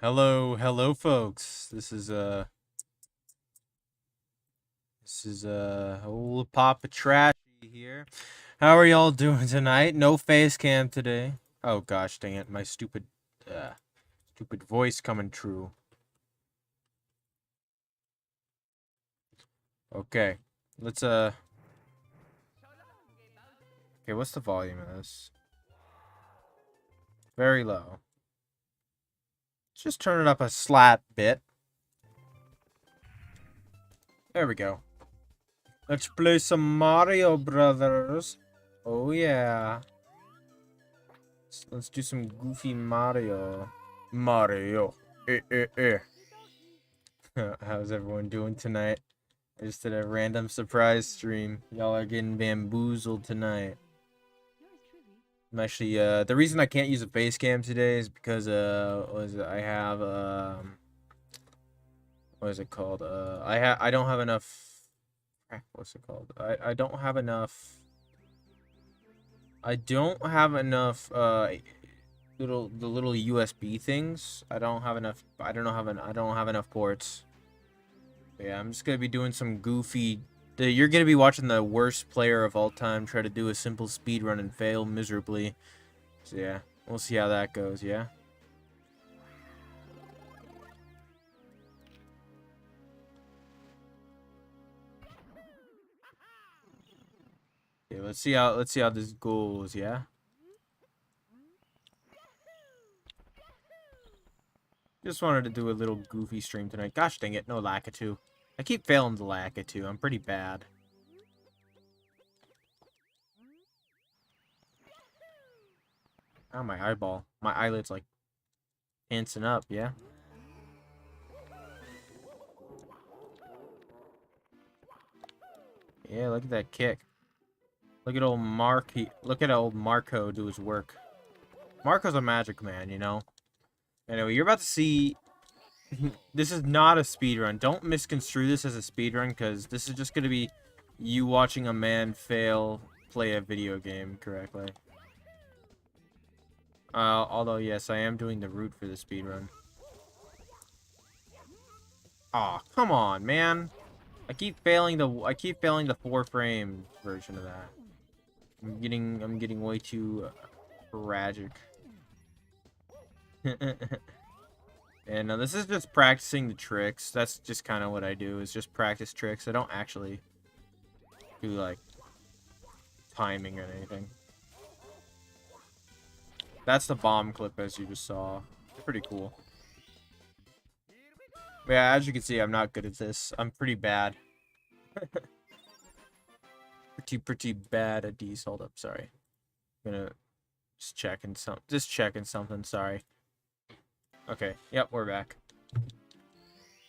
Hello, folks. Old Papa Trashy here. How are y'all doing tonight? No face cam today. Oh gosh, dang it, my stupid voice coming true. Okay, let's Okay, what's the volume of this? Very low. Let's just turn it up a slat bit. There we go. Let's play some Mario Brothers. Oh yeah. Let's do some goofy Mario. Mario. How's everyone doing tonight? I just did a random surprise stream. Y'all are getting bamboozled tonight. I'm actually, the reason I can't use a face cam today is because, I have, what is it called? I don't have enough, what's it called? I don't have enough, the little USB things. I don't have enough ports. But yeah, I'm just gonna be doing some goofy. You're gonna be watching the worst player of all time try to do a simple speed run and fail miserably. So yeah, we'll see how that goes. Yeah. Okay, let's see how this goes. Yeah. Just wanted to do a little goofy stream tonight. Gosh dang it, no Lakitu. I keep failing the Lakitu. I'm pretty bad. Oh, my eyeball. My eyelid's like dancing up, yeah? Yeah, look at that kick. Look at old old Marco do his work. Marco's a magic man, you know? Anyway, you're about to see... This is not a speedrun. Don't misconstrue this as a speedrun, because this is just going to be you watching a man play a video game correctly. Although, yes, I am doing the route for the speedrun. Aw, come on, man. I keep failing the 4-frame version of that. I'm getting way too tragic. And this is just practicing the tricks. That's just kind of what I do, is just practice tricks. I don't actually do, like, timing or anything. That's the bomb clip, as you just saw. It's pretty cool. But yeah, as you can see, I'm not good at this. I'm pretty bad. pretty bad at these. Hold up, sorry. I'm gonna just checking something, sorry. Okay, yep, we're back.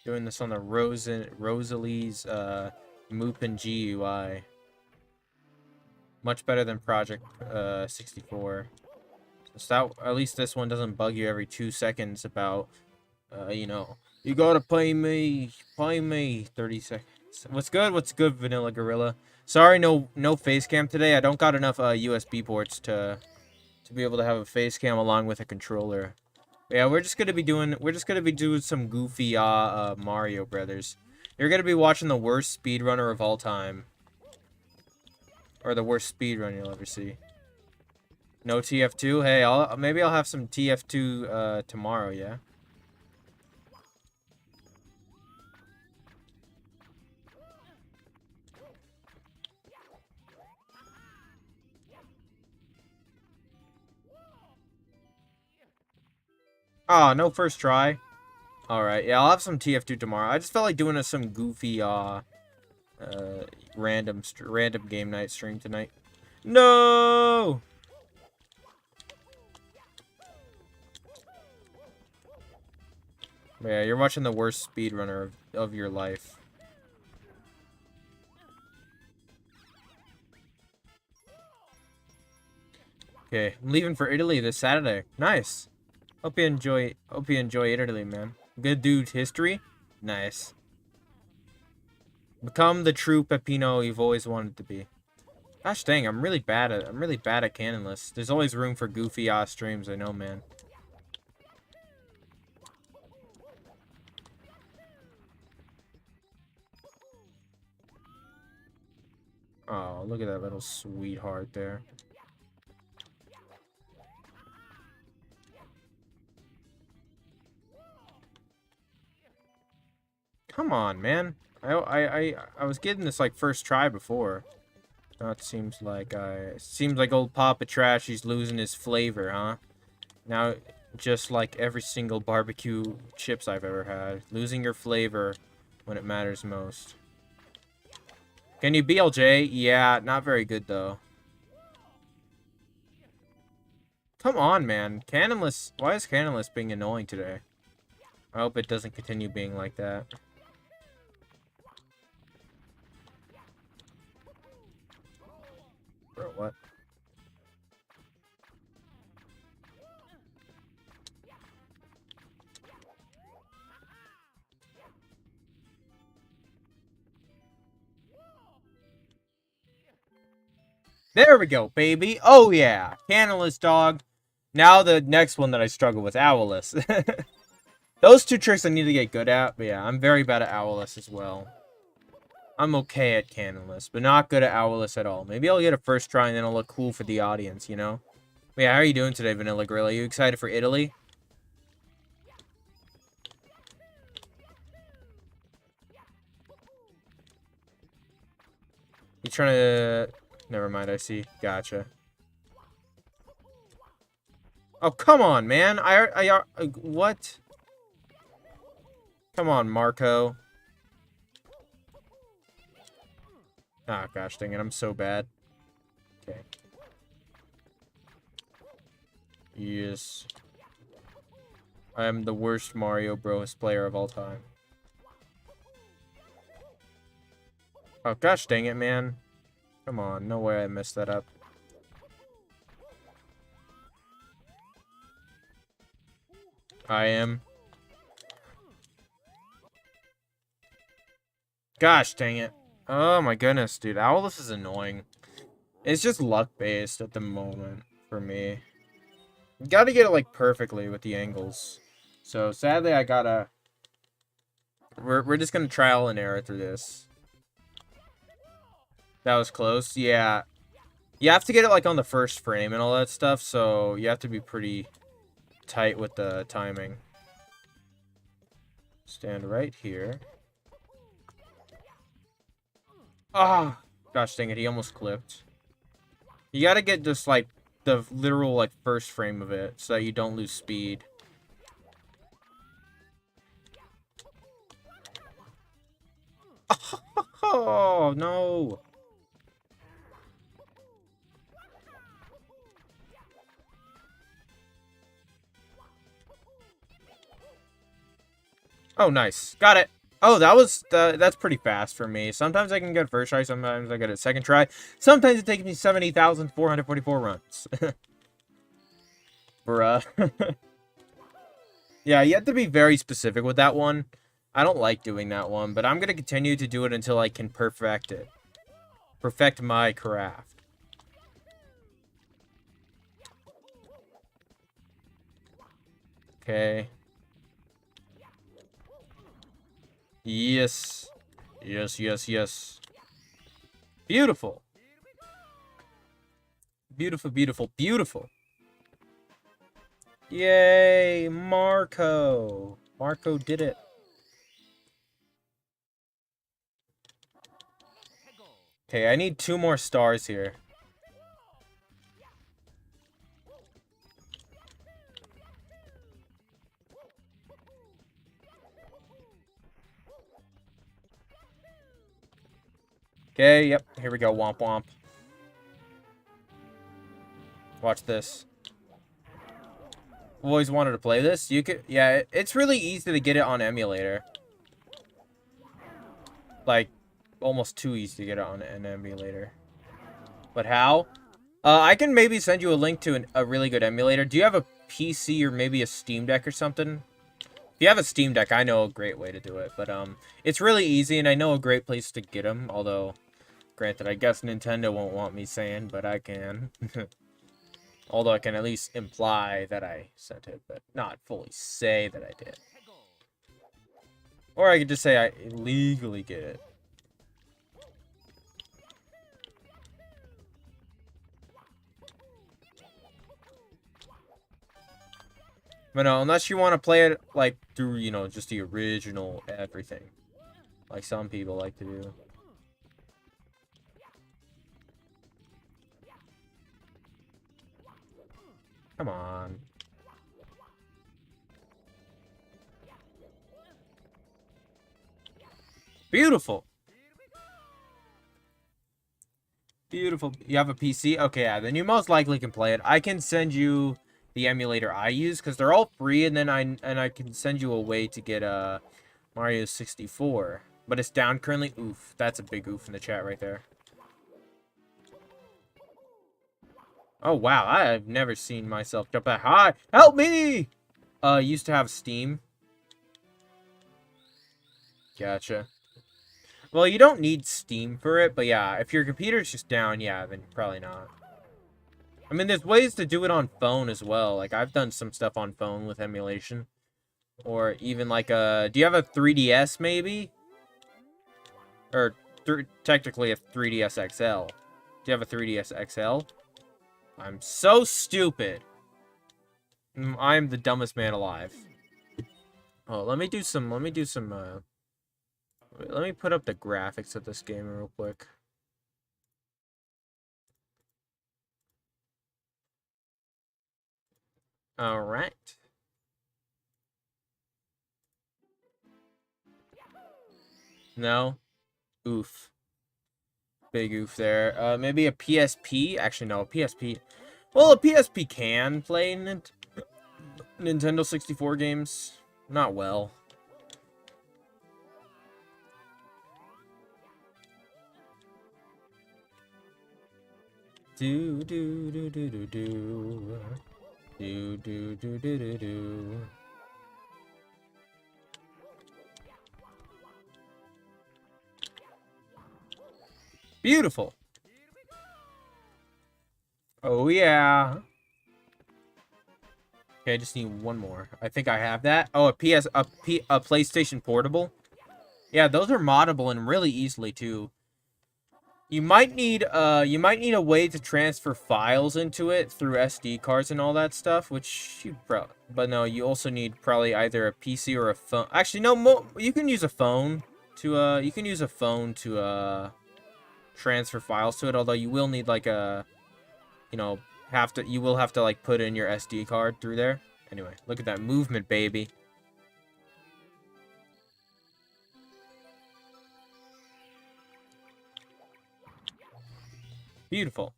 Doing this on the Rosalie's Moopin GUI. Much better than Project 64. So that, at least this one doesn't bug you every 2 seconds about, you know, you gotta pay me, 30 seconds. What's good, Vanilla Gorilla? Sorry, no face cam today. I don't got enough USB ports to be able to have a face cam along with a controller. Yeah, we're just gonna be doing some goofy Mario Brothers. You're gonna be watching the worst speedrunner of all time, or the worst speedrun you'll ever see. No TF2. Hey, maybe I'll have some TF2 tomorrow. Yeah. Oh, no first try. Alright, yeah, I'll have some TF2 tomorrow. I just felt like doing some goofy, random game night stream tonight. No! Yeah, you're watching the worst speedrunner of your life. Okay, I'm leaving for Italy this Saturday. Nice. Hope you enjoy Italy, man. Good dude history? Nice. Become the true Peppino you've always wanted to be. Gosh dang, I'm really bad at canon lists. There's always room for goofy streams, I know, man. Oh, look at that little sweetheart there. Come on, man. I was getting this like first try before. Now it seems like old Papa Trashy's losing his flavor, huh? Now, just like every single barbecue chips I've ever had, losing your flavor when it matters most. Can you BLJ? Yeah, not very good though. Come on, man. Cannonless. Why is Cannonless being annoying today? I hope it doesn't continue being like that. Bro, what? There we go, baby. Oh, yeah. Cannonless dog. Now the next one that I struggle with, Owless. Those two tricks I need to get good at. But yeah, I'm very bad at Owless as well. I'm okay at Cannonless, but not good at Owless at all. Maybe I'll get a first try and then it'll look cool for the audience, you know? But yeah, how are you doing today, Vanilla Grill? Are you excited for Italy? You trying to... Never mind, I see. Gotcha. Oh, come on, man. What? Come on, Marco. Ah, gosh dang it. I'm so bad. Okay. Yes. I am the worst Mario Bros. Player of all time. Oh, gosh dang it, man. Come on. No way I messed that up. I am. Gosh dang it. Oh my goodness, dude. Owless is annoying. It's just luck-based at the moment for me. You gotta get it, like, perfectly with the angles. So, sadly, I gotta... We're just gonna trial and error through this. That was close. Yeah. You have to get it, like, on the first frame and all that stuff, so you have to be pretty tight with the timing. Stand right here. Ah! Gosh dang it, he almost clipped. You gotta get just, like, the literal, like, first frame of it, so that you don't lose speed. Oh, no! Oh, nice. Got it. Oh, that's pretty fast for me. Sometimes I can get first try, sometimes I get a second try. Sometimes it takes me 70,444 runs. Bruh. Yeah, you have to be very specific with that one. I don't like doing that one, but I'm going to continue to do it until I can perfect it. Perfect my craft. Okay. Yes. Yes, yes, yes. Beautiful. Beautiful, beautiful, beautiful. Yay, Marco. Marco did it. Okay, I need 2 more stars here. Okay, yep, here we go, womp womp. Watch this. I've always wanted to play this. You could, yeah, it's really easy to get it on emulator. Like, almost too easy to get it on an emulator. But how? I can maybe send you a link to a really good emulator. Do you have a PC or maybe a Steam Deck or something? If you have a Steam Deck, I know a great way to do it. But, it's really easy, and I know a great place to get them. Although, granted, I guess Nintendo won't want me saying, but I can. Although I can at least imply that I sent it, but not fully say that I did. Or I could just say I illegally get it. But no, unless you want to play it, like, through, you know, just the original everything. Like some people like to do. Come on. Beautiful. Beautiful. You have a PC? Okay, yeah, then you most likely can play it. I can send you the emulator I use because they're all free, and then I can send you a way to get Mario 64. But it's down currently. Oof, that's a big oof in the chat right there. Oh wow, I have never seen myself jump that high. Help me! Used to have Steam. Gotcha. Well, you don't need Steam for it, but yeah, if your computer's just down, yeah, then probably not. I mean, there's ways to do it on phone as well. Like, I've done some stuff on phone with emulation. Or even like do you have a 3DS maybe? Or technically a 3DS XL. Do you have a 3DS XL? I'm so stupid. I'm the dumbest man alive. Oh, let me put up the graphics of this game real quick. All right. No. Oof. Big oof there. Maybe a PSP? Actually, no, a PSP. Well, a PSP can play Nintendo 64 games. Not well. Do do do do do do. Do do do do do do. Beautiful. Oh yeah. Okay, I just need one more. I think I have that. Oh, a PlayStation Portable. Yeah, those are moddable and really easily too. You might need a way to transfer files into it through SD cards and all that stuff, which but no, you also need probably either a PC or a phone. Actually, no, you can use a phone to transfer files to it, although you will need like a, you know, you will have to like put in your SD card through there. Anyway, look at that movement, baby. Beautiful.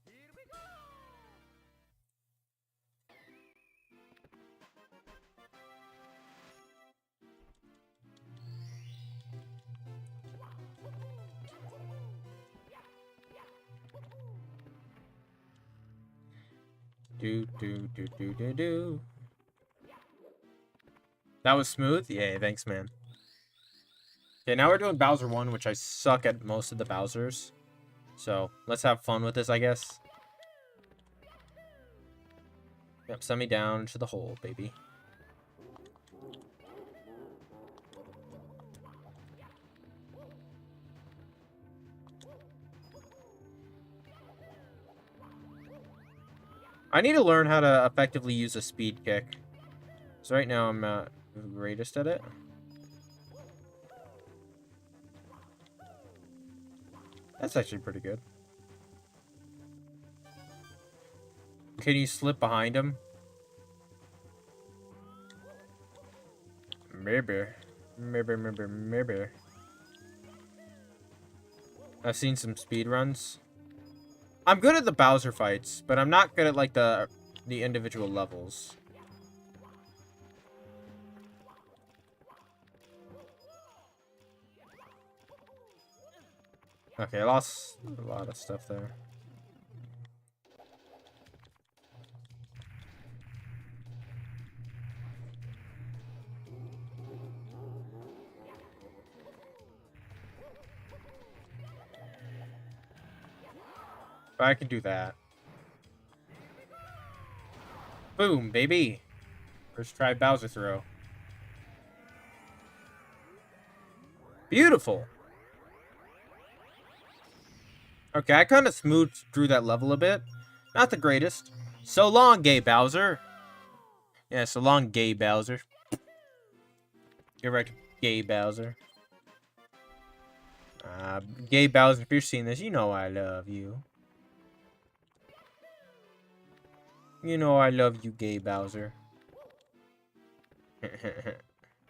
Do do do do do do. That was smooth? Yeah, thanks, man. Okay, now we're doing Bowser 1, which I suck at most of the Bowsers. So, let's have fun with this, I guess. Yep, send me down to the hole, baby. I need to learn how to effectively use a speed kick. So right now I'm not the greatest at it. That's actually pretty good. Can you slip behind him? Maybe. Maybe. I've seen some speed runs. I'm good at the Bowser fights, but I'm not good at like the individual levels. Okay, I lost a lot of stuff there. But I can do that. Boom, baby. First try Bowser throw. Beautiful. Okay, I kind of smoothed through that level a bit. Not the greatest. So long, gay Bowser. Yeah, so long, gay Bowser. Get right to gay Bowser. Gay Bowser, if you're seeing this, you know I love you. You know I love you, gay Bowser.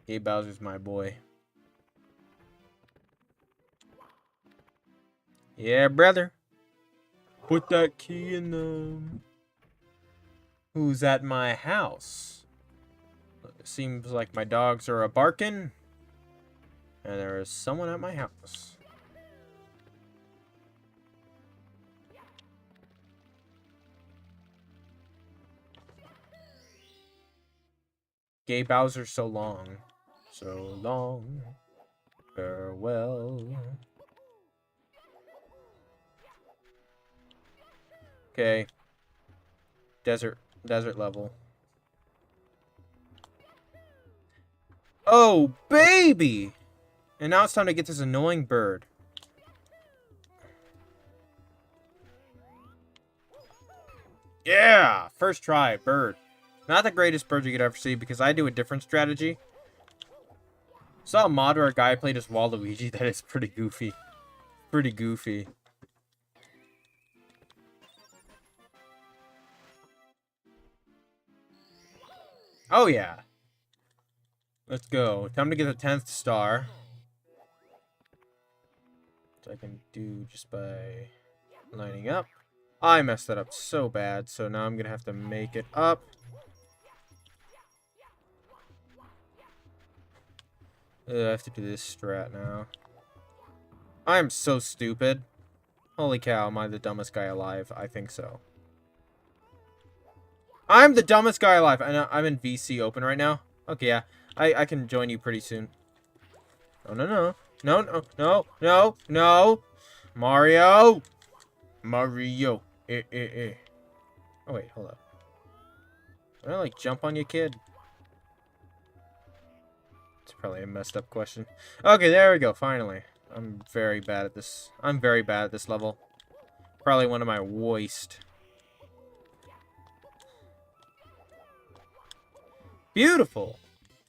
Gay Bowser's my boy. Yeah, brother. Put that key in them. Who's at my house? It seems like my dogs are a-barking. And there is someone at my house. Gay Bowser, so long. So long. Farewell. Okay. Desert level. Oh, baby! And now it's time to get this annoying bird. Yeah! First try, bird. Not the greatest bird you could ever see, because I do a different strategy. Saw a mod where a guy played as Waluigi. That is pretty goofy. Pretty goofy. Oh, yeah. Let's go. Time to get the 10th star. Which I can do just by lining up. I messed that up so bad, so now I'm going to have to make it up. I have to do this strat now. I am so stupid. Holy cow, am I the dumbest guy alive? I think so. I'm the dumbest guy alive. I'm in VC Open right now. Okay, yeah. I can join you pretty soon. No, no, no. No, no, no, no, no. Mario. Mario. Oh, wait, hold up. Can I, like, jump on you, kid? It's probably a messed up question. Okay, there we go, finally. I'm very bad at this. I'm very bad at this level. Probably one of my worst. Beautiful.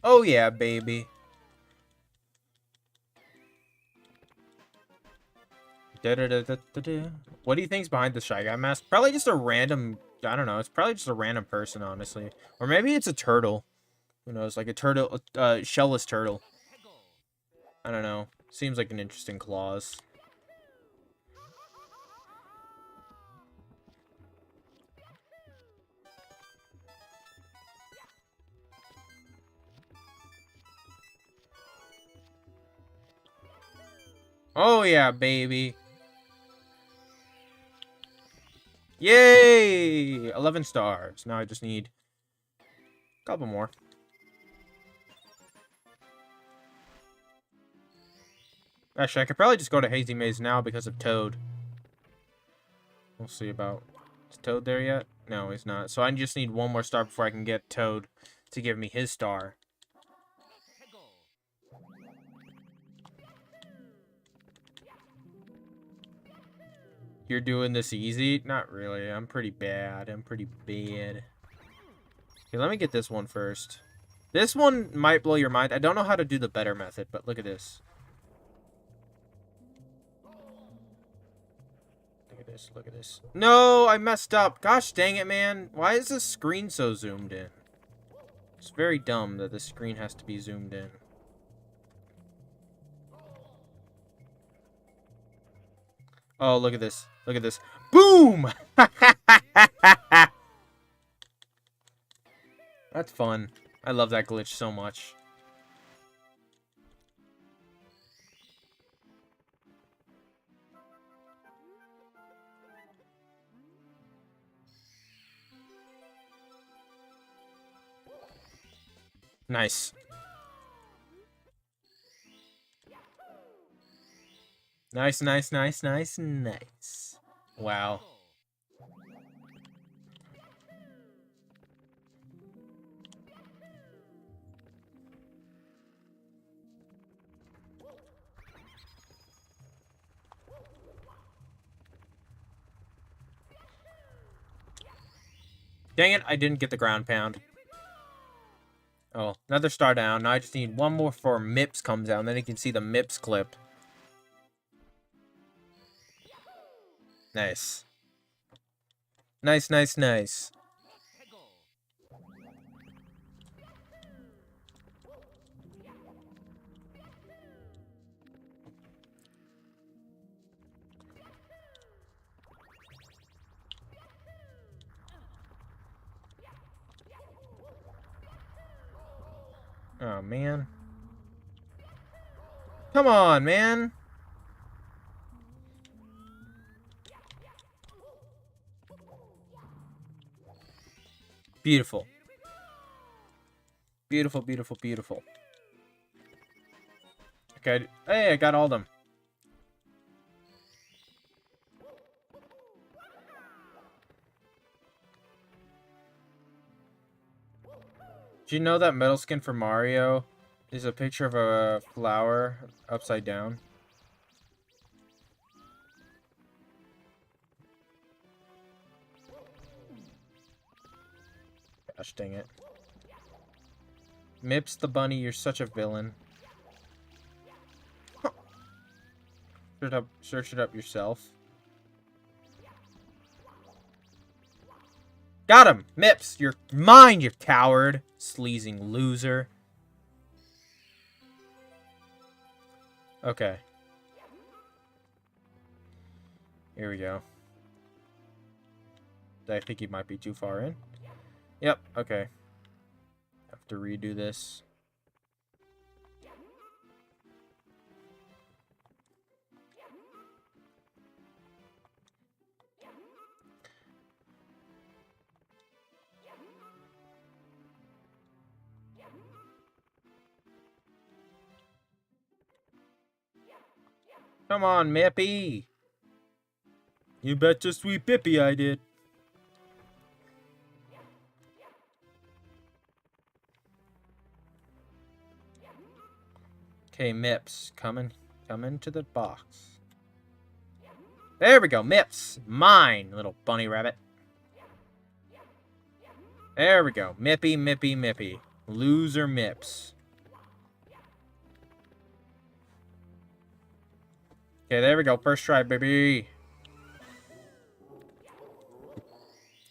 Oh, yeah, baby. What do you think's behind the Shy Guy mask? Probably just a random... I don't know. It's probably just a random person, honestly. Or maybe it's a turtle. Who knows? Like a turtle... shellless turtle. I don't know. Seems like an interesting clause. Oh, yeah, baby. Yay! 11 stars. Now I just need a couple more. Actually, I could probably just go to Hazy Maze now because of Toad. We'll see about... Is Toad there yet? No, he's not. So I just need one more star before I can get Toad to give me his star. You're doing this easy? Not really. I'm pretty bad. I'm pretty bad. Okay, let me get this one first. This one might blow your mind. I don't know how to do the better method, but look at this. Look at this. Look at this. No, I messed up. Gosh dang it, man. Why is this screen so zoomed in? It's very dumb that the screen has to be zoomed in. Oh, look at this. Look at this. Boom! That's fun. I love that glitch so much. Nice. Nice, nice, nice, nice, nice. Wow. Dang it, I didn't get the ground pound. Oh, another star down. Now I just need one more before Mips comes out, and then you can see the Mips clip. Nice. Nice, nice, nice. Oh, man. Come on, man. Beautiful. Beautiful, beautiful, beautiful. Okay. Hey, I got all of them. Do you know that metal skin for Mario is a picture of a flower upside down? Gosh dang it. Mips the bunny, you're such a villain. Huh. Search it up yourself. Got him! Mips, you're mine, you coward! Sleazing loser. Okay. Here we go. I think he might be too far in. Yep, okay. Have to redo this. Come on, Mippy! You betcha sweet Bippy I did. Okay, Mips, come into the box. There we go, Mips! Mine, little bunny rabbit. There we go. Mippy, Mippy, Mippy. Loser Mips. Okay, there we go. First try, baby.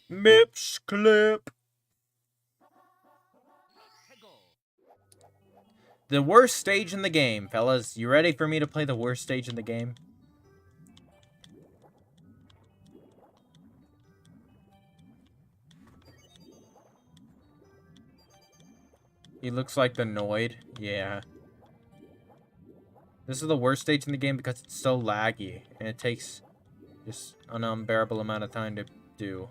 Mips clip. The worst stage in the game, fellas. You ready for me to play the worst stage in the game? He looks like the Noid. Yeah. This is the worst stage in the game because it's so laggy. And it takes just an unbearable amount of time to do.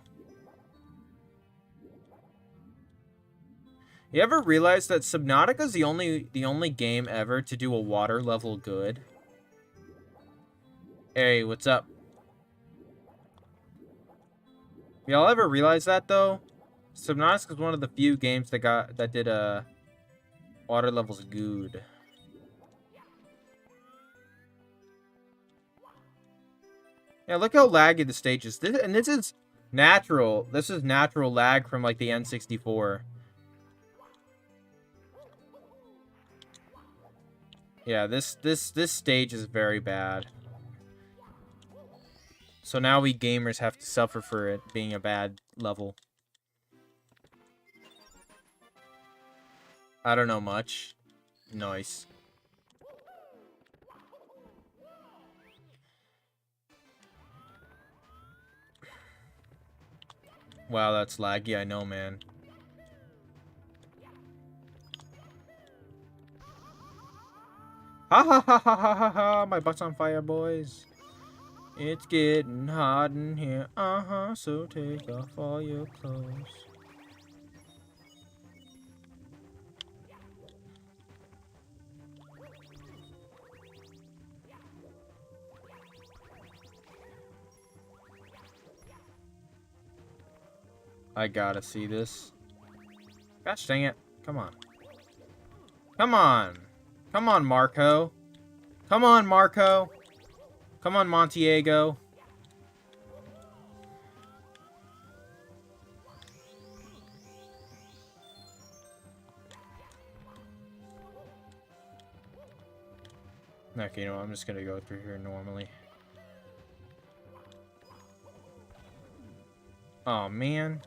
You ever realize that Subnautica is the only game ever to do a water level good? Hey, what's up? Y'all ever realize that though? Subnautica is one of the few games that did water levels good. Yeah, look how laggy the stage is. This is natural. This is natural lag from like the N64. Yeah, this stage is very bad. So now we gamers have to suffer for it being a bad level. I don't know much. Nice. Wow, that's laggy, I know, man. Ha ha ha ha ha ha ha! My butt's on fire, boys. It's getting hot in here. So take off all your clothes. I gotta see this. Gosh dang it. Come on. Come on. Come on, Marco. Come on, Marco. Come on, Montiago. Okay, you know, I'm just gonna go through here normally. Oh, man.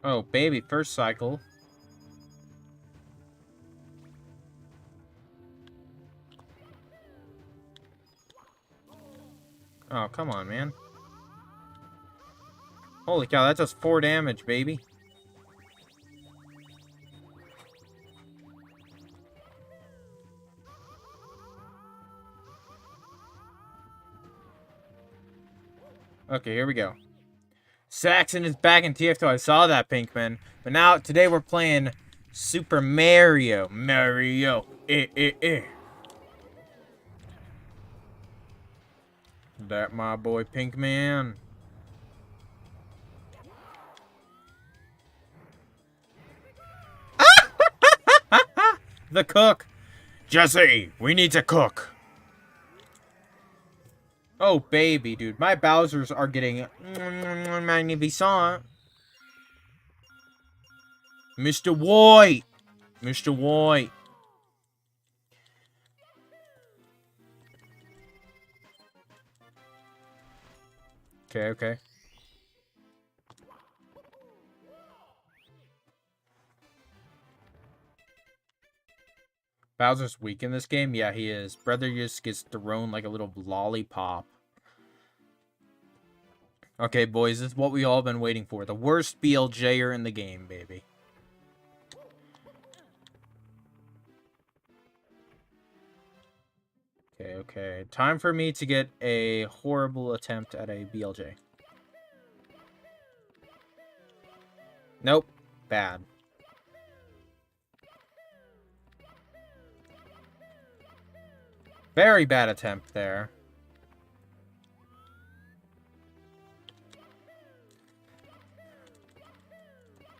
Oh, baby, first cycle. Oh, come on, man. Holy cow, that does 4 damage, baby. Okay, here we go. Saxon is back in TF2. I saw that, Pinkman. But now, today we're playing Super Mario. Mario. That my boy, Pinkman. The cook. Jesse, we need to cook. Oh, baby, dude. My Bowsers are getting magnificent. Mr. White. Mr. White. Okay, okay. Bowser's weak in this game? Yeah, he is. Brother just gets thrown like a little lollipop. Okay, boys, this is what we all been waiting for. The worst BLJer in the game, baby. Okay, okay. Time for me to get a horrible attempt at a BLJ. Nope. Bad. Very bad attempt there.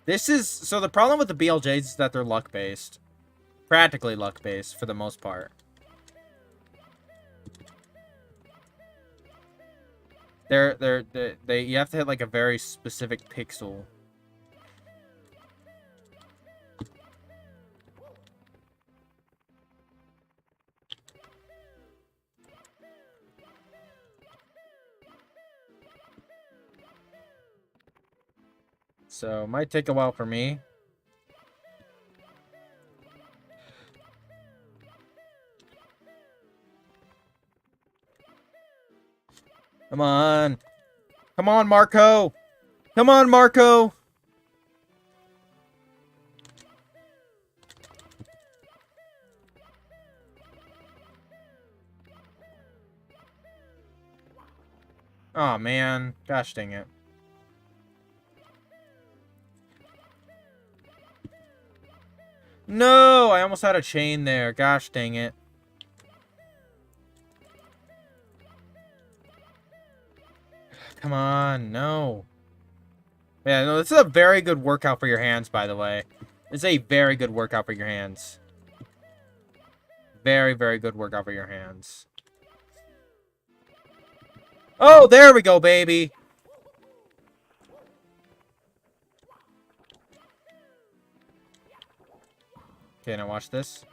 This is... So the problem with the BLJs is that they're luck-based. Practically luck-based, for the most part. You have to hit, like, a very specific pixel. So, might take a while for me. Come on. Come on, Marco. Come on, Marco. Oh, man. Gosh dang it. No! I almost had a chain there. Gosh dang it. Come on. No. Yeah, no, this is a very good workout for your hands, by the way. It's a very good workout for your hands. Very, very good workout for your hands. Oh, there we go, baby. Okay, now watch this.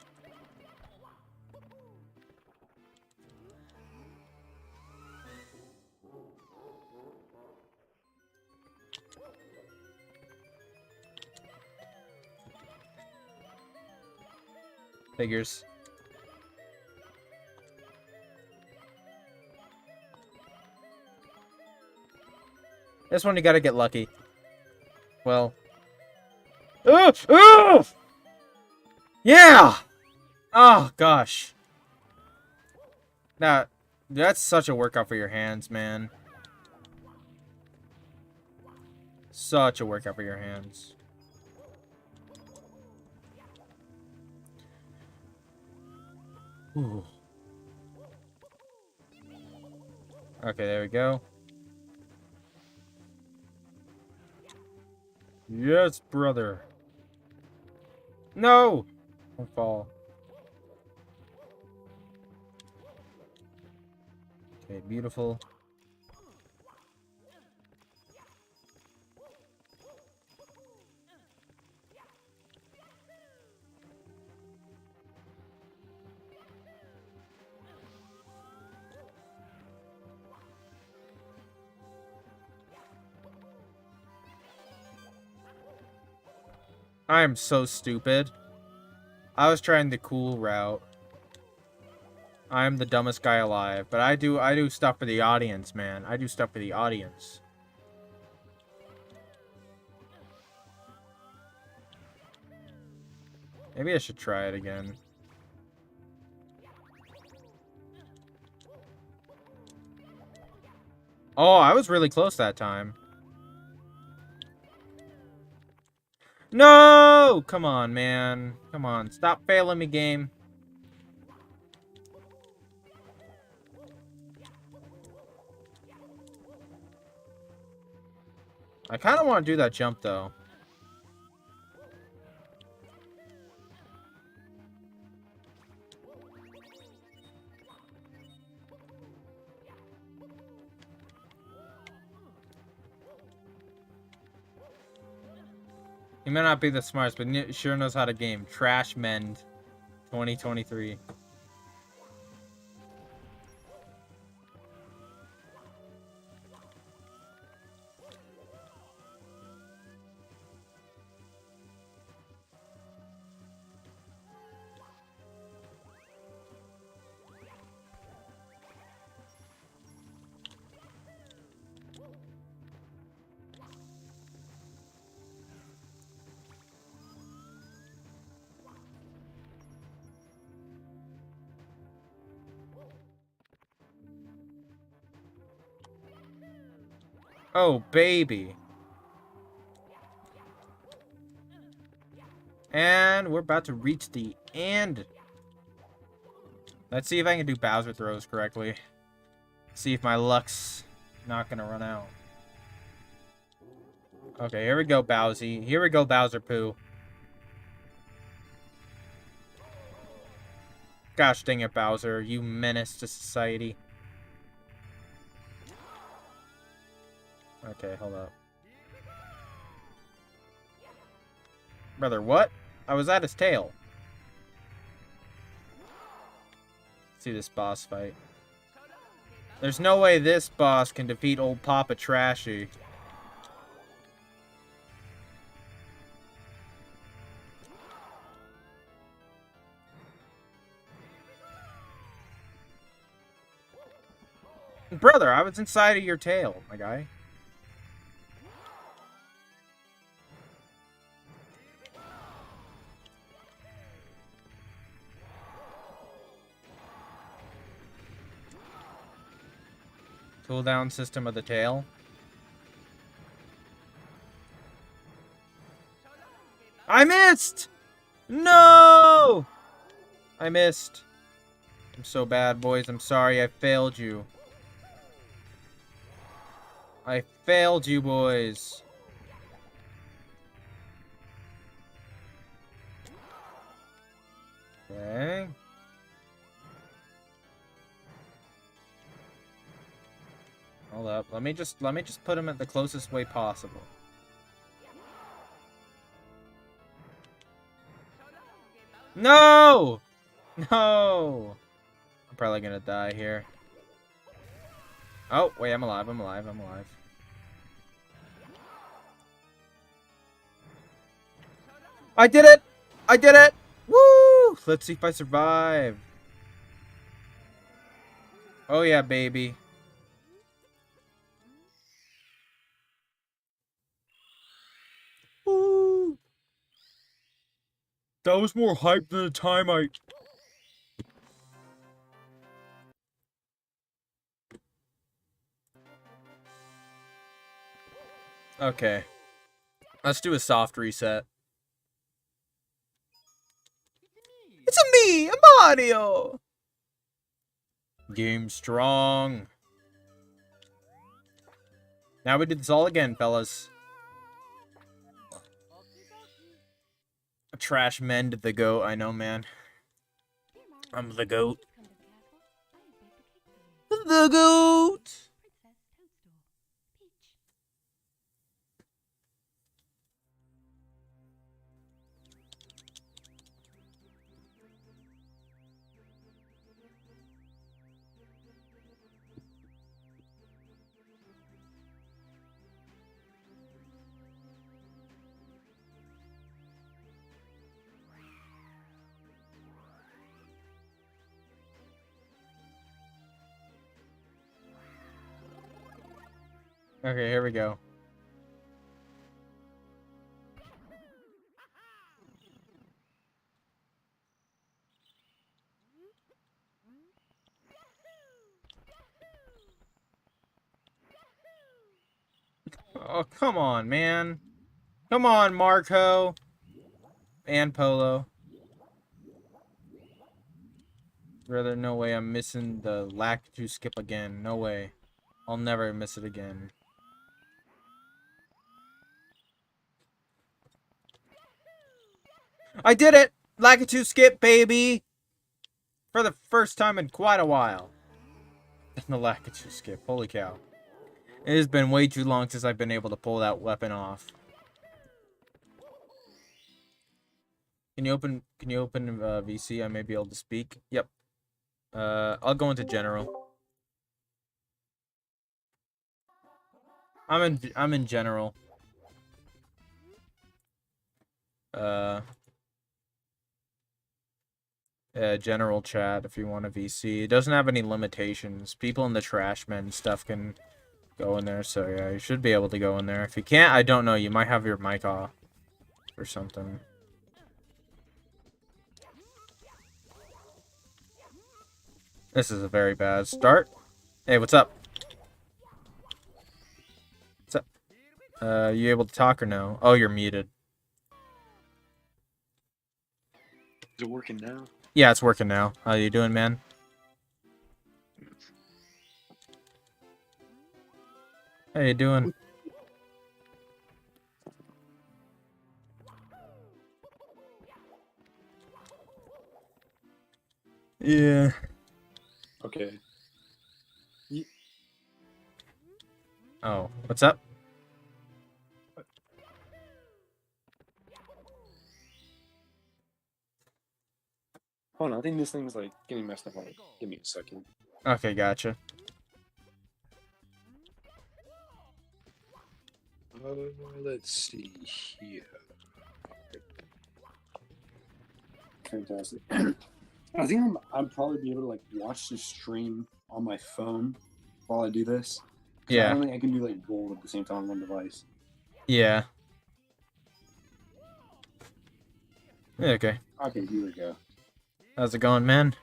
Figures. This one you gotta get lucky. Well. Yeah! Oh, gosh. Now, that's such a workout for your hands, man. Such a workout for your hands. Ooh. Okay, there we go. Yes, brother. No! Don't fall. Okay, beautiful. I am so stupid. I was trying the cool route. I'm the dumbest guy alive, but I do stuff for the audience, man. I do stuff for the audience. Maybe I should try it again. Oh, I was really close that time. No! Come on, man. Come on. Stop failing me, game. I kind of want to do that jump, though. He may not be the smartest, but sure knows how to game. Trash Mend 2023. Oh, baby. And we're about to reach the end. Let's see if I can do Bowser throws correctly. See if my luck's not gonna run out. Okay, here we go, Bowsy. Here we go, Bowser Poo. Gosh dang it, Bowser. You menace to society. Okay, hold up. Brother, what? I was at his tail. Let's see this boss fight. There's no way this boss can defeat old Papa Trashy. Brother, I was inside of your tail, my guy. Tool down system of the tail. I missed! No! I missed. I'm so bad, boys. I'm sorry. I failed you. I failed you, boys. Okay. Hold up. Let me just put him at the closest way possible. No! No! I'm probably gonna die here. Oh, wait, I'm alive, I'm alive, I'm alive. I did it! I did it! Woo! Let's see if I survive. Oh yeah, baby. Woo! That was more hype than the time I... Okay. Let's do a soft reset. It's a me, a Mario! Game strong. Now we do this all again, fellas. A trash mend the goat, I know, man. I'm the goat. The goat! Okay, here we go. Oh, come on, man. Come on, Marco. And Polo. Brother, no way I'm missing the lack to skip again. No way. I'll never miss it again. I did it! Lakitu skip, baby! For the first time in quite a while. The Lakitu skip. Holy cow. It has been way too long since I've been able to pull that weapon off. Can you open VC? I may be able to speak. Yep. I'll go into general. I'm in general. General chat if you want a VC. It doesn't have any limitations. People in the trash men stuff can go in there, so yeah, you should be able to go in there. If you can't, I don't know, you might have your mic off or something. This is a very bad start. Hey, what's up? What's up? You able to talk or no? Oh, you're muted. Is it working now? Yeah, it's working now. How you doing, man? How you doing? Yeah. Okay. Oh, what's up? Hold on, I think this thing's like getting messed up. Like, give me a second. Okay, gotcha. Let's see here. Fantastic. I think I'm probably be able to like watch the stream on my phone while I do this. Yeah. I don't think I can do like both at the same time on one device. Yeah. Yeah, okay. Okay, here we go. How's it going, man?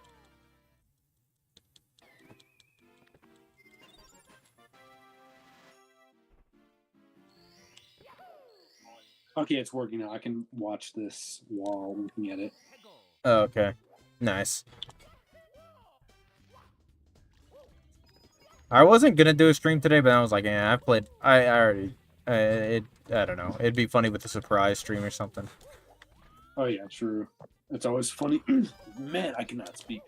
Okay, it's working now. I can watch this while looking at it. Oh, okay. Nice. I wasn't gonna do a stream today, but I was like, yeah, I've played. I already. I don't know. It'd be funny with a surprise stream or something. Oh yeah, true. It's always funny. Man, I cannot speak.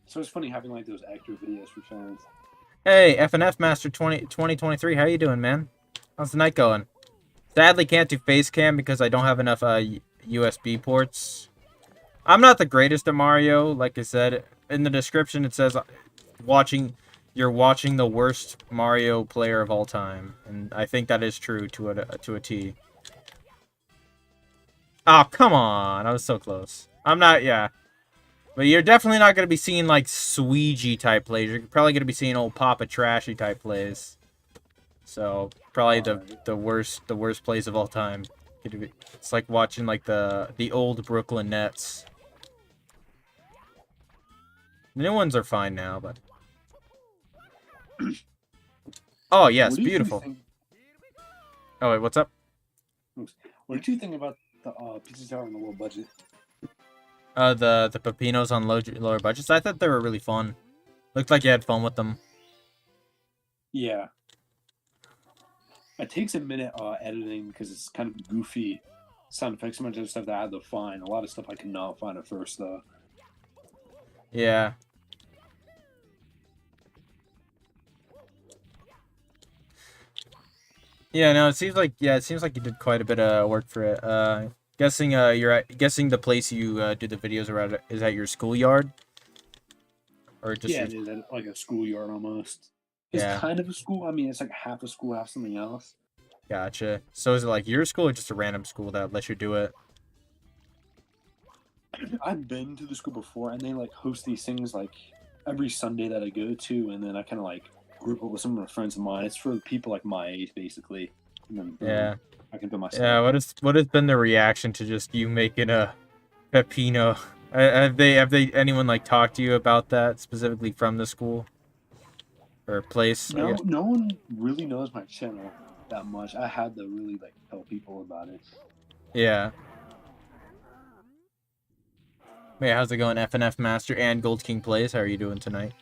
So it's funny having like those actor videos for fans. Hey, FNF Master 2023, how you doing, man? How's the night going? Sadly, can't do face cam because I don't have enough USB ports. I'm not the greatest at Mario, like I said. In the description, it says you're watching the worst Mario player of all time, and I think that is true to a T. Oh, come on. I was so close. I'm not, yeah. But you're definitely not going to be seeing, like, Sweegie type plays. You're probably going to be seeing old Papa Trashy type plays. So, probably the worst plays of all time. It's like watching, like, the old Brooklyn Nets. The new ones are fine now, but... Oh, yes, beautiful. Oh, wait, what's up? What did you think about the Pizza Tower on a low budget? The Pepinos on lower budgets? I thought they were really fun. Looked like you had fun with them. Yeah. It takes a minute editing because it's kind of goofy sound effects. So much of stuff that I had to find. A lot of stuff I could not find at first, though. Yeah. Yeah, no, it seems like you did quite a bit of work for it. Guessing guessing the place you do the videos around is at your schoolyard, or just it is at, like a schoolyard almost. It's kind of a school. I mean, it's like half a school, half something else. Gotcha. So is it like your school or just a random school that lets you do it? I've been to the school before, and they like host these things like every Sunday that I go to, and then I kind of like group up with some of my friends of mine. It's for people like my age, basically. And then boom, Yeah. I can do my Yeah, stuff. what has been the reaction to just you making a Pepino? Have they anyone like talked to you about that specifically from the school or place? I No, guess. no one really knows my channel that much. I had to really like tell people about it. Yeah. Hey, how's it going, FNF Master and Gold King Plays? How are you doing tonight?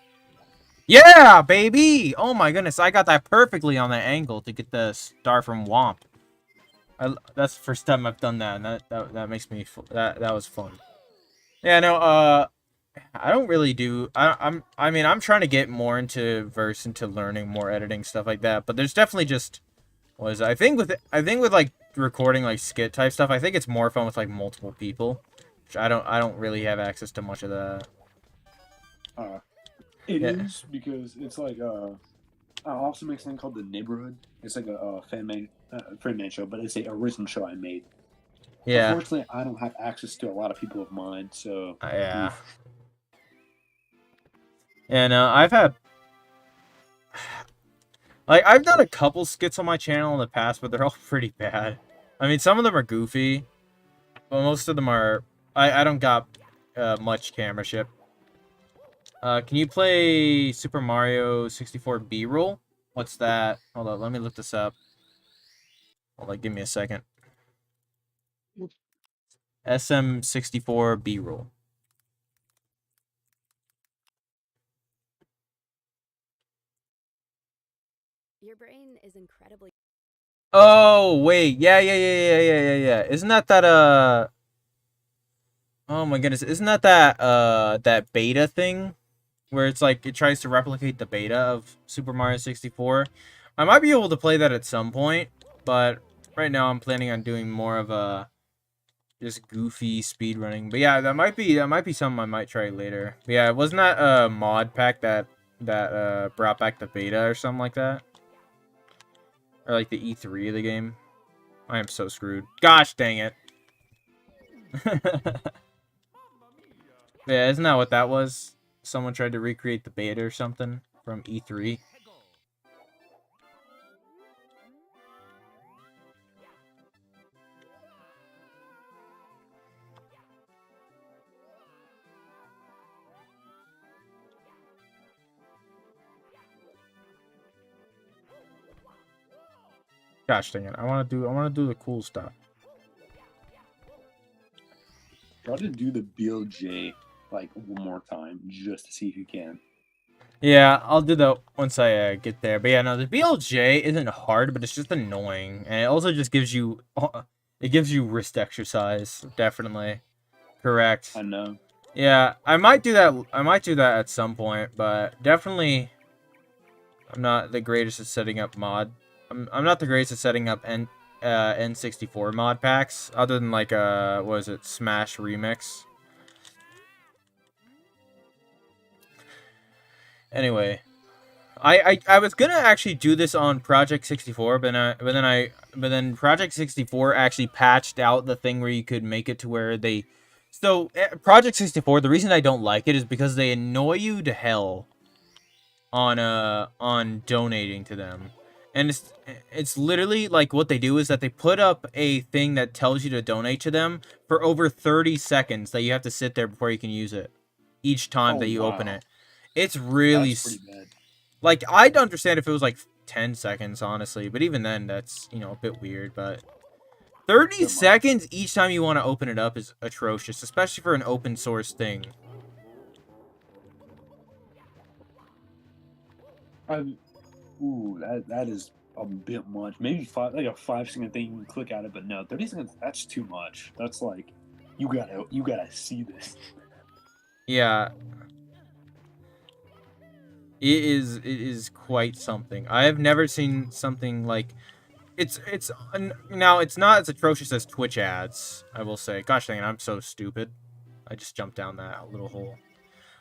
Yeah, baby! Oh my goodness, I got that perfectly on that angle to get the star from Womp. That's the first time I've done that, and that makes me that was fun. Yeah, no, I don't really do. I mean, I'm trying to get more into learning more editing stuff like that. But there's definitely just I think with like recording like skit type stuff, I think it's more fun with like multiple people. Which I don't really have access to much of that. Uh, it Yeah, is because it's like I also make something called the Neighborhood. It's like a fan made show, but it's a original show I made. yeah, Unfortunately, I don't have access to a lot of people of mine, so yeah. oof. And I've had like I've done a couple skits on my channel in the past, but they're all pretty bad. I mean, some of them are goofy, but most of them are. I don't got much cameramanship. Can you play Super Mario 64 B-roll? What's that? Hold on, let me look this up. Hold on, give me a second. SM64 B-roll. Your brain is incredibly. Oh, wait. Yeah. Isn't that oh my goodness, isn't that beta thing where it's like it tries to replicate the beta of Super Mario 64? I might be able to play that at some point, but right now I'm planning on doing more of a just goofy speed running. But yeah, that might be something I might try later. But yeah, wasn't that a mod pack that brought back the beta or something like that? Or like the E3 of the game? I am so screwed. Gosh dang it. Yeah, isn't that what that was? Someone tried to recreate the beta or something from E3. Gosh dang it. I wanna do the cool stuff. Try to do the BLJ like one more time just to see if you can. Yeah, I'll do that once I get there. But yeah, no, the BLJ isn't hard, but it's just annoying, and it also just gives you it gives you wrist exercise. Definitely correct. I know. Yeah, I might do that. I might do that at some point, but definitely I'm not the greatest at setting up mod. I'm not the greatest at setting up N64 mod packs, other than like what is it, Smash Remix. Anyway, I was gonna actually do this on Project 64, but then Project 64 actually patched out the thing where you could make it to where they. So Project 64, the reason I don't like it is because they annoy you to hell on donating to them. And it's literally like what they do is that they put up a thing that tells you to donate to them for over 30 seconds that you have to sit there before you can use it each time Oh that you open wow, it. It's really that's pretty bad. like I'd understand if it was like 10 seconds honestly, but even then that's, you know, a bit weird, but 30 Bit much. seconds each time you want to open it up is atrocious, especially for an open source thing. I ooh that is a bit much. Maybe like a 5 second thing you can click at it, but no, 30 seconds. That's too much. That's like you gotta see this. Yeah, it is quite something. I have never seen something like now it's not as atrocious as Twitch ads, I will say. Gosh dang it, I'm so stupid. I just jumped down that little hole.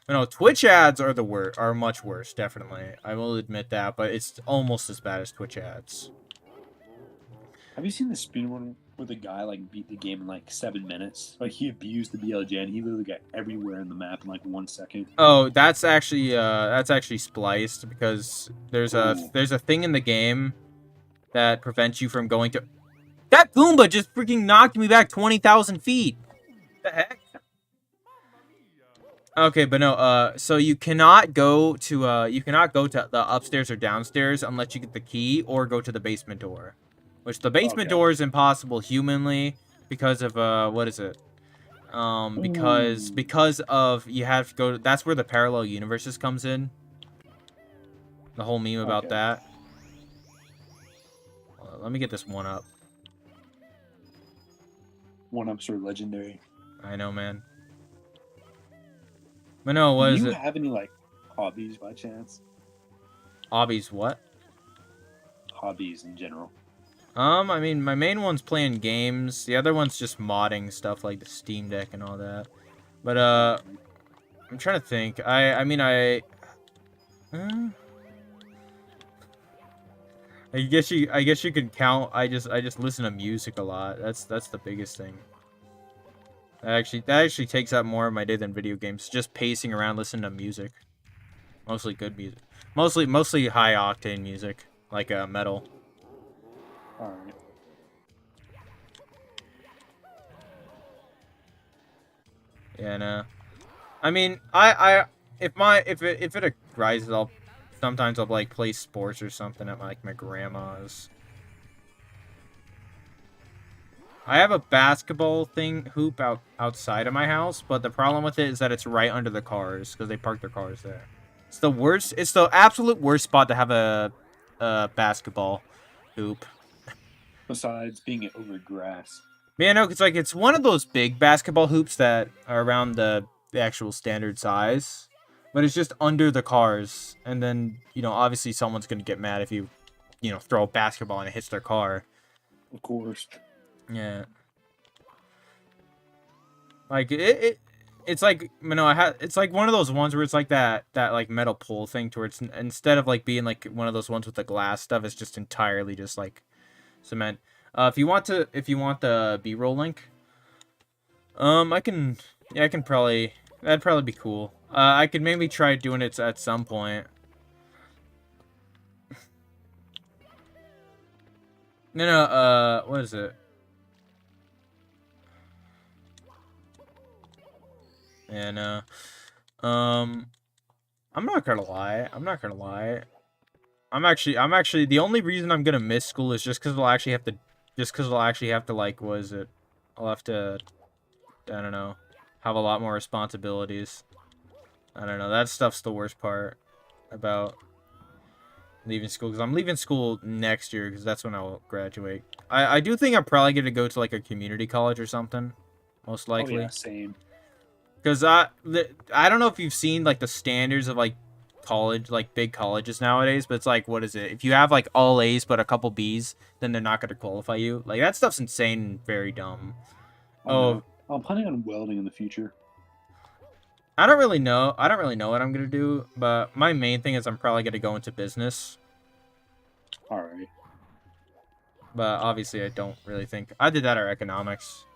But no, Twitch ads are are much worse, definitely. I will admit that, but it's almost as bad as Twitch ads. Have you seen the speedrun where the guy like beat the game in like 7 minutes. Like he abused the BLJ and he literally got everywhere in the map in like 1 second. Oh, that's actually spliced because there's Ooh. a thing in the game that prevents you from going to. That Goomba just freaking knocked me back 20,000 feet. What the heck? Okay, but no, so you cannot go to the upstairs or downstairs unless you get the key or go to the basement door. Which the basement door is impossible humanly because of, what is it? Because of, you have to go, that's where the parallel universes comes in. The whole meme about that. Let me get this one up. 1-ups are legendary. I know, man. But no, what is it? Do you have any like hobbies by chance? Hobbies, what? Hobbies in general. I mean, my main one's playing games. The other one's just modding stuff like the Steam Deck and all that. But, I'm trying to think. I guess you could count. I just listen to music a lot. That's the biggest thing. That actually takes up more of my day than video games. Just pacing around listening to music. Mostly good music. Mostly high octane music, like metal. All right. Yeah, no. I mean, if it arises, sometimes I'll like play sports or something at like my grandma's. I have a basketball hoop outside of my house, but the problem with it is that it's right under the cars because they park their cars there. It's the worst. It's the absolute worst spot to have a basketball hoop. Besides being over grass. Man, no, it's one of those big basketball hoops that are around the actual standard size, but it's just under the cars, and then obviously someone's gonna get mad if you throw a basketball and it hits their car. Of course. Yeah. Like it's like it's like one of those ones where it's like that like metal pole thing to where it's instead of like being like one of those ones with the glass stuff, it's just entirely just like cement. If you want the B-roll link, I can probably, that'd probably be cool. I could maybe try doing it at some point. No, what is it? And, I'm not gonna lie. I'm actually, the only reason I'm gonna miss school is just because I'll actually have to, like, what is it? I'll have to, I don't know, have a lot more responsibilities. I don't know, that stuff's the worst part about leaving school, because I'm leaving school next year, because that's when I'll graduate. I do think I'm probably gonna go to, like, a community college or something, most likely. Oh, yeah, same. Because I don't know if you've seen, like, the standards of, like, college, like, big colleges nowadays, but it's like, what is it? If you have, like, all A's but a couple B's, then they're not going to qualify you. Like, that stuff's insane and very dumb. I'm planning on welding in the future. I don't really know what I'm going to do, but my main thing is I'm probably going to go into business. Alright. But obviously I don't really think... I did that or economics.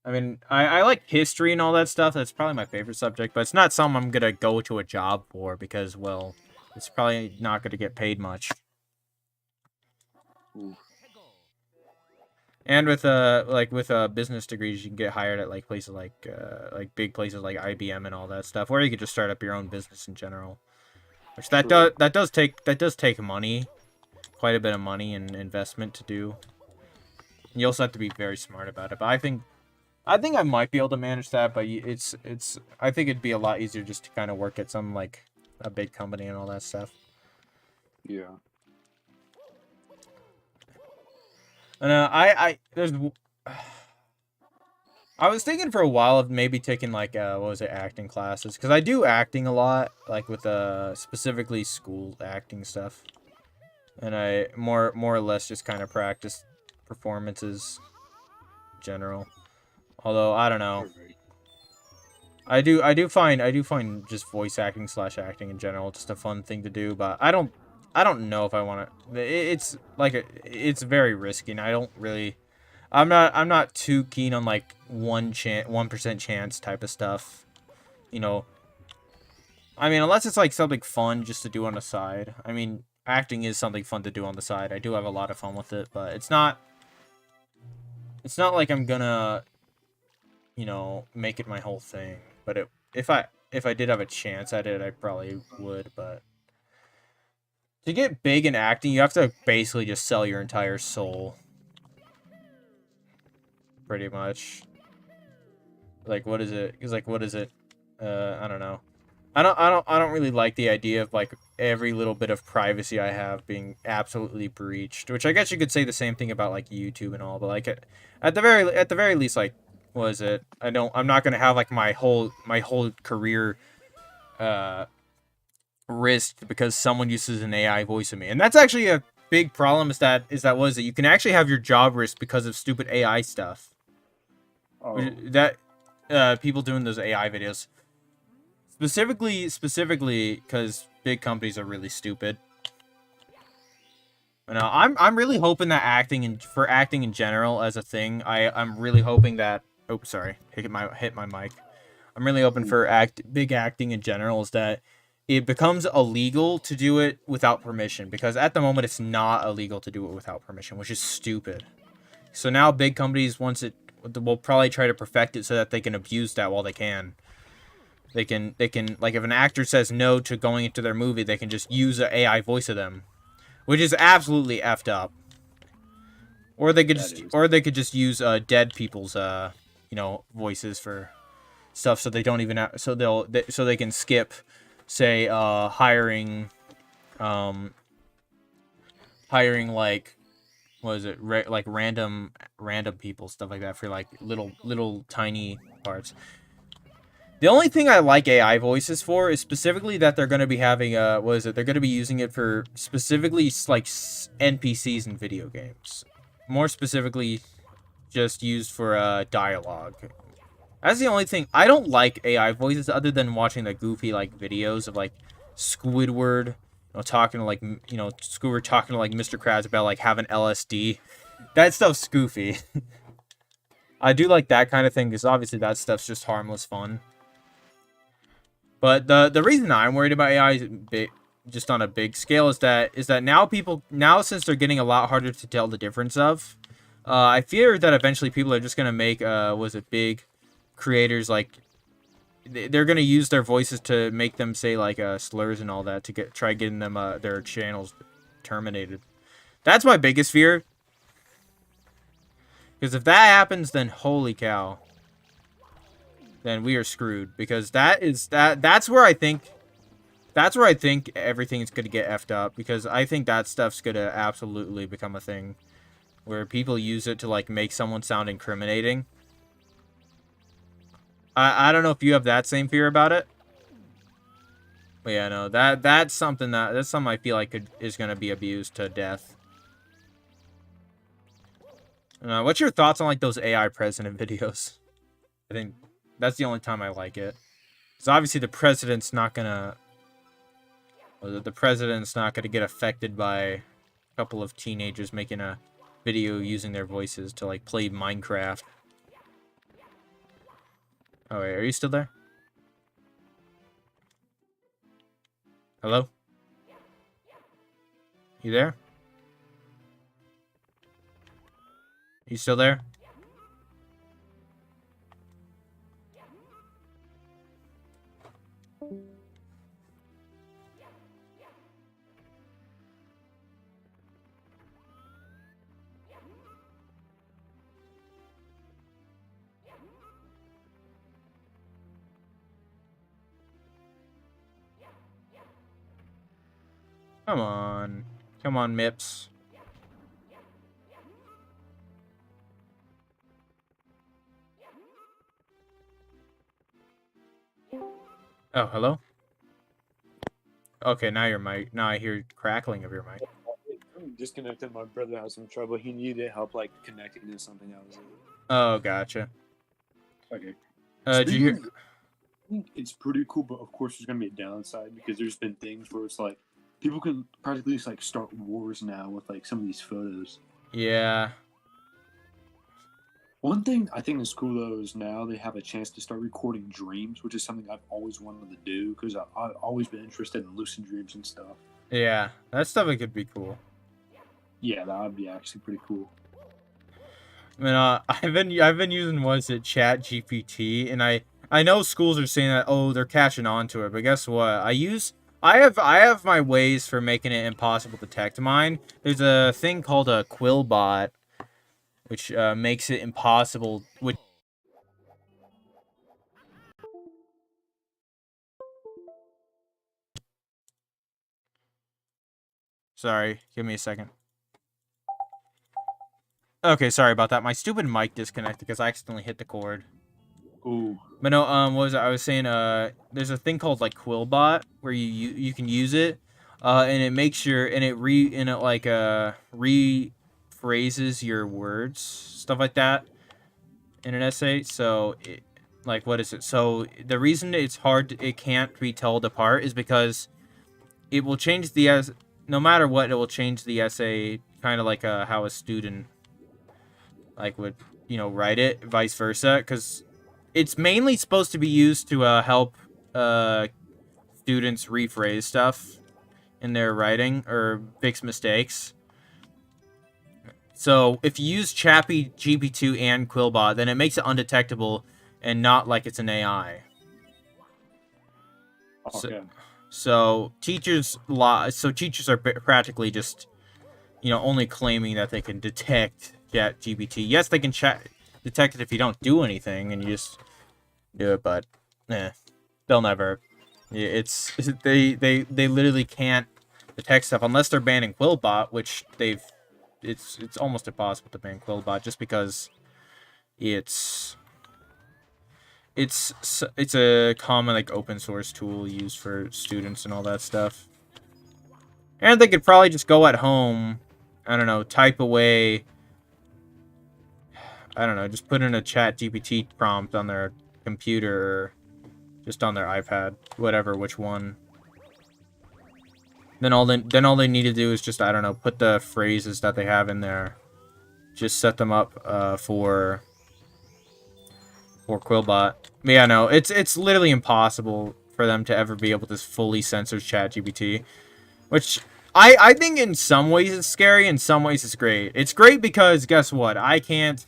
I mean, I like history and all that stuff. That's probably my favorite subject, but it's not something I'm going to go to a job for because, well, it's probably not going to get paid much. Ooh. And with business degrees, you can get hired at like places like big places like IBM and all that stuff, or you could just start up your own business in general. Which that does take money, quite a bit of money and investment to do. You also have to be very smart about it. But I think I might be able to manage that, but I think it'd be a lot easier just to kind of work at some, like, a big company and all that stuff. Yeah. And I was thinking for a while of maybe taking, like, acting classes, because I do acting a lot, like, with, specifically school acting stuff. And I more or less just kind of practice performances in general. Although I don't know, I do find just voice acting / acting in general just a fun thing to do. But I don't know if I want to. It's very risky, and I I'm not too keen on like 1% chance type of stuff. You know, I mean, unless it's like something fun just to do on the side. I mean, acting is something fun to do on the side. I do have a lot of fun with it, but it's not like I'm gonna, you know, make it my whole thing. But if I did have a chance at it, I probably would, but to get big in acting, you have to basically just sell your entire soul. Pretty much. Like, what is it? Because, like, what is it? I don't know. I don't really like the idea of, like, every little bit of privacy I have being absolutely breached. Which I guess you could say the same thing about, like, YouTube and all. But, like, at the very least, like, what is it? I'm not gonna have, like, my whole career, risked because someone uses an AI voice of me. And that's actually a big problem is that what is it? You can actually have your job risked because of stupid AI stuff. Oh. That people doing those AI videos. Specifically because big companies are really stupid. You know, I'm really hoping that for acting in general as a thing, I'm really hoping that sorry, hit my mic. I'm really hoping for big acting in general is that it becomes illegal to do it without permission, because at the moment it's not illegal to do it without permission, which is stupid. So now big companies, will probably try to perfect it so that they can abuse that while they can. They can like, if an actor says no to going into their movie, they can just use an AI voice of them, which is absolutely effed up. Or they could just use dead people's you know, voices for stuff, so they don't even have, so they can skip, say, hiring like, what is it, like random people, stuff like that, for like little tiny parts. The only thing I like AI voices for is specifically that they're going to be having what is it, they're going to be using it for specifically like NPCs in video games, more specifically just used for dialogue. That's the only thing. I don't like AI voices other than watching the goofy, like, videos of, like, Squidward, you know, talking to, like, you know, Squidward talking to, like, Mr. Krabs about, like, having LSD. That stuff's goofy. I do like that kind of thing, because obviously that stuff's just harmless fun. But the reason I'm worried about AI just on a big scale is that now since they're getting a lot harder to tell the difference of, I fear that eventually people are just gonna make big creators, like, they're gonna use their voices to make them say, like, slurs and all that to try getting them their channels terminated. That's my biggest fear, because if that happens, then holy cow, then we are screwed, because that's where I think everything is gonna get effed up, because I think that stuff's gonna absolutely become a thing where people use it to, like, make someone sound incriminating. I don't know if you have that same fear about it. But yeah, no, that's something I feel like is gonna be abused to death. What's your thoughts on, like, those AI president videos? I think that's the only time I like it. Because obviously the president's not gonna get affected by a couple of teenagers making a video using their voices to, like, play Minecraft. Oh wait, are you still there? Hello? You there? You still there? Come on. Come on, Mips. Oh, hello? Okay, now I hear crackling of your mic. I'm disconnected. My brother has some trouble. He needed help, like, connecting to something else. Oh, gotcha. Okay. Did you hear? I think it's pretty cool, but of course there's gonna be a downside, because there's been things where it's like people can practically just, like, start wars now with, like, some of these photos. Yeah. One thing I think is cool though is now they have a chance to start recording dreams, which is something I've always wanted to do because I've always been interested in lucid dreams and stuff. Yeah, that stuff could be cool. Yeah, that would be actually pretty cool. I mean, I've been using Chat GPT, and I know schools are saying that, oh, they're catching on to it, but guess what? I have my ways for making it impossible to detect mine. There's a thing called a Quillbot, which makes it impossible. Which sorry, give me a second. Okay, sorry about that. My stupid mic disconnected because I accidentally hit the cord. Ooh. But no, what was it? I was saying, there's a thing called like Quillbot where you can use it, and it makes rephrases your words, stuff like that, in an essay. So, like, what is it? So the reason it can't be told apart is because it will change no matter what, it will change the essay, kind of like how a student like would write it, vice versa, because it's mainly supposed to be used to help students rephrase stuff in their writing or fix mistakes. So if you use Chappy, GP2, and Quillbot, then it makes it undetectable and not like it's an AI. Okay. So teachers are practically just only claiming that they can detect GPT. Yes, they can detect it if you don't do anything and you just do it, but they'll never. It's they literally can't detect stuff unless they're banning Quillbot, which it's almost impossible to ban Quillbot just because it's a common like open source tool used for students and all that stuff. And they could probably just go at home, I don't know, type away, I don't know, just put in a Chat GPT prompt on their computer or just on their iPad, whatever, which one. Then all they need to do is just, I don't know, put the phrases that they have in there. Just set them up for Quillbot. But yeah, no, it's literally impossible for them to ever be able to fully censor ChatGPT, which I think in some ways it's scary, in some ways it's great. It's great because guess what? I can't.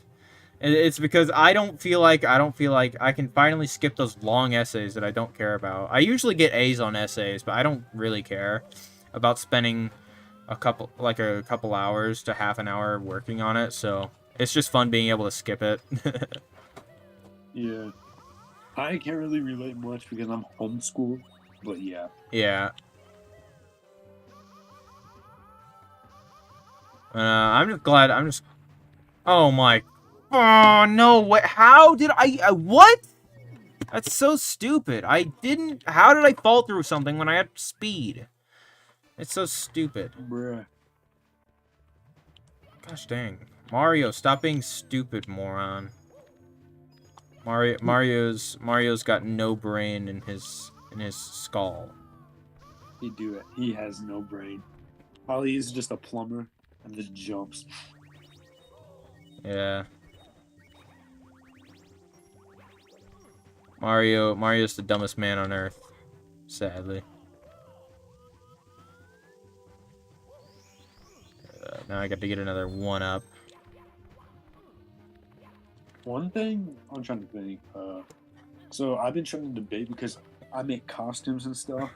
It's because I don't feel like I can finally skip those long essays that I don't care about. I usually get A's on essays, but I don't really care about spending a couple hours to half an hour working on it. So it's just fun being able to skip it. Yeah. I can't really relate much because I'm homeschooled, but yeah. Yeah. I'm just glad. Oh my. Oh no! What? How did I? What? That's so stupid. I didn't. How did I fall through something when I had speed? It's so stupid. Bruh. Gosh dang. Mario, stop being stupid, moron. Mario's got no brain in his skull. He do it. He has no brain. All he is just a plumber and just jumps. Yeah. Mario's the dumbest man on earth, sadly. Now I got to get another 1-up. One thing I'm trying to think. So I've been trying to debate because I make costumes and stuff.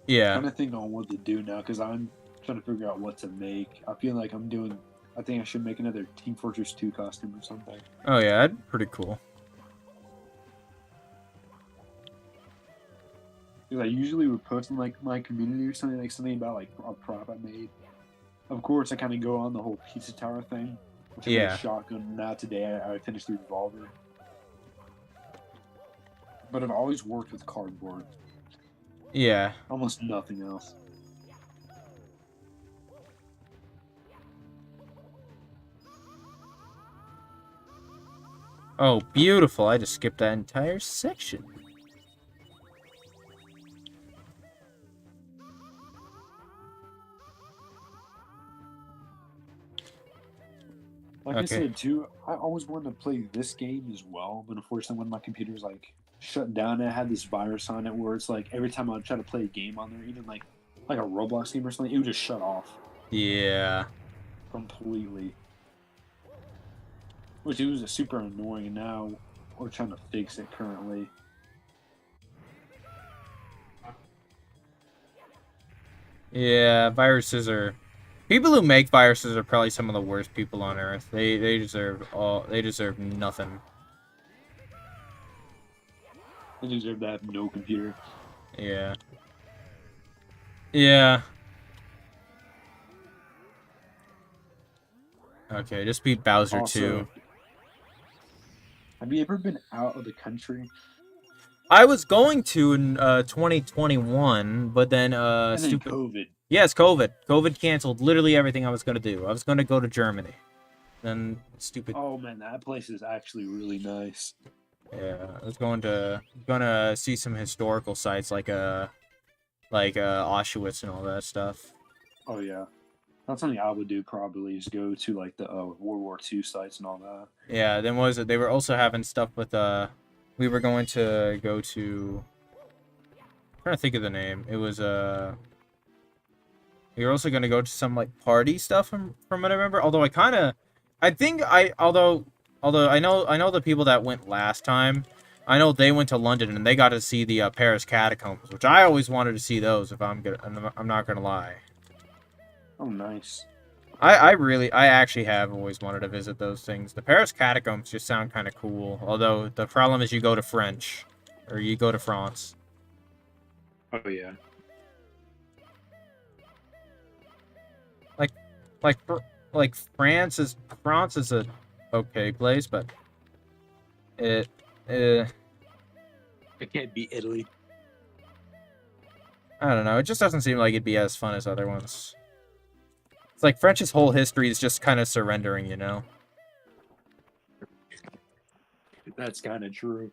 Yeah. I'm trying to think on what to do now because I'm trying to figure out what to make. I feel like I think I should make another Team Fortress 2 costume or something. Oh yeah, that'd be pretty cool. Because I usually would post in like my community or something, like something about like a prop I made. Of course, I kind of go on the whole pizza tower thing, which I made a shotgun. Now today I finished the revolver, but I've always worked with cardboard. Yeah. Almost nothing else. Oh, beautiful. I just skipped that entire section. Like I Okay. said too, I always wanted to play this game as well, but unfortunately, when my computer's like shut down, it had this virus on it where it's like every time I would try to play a game on there, even like a Roblox game or something, it would just shut off Yeah. completely. Which it was super annoying. And now we're trying to fix it currently. Yeah, viruses are... People who make viruses are probably some of the worst people on Earth. They deserve nothing. They deserve to have no computer. Yeah. Yeah. Okay, just beat Bowser Also, too. have you ever been out of the country? I was going to in 2021, but then And then stupid. COVID. Yes, COVID. COVID canceled literally everything I was gonna do. I was gonna go to Germany. Then stupid. Oh man, that place is actually really nice. Yeah, I was gonna see some historical sites like Auschwitz and all that stuff. Oh yeah, that's something I would do probably is go to like the World War II sites and all that. Yeah, then what was it? They were also having stuff with we were going to go to I'm trying to think of the name. It was we were also gonna go to some like party stuff from what I remember. Although although I know the people that went last time. I know they went to London and they got to see the Paris catacombs, which I always wanted to see those. I'm not gonna lie. Oh nice. I actually have always wanted to visit those things. The Paris catacombs just sound kind of cool. Although the problem is you go to French, or you go to France. Oh yeah. Like France is a okay place, but it It can't be Italy. I don't know. It just doesn't seem like it'd be as fun as other ones. It's like French's whole history is just kind of surrendering, you know? That's kind of true.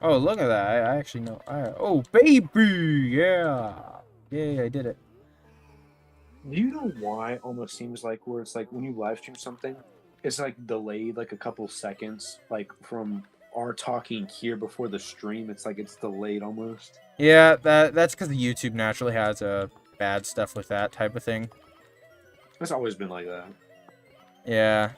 Oh, look at that. I actually know. Oh, baby! Yeah! Yay, I did it. Do you know why it almost seems like where it's like when you live stream something, it's like delayed like a couple seconds, like from our talking here before the stream, it's like it's delayed almost. Yeah, that's because YouTube naturally has bad stuff with that type of thing. It's always been like that. Yeah.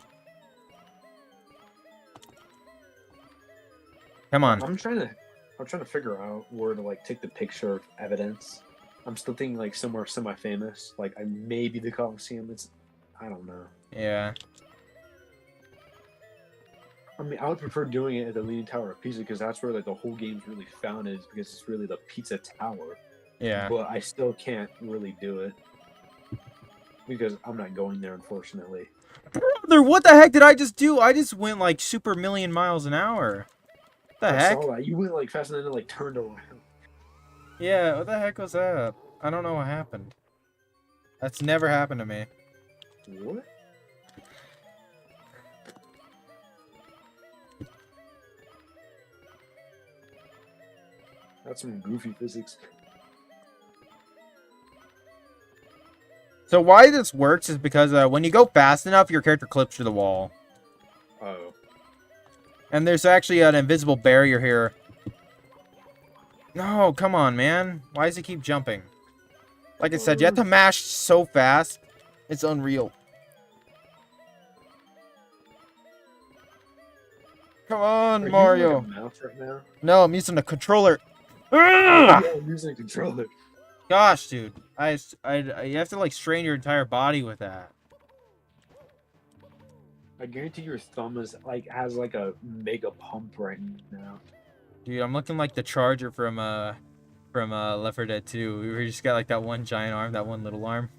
Come on. I'm trying to figure out where to like take the picture of evidence. I'm still thinking like somewhere semi-famous, like maybe the Coliseum. I don't know. Yeah. I mean, I would prefer doing it at the Leaning Tower of Pisa because that's where like the whole game's really found is because it's really the Pizza Tower. Yeah. But I still can't really do it because I'm not going there, unfortunately. Brother, what the heck did I just do? I just went like super million miles an hour. What the I heck? saw that. You went like fast and then like turned around. Yeah, what the heck was that? I don't know what happened. That's never happened to me. What? That's some goofy physics. So why this works is because when you go fast enough, your character clips to the wall. Oh. And there's actually an invisible barrier here. No, come on, man. Why does he keep jumping? Like I said, you have to mash so fast. It's unreal. Come on, Are Mario. you using, like, a mouse right now? No, I'm using a controller. Yeah, I'm using a controller. Gosh, dude. You have to, like, strain your entire body with that. I guarantee your thumb has like a mega pump right now. Dude, I'm looking like the Charger from Left 4 Dead 2. We just got, like, that one giant arm, that one little arm.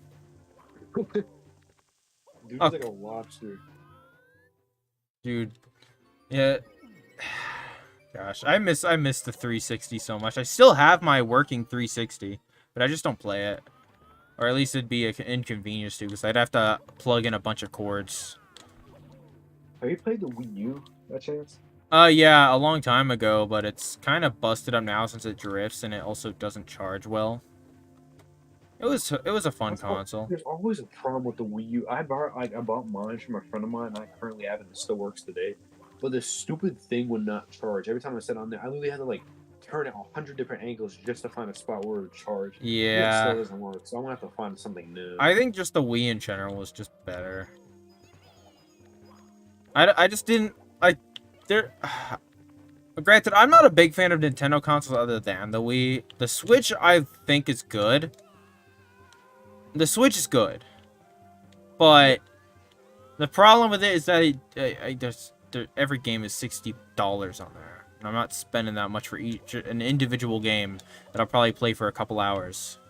Dude, Oh. like a lobster. Dude. Yeah. Gosh, I miss the 360 so much. I still have my working 360, but I just don't play it. Or at least it'd be an inconvenience to, because I'd have to plug in a bunch of cords. Have you played the Wii U by chance? Yeah, a long time ago, but it's kind of busted up now since it drifts and it also doesn't charge well. It was a fun console. There's always a problem with the Wii U. I bought mine from a friend of mine. I currently have it. And it still works today. But this stupid thing would not charge. Every time I set on there, I literally had to like turn it 100 different angles just to find a spot where it would charge. And it still Yeah. doesn't work. So I'm gonna have to find something new. I think just the Wii in general was just better. I just didn't like there. Granted, I'm not a big fan of Nintendo consoles other than the Wii. The Switch I think is good. The Switch is good, but the problem with it is that every game is $60 on there, and I'm not spending that much for each an individual game that I'll probably play for a couple hours.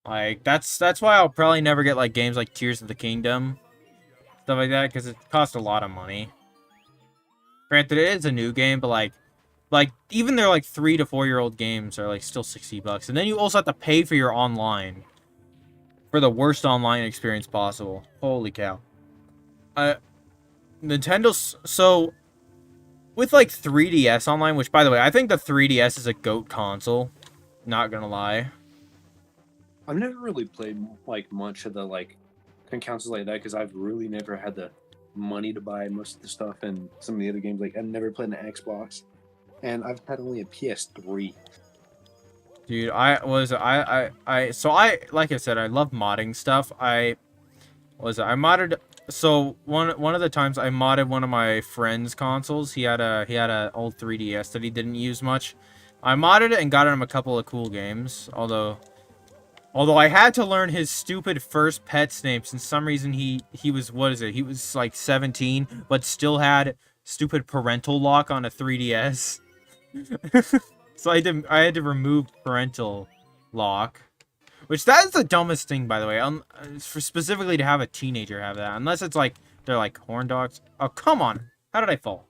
Like that's why I'll probably never get like games like Tears of the Kingdom, stuff like that, because it costs a lot of money. Granted, it is a new game, but like even their like 3 to 4 year old games are like still $60, and then you also have to pay for your online, for the worst online experience possible. Holy cow! Nintendo's so with like 3DS online, which by the way, I think the 3DS is a GOAT console. Not gonna lie. I've never really played like much of the like consoles like that because I've really never had the money to buy most of the stuff and some of the other games. Like I've never played an Xbox, and I've had only a PS3. Dude, so like I said, I love modding stuff. I modded. So one of the times I modded one of my friend's consoles. He had a old 3DS that he didn't use much. I modded it and got him a couple of cool games. Although I had to learn his stupid first pet's name since some reason he was, what is it? He was like 17 but still had stupid parental lock on a 3DS. So I had to remove parental lock, which that is the dumbest thing, by the way. For specifically to have a teenager have that, unless it's like they're like horn dogs. Oh come on! How did I fall?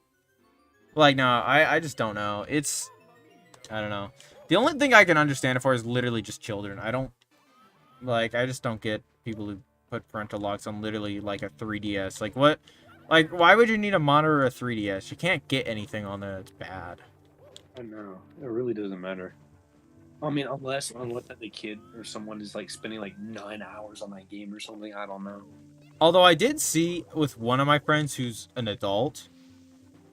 Like no, I just don't know. I don't know. The only thing I can understand it for is literally just children. I just don't get people who put parental locks on literally like a 3DS. Like what? Like why would you need a monitor or a 3DS? You can't get anything on there that's bad. I know it really doesn't matter. I mean, unless the kid or someone is like spending like 9 hours on that game or something. I don't know. Although I did see with one of my friends who's an adult,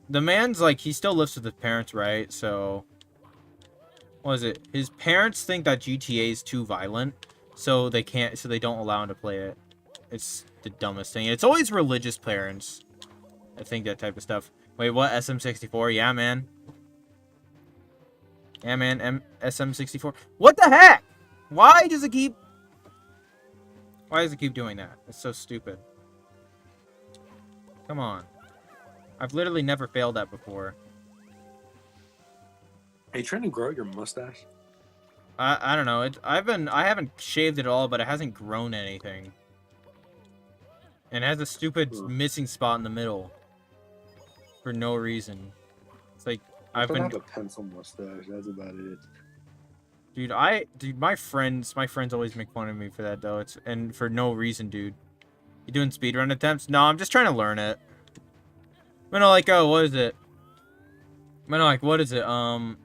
the man's like he still lives with his parents, right? So what is it? His parents think that GTA is too violent, so they don't allow him to play it. It's the dumbest thing. It's always religious parents, I think, that type of stuff. Wait, what? SM64? Yeah, man. Yeah, man. SM64. What the heck? Why does it keep doing that? It's so stupid. Come on. I've literally never failed that before. Are you trying to grow your mustache? I don't know. I haven't shaved it all, but it hasn't grown anything. And it has a stupid missing spot in the middle. For no reason. It's like I have a pencil mustache. That's about it. Dude, my friends always make fun of me for that though. And for no reason, dude. You doing speedrun attempts? No, I'm just trying to learn it. I'm gonna like, oh, what is it? I'm gonna like, what is it? I'm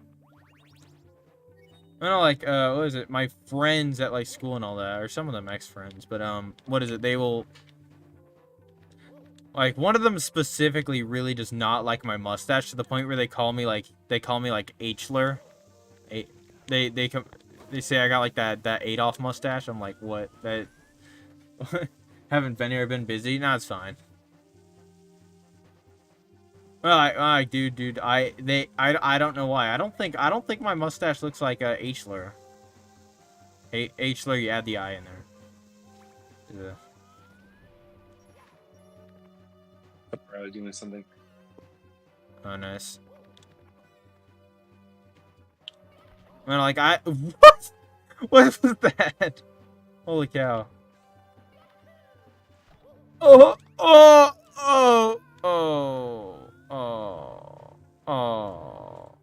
gonna like, what is it? My friends at like school and all that, or some of them ex-friends, but what is it? They will. Like, one of them specifically really does not like my mustache to the point where they call me like Hler. They say I got like that Adolf mustache. I'm like, what? That haven't been here, been busy. No, it's fine. Well, dude, I don't know why. I don't think my mustache looks like a Hler. Hler, you add the I in there. Yeah. I was doing something. Oh, nice. Man, like what? What was that? Holy cow! Oh! Oh! Oh! Oh! Oh! Oh!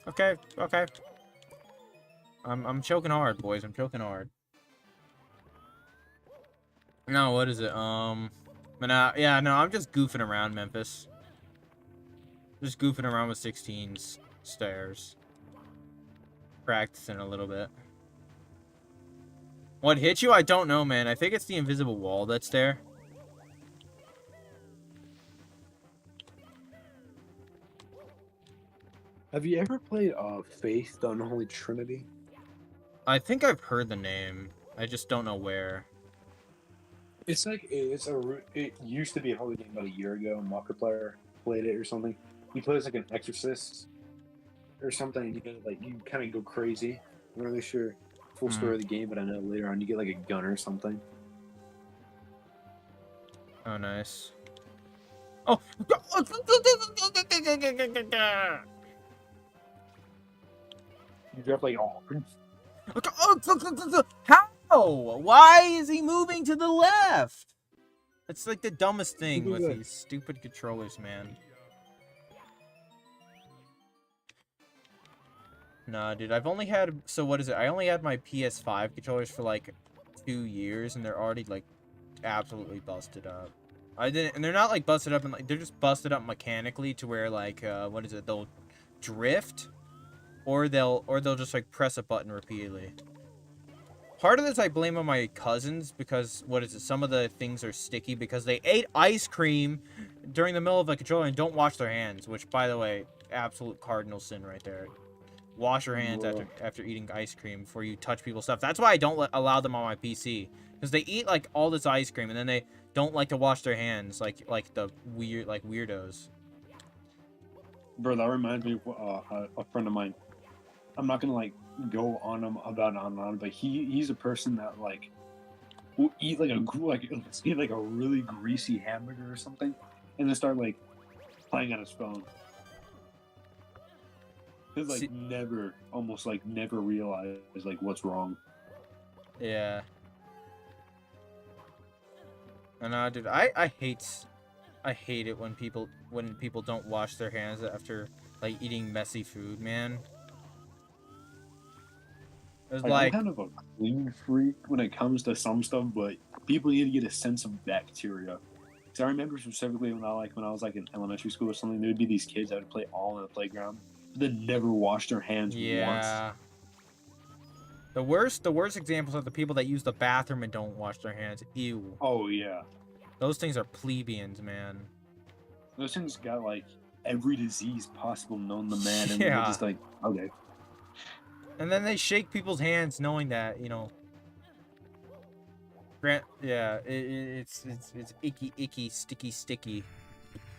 Okay. Okay. I'm choking hard, boys. I'm choking hard. No, what is it? But yeah, no, I'm just goofing around, Memphis. Just goofing around with 16s. stairs. Practicing a little bit. What hit you? I don't know, man. I think it's the invisible wall that's there. Have you ever played Faith, the Unholy Trinity? I think I've heard the name. I just don't know where. It's like it used to be a holy game about a year ago. Markiplier played it or something. He plays like an exorcist or something. And you kind of go crazy. I'm not really sure full story of the game, but I know later on you get like a gun or something. Oh, nice. Oh! You drop like How? Why is he moving to the left? It's like the dumbest thing with these stupid controllers, man. Nah, dude, I've only had... So what is it? I only had my PS5 controllers for like 2 years, and they're already like absolutely busted up. And they're not like busted up, and like they're just busted up mechanically to where like what is it? They'll drift, or they'll just like press a button repeatedly. Part of this I blame on my cousins because what is it? Some of the things are sticky because they ate ice cream during the middle of a controller and don't wash their hands. Which, by the way, absolute cardinal sin right there. Wash your hands after eating ice cream before you touch people's stuff. That's why I don't allow them on my PC, because they eat like all this ice cream and then they don't like to wash their hands like the weirdos. Bro, that reminds me of a friend of mine. I'm not gonna like go on him about on, but he's a person that like will eat like a really greasy hamburger or something, and then start like playing on his phone. Cause like almost never realize like what's wrong. Yeah. And dude, I hate it when people don't wash their hands after like eating messy food, man. It's I'm kind of a clean freak when it comes to some stuff, but people need to get a sense of bacteria. Because I remember specifically when I was in elementary school or something, there would be these kids that would play all in the playground, but they never washed their hands once. The worst examples are the people that use the bathroom and don't wash their hands. Ew. Oh yeah. Those things are plebeians, man. Those things got like every disease possible known to man, and Yeah. they're just like, okay. And then they shake people's hands knowing that, you know. It's icky, sticky.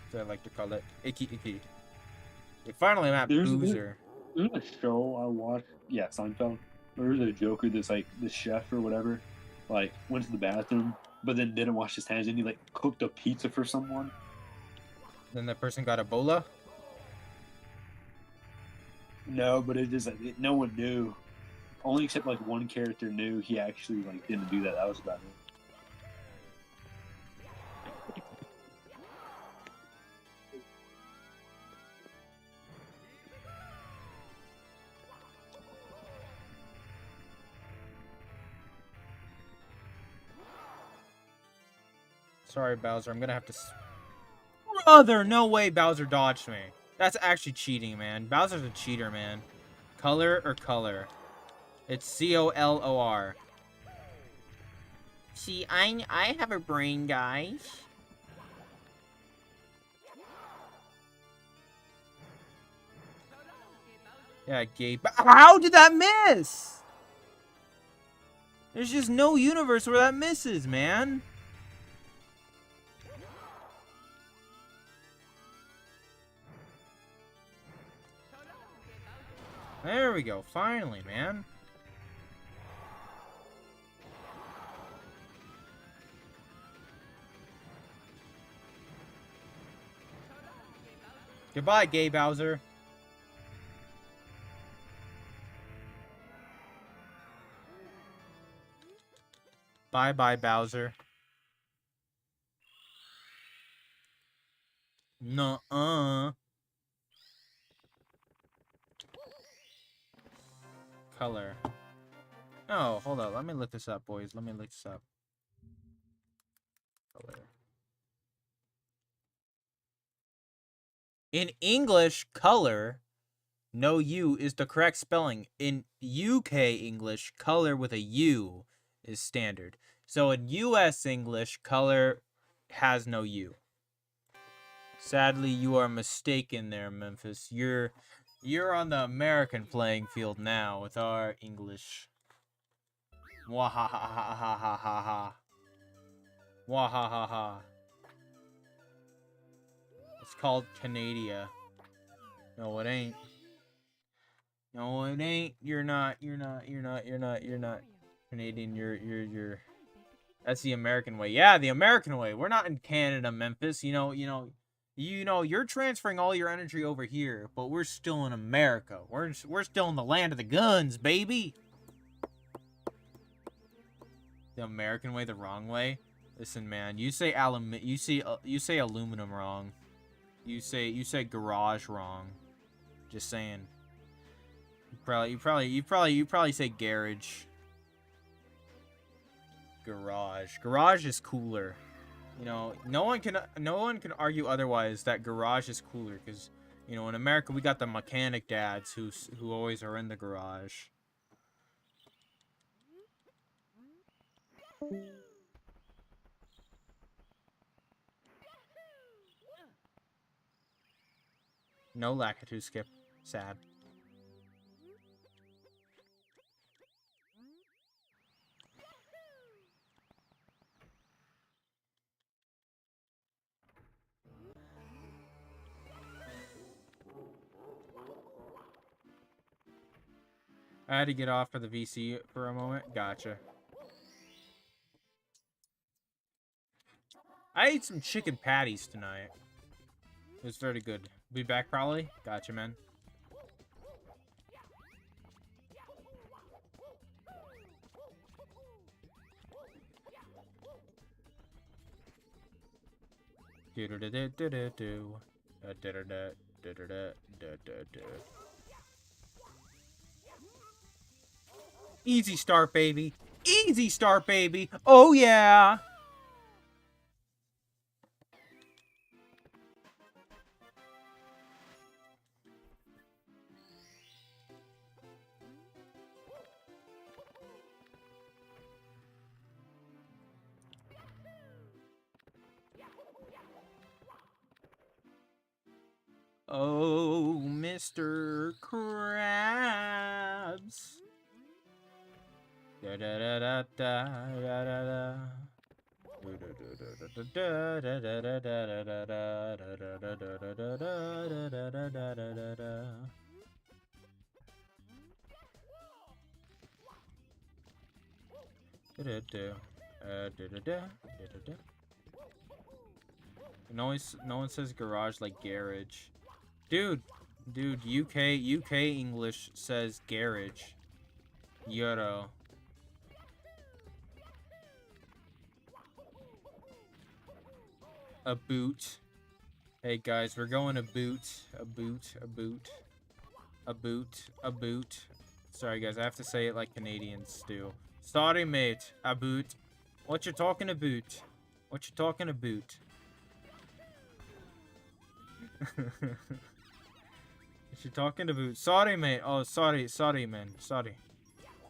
As I like to call it. Icky. Finally, I'm at Boozer. There's a show I watched. Yeah, Seinfeld. There's a Joker that's like the chef or whatever, like went to the bathroom, but then didn't wash his hands, and he like cooked a pizza for someone. Then that person got Ebola? No, but no one knew. Only except like one character knew he actually like didn't do that. That was about it. Sorry, Bowser. I'm gonna have to... Brother, no way Bowser dodged me. That's actually cheating, man. Bowser's a cheater, man. Color or color? It's C-O-L-O-R. See, I have a brain, guys. Yeah, Gabe. How did that miss? There's just no universe where that misses, man. There we go. Finally, man. Goodbye, gay Bowser. Bye-bye, Bowser. Nuh-uh. Color. Oh, hold on. Let me look this up, boys. Let me look this up. Color. In English, color. No U is the correct spelling. In UK English, color with a U is standard. So in US English, color has no U. Sadly, you are mistaken there, Memphis. You're on the American playing field now with our English. Wahahahahaha. Wahahaha. It's called Canada. No, it ain't. No, it ain't. You're not Canadian. You're. That's the American way. Yeah, the American way. We're not in Canada, Memphis. You're transferring all your energy over here, but we're still in America. We're still in the land of the guns, baby. The American way, the wrong way. Listen, man. You say aluminum wrong. You say garage wrong. Just saying. You probably say garage. Garage is cooler. No one can argue otherwise that garage is cooler because in America we got the mechanic dads who always are in the garage. No Lakitu skip. Sad. I had to get off for the VC for a moment. Gotcha. I ate some chicken patties tonight. It was very good. Be back probably? Gotcha, man. Easy start, baby. Easy start, baby. Oh, yeah. Oh, Mr. Krabs. Da da da da da da da da. No one says garage like garage. Dude, UK English says garage. Euro. A boot. Hey guys, we're going a boot. Sorry guys, I have to say it like Canadians do. Sorry mate, a boot. What you talking about? What you talking about? What you talking about? Sorry mate. Oh, sorry man. Sorry.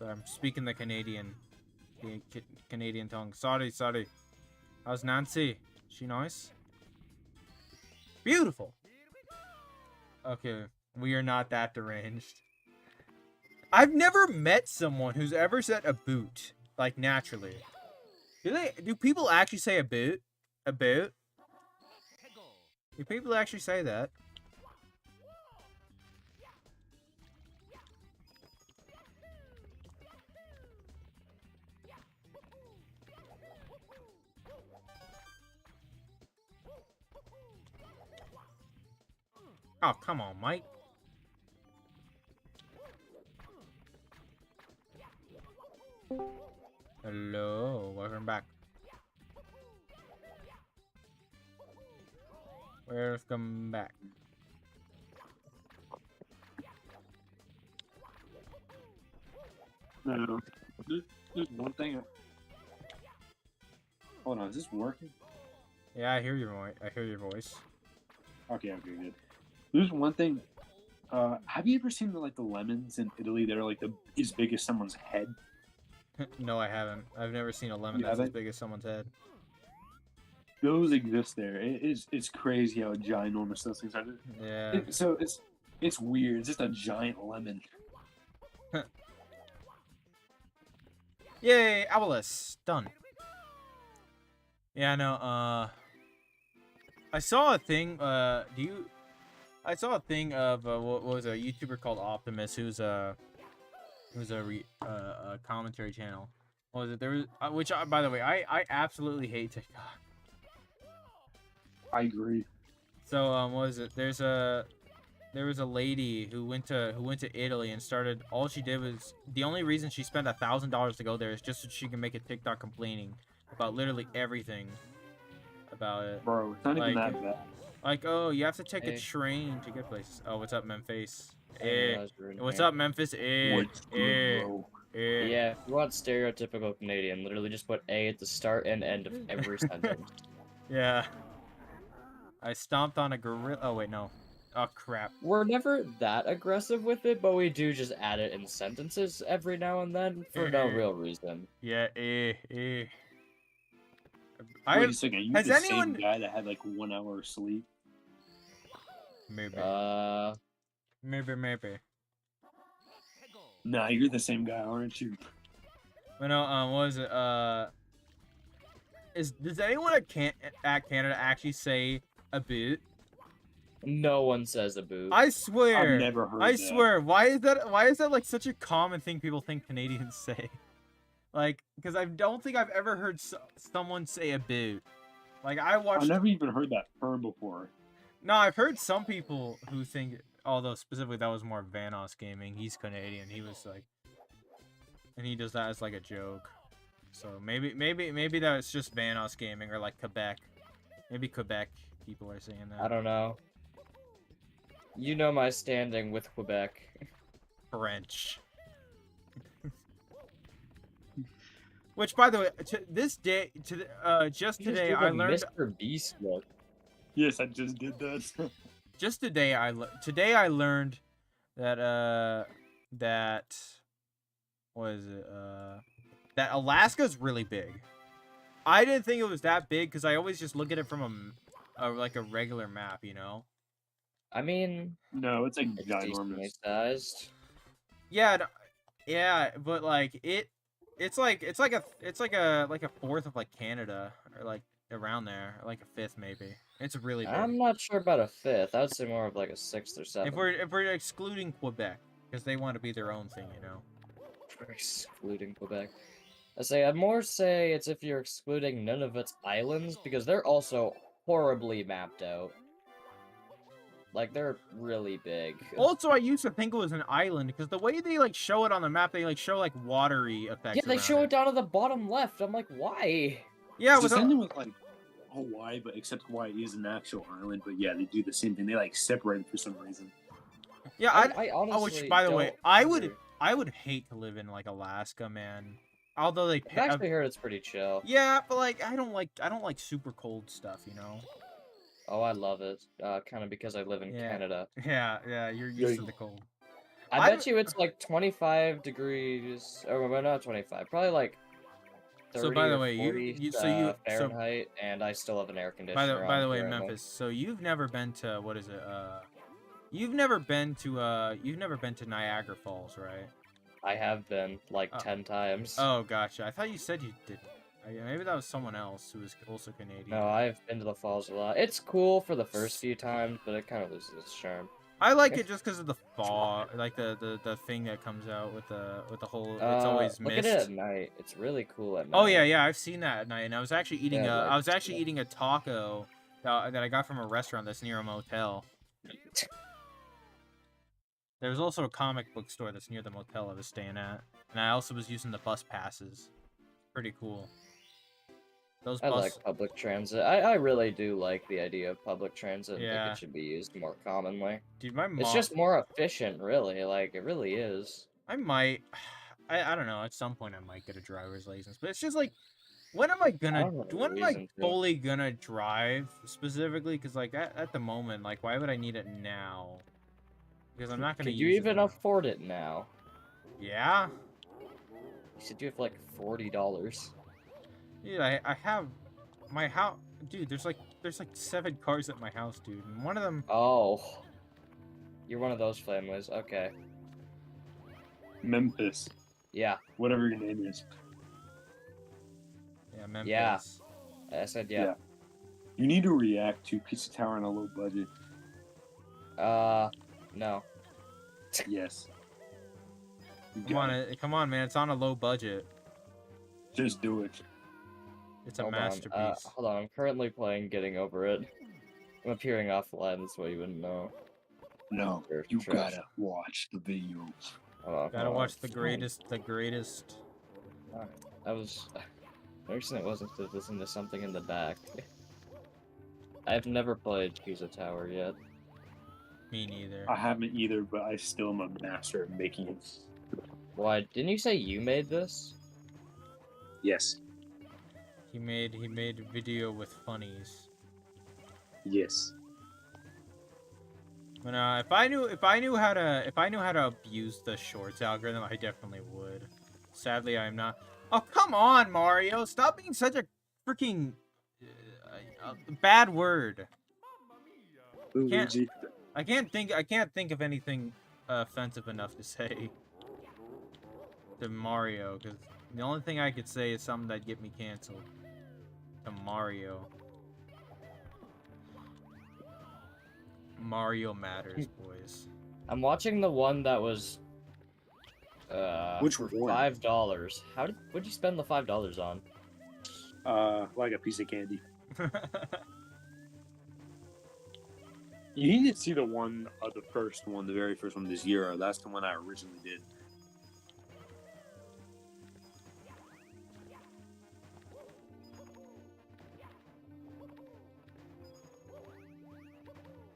I'm speaking the Canadian tongue. Sorry. How's Nancy? She nice? Beautiful. Okay, we are not that deranged. I've never met someone who's ever said a boot, like naturally. Do people actually say a boot? A boot? Do people actually say that? Oh, come on, Mike. Hello, welcome back. Welcome back. No. There's one thing. Hold on, is this working? Yeah, I hear your voice. Okay, good. There's one thing Have you ever seen the lemons in Italy that are like as big as someone's head? No, I haven't. I've never seen a lemon You that's as haven't? big as someone's head. Those exist there. It's crazy how ginormous those things are. Yeah. So it's weird. It's just a giant lemon. Yay, Owlus. Done. Yeah, no, I saw a thing, I saw a thing of, what was a YouTuber called Optimus, who's a commentary channel. What was it? There was, which, by the way, I absolutely hate TikTok. I agree. So, what was it? There was a lady who went to Italy and started. All she did was, the only reason she spent $1,000 to go there is just so she can make a TikTok complaining about literally everything about it. Bro, it's not even Like- that bad. Like, oh, you have to take a Hey. train to get places. Oh, what's up, Memphis? Hey, Eh. guys, we're in What's here. up, Memphis? Eh. What's good, bro? Yeah, if you want stereotypical Canadian, literally just put A at the start and end of every sentence. Yeah. I stomped on a gorilla. Oh, wait, no. Oh, crap. We're never that aggressive with it, but we do just add it in sentences every now and then for no real reason. Yeah, eh. Wait a second. You has the anyone- same guy that had like 1 hour of sleep? Maybe. Maybe. Nah, you're the same guy, aren't you? But no, what was it? Does anyone at Canada actually say a boot? No one says a boot. I swear. I've never heard I that. swear. Why is that like such a common thing people think Canadians say? Like, because I don't think I've ever heard someone say a boot. Like, I watched. I've never even heard that term before. No, I've heard some people who think, although specifically that was more Vanos Gaming. He's Canadian. He was like, and he does that as like a joke. So maybe that's just Vanos Gaming or like Quebec. Maybe Quebec people are saying that. I don't know. You know my standing with Quebec. French. Which, by the way, just You just today did I a learned. Mr. Beast look. Yes, I just did that. Just today I learned that that what is it that Alaska's really big. I didn't think it was that big because I always just look at it from like a regular map, you know. I mean, No, it's like it's decently ginormous. sized. Yeah, but like it's like a fourth of like Canada or like around there, or like a fifth maybe. It's really big. I'm not sure about a fifth. I would say more of like a sixth or seventh. If we're excluding Quebec because they want to be their own thing, you know. Excluding Quebec. I'd more say it's if you're excluding none of its islands, because they're also horribly mapped out. Like, they're really big. Also, I used to think it was an island because the way they like show it on the map, they like show like watery effects. Yeah, they around show it down at the bottom left. I'm like, why? Yeah, It's with the same thing with like Hawaii, but except Hawaii is an actual island. But yeah, they do the same thing. They like separate it for some reason. yeah. I honestly which by the way, don't I agree. would hate to live in like Alaska, man. Although they I've actually heard it's pretty chill. yeah, but like I don't like super cold stuff, you know. Oh, I love it. Kind of because I live in Yeah. Canada. Yeah, you're used to the cold. I I bet you it's like 25 degrees, or well, not 25, probably like 30 So, by the or way, 40 Fahrenheit, and I still have an air conditioner. By the on way, currently. Memphis. So you've never been to what is it? You've never been to Niagara Falls, right? I have been like Oh. 10 times. Oh, gotcha. I thought you said you did. Maybe that was someone else who was also Canadian. No, I've been to the falls a lot. It's cool for the first few times, but it kind of loses its charm. I like it just because of the fog, like the thing that comes out with the whole. It's always look mist. at it at night. It's really cool at night. Oh yeah, I've seen that at night, and I was actually eating Yeah, I like- was actually eating a taco that I got from a restaurant that's near a motel. There's also a comic book store that's near the motel I was staying at, and I also was using the bus passes. Pretty cool. Those I bus. like public transit. I really do like the idea of public transit. I Yeah. think it should be used more commonly. Dude, my mom. It's just more efficient, really. Like, it really is. I might. I don't know. At some point, I might get a driver's license, but it's just like, when am I gonna? don't have a When am I reason to. fully gonna drive specifically? Because like at the moment, like, why would I need it now? Because I'm not gonna Could you use even it. afford it now? Yeah? You said you have like $40. Dude, I have my house. Dude, there's like 7 cars at my house, dude. And one of them. Oh. You're one of those families. Okay. Memphis, Yeah. whatever your name is. Yeah, Memphis. Yeah. I said yeah. You need to react to Pizza Tower on a low budget. No. Yes. You Come got on, it. come on, man. It's on a low budget. Just do it. It's a Hold on. masterpiece. Hold on. I'm currently playing Getting Over It. I'm appearing offline. That's why you wouldn't know. No, You're you trash. gotta watch the video. Hold on, Gotta hold on. watch the greatest. I was. The reason it wasn't to listen to something in the back. I've never played Pizza Tower yet. Me neither. I haven't either, but I still am a master at making it. Why? Didn't you say you made this? Yes. He made a video with funnies. Yes. But if I knew how to abuse the shorts algorithm, I definitely would. Sadly, I'm not. Oh, come on, Mario! Stop being such a freaking bad word. Luigi. I can't think of anything offensive enough to say to Mario, because the only thing I could say is something that'd get me canceled. To Mario. Mario matters, boys. I'm watching the one that was. Which for one? $5. What'd you spend the $5 on? Like a piece of candy. You need to see the one, the first one, the very first one, the Zero. That's the one I originally did.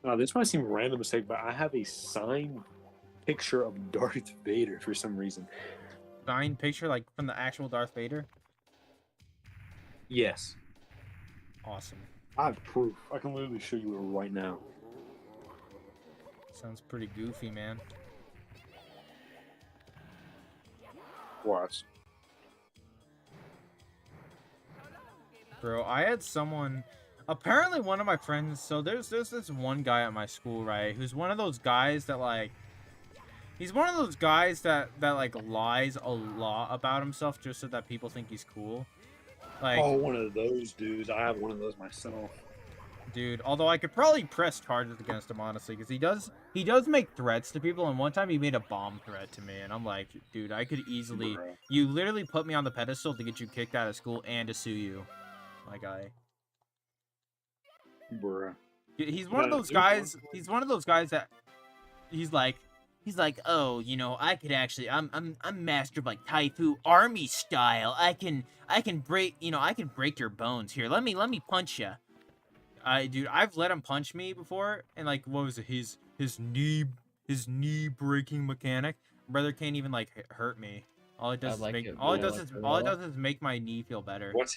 Now, this might seem a random mistake, but I have a signed picture of Darth Vader for some reason. Signed picture, like from the actual Darth Vader. Yes. Awesome. I have proof. I can literally show you it right now. Sounds pretty goofy, man. Watch. Bro, I had someone. Apparently, one of my friends. So there's this one guy at my school, right? Who's one of those guys that like. He's one of those guys that like lies a lot about himself just so that people think he's cool. Like, Oh, one of those dudes. I have one of those myself. dude. Although I could probably press charges against him honestly, because he does make threats to people. And one time he made a bomb threat to me, and I'm like, dude, I could easily. Bruh. You literally put me on the pedestal to get you kicked out of school and to sue you, my guy. Bruh. He's one of those guys. He's one of those guys that he's like, oh, you know, I could actually, I'm master of like Taifu army style. I can break, you know, I can break your bones. Here, let me punch you. Dude, I've let him punch me before, and like, what was it? His knee breaking mechanic. Brother can't even like hurt me. All it does is like make it all it vanilla does is gorilla. make my knee feel better. What?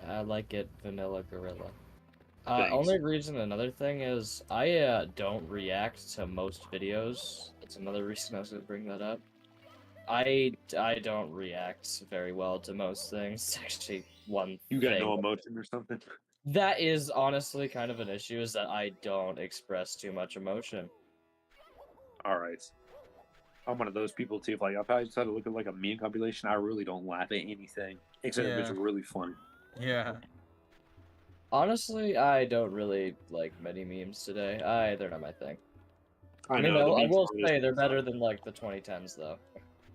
I like it vanilla gorilla. Thanks. Only reason, another thing is, I don't react to most videos. That's another reason I was gonna bring that up. I don't react very well to most things. It's actually one You got thing. no emotion or something? That is honestly kind of an issue, is that I don't express too much emotion. Alright. I'm one of those people too. Like, if I try to look at like a meme compilation, I really don't laugh at anything. Except if it's Yeah. really funny. Yeah. Honestly, I don't really like many memes today. They're not my thing. I mean, know. the I memes will are just say they're fun. better than like the 2010s though.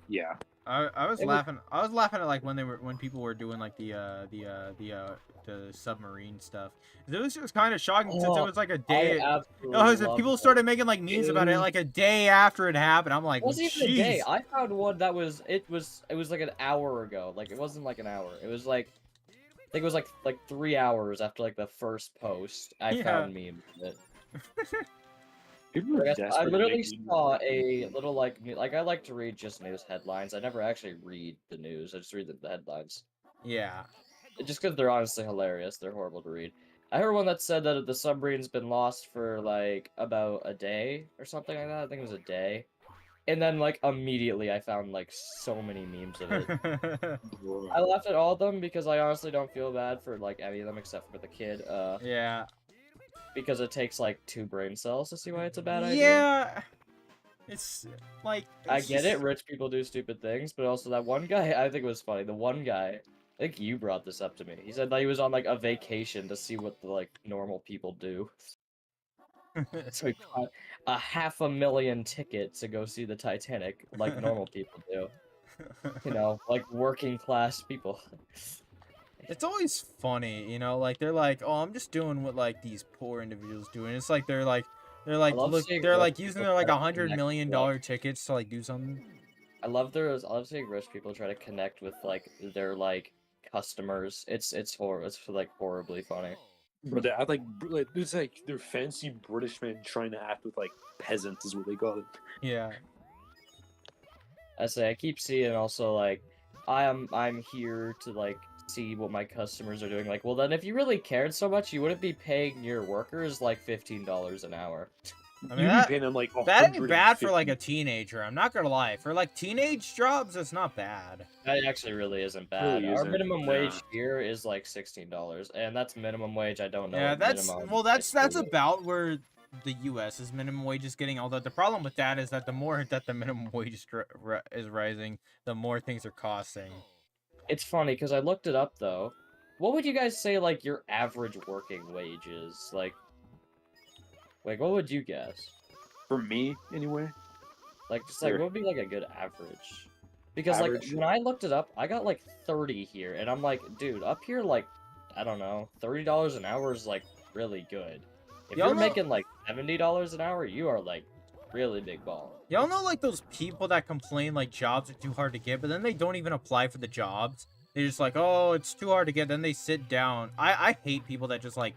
Yeah. I was It was- laughing. I was laughing at like when people were doing like the submarine stuff. It was just kind of shocking since it Oh, was like a I day. absolutely No, love people them. started making like memes about it like a day after it happened. I'm like, It wasn't even a day. jeez. I found one that was it was like an hour ago. Like it wasn't like an hour. It was like I think it was like 3 hours after like the first post. I Yeah. found memes of it. People are Like, desperate I to literally make memes saw of it. a little like I like to read just news headlines. I never actually read the news. I just read the headlines. Yeah. Just because they're honestly hilarious. They're horrible to read. I heard one that said that the submarine's been lost for like about a day or something like that. I think it was a day. And then like immediately I found like so many memes of it. Bro. I laughed at all of them because I honestly don't feel bad for like any of them except for the kid. Yeah. Because it takes like 2 brain cells to see why it's a bad idea. Yeah. It's like I it's get it, just- rich people do stupid things, but also that one guy, I think it was funny. The one guy, I think you brought this up to me. He said that he was on like a vacation to see what the like normal people do. So he bought a 500,000 ticket to go see the Titanic, like normal people do. You know, like working class people. It's always funny, like they're like, "Oh, I'm just doing what like these poor individuals do," and it's like they're like love look, seeing they're rich like using people their like try to $100 connect million with, like- tickets to like do something. I love seeing rich people try to connect with like their like customers. It's horrible. It's like horribly funny. Bro, they act like it's like they're fancy British men trying to act with like peasants is what they call it. Yeah. I say I keep seeing also like I'm here to like see what my customers are doing. Like, well then if you really cared so much, you wouldn't be paying your workers like $15 an hour. I mean, You'd that- be paying them like That ain't bad for like a 150. teenager. I'm not gonna lie. For like teenage jobs, it's not bad. That actually really isn't bad. Really Our isn't, minimum yeah. wage here is like $16, and that's minimum wage. I don't know. Yeah, what that's minimum well, that's is. about where the U.S.'s minimum wage is getting. Although the problem with that is that the more that the minimum wage is rising, the more things are costing. It's funny because I looked it up though. What would you guys say like your average working wage is? Like what would you guess? For me, anyway. Like just like Sure. what would be like a good average? Because like Average? when I looked it up, I got like 30 here, and I'm like, dude, up here like I don't know, $30 an hour is like really good. If Y'all you're know- making like $70 an hour, you are like really big ball. Y'all know like those people that complain like jobs are too hard to get, but then they don't even apply for the jobs. They just like, oh, it's too hard to get. Then they sit down. I hate people that just like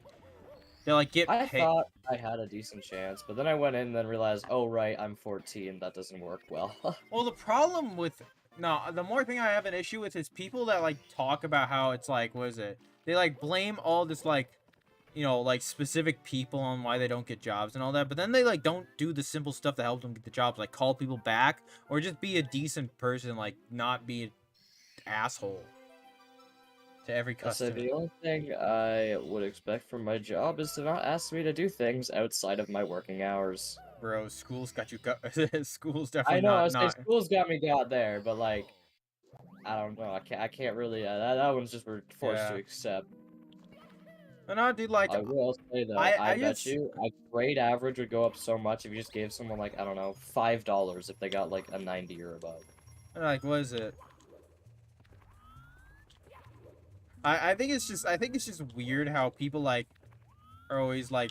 they like get I paid. thought I had a decent chance, but then I went in and then realized, oh right, I'm 14. That doesn't work well. Well, the problem with the more thing I have an issue with is people that like talk about how it's like, what is it? They like blame all this like, like specific people on why they don't get jobs and all that, but then they like don't do the simple stuff that helps them get the jobs, like call people back or just be a decent person, like not be an asshole to every So customer. the only thing I would expect from my job is to not ask me to do things outside of my working hours. Bro, school's got you. School's I definitely know, I not. was Not. school's got me got there, but like, I don't know. I can't really. That one's just we're forced to Yeah. accept. But no, dude. Like, I will say though, I I bet just- you a grade average would go up so much if you just gave someone like I don't know $5 if they got like a 90 or above. what is it? I think it's just weird how people like are always like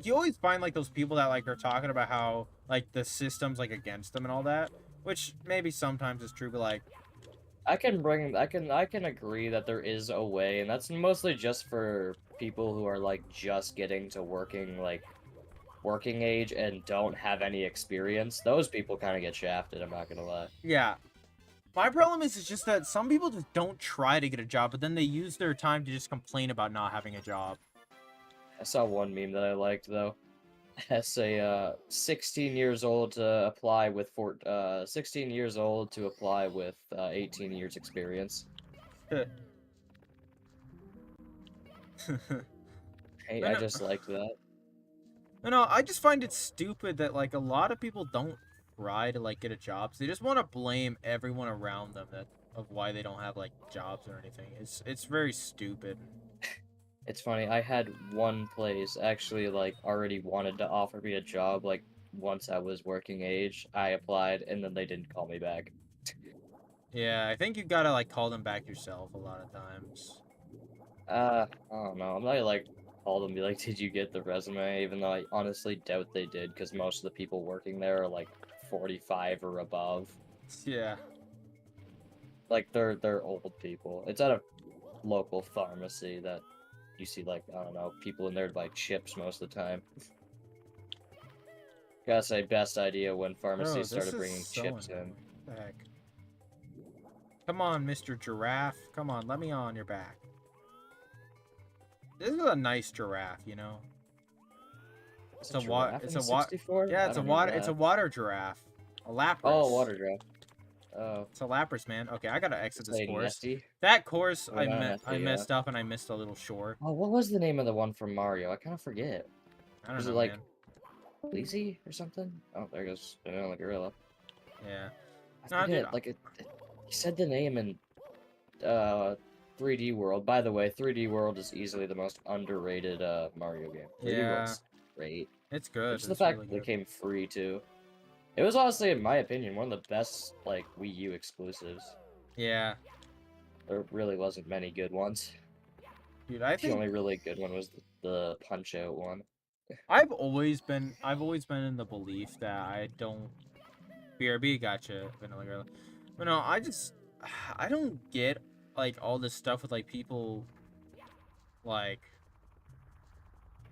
you always find like those people that like are talking about how like the system's like against them and all that, which maybe sometimes is true, but like I can agree that there is a way, and that's mostly just for people who are like just getting to working age and don't have any experience. Those people kind of get shafted, I'm not gonna lie. yeah. My problem is it's just that some people just don't try to get a job, but then they use their time to just complain about not having a job. I saw one meme that I liked though. It say 16 years old to apply with 16 years old to apply with 18 years experience. Hey, I No. just liked that. No, I just find it stupid that like a lot of people don't try to like get a job. So they just want to blame everyone around them of why they don't have like jobs or anything. It's very stupid. It's funny, I had one place actually like already wanted to offer me a job like once I was working age. I applied and then they didn't call me back. Yeah, I think you gotta like call them back yourself a lot of times. I don't know. I'm not gonna like call them and be like, did you get the resume? Even though I honestly doubt they did because most of the people working there are like 45 or above. Yeah. Like they're old people. It's at a local pharmacy that you see like I don't know people in there to buy chips most of the time. Gotta say, best idea when pharmacies Bro, this started is bringing so chips annoying. in. What the heck? Come on, Mr. Giraffe. Come on, let me on your back. this is a nice giraffe, you know. It's It's a water. giraffe It's in a water. 64? Yeah, I it's a don't know water. It's a that. water giraffe. A Lapras. Oh, water draft. Oh, It's a Lapras, man. Okay, I gotta exit this say course. Nesty. That course, Oh, not Nesty, I yeah. messed up and I missed a little shore. Oh, what was the name of the one from Mario? I kind of forget. I don't Was know, it like man. Lazy or something? Oh, there goes Vanilla Gorilla. Yeah. I No, forget. dude, Like he said the name in 3D World. By the way, 3D World is easily the most underrated Mario game. 3D Yeah. World's great. it's good. Just the It's fact really that it good. came free too. It was honestly, in my opinion, one of the best like Wii U exclusives. Yeah, There really wasn't many good ones. dude. I The think only really good one was the Punch Out one. I've always been in the belief that I don't. BRB, gotcha, Vanilla Girl. But no, I don't get like all this stuff with like people like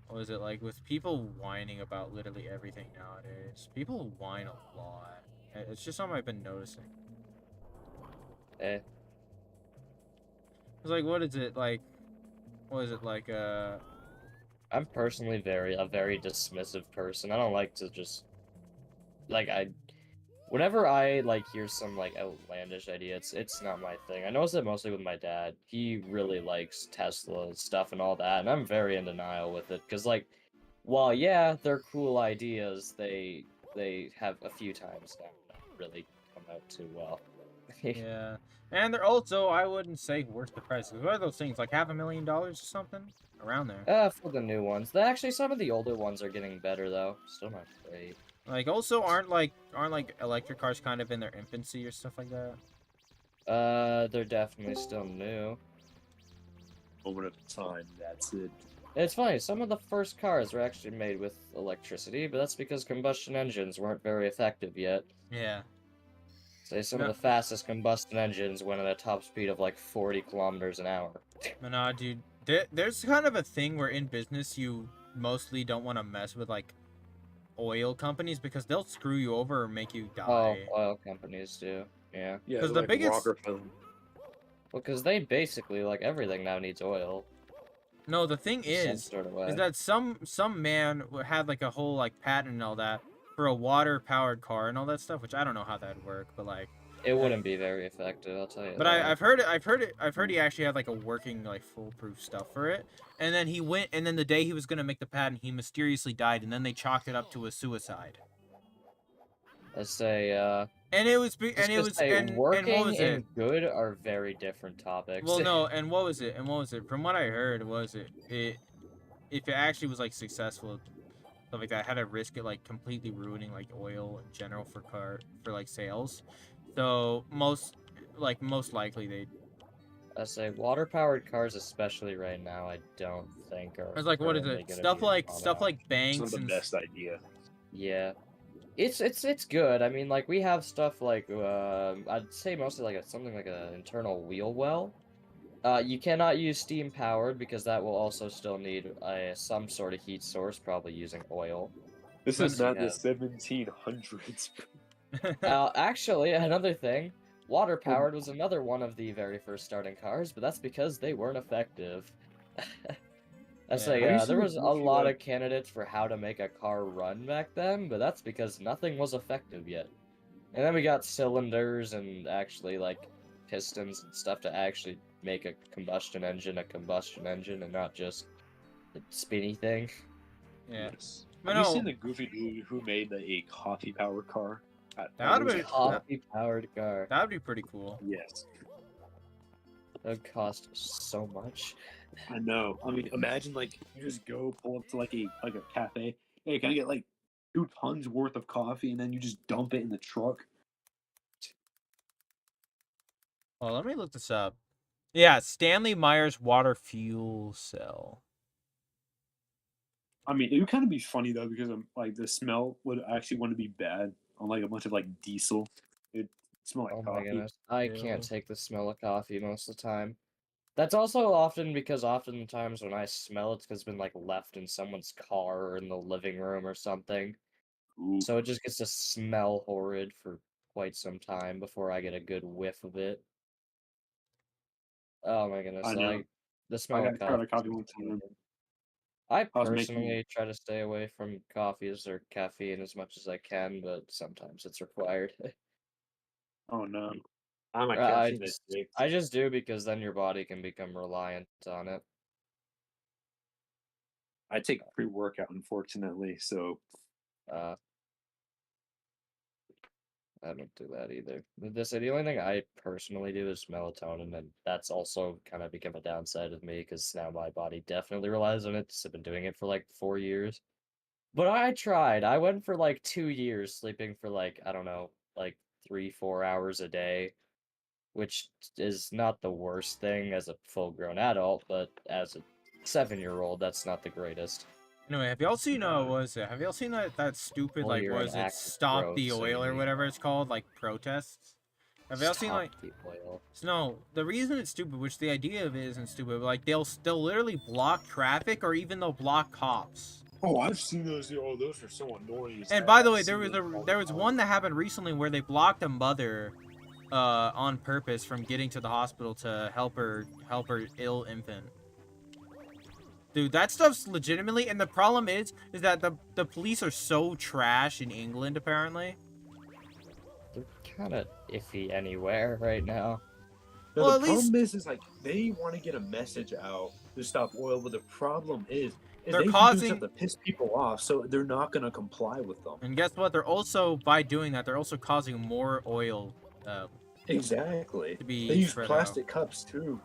what is it like with people whining about literally everything nowadays. People whine a lot. It's just something I've been noticing. Eh. It's like what is it like? What is it like? I'm personally a very dismissive person. I don't like to just like whenever I like hear some like outlandish idea, it's not my thing. I notice it mostly with my dad. He really likes Tesla stuff and all that, and I'm very in denial with it because like, while yeah, they're cool ideas, they have a few times now not really come out too well. Yeah, and they're also I wouldn't say worth the price. What are those things like $500,000 or something around there? For the new ones, actually some of the older ones are getting better though. Still not great. Like also aren't like electric cars kind of in their infancy or stuff like that? They're definitely still new. Moment at a time. That's it. It's funny, some of the first cars were actually made with electricity, but that's because combustion engines weren't very effective yet. Yeah. Say some No. of the fastest combustion engines went at a top speed of like 40 kilometers an hour. But nah, dude. There's kind of a thing where in business you mostly don't want to mess with like oil companies because they'll screw you over or make you Oh, die. oil companies do. Yeah. Yeah, 'Cause the like biggest- Rockefeller. Well, because they basically, like, everything now needs oil. No, the thing in some is sort of way. that some man had like a whole like patent and all that for a water powered car and all that stuff, which I don't know how that'd work, but like It wouldn't be very effective, I'll tell you But that. I've heard he actually had like a working like foolproof stuff for it. And then the day he was gonna make the patent, he mysteriously died, and then they chalked it up to a suicide. Let's say, And it was working what was it? and good are very different topics. Well, no, and what was it? From what I heard, if it actually was like successful, stuff like that, had to risk it like completely ruining like oil in general for like sales. So most likely they. I say water-powered cars, especially right now, I don't think are. It's like what is currently it? gonna Stuff be like thought out. It's banks not the and best idea. Yeah, it's good. I mean, like we have stuff like I'd say mostly like something like an internal wheel well. You cannot use steam powered because that will also still need some sort of heat source, probably using oil. This But is not yeah. the 1700s. Actually, another thing, water powered was another one of the very first starting cars, but that's because they weren't effective. I say, Have you seen there the was a goofy, lot like- of candidates for how to make a car run back then, but that's because nothing was effective yet. And then we got cylinders and actually like pistons and stuff to actually make a combustion engine and not just a spinny thing. yeah. Yes. But Have no, you seen the goofy dude who made a coffee powered car? That would've been- Coffee powered car. that would be pretty cool. Yes. That would cost so much. I know. I mean, imagine like you just go pull up to like a cafe. Hey, can I get like 2 tons worth of coffee, and then you just dump it in the truck? Well, let me look this up. Yeah, Stanley Meyer's water fuel cell. I mean, it would kind of be funny though because like the smell would actually want to be bad on like a bunch of like diesel. It smell like Oh my coffee. goodness. I Ew. can't take the smell of coffee most of the time. That's also often because oftentimes when I smell it's because it's been like left in someone's car or in the living room or something. Ooh. So it just gets to smell horrid for quite some time before I get a good whiff of it. Oh my goodness. I know. The smell of tried a coffee. coffee one time. I was making- personally try to stay away from coffees or caffeine as much as I can, but sometimes it's required. Oh no. I'm a I caffeine just, addict. I just do because then your body can become reliant on it. I take pre-workout, unfortunately. So Uh, I don't do that either. The only thing I personally do is melatonin, and that's also kind of become a downside of me because now my body definitely relies on it. 'Cause I've been doing it for like 4 years. But I tried. I went for like 2 years sleeping for like, I don't know, like 3, 4 hours a day, which is not the worst thing as a full-grown adult, but as a 7-year-old, that's not the greatest. Anyway, have y'all seen what is it? Have y'all seen that stupid Well, like you're what an is it? active Stop the growth, oil or so whatever it's called, like protests. Have y'all seen like? Stop the oil. No, the reason it's stupid, which the idea of it isn't stupid, but like they'll literally block traffic or even they'll block cops. Oh, I've seen those. Oh, those are so annoying. And by the way, there was one that happened recently where they blocked a mother on purpose from getting to the hospital to help her ill infant. Dude, that stuff's legitimately, and the problem is that the police are so trash in England apparently. They're kind of iffy anywhere right now. No, Well, the at least- problem is like they want to get a message out to stop oil, but the problem is They're they keep causing- doing stuff to piss people off, so they're not gonna comply with them. And guess what? They're also, by doing that, they're also causing more oil Exactly. to be They use spread plastic cups too.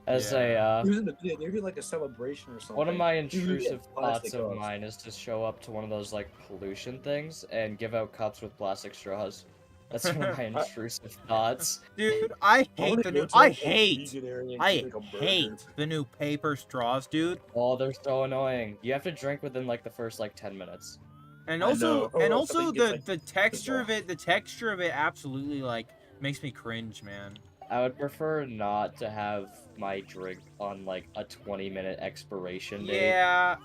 As Yeah. a, They did like a celebration or something. one of my You can get intrusive plastic thoughts of cups. mine is to show up to one of those, like, pollution things and give out cups with plastic straws. That's one of my intrusive thoughts. Dude, I hate wanna the go new. to, I like, a hate. vegan area and I get, like, a burger. hate the new paper straws, dude. Oh, they're so annoying. You have to drink within, like, the first, like, 10 minutes. And I also, know. Or and else also something gets, the like, texture of dissolved. it, absolutely like makes me cringe, man. I would prefer not to have my drink on, like, a 20-minute expiration date. Yeah,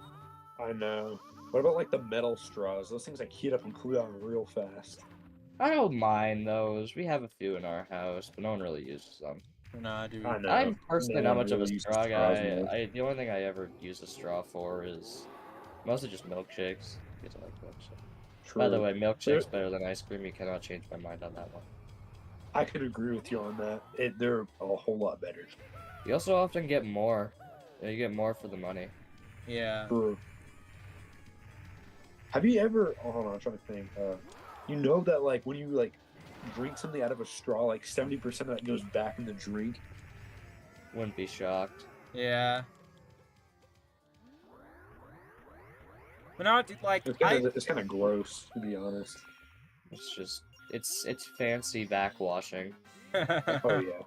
I know. What about like the metal straws? Those things like heat up and cool down real fast. I don't mind those. We have a few in our house, but no one really uses them. nah, dude. I know. I'm personally No not one much of a really uses straw straws guy. much. The only thing I ever use a straw for is mostly just milkshakes. Because I like milkshakes. By the True. way, milkshake's better than ice cream. You cannot change my mind on that one. I could agree with you on that. They're a whole lot better. You also often get more. You get more for the money. Yeah. True. Have you ever? Oh, hold on, I'm trying to think. You know that like when you like drink something out of a straw, like 70% of that goes back in the drink. Wouldn't be shocked. Yeah. But now, dude, like, It's kind of gross, to be honest. It's just it's fancy backwashing. Oh yeah.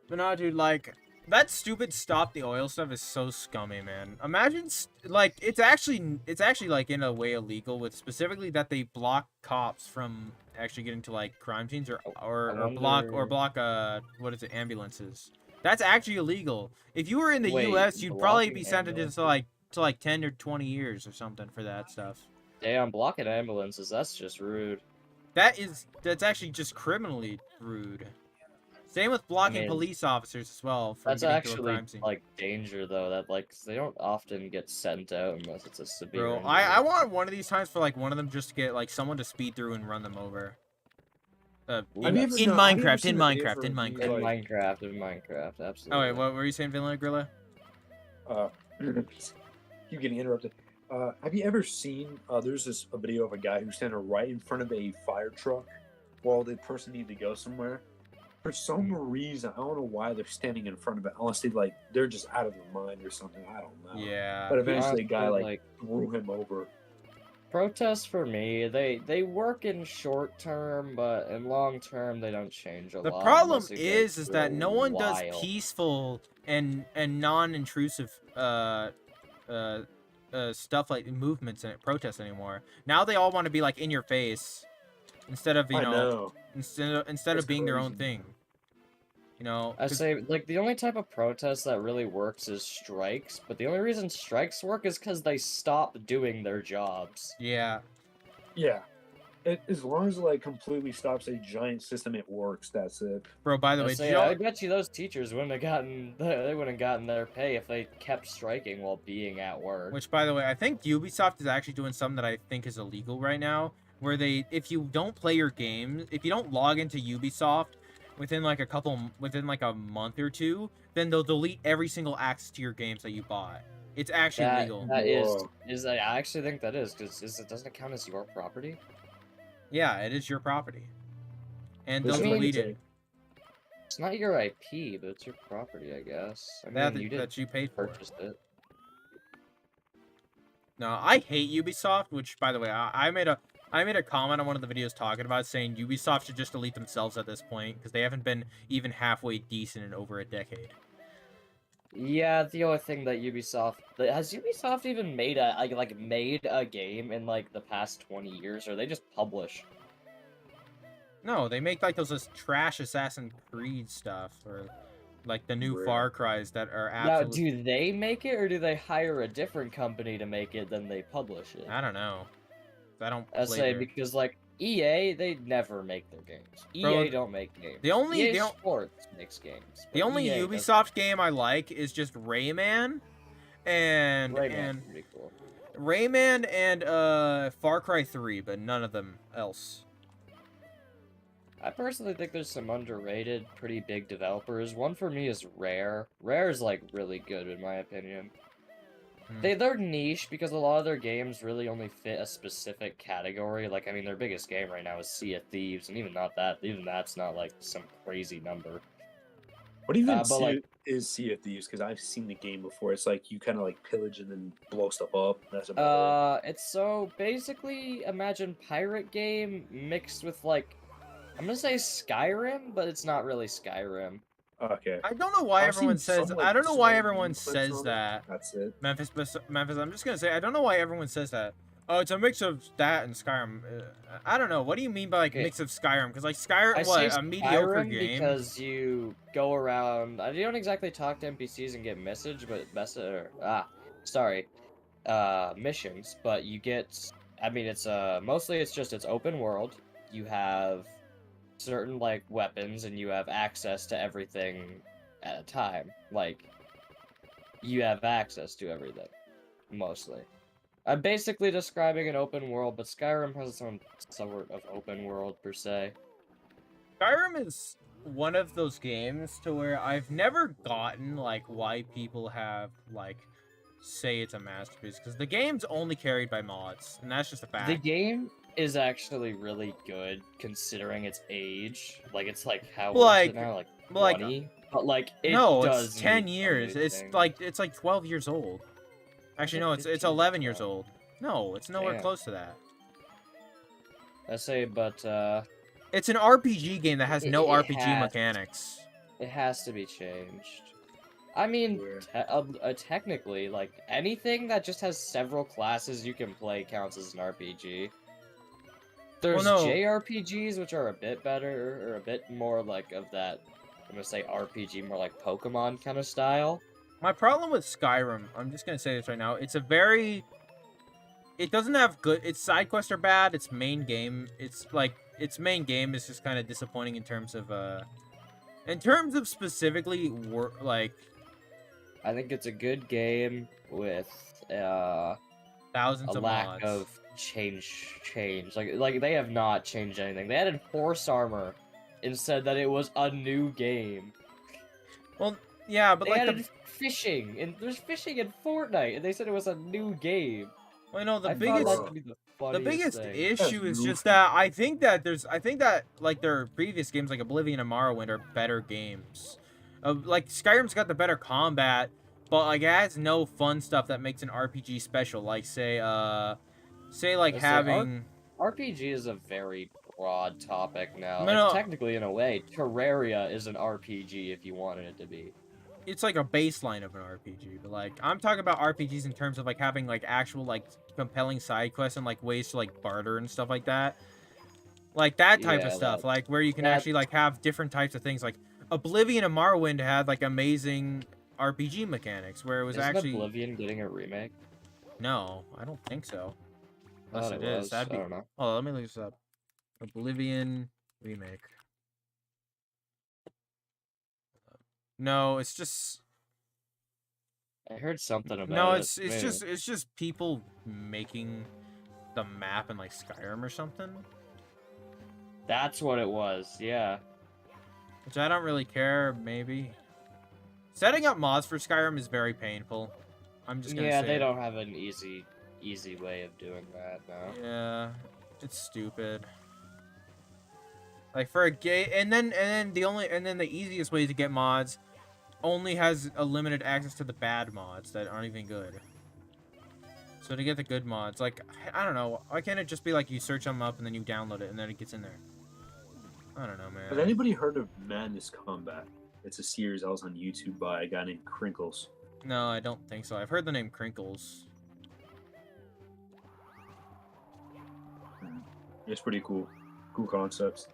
But no, dude, like, that stupid stop the oil stuff is so scummy, man. Imagine, like, it's actually, like, in a way illegal with specifically that they block cops from actually getting to, like, crime scenes or block, what is it, ambulances. That's actually illegal. If you were in the Wait, US, you'd probably be blocking sentenced to, like, 10 or 20 years or something for that stuff. Damn, blocking ambulances, that's just rude. That's actually just criminally rude. Same with blocking mean, police officers as well from That's getting to a actually, crime scene. like, danger, though, that, like, they don't often get sent out unless it's a severe Bro, injury. I want one of these times for, like, one of them just to get, like, someone to speed through and run them over. In Minecraft, In Minecraft, absolutely. Oh, wait, what were you saying, Villain Gorilla? Keep getting interrupted. Have you ever seen? There's a video of a guy who's standing right in front of a fire truck while the person needed to go somewhere. For some reason, I don't know why they're standing in front of it. Unless they're just out of their mind or something. I don't know. Yeah. But eventually, a guy Honestly, like threw him over. Protests for me, they work in short term, but in long term they don't change a The lot. problem unless it is gets that no one does wild. peaceful and non-intrusive stuff like movements and protests anymore. Now they all want to be like in your face instead of I know. instead That's of being their own crazy. thing. You know, I say, like, the only type of protest that really works is strikes, but the only reason strikes work is because they stop doing their jobs. yeah. Yeah. As long as it like completely stops a giant system, it works. That's it. Bro, by the way, did I y'all... bet you those teachers wouldn't have gotten they wouldn't have gotten their pay if they kept striking while being at work. Which, by the way, I think Ubisoft is actually doing something that I think is illegal right now, where they, if you don't play your games, if you don't log into Ubisoft within like a month or two, then they'll delete every single access to your games that you bought. It's actually legal. That Whoa. I actually think that is because doesn't it count as your property? Yeah, it is your property, and This they'll is delete like it. It's not your IP, but it's your property, I guess. I That mean, you did that you paid for. purchase it. No, I hate Ubisoft. Which, by the way, I made a comment on one of the videos talking about saying Ubisoft should just delete themselves at this point because they haven't been even halfway decent in over a decade. Yeah, the only thing that has Ubisoft even made made a game in like the past 20 years, or they just publish? No, they make like those trash Assassin's Creed stuff or like the new Really? Far Cries that are Now, absolutely. do they make it, or do they hire a different company to make it, then they publish it? I don't know. I don't I play say there. because like EA, they never make their games. Bro, EA don't make games. the only- EA the o- Sports makes games. The but only EA doesn't. Ubisoft game I like is just Rayman, and Rayman's pretty cool. Rayman and Far Cry 3, but none of them else. I personally think there's some underrated, pretty big developers. One for me is Rare. Rare is like really good in my opinion. Hmm. They're niche because a lot of their games really only fit a specific category. Like, I mean, their biggest game right now is Sea of Thieves, and even that's not like some crazy number. What even but, like- is Sea of Thieves? Because I've seen the game before. It's like you kind of like pillage and then blow stuff up. That's about It's so basically imagine pirate game mixed with like, I'm gonna say Skyrim, but it's not really Skyrim. it. Okay. I don't know why I've everyone seen says. some, like, I don't know why small everyone video clips says on it. that. That's it. Memphis. I'm just gonna say I don't know why everyone says that. Oh, it's a mix of that and Skyrim. I don't know. What do you mean by like Okay. mix of Skyrim? Because like Skyrim, I what say a mediocre Skyrim game. because you go around. You don't exactly talk to NPCs and get missions, missions. But you get. I mean, it's mostly it's open world. You have certain like weapons, and you have access to everything at a time. Like you have access to everything, mostly. I'm basically describing an open world, but Skyrim has its own sort of open world per se. Skyrim is one of those games to where I've never gotten like why people have like say it's a masterpiece because the game's only carried by mods, and that's just a fact. The game is actually really good considering its age. Like it's like how old is Like- it now? Like like- 20? But like it no, does it's 10 need years. some new It's things. like 12 years old. Actually, it no, it's 15 or 11 years 12? old. No, it's nowhere Damn. close to that. I say, but It's an RPG game that has no It RPG has- mechanics. it has to be changed. I mean, Where? technically, like anything that just has several classes you can play counts as an RPG. There's no. JRPGs, which are a bit better, or a bit more like of that, I'm gonna say RPG, more like Pokemon kind of style. My problem with Skyrim, I'm just gonna say this right now, it's a very... It doesn't have good... Its side quests are bad, its main game... It's like... Its main game is just kind of disappointing in terms of, In terms of specifically, like... I think it's a good game with a Thousands of lack mods. of change. Like they have not changed anything. They added horse armor and said that it was a new game. Well, yeah, but They like added fishing, and there's fishing in Fortnite, and they said it was a new game. Well, you know, the I found biggest... that to be the The funniest biggest thing. issue is goofy. just that I think that like their previous games like Oblivion and Morrowind are better games. Like Skyrim's got the better combat, but like it has no fun stuff that makes an RPG special. Like say like Let's say having RPG is a very broad topic now. No, no. Technically, in a way, Terraria is an RPG if you wanted it to be. it's like a baseline of an RPG, but like I'm talking about RPGs in terms of like having like actual like compelling side quests and like ways to like barter and stuff like that. Like that type of Yeah, stuff, like where you can that- actually like have different types of things. Like Oblivion and Morrowind had like amazing RPG mechanics where it was Isn't actually Oblivion getting a remake? no, I don't think so. I Unless thought it it is, was. that'd be. I don't know. Oh, let me look this up. Oblivion remake. No, it's just I heard something about no, it. it's just people making the map in like Skyrim or something. That's what it was. Yeah. Which I don't really care, maybe. Setting up mods for Skyrim is very painful. I'm just gonna Yeah, say they it. don't have an easy way of doing that now. Yeah, it's stupid. Like for a game, and then the easiest way to get mods only has a limited access to the bad mods that aren't even good. So to get the good mods, like I don't know, why can't it just be like you search them up and then you download it and then it gets in there? I don't know, Has man. anybody heard of Madness Combat? It's a series that was on YouTube by a guy named Crinkles. No, I don't think so. I've heard the name Crinkles. It's pretty cool. Cool concepts.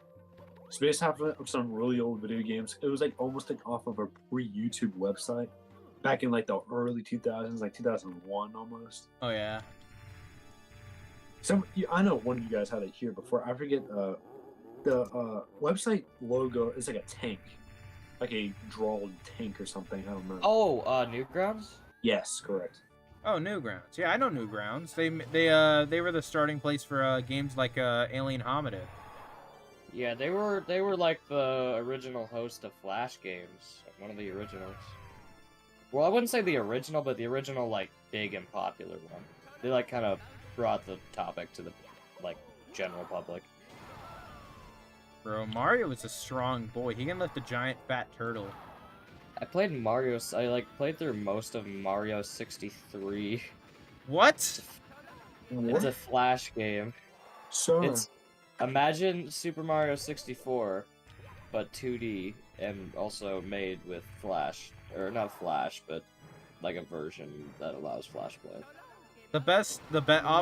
It's based off of some really old video games. It was like almost like off of a pre-YouTube website back in like the early 2000s, like 2001 almost. Oh yeah. I know one of you guys had it here before. I forget the website logo is like a tank, like a drawled tank or something. I don't know. Oh, Newgrounds? Yes, correct. Oh, Newgrounds. Yeah, I know Newgrounds. They were the starting place for games like Alien Hominid. Yeah, they were like the original host of Flash games, like one of the originals. Well, I wouldn't say the original, but the original like big and popular one. They like kind of brought the topic to the like general public. Bro, Mario is a strong boy. He can lift a giant fat turtle. I played Mario. I like played through most of Mario 63. What? It's a Flash game. So It's imagine Super Mario 64, but 2D and also made with Flash, or not Flash, but like a version that allows Flash play.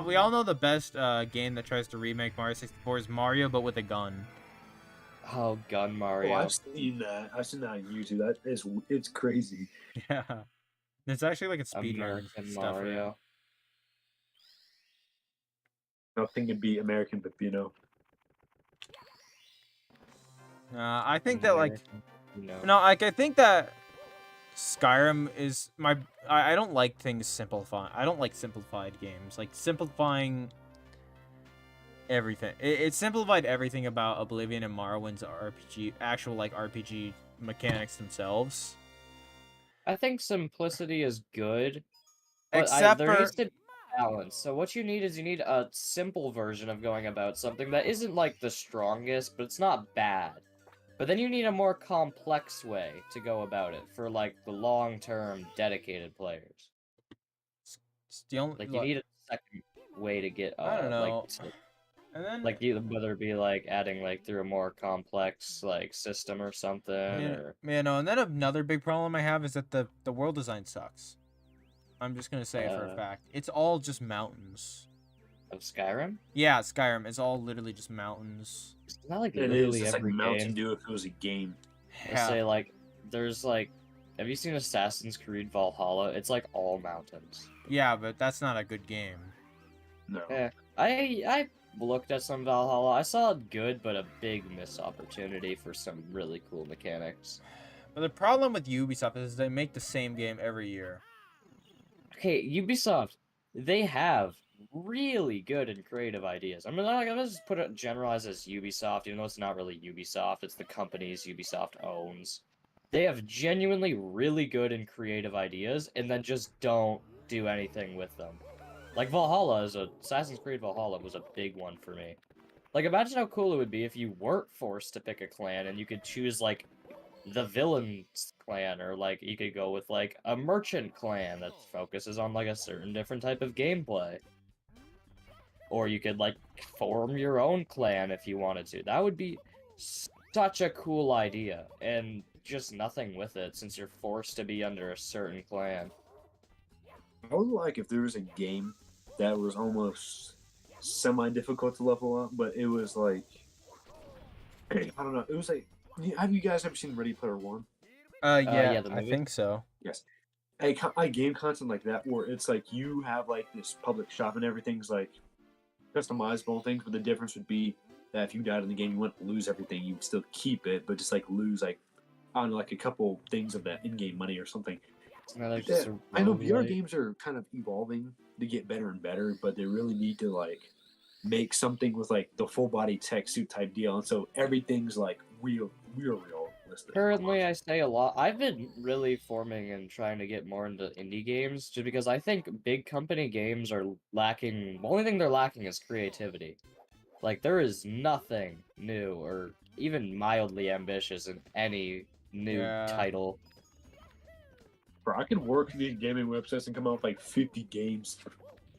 We all know the best game that tries to remake Mario 64 is Mario, but with a gun. Oh, Gun Mario. I've seen that. I've seen that on YouTube. It's crazy. Yeah. It's actually like a speedrun American stuff. Mario. Nothing can beat American Pepino. I think that like American, no, like I think that Skyrim is I don't like things simplifying. I don't like simplified games. Like simplifying everything. It simplified everything about Oblivion and Morrowind's actual like RPG mechanics themselves. I think simplicity is good, but Except there for needs to be balance. So what you need is a simple version of going about something that isn't like the strongest, but it's not bad. But then you need a more complex way to go about it for like the long-term dedicated players. it's the only, Like you need a second way to get I don't know. like And then like whether it be like adding like through a more complex like system or something or no, and then another big problem I have is that the world design sucks. I'm just gonna say it for a fact. It's all just mountains. of Skyrim. Yeah, Skyrim is all literally just mountains. It's not like It literally is. It's like every Mountain game. Dew if it was a game. Let's say like there's like, have you seen Assassin's Creed Valhalla? It's like all mountains. Yeah, but that's not a good game. No. Yeah, I looked at some Valhalla. I saw it good, but a big missed opportunity for some really cool mechanics. But the problem with Ubisoft is they make the same game every year. Okay, Ubisoft, they have really good and creative ideas. I'm gonna just put it generalized as Ubisoft, even though it's not really Ubisoft. It's the companies Ubisoft owns. They have genuinely really good and creative ideas, and then just don't do anything with them. Like Assassin's Creed Valhalla was a big one for me. Like, imagine how cool it would be if you weren't forced to pick a clan and you could choose, like, the villain's clan, or, like, you could go with, like, a merchant clan that focuses on, like, a certain different type of gameplay. Or you could, like, form your own clan if you wanted to. That would be such a cool idea, and just nothing with it, since you're forced to be under a certain clan. I would like if there was a game that was almost semi-difficult to level up, but it was like, I don't know. It was like, have you guys ever seen Ready Player One? Yeah, the I movie? think so. Yes. A game content like that where it's like you have like this public shop and everything's like customizable things, but the difference would be that if you died in the game, you wouldn't lose everything. You'd still keep it, but just like lose like I don't know, like a couple things of that in-game money or something. It's not like Yeah, just a I know VR roguelike. games are kind of evolving to get better and better, but they really need to like make something with like the full body tech suit type deal, and so everything's like realistic. Currently, I say a lot. I've been really forming and trying to get more into indie games, just because I think big company games are lacking. The only thing they're lacking is creativity. Like, there is nothing new or even mildly ambitious in any new Yeah. title. Bro, I can work these gaming websites and come out with like 50 games.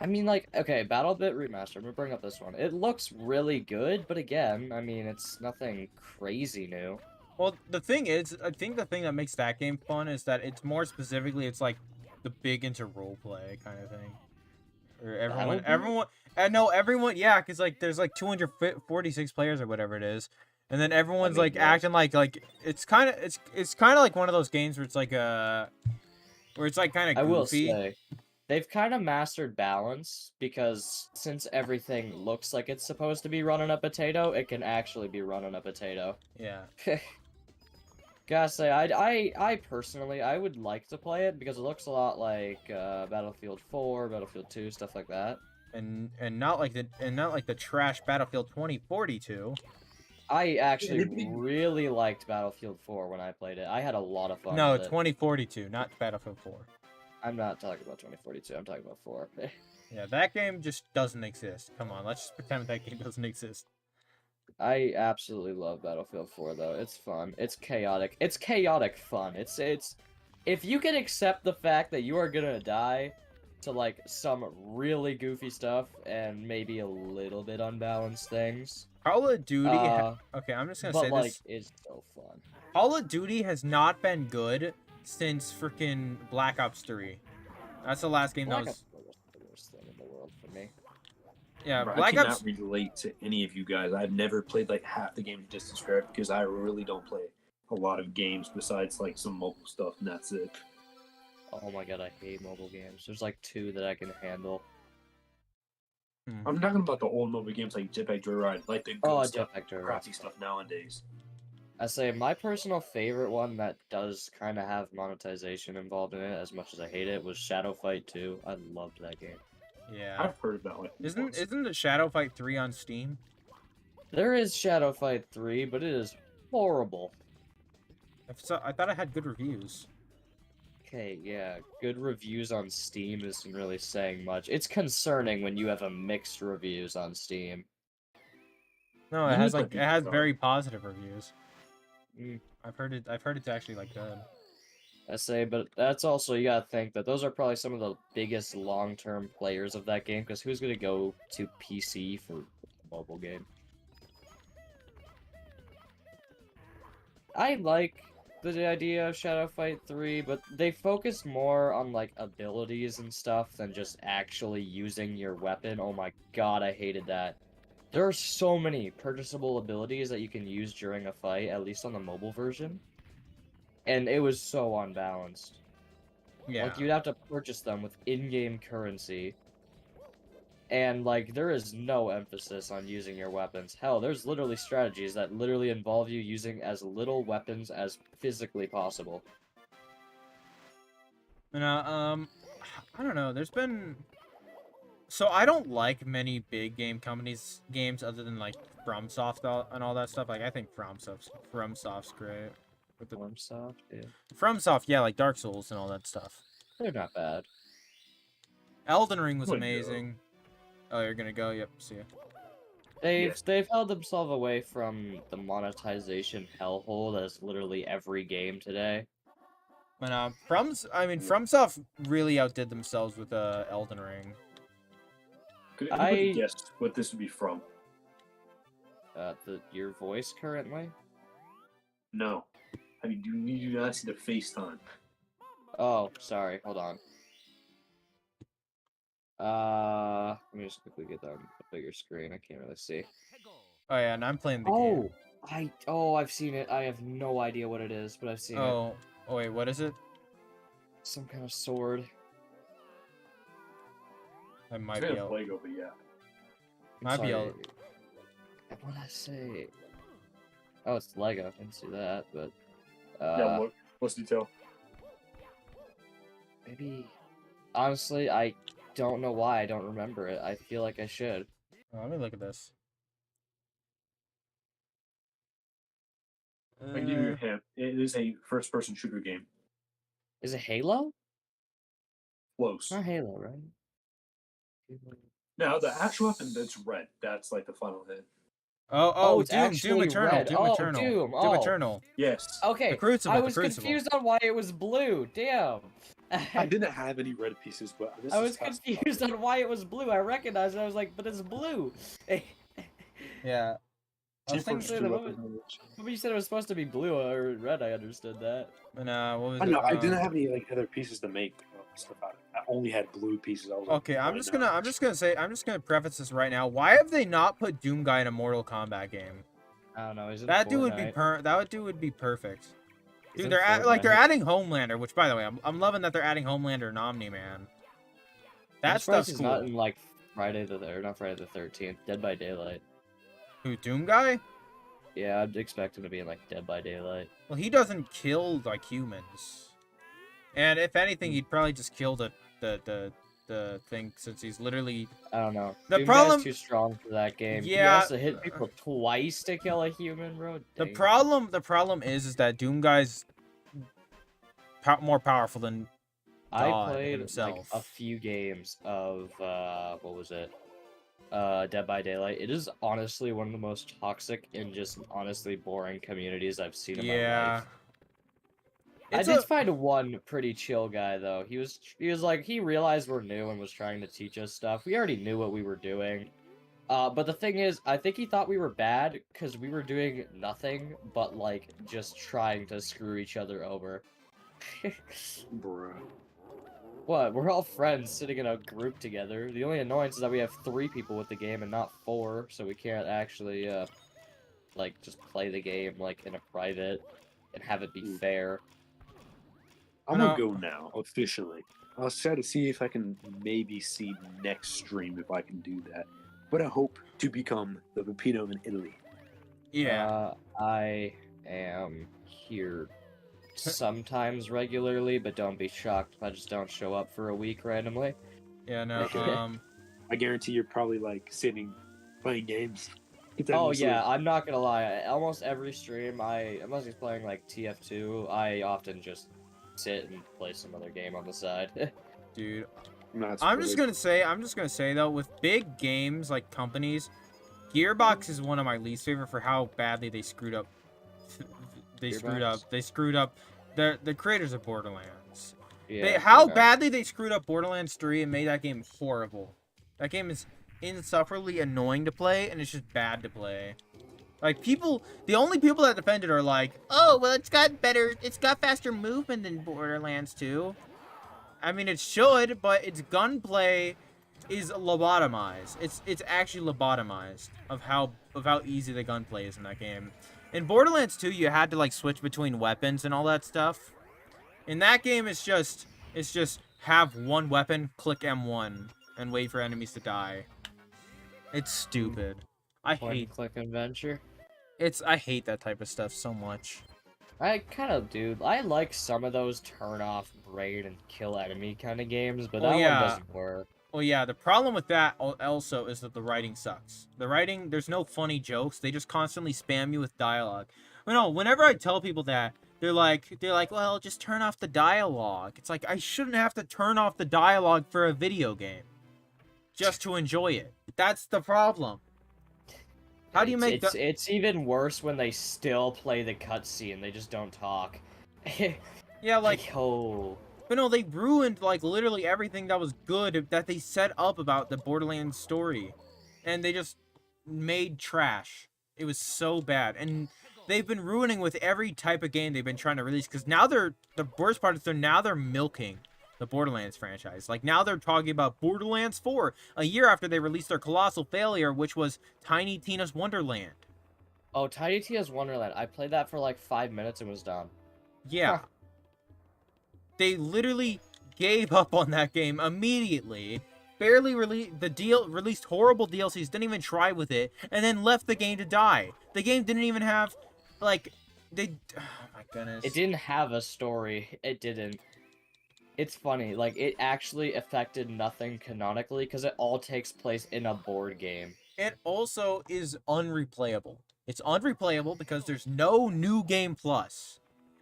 I mean, like, okay, BattleBit Remastered, I'm gonna bring up this one. It looks really good, but again, I mean, it's nothing crazy new. Well, the thing is, I think the thing that makes that game fun is that it's more specifically, it's like the big into roleplay kind of thing. Or BattleBit? everyone, yeah, because like there's like 246 players or whatever it is, and then everyone's mean, like yeah. acting like it's kind of like one of those games where it's like where it's like kind of I will goofy. say, they've kind of mastered balance, because since everything looks like it's supposed to be running a potato, it can actually be running a potato. Yeah. Gotta say, I personally, I would like to play it because it looks a lot like Battlefield 4, Battlefield 2, stuff like that. And not like the trash Battlefield 2042. I actually really liked Battlefield 4 when I played it. I had a lot of fun No, with it. 2042, not Battlefield 4. I'm not talking about 2042, I'm talking about 4. Yeah, that game just doesn't exist. Come on, let's just pretend that game doesn't exist. I absolutely love Battlefield 4 though. It's fun. It's chaotic. It's chaotic fun. It's if you can accept the fact that you are gonna die to like some really goofy stuff and maybe a little bit unbalanced things. Call of Duty. Uh, Okay, I'm just gonna but say like this. it's so fun. Call of Duty has not been good since freaking Black Ops 3. That's the last game that Black was. Ops was the worst thing in the world for me. Yeah, Bro, I Black cannot Ops. relate to any of you guys. I've never played like half the games you just described because I really don't play a lot of games besides like some mobile stuff, and that's it. Oh my god, I hate mobile games. There's like 2 that I can handle. I'm talking about the old mobile games like Jetpack Joyride, like the good Oh, stuff, Jetpack Joyride. crappy stuff nowadays. I say my personal favorite one that does kind of have monetization involved in it, as much as I hate it, was Shadow Fight 2. I loved that game. Yeah. I've heard about it. Isn't the Shadow Fight 3 on Steam? There is Shadow Fight 3, but it is horrible. I thought it had good reviews. Okay, yeah, good reviews on Steam isn't really saying much. It's concerning when you have a mixed reviews on Steam. No, it You has need like to it has be very positive reviews. Mm. I've heard it's actually like good. I say, but that's also, you gotta think that those are probably some of the biggest long-term players of that game, because who's gonna go to PC for a mobile game? I like the idea of Shadow Fight 3, but they focus more on, like, abilities and stuff than just actually using your weapon. Oh my god, I hated that. There are so many purchasable abilities that you can use during a fight, at least on the mobile version. And it was so unbalanced. Yeah. Like, you'd have to purchase them with in-game currency. And, like, there is no emphasis on using your weapons. Hell, there's literally strategies that literally involve you using as little weapons as physically possible. And I don't know. There's been. So I don't like many big game companies games other than like FromSoft and all that stuff. Like I think FromSoft's great. With the FromSoft, yeah. FromSoft, yeah, like Dark Souls and all that stuff. They're not bad. Elden Ring was Would go. amazing. Oh, you're gonna go? Yep. See ya. They've held themselves away from the monetization hellhole that is literally every game today. And FromSoft really outdid themselves with Elden Ring. Could anybody guess what this would be from? Your voice currently? No. I mean, you do not see the FaceTime. Oh, sorry. Hold on. Let me just quickly get that on a bigger screen. I can't really see. Oh yeah, and I'm playing the game. I've seen it. I have no idea what it is, but I've seen it. Oh wait, what is it? Some kind of sword. I might It's be kind of able. Lego, but yeah. Might be able. What did I say? Oh, it's Lego. I didn't see that, but Yeah, what's the detail? maybe. Honestly, I don't know why I don't remember it. I feel like I should. Oh, let me look at this. I can give you a hint. It is a first-person shooter game. Is it Halo? Close. Not Halo, right? Now, the actual weapon that's red, that's like the final hit. Oh, it's Doom actually Eternal, red. Doom Oh, Eternal, Doom. Doom Oh. Eternal. Yes. Okay, The Crucible, I the was Crucible. confused on why it was blue. Damn. I didn't have any red pieces, but this I is was confused on why it was blue. I recognized it. I was like, but it's blue. Yeah. I was thinking, Say the moment. But you said it was supposed to be blue or red. I understood that. what was I it? know. I didn't have any like other pieces to make stuff out of. I only had blue pieces. I was like, Okay, I'm why just not? gonna preface this right now. Why have they not put Doom Guy in a Mortal Kombat game? I don't know. He's in That dude Fortnite. would be perfect. He's Dude, in they're Fortnite. adding Homelander, which by the way, I'm loving that they're adding Homelander and Omni-Man. That I'm surprised stuff's he's cool. not in like not Friday the 13th. Dead by Daylight. Who, Doom Guy? Yeah, I'd expect him to be in like Dead by Daylight. Well, he doesn't kill like humans. And if anything, he'd probably just kill the thing, since he's literally. I don't know. The Doom problem- Guy's too strong for that game. He Yeah. has to hit people twice to kill a human, bro. The Dang. problem is that Doom Guy's more powerful than I God played himself. like a few games of what was it? Dead by Daylight. It is honestly one of the most toxic and just honestly boring communities I've seen in my life. I did find one pretty chill guy though. He was like, he realized we're new and was trying to teach us stuff. We already knew what we were doing. But the thing is, I think he thought we were bad because we were doing nothing but like just trying to screw each other over. Bruh. What? We're all friends sitting in a group together. The only annoyance is that we have 3 people with the game and not 4, so we can't actually like just play the game like in a private and have it be fair. I'm gonna go now officially. I'll try to see if I can maybe see next stream if I can do that. But I hope to become the Pepino in Italy. Yeah. I am here sometimes regularly, but don't be shocked if I just don't show up for a week randomly. Yeah, no, Okay. I guarantee you're probably like sitting playing games. Oh yeah, I'm not gonna lie. Almost every stream, unless he's playing like TF2, I often just sit and play some other game on the side. Dude, No, I'm just gonna say though, with big games like companies, Gearbox is one of my least favorite for how badly they screwed up. They screwed up the creators of Borderlands. Yeah, How badly they screwed up Borderlands 3 and made that game horrible. That game is insufferably annoying to play, and it's just bad to play. Like, the only people that defend it are like, oh, well, it's got faster movement than Borderlands 2. I mean, it should, but its gunplay is lobotomized. It's actually lobotomized of how easy the gunplay is in that game. In Borderlands 2, you had to like switch between weapons and all that stuff. In that game, it's just have one weapon, click M1, and wait for enemies to die. It's stupid. I Point-and-click adventure. I hate that type of stuff so much. I kind of do. I like some of those turn off brain and kill enemy kind of games, but that one doesn't work. Well, yeah, the problem with that also is that the writing sucks. The writing, there's no funny jokes. They just constantly spam you with dialogue. No, whenever I tell people that, they're like, well, just turn off the dialogue. It's like, I shouldn't have to turn off the dialogue for a video game just to enjoy it. That's the problem. How do you make it's even worse when they still play the cutscene. They just don't talk. Yeah, like, oh. But no, they ruined, like, literally everything that was good that they set up about the Borderlands story. And they just made trash. It was so bad. And they've been ruining with every type of game they've been trying to release. Because now the worst part is they're milking the Borderlands franchise. Like, now they're talking about Borderlands 4, a year after they released their colossal failure, which was Tiny Tina's Wonderland. Oh, Tiny Tina's Wonderland. I played that for like 5 minutes and was done. Yeah. They literally gave up on that game immediately barely released horrible DLCs, didn't even try with it, and then left the game to die. The game didn't even have, like, oh my goodness. It didn't have a story. It didn't. It's funny, like, it actually affected nothing canonically, because it all takes place in a board game. It also is unreplayable. It's unreplayable because there's no new game plus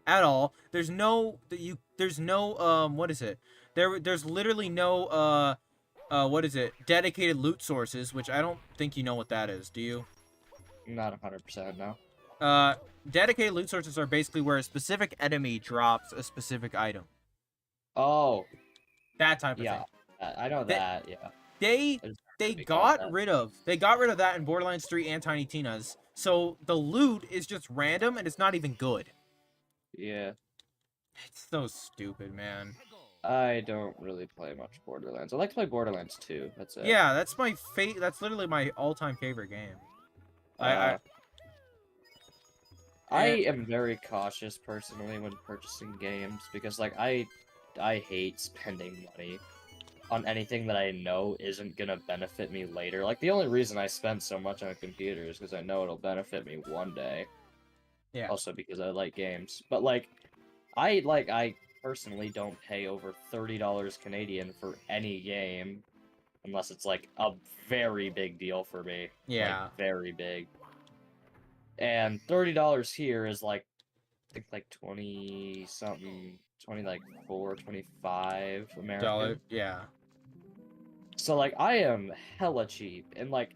at all. There's no what is it? There's literally no what is it? Dedicated loot sources, which I don't think you know what that is. Do you? Not 100%, no. Dedicated loot sources are basically where a specific enemy drops a specific item. Oh, That type of yeah. thing. I know that, yeah. They Because got that. rid of that in Borderlands 3 and Tiny Tina's. So the loot is just random and it's not even good. Yeah. It's so stupid, man. I don't really play much Borderlands. I like to play Borderlands 2. That's it. Yeah, that's my that's literally my all-time favorite game. I I am very cautious personally when purchasing games because like I hate spending money on anything that I know isn't gonna benefit me later. Like the only reason I spend so much on a computer is because I know it'll benefit me one day. Yeah. Also because I like games. But like I personally don't pay over $30 Canadian for any game unless it's like a very big deal for me. Yeah. Like, very big. And $30 here is like I think like 20 something 24, 25 American. Dollar. Yeah. So like I am hella cheap and like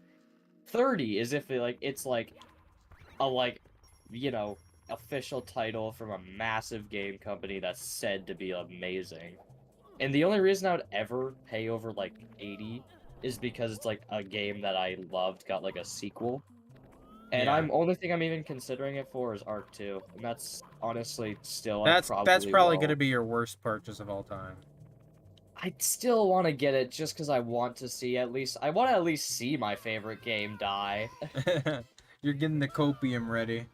30 is if it's like a like you know official title from a massive game company that's said to be amazing. And the only reason I would ever pay over like 80 is because it's like a game that I loved got like a sequel. And Yeah. only thing I'm even considering it for is Arc 2, and that's honestly still That's probably won't. gonna be your worst purchase of all time. I still want to get it just because I want to see I want to at least see my favorite game die. You're getting the copium ready.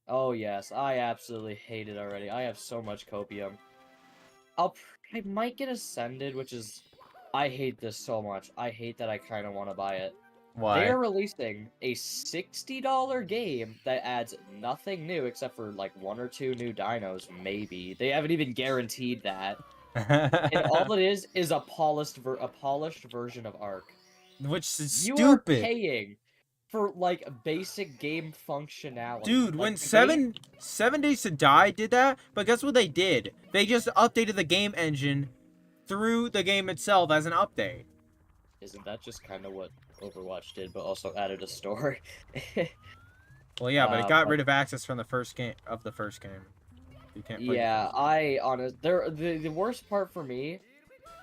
Oh yes, I absolutely hate it already. I have so much copium. I might get Ascended, which is I hate this so much. I hate that I kind of want to buy it. Why? They are releasing a $60 game that adds nothing new except for like 1 or 2 new dinos, maybe. They haven't even guaranteed that. And all it is a polished version of Ark. Which is You are stupid. paying for like basic game functionality. Dude, Like, when the game- 7 Days to Die did that, but guess what they did? They just updated the game engine through the game itself as an update. Isn't that just kind of what Overwatch did, but also added a story? Well, yeah, but it got but- rid of access from the first game. You can't play. Yeah, the worst part for me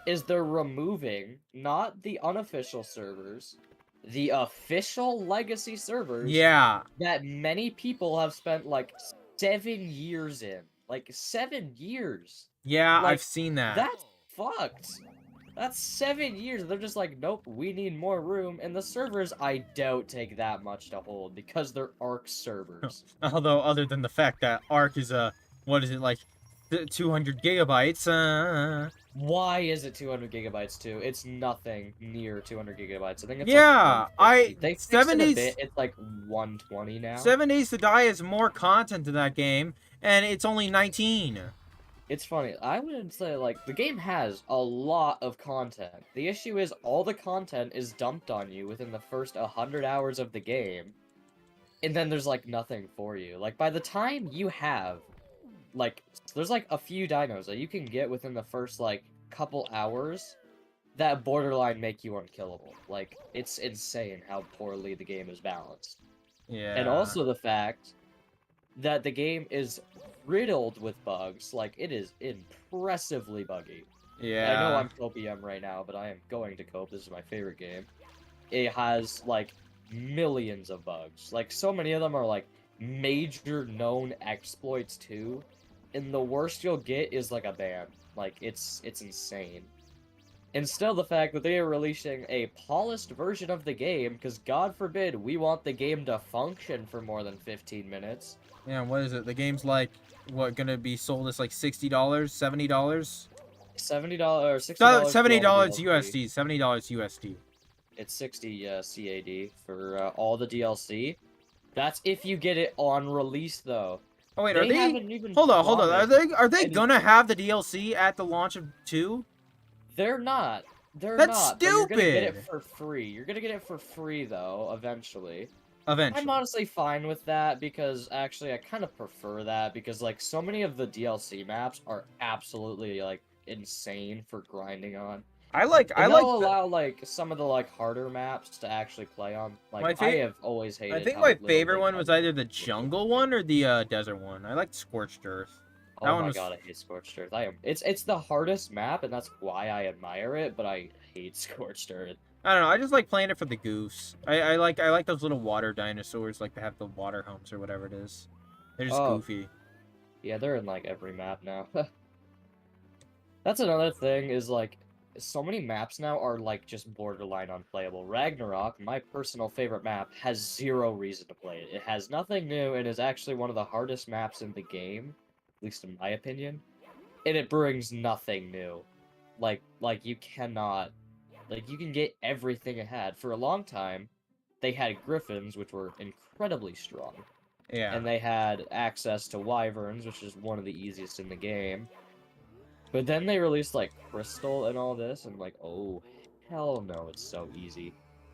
is they're removing not the unofficial servers, the official legacy servers Yeah. that many people have spent like 7 years in. Like 7 years. Yeah, Like, I've seen that. That's fucked. That's 7 years. They're just like, nope, we need more room. And the servers, I doubt, take that much to hold because they're Arc servers. Although, other than the fact that Ark is what is it, like 200 gigabytes? Why is it 200 gigabytes too? It's nothing near 200 gigabytes. I think it's Yeah, like they fixed it a 70s bit. It's like 120 now. 7 Days to Die has more content in that game, and it's only 19. It's funny. I wouldn't say like the game has a lot of content. The issue is all the content is dumped on you within the first 100 hours of the game, and then there's like nothing for you. Like by the time you have, like, there's like a few dinos that you can get within the first like couple hours that borderline make you unkillable. Like it's insane how poorly the game is balanced. Yeah. And also the fact that the game is riddled with bugs. Like, it is impressively buggy. Yeah. I know I'm copium right now, but I am going to cope. This is my favorite game. It has, like, millions of bugs. Like, so many of them are, like, major known exploits, too. And the worst you'll get is, like, a ban. Like, it's insane. And still the fact that they are releasing a polished version of the game, because God forbid we want the game to function for more than 15 minutes. Yeah, what is it? The game's like, what, gonna be sold as like $60, $70? $70 or $60 for all the $70 DLC. USD. $70 USD. It's 60 CAD for all the DLC. That's if you get it on release, though. Oh wait, They are they? haven't even Hold on. promised Are they any- gonna have the DLC at the launch of 2? They're not. They're That's not. But you're gonna get it stupid! for free. You're gonna get it for free though, eventually. Eventually. I'm honestly fine with that because actually I kind of prefer that because like so many of the DLC maps are absolutely like insane for grinding on. I like And the- they'll allow like some of the like harder maps to actually play on. My Like fa- I have always hated. I think how my little favorite they one was cut either the jungle one or the desert one. I liked Scorched Earth. That Oh one my was- god, I hate Scorched Earth. It's the hardest map, and that's why I admire it. But I hate Scorched Earth. I don't know. I just like playing it for the goofs. I like those little water dinosaurs, like they have the water humps or whatever it is. They're just Oh. goofy. Yeah, they're in like every map now. That's another thing is like so many maps now are like just borderline unplayable. Ragnarok, my personal favorite map, has zero reason to play it. It has nothing new and is actually one of the hardest maps in the game, at least in my opinion. And it brings nothing new. Like you cannot you can get everything it had. For a long time, they had griffins, which were incredibly strong. Yeah. And they had access to wyverns, which is one of the easiest in the game. But then they released like crystal and all this, and like, oh hell no, it's so easy.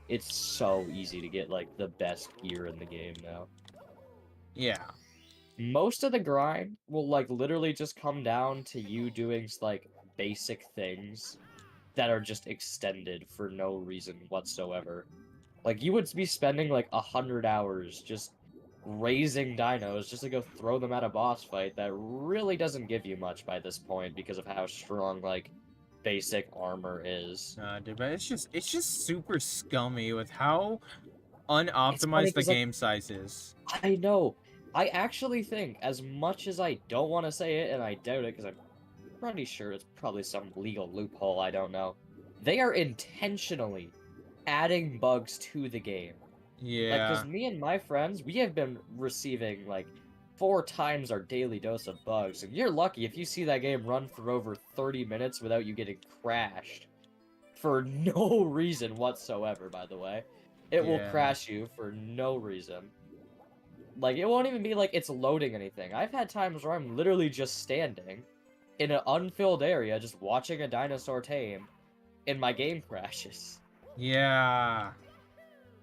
It's so easy to get like the best gear in the game now. Yeah. Most of the grind will like literally just come down to you doing like basic things that are just extended for no reason whatsoever. Like you would be spending like 100 hours just raising dinos just to go throw them at a boss fight that really doesn't give you much by this point because of how strong like basic armor is. Dude, but it's just super scummy with how funny unoptimized the 'cause, like, game size is. I know. I actually think, as much as I don't want to say it, and I doubt it because I'm pretty sure it's probably some legal loophole, I don't know, they are intentionally adding bugs to the game. Like, Yeah. because me and my friends, we have been receiving, like, 4 times our daily dose of bugs, and you're lucky if you see that game run for over 30 minutes without you getting crashed. For no reason whatsoever, by the way. It will Yeah. crash you for no reason. Like, it won't even be like it's loading anything. I've had times where I'm literally just standing in an unfilled area, just watching a dinosaur tame, and my game crashes. Yeah.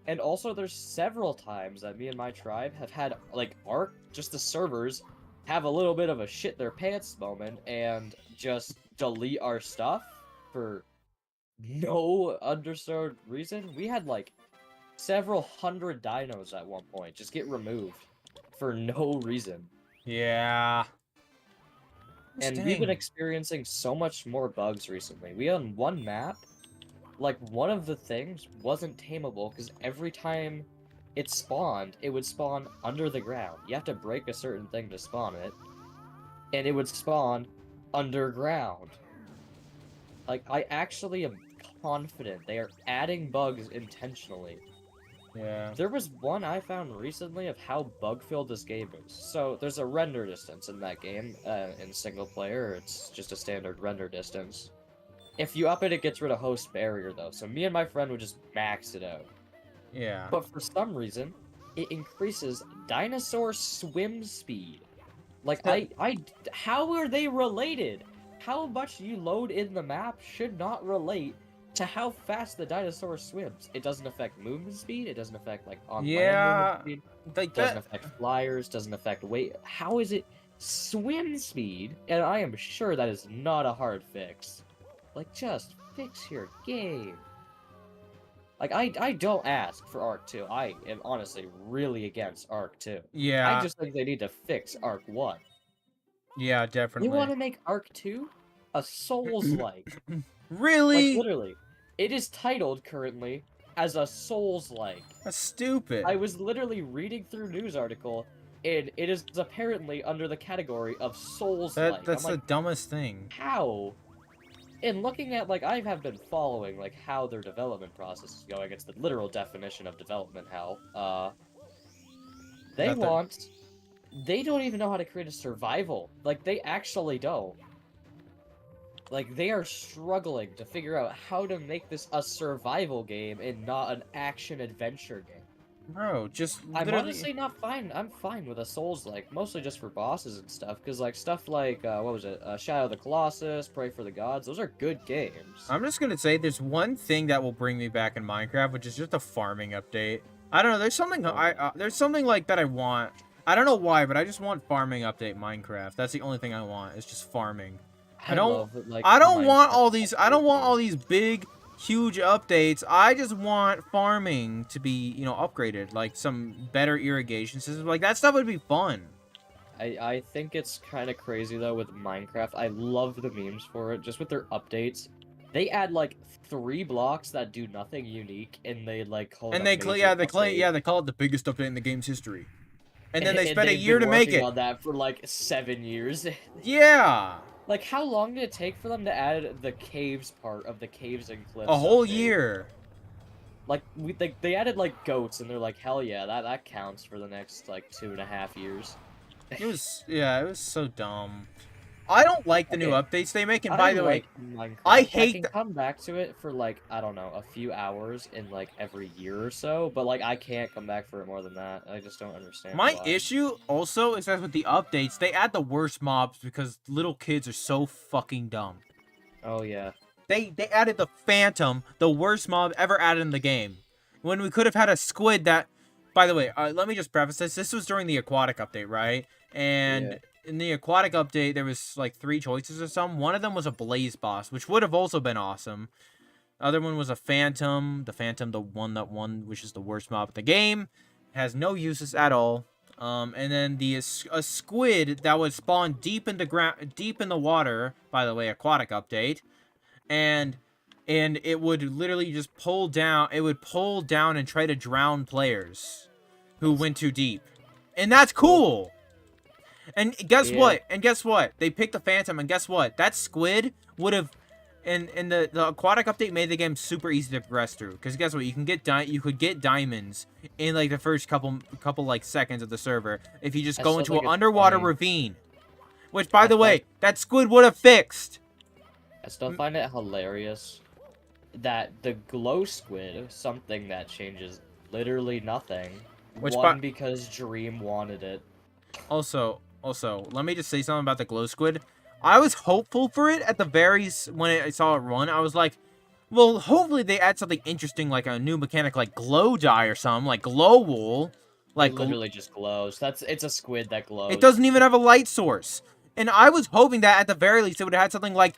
And also, there's several times that me and my tribe have had, like, just the servers, have a little bit of a shit their pants moment and just delete our stuff for no understood reason. We had, like, several hundred dinos at one point just get removed for no reason. Yeah. And we've been experiencing so much more bugs recently. We on one map, like, one of the things wasn't tameable because every time it spawned, it would spawn under the ground. You have to break a certain thing to spawn it, and it would spawn underground. Like, I actually am confident they are adding bugs intentionally. Yeah. There was one I found recently of how bug-filled this game is. So, there's a render distance in that game, in single player. It's just a standard render distance. If you up it, it gets rid of host barrier, though. So me and my friend would just max it out. Yeah. But for some reason, it increases dinosaur swim speed. Like, how are they related? How much you load in the map should not relate to how fast the dinosaur swims. It doesn't affect movement speed. It doesn't affect, like, on land movement speed. Like Doesn't that. affect flyers. Doesn't affect weight. How is it swim speed? And I am sure that is not a hard fix. Like, just fix your game. Like, I don't ask for Arc 2. I am honestly really against Arc 2. Yeah. I just think they need to fix Arc 1. Yeah, They definitely. want to make Arc 2 a Souls-like. Really? Like, literally. It is titled, currently, as a Souls-like. That's stupid. I was literally reading through a news article, and it is apparently under the category of Souls-like. That's I'm the like, dumbest thing. how? And looking at, like, I have been following, like, how their development process is going. It's the literal definition of development hell. They don't even know how to create a survival. Like, they actually don't. Like, they are struggling to figure out how to make this a survival game and not an action-adventure game. Bro, just I'm literally. honestly not fine. I'm fine with a Souls-like, mostly just for bosses and stuff. Because, like, stuff like, what was it? Shadow of the Colossus, Pray for the Gods, those are good games. I'm just gonna say there's one thing that will bring me back in Minecraft, which is just a farming update. I don't know. There's something there's something like that I want. I don't know why, but I just want farming update Minecraft. That's the only thing I want. It's just farming. I don't. love it, like, I don't want Minecraft all these. I don't want all games. these big, huge updates. I just want farming to be, upgraded, like some better irrigation system. Like that stuff would be fun. I think it's kind of crazy though with Minecraft. I love the memes for it, just with their updates. They add like 3 blocks that do nothing unique, and they like call it And a they major they update. call it the biggest update in the game's history. And then they spent a they've year been to make working it. on that for like 7 years. Yeah. Like, how long did it take for them to add the caves part of the caves and cliffs? A whole update? year. Like, they added like goats, and they're like, hell yeah, that counts for the next like 2.5 years. It was so dumb. I don't like the new Okay. updates they make, and I by the way, like Minecraft. I I hate can the- come back to it for like, I don't know, a few hours in like every year or so, but like I can't come back for it more than that. I just don't understand my why. issue also is that with the updates, they add the worst mobs because little kids are so fucking dumb. Oh yeah. They added the Phantom, the worst mob ever added in the game. When we could have had a squid that... By the way, let me just preface this. This was during the aquatic update, right? And in the aquatic update, there was like 3 choices or something. One of them was a blaze boss, which would have also been awesome. The other one was a Phantom. The Phantom, the one that won, which is the worst mob in the game. Has no uses at all. And then a squid that would spawn deep in the water. By the way, aquatic update. And it would literally just pull down. It would pull down and try to drown players who went too deep. And that's cool. And guess what? And guess what? They picked the Phantom, and guess what? That squid would have, and the aquatic update made the game super easy to progress through. Because guess what? You could get diamonds in like the first couple like seconds of the server if you just I go still into think an it's underwater funny. ravine. Which, by the way, that squid would have fixed. I still find it hilarious that the glow squid, something that changes literally nothing, won because Dream wanted it. Also, let me just say something about the glow squid. I was hopeful for it at the when I saw it run. I was like, well, hopefully they add something interesting, like a new mechanic, like glow dye or something, like glow wool. Like It literally just glows. It's a squid that glows. It doesn't even have a light source. And I was hoping that at the very least it would have had something like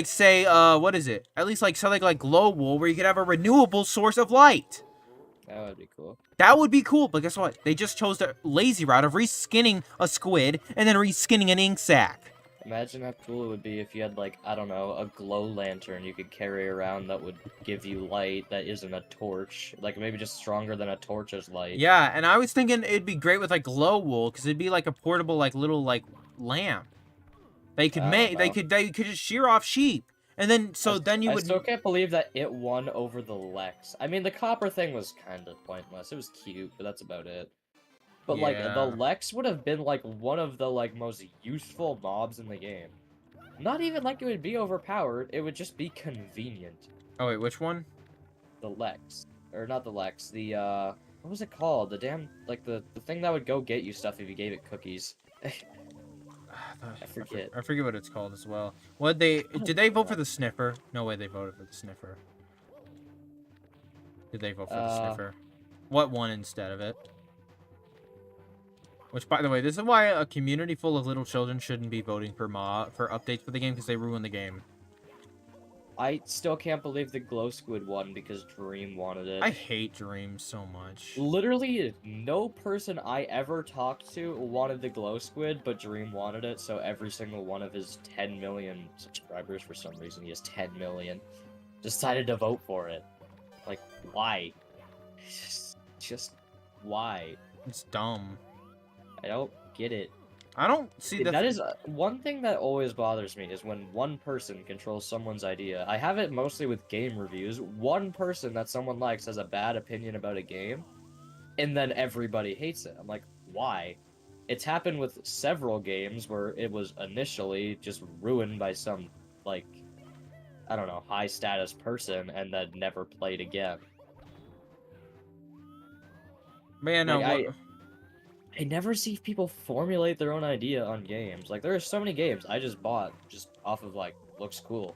say, what is it? At least like something like glow wool, where you could have a renewable source of light. That would be cool. That would be cool, but guess what? They just chose the lazy route of reskinning a squid and then reskinning an ink sac. Imagine how cool it would be if you had, like, I don't know, a glow lantern you could carry around that would give you light that isn't a torch. Like, maybe just stronger than a torch's light. Yeah, and I was thinking it'd be great with, like, glow wool, because it'd be like a portable, like, little, like, lamp. They could they could just shear off sheep. And then, I still can't believe that it won over the Lex. I mean, the copper thing was kind of pointless. It was cute, but that's about it. But, like, the Lex would have been, like, one of the, like, most useful mobs in the game. Not even like it would be overpowered, it would just be convenient. Oh, wait, which one? The Lex. Or not the Lex, the, what was it called? The damn, like, the thing that would go get you stuff if you gave it cookies. I forget. I forget what it's called as well. Did they vote for the sniffer? No way they voted for the sniffer. Did they vote for the sniffer? What won instead of it? Which, by the way, this is why a community full of little children shouldn't be voting for updates for the game, because they ruin the game. I still can't believe the glow squid won because Dream wanted it. I hate Dream so much. Literally, no person I ever talked to wanted the glow squid, but Dream wanted it, so every single one of his 10 million subscribers, for some reason he has 10 million, decided to vote for it. Like, why? Just why? It's dumb. I don't get it. I don't see That is one thing that always bothers me is when one person controls someone's idea. I have it mostly with game reviews. One person that someone likes has a bad opinion about a game, and then everybody hates it. I'm like, why? It's happened with several games where it was initially just ruined by some, like, I don't know, high status person and then never played again. Man, no, Like, what? I never see people formulate their own idea on games. Like, there are so many games I just bought just off of, like, looks cool.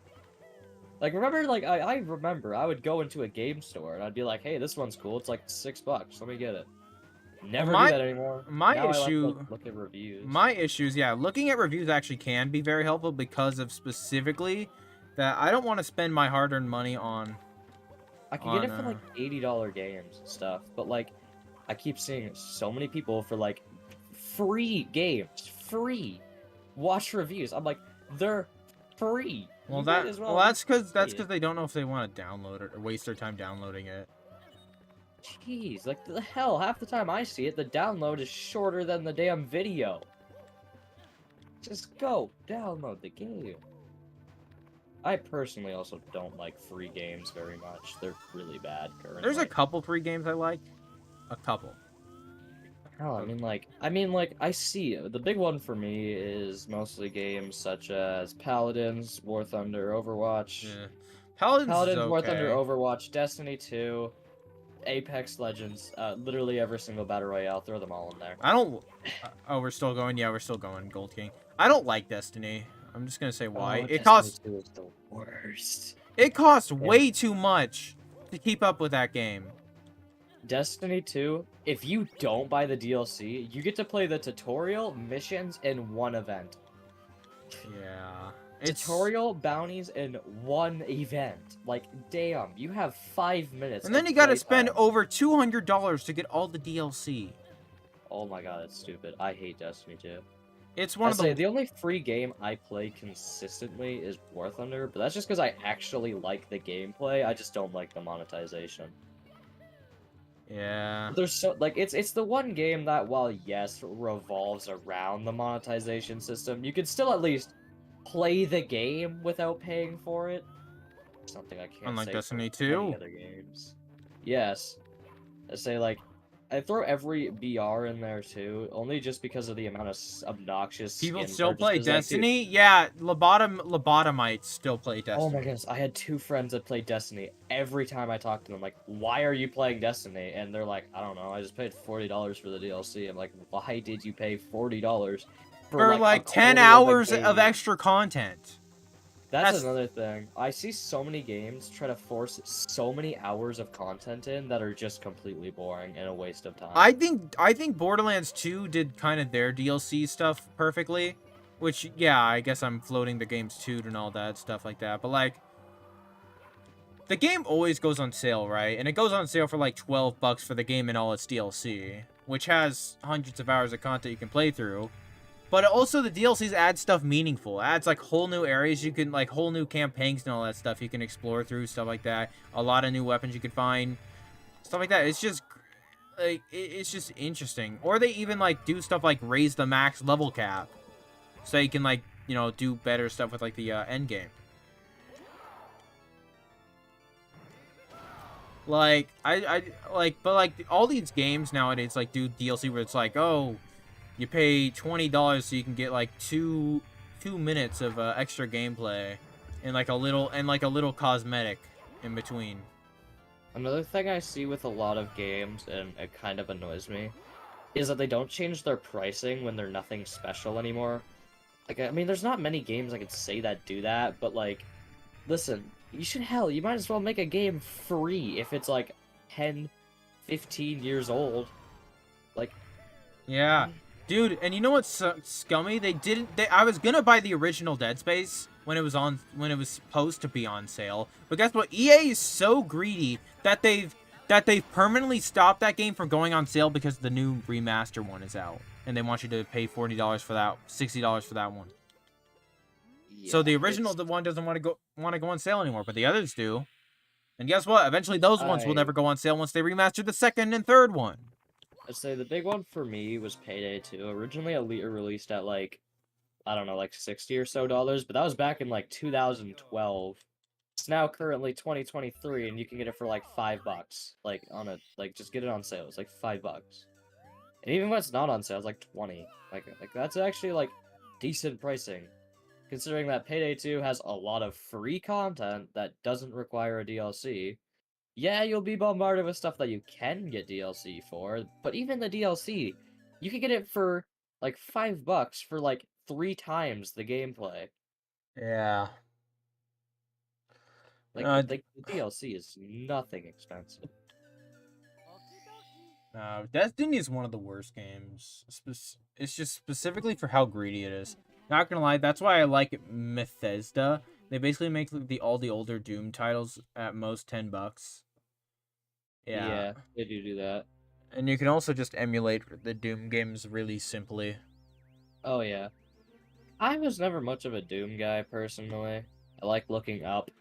Like, remember, like, I remember I would go into a game store and I'd be like, hey, this one's cool. It's like $6. Let me get it. Never do my that anymore. my Now I like to issue look at reviews. my issues, yeah, looking at reviews actually can be very helpful because of specifically that I don't want to spend my hard-earned money on I could get it for like $80 games and stuff, but like I keep seeing so many people for like free games, free watch reviews. I'm like, they're free. well You might that as well that's because play it. they don't know if they want to download it or waste their time downloading it. Jeez, like the hell, half the time I see it, the download is shorter than the damn video. Just go download the game. I personally also don't like free games very much. They're really bad currently. There's a couple free games I like. A couple. Oh, I mean, like, I see the big one for me is mostly games such as Paladins, War Thunder, Overwatch, Yeah. Paladins is War Thunder, okay. Overwatch, Destiny 2, Apex Legends, literally every single battle royale. Throw them all in there. I don't. Oh, we're still going. Yeah, we're still going. Gold King. I don't like Destiny. I'm just gonna say why. Oh, It Destiny costs. 2 is the worst. It costs way too much to keep up with that game. Destiny 2, if you don't buy the DLC, you get to play the tutorial, missions, in one event. Yeah. Tutorial, bounties, in one event. Like, damn, you have 5 minutes. And then of you gotta spend playtime. over $200 to get all the DLC. Oh my god, it's stupid. I hate Destiny 2. It's one of the. The only free game I play consistently is War Thunder, but that's just because I actually like the gameplay. I just don't like the monetization. Yeah. There's so like it's the one game that, while yes revolves around the monetization system, you can still at least play the game without paying for it. Something I can't Unlike say Destiny for many 2. other games. Yes, I say, like, I throw every BR in there too, only just because of the amount of obnoxious People skin still play purchases. Like, dude, Destiny? Yeah, lobotomites still play Destiny. oh my goodness, I had 2 friends that played Destiny. Every time I talk to them, like, why are you playing Destiny? And they're like, I don't know, I just paid $40 for the DLC. I'm like, why did you pay $40 For like a 10 quarter of a hours game? of extra content. That's another thing. I see so many games try to force so many hours of content in that are just completely boring and a waste of time. I think Borderlands 2 did kind of their DLC stuff perfectly. Which, yeah, I guess I'm floating the game's 2 and all that stuff like that. But, like, the game always goes on sale, right? And it goes on sale for, like, $12 for the game and all its DLC. Which has hundreds of hours of content you can play through. But also, the DLCs add stuff meaningful. It adds, like, whole new areas you can, like, whole new campaigns and all that stuff you can explore through, stuff like that. A lot of new weapons you can find. Stuff like that. It's just, like, it's just interesting. Or they even, like, do stuff like raise the max level cap. So you can, like, you know, do better stuff with, like, the end game. Like, but, like, all these games nowadays, like, do DLC where it's like, oh, you pay $20 so you can get like two minutes of extra gameplay and like a little cosmetic in between. Another thing I see with a lot of games, and it kind of annoys me, is that they don't change their pricing when they're nothing special anymore. Like, I mean, there's not many games I could say that do that, but like, listen, you might as well make a game free if it's like 10, 15 years old. Like, Yeah. Dude, and you know what's scummy? I was gonna buy the original Dead Space when it was supposed to be on sale. But guess what? EA is so greedy that they've permanently stopped that game from going on sale because the new remaster one is out. And they want you to pay $40 for that, $60 for that one. yeah, So the original one doesn't want to go on sale anymore, but the others do. And guess what? Eventually those ones will never go on sale once they remaster the second and third one. I'd say the big one for me was Payday 2. Originally, released at like, I don't know, like $60 or so, but that was back in like 2012. It's now currently 2023, and you can get it for like $5. Like just get it on sale. It's like $5. And even when it's not on sale, it's like 20. Like that's actually like decent pricing. considering that Payday 2 has a lot of free content that doesn't require a DLC. Yeah, you'll be bombarded with stuff that you can get DLC for, but even the DLC, you can get it for like $5 for like 3 times the gameplay. Yeah. Like, Uh, the DLC is nothing expensive. Destiny is one of the worst games. It's just specifically for how greedy it is. Not gonna lie, that's why I like Bethesda. They basically make all the older Doom titles at most $10. Yeah. They do that. And you can also just emulate the Doom games really simply. Oh yeah. I was never much of a Doom guy, personally. I like looking up.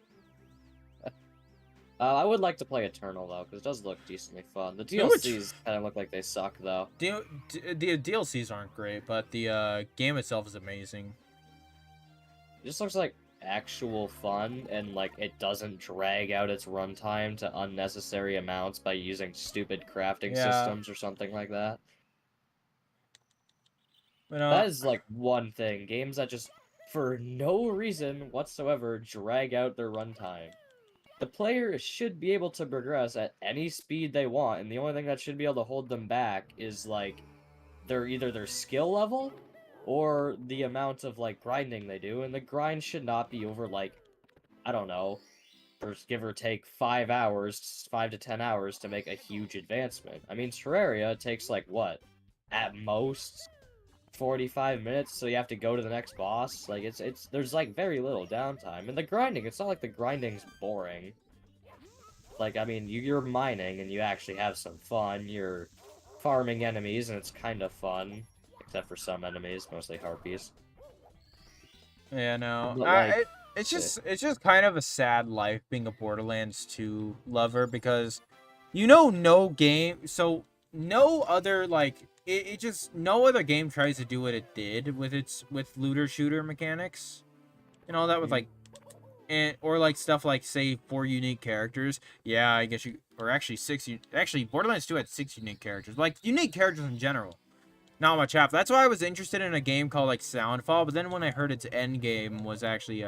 I would like to play Eternal, though, because it does look decently fun. The know what- DLCs kind of look like they suck, though. The DLCs aren't great, but the game itself is amazing. It just looks like actual fun, and, like, it doesn't drag out its runtime to unnecessary amounts by using stupid crafting Yeah. systems or something like that. But, That is, like, one thing. Games that just, for no reason whatsoever, drag out their runtime. The player should be able to progress at any speed they want, and the only thing that should be able to hold them back is, like, either their skill level or the amount of, like, grinding they do, and the grind should not be over, like, I don't know, give or take 5 hours, 5 to 10 hours to make a huge advancement. I mean, Terraria takes, like, what? At most 45 minutes, so you have to go to the next boss. Like, there's, like, very little downtime. And the grinding, it's not like the grinding's boring. Like, I mean, you're mining, and you actually have some fun. You're farming enemies, and it's kind of fun. Except for some enemies, mostly harpies. yeah, no. But, like, It's just kind of a sad life being a Borderlands 2 lover, because no game, so no other, like, it just, no other game tries to do what it did with looter shooter mechanics and all that, with like, or like stuff like, say, 4 unique characters. Yeah, I guess or actually 6. Actually, Borderlands 2 had 6 unique characters. Like, unique characters in general, not much happened. That's why I was interested in a game called like Soundfall, but then when I heard its end game was actually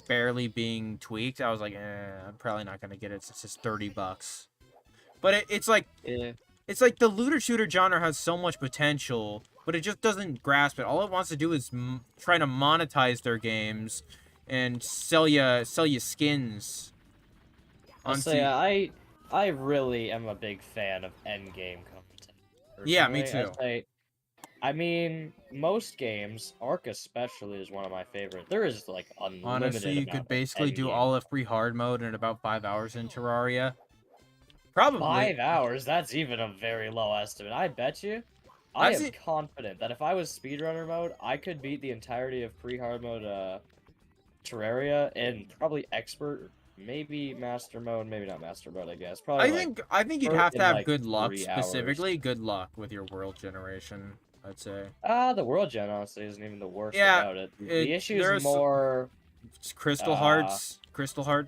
barely being tweaked, I was like, I'm probably not gonna get it since it's $30. But it's like, yeah. it's like the looter shooter genre has so much potential, but it just doesn't grasp it. All it wants to do is try to monetize their games and sell you skins. I'll say I really am a big fan of endgame content. Yeah, me personally. too. I mean, most games, Ark especially, is one of my favorite. There is like unlimited. Honestly, you amount could of basically do endgame. all of free hard mode in about 5 hours in Terraria. Probably. 5 hours? That's even a very low estimate. I bet you. I am confident that if I was speedrunner mode, I could beat the entirety of pre-hard mode Terraria and probably expert, maybe master mode, maybe not master mode, I guess. Probably I think you'd have to have like good luck, 3 specifically good luck with your world generation, I'd say. The world gen honestly isn't even the worst Yeah, about it. The issue is there's more crystal hearts,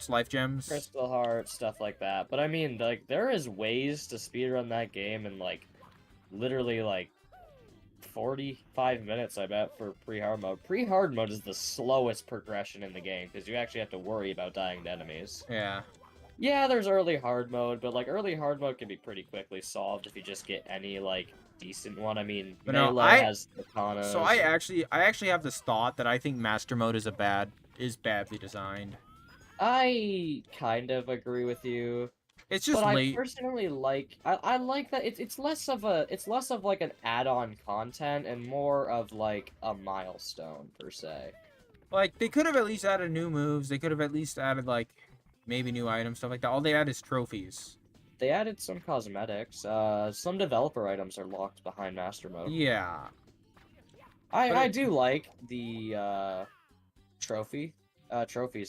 life gems. crystal hearts, stuff like that. But I mean, like, there is ways to speedrun that game in like literally like 45 minutes, I bet, for pre-hard mode. Pre-hard mode is the slowest progression in the game because you actually have to worry about dying to enemies. Yeah. Yeah, there's early hard mode, but like early hard mode can be pretty quickly solved if you just get any like decent one. I mean, But no, Melee has katanas. So I actually have this thought that I think master mode is badly designed. I kind of agree with you. It's just but late. I personally like I like that it's less of like an add-on content and more of like a milestone per se. Like, they could have at least added new moves. They could have at least added like maybe new items, stuff like that. All they add is trophies. They added some cosmetics. Some developer items are locked behind master mode. Yeah. I do like the trophies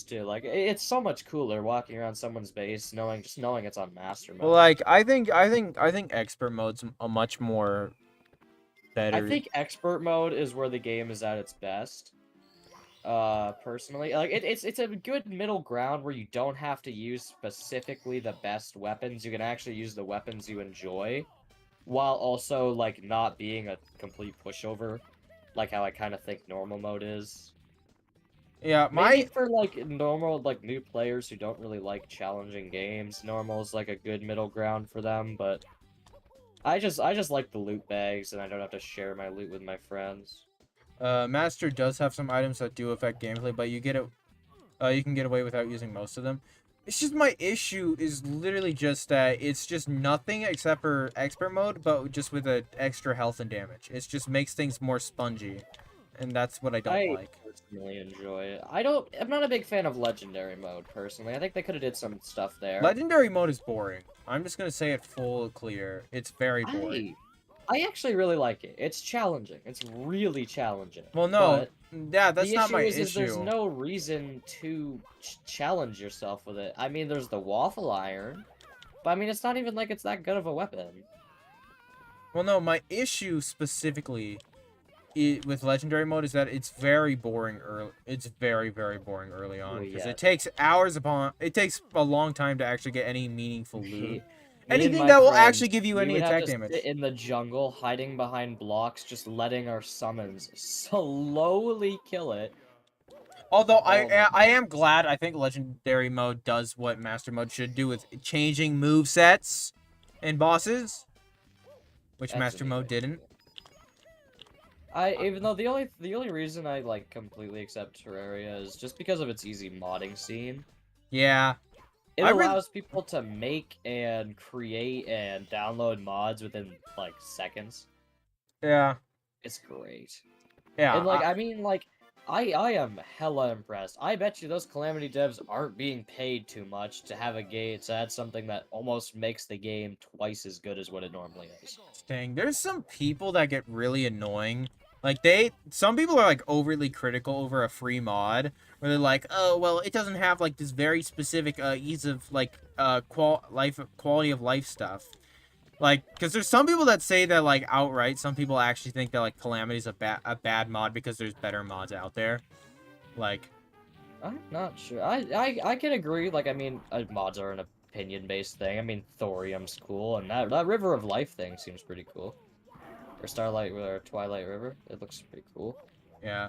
too. Like, it's so much cooler walking around someone's base knowing it's on master mode. Well, like, I think expert mode's a much more better. I think expert mode is where the game is at its best. Personally, like, it's a good middle ground where you don't have to use specifically the best weapons. You can actually use the weapons you enjoy, while also like not being a complete pushover, like how I kind of think normal mode is. Yeah, Maybe my for like normal, like new players who don't really like challenging games, normal is like a good middle ground for them. But I just like the loot bags, and I don't have to share my loot with my friends. master does have some items that do affect gameplay, but you get it. You can get away without using most of them. It's just my issue is literally just that it's just nothing except for expert mode, but just with a extra health and damage. It just makes things more spongy, and that's what I don't I like. personally enjoy it. I'm not a big fan of legendary mode personally. I think they could have did some stuff there. Legendary mode is boring. I'm just gonna say it full clear. It's very boring. I actually really like it. It's challenging. It's really challenging. Well, no, But yeah, that's the not issue my is there's issue. no reason to challenge yourself with it. I mean, there's the waffle iron, but I mean, it's not even like it's that good of a weapon. Well, no, my issue specifically with legendary mode is that it's very boring early. It's very, very boring early on Oh, because yeah. it takes it takes a long time to actually get any meaningful loot. Me and Anything my that will friends, actually give you we any would have attack to damage. sit in the jungle, hiding behind blocks, just letting our summons slowly kill it. Although Oh my I am glad. I think legendary mode does what master mode should do with changing move sets and bosses, which That's master mode anyway. didn't. Even though the only reason I like completely accept Terraria is just because of its easy modding scene. Yeah, It I really- allows people to make and create and download mods within like seconds. yeah, It's great. yeah. And like I mean like I am hella impressed. I bet you those Calamity devs aren't being paid too much to have a game to add something that almost makes the game twice as good as what it normally is. Dang, there's some people that get really annoying. Like some people are like overly critical over a free mod, where they're like, oh well, it doesn't have like this very specific ease of like quality of life stuff. Like, because there's some people that say that like outright. Some people actually think that like Calamity's a bad mod because there's better mods out there. Like, I'm not sure. I can agree. Like I mean, mods are an opinion-based thing. I mean, Thorium's cool, and that River of Life thing seems pretty cool. Or Starlight or Twilight River. It looks pretty cool. yeah.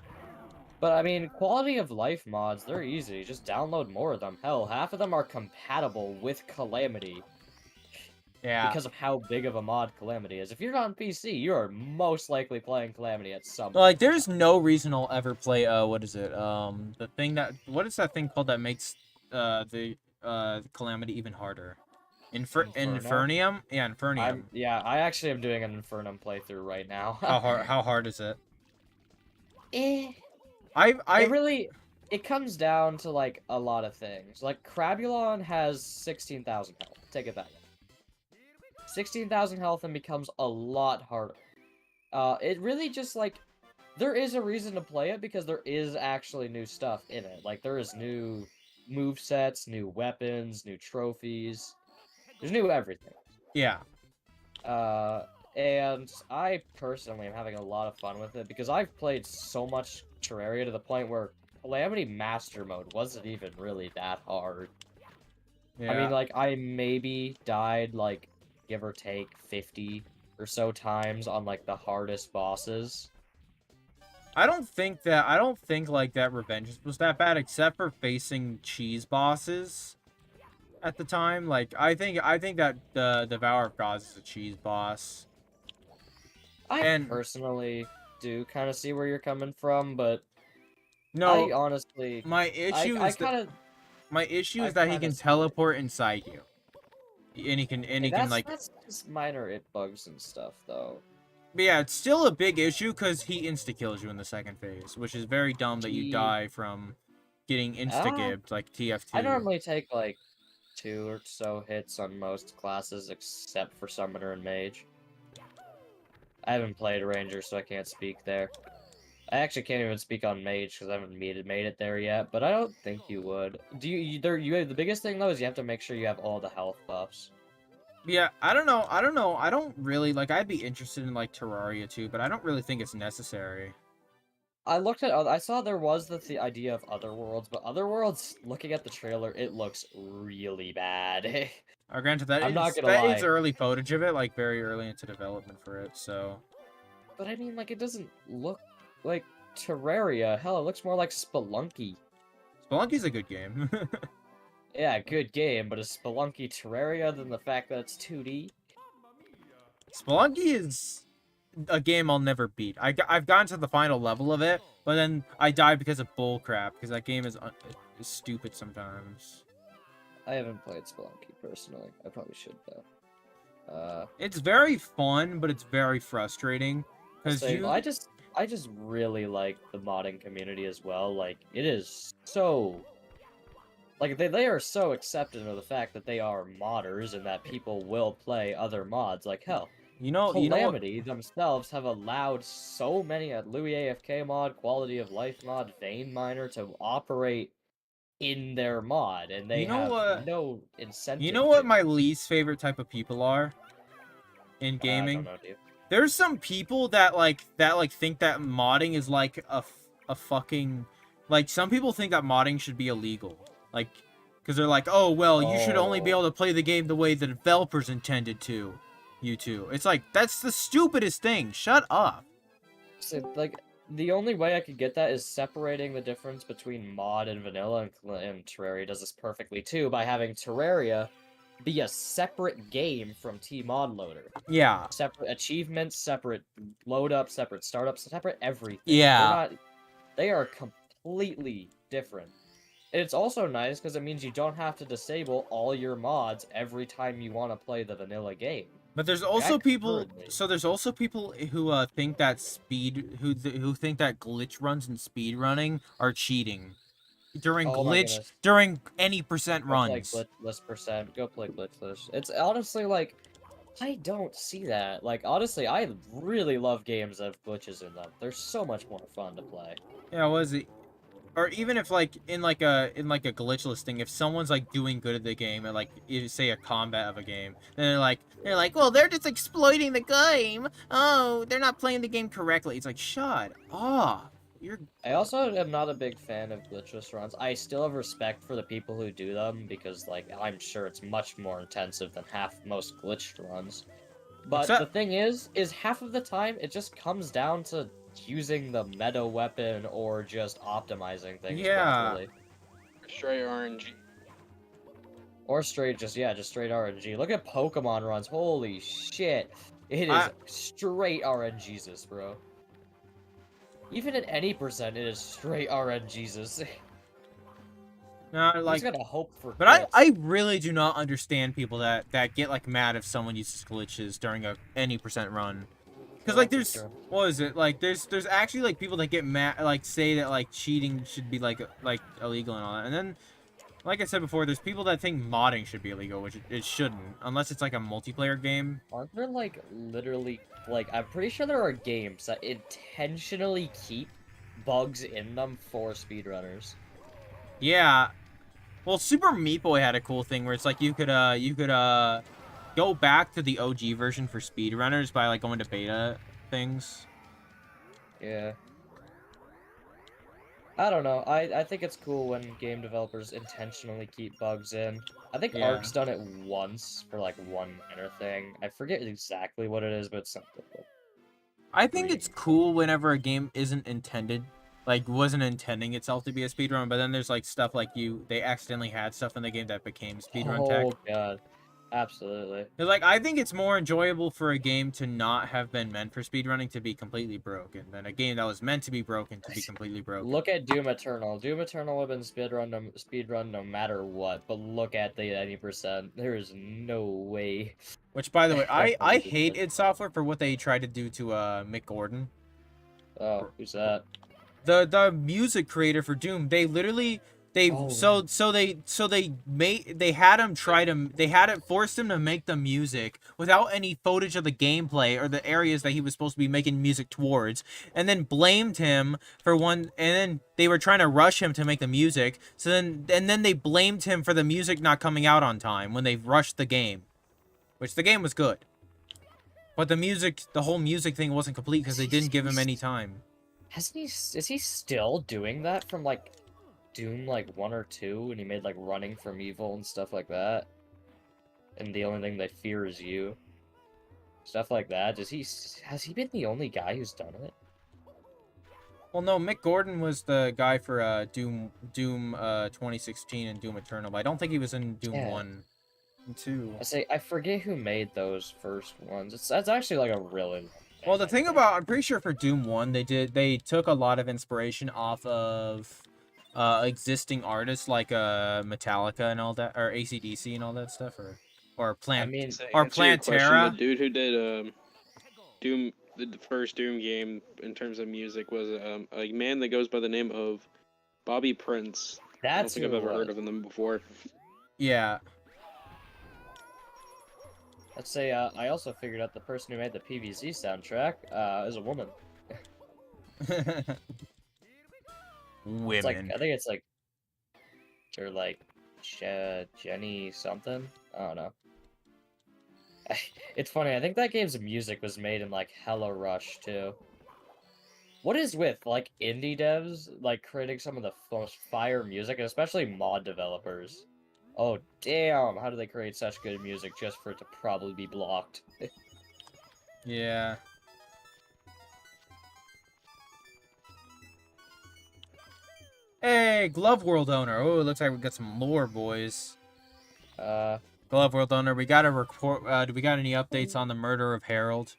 But I mean, quality of life mods, they're easy. Just download more of them. Hell, half of them are compatible with Calamity Yeah. because of how big of a mod Calamity is. If you're on PC, you are most likely playing Calamity at some point. Like, there's no reason I'll ever play, what is it? The thing that, what is that thing called that makes, the Calamity even harder? Inferno? Infernium? Yeah, Infernium. I actually am doing an Infernum playthrough right now. How hard is it? Eh. I It comes down to like a lot of things. Like Crabulon has 16,000 health. Take it that way. 16,000 health and becomes a lot harder. It really just like there is a reason to play it because there is actually new stuff in it. Like there is new move sets, new weapons, new trophies. There's new everything. yeah. And I personally am having a lot of fun with it because I've played so much Terraria to the point where Calamity Master Mode wasn't even really that hard. Yeah. I mean, like, I maybe died, like, give or take 50 or so times on, like, the hardest bosses. I don't think like that Revenge was that bad except for facing cheese bosses at the time. Like I think that the Devour of Gods is a cheese boss. I personally do kind of see where you're coming from, but no, I honestly my issue is that he can teleport inside you. And he can like that's just minor it bugs and stuff though. But yeah, it's still a big issue because he insta-kills you in the second phase, which is very dumb that you die from getting insta-gibbed, like TF2. I normally take, like, 2 or so hits on most classes, except for Summoner and Mage. I haven't played Ranger, so I can't speak there. I actually can't even speak on Mage, because I haven't made it there yet, but I don't think you would. The biggest thing, though, is you have to make sure you have all the health buffs. Yeah, I don't know. I don't really, like, I'd be interested in, like, Terraria too, but I don't really think it's necessary. I saw there was the idea of Otherworlds, but Otherworlds, looking at the trailer, it looks really bad. Granted, I'm not gonna lie. is early footage of it, like, very early into development for it, so... But I mean, like, it doesn't look like Terraria. Hell, it looks more like Spelunky. Spelunky's a good game. Yeah, good game, but is Spelunky Terraria than the fact that it's 2D? Spelunky is a game I'll never beat. I've gotten to the final level of it, but then I died because of bullcrap, because that game is stupid sometimes. I haven't played Spelunky personally. I probably should though. It's very fun, but it's very frustrating. Because I just really like the modding community as well. Like, it is so... Like, they are so accepting of the fact that they are modders and that people will play other mods. Like, hell, you know what? Calamity themselves have allowed so many at Louis AFK mod, Quality of Life mod, Vein Miner to operate in their mod, and they You know have what? no incentive. You know what to. my least favorite type of people are in I gaming? don't know, dude. There's some people that think that modding is like a fucking, like, some people think that modding should be illegal. Like, because they're like, oh, well, you should only be able to play the game the way the developers intended to. You two. It's like, that's the stupidest thing. Shut up. So, like, the only way I could get that is separating the difference between mod and vanilla, and Terraria does this perfectly too, by having Terraria be a separate game from T-Mod Loader. Yeah. Separate achievements, separate load up, separate startups, separate everything. Yeah. They are completely different. And it's also nice because it means you don't have to disable all your mods every time you want to play the vanilla game. But there's also people. currently- So there's also people who think that who think that glitch runs and speed running are cheating during Oh my goodness. during any percent Go play runs. glitchless percent. Go play glitchless. It's honestly like, I don't see that. Like, honestly, I really love games that have glitches in them. They're so much more fun to play. Yeah, was it? Or even if like in like a glitchless thing, if someone's like doing good at the game and like say a combat of a game, then they're like, well, they're just exploiting the game. Oh, they're not playing the game correctly. It's like, shut up. I also am not a big fan of glitchless runs. I still have respect for the people who do them because, like, I'm sure it's much more intensive than most glitched runs. But the thing is half of the time it just comes down to using the meta weapon or just optimizing things properly. Straight RNG. Or straight RNG. Look at Pokemon runs. Holy shit. It is straight RNGesus, bro. Even at any percent, it is straight RNGesus. No, like, just gotta hope for but I really do not understand people that get like mad if someone uses glitches during any percent run. Because like what is it, like there's actually like people that get mad, like say that like cheating should be like illegal and all that, and then like I said before, there's people that think modding should be illegal, which it shouldn't, unless it's like a multiplayer game. Aren't there like literally, like, I'm pretty sure there are games that intentionally keep bugs in them for speedrunners. Yeah, well, Super Meat Boy had a cool thing where it's like you could go back to the OG version for speedrunners by like going to beta things. Yeah. I don't know. I think it's cool when game developers intentionally keep bugs in. I think Yeah. Ark's done it once for like one minor thing. I forget exactly what it is, but it's something. I think it's cool whenever a game isn't intended, like wasn't intending itself to be a speedrun, but then there's like stuff like they accidentally had stuff in the game that became speedrun tech. Oh god. Absolutely. Like, I think it's more enjoyable for a game to not have been meant for speedrunning to be completely broken than a game that was meant to be broken to be completely broken. Look at Doom Eternal. Doom Eternal would have been speedrun no matter what, but look at the 90%. There is no way. Which, by the way, I hate id Software for what they tried to do to Mick Gordon. Oh, who's that? The music creator for Doom. They literally they forced him to make the music without any footage of the gameplay or the areas that he was supposed to be making music towards, and then blamed him for and then they were trying to rush him to make the music, and then they blamed him for the music not coming out on time when they rushed the game, which the game was good, but the whole music thing wasn't complete because they didn't give him any time. Is he still doing that from like Doom like 1 or 2, and he made like Running from Evil and stuff like that, and The Only Thing They Fear Is You, stuff like that? Has he been the only guy who's done it? Well, no, Mick Gordon was the guy for Doom 2016 and Doom Eternal, but I don't think he was in Doom Yeah. 1 and 2. I forget who made those first ones. That's actually like a really. Well, the thing about, I'm pretty sure for Doom 1, they took a lot of inspiration off of existing artists like Metallica and all that, or AC/DC and all that stuff, or I mean, To or answer your question, the Plantera. dude who did Doom, the first Doom game in terms of music was a man that goes by the name of Bobby Prince. I don't that's think who I've it ever heard was. of them before. Yeah. Let's say I also figured out the person who made the PVZ soundtrack is a woman. It's like Women. I think it's like or like Jenny something. I don't know. It's funny. I think that game's music was made in like hella rush too. What is with like indie devs like creating some of the most fire music, especially mod developers? Oh damn! How do they create such good music just for it to probably be blocked? Yeah. Hey, Glove World owner. Oh, it looks like we got some lore, boys. Glove World owner, we got a report. Do we got any updates on the murder of Harold?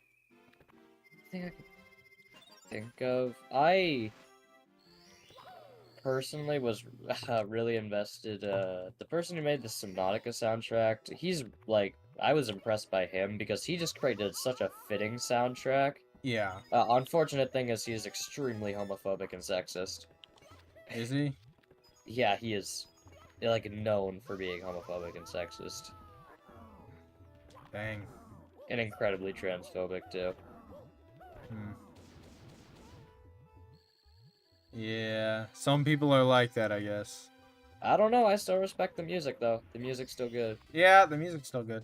I think I can think of. I personally was really invested. The person who made the Subnautica soundtrack, he's like, I was impressed by him because he just created such a fitting soundtrack. Yeah. Unfortunate thing is he is extremely homophobic and sexist. Is he? Yeah, he is like known for being homophobic and sexist, Dang. and incredibly transphobic too. Hmm. Yeah. Some people are like that, I guess. I don't know. I still respect the music though. The music's still good. Yeah, the music's still good.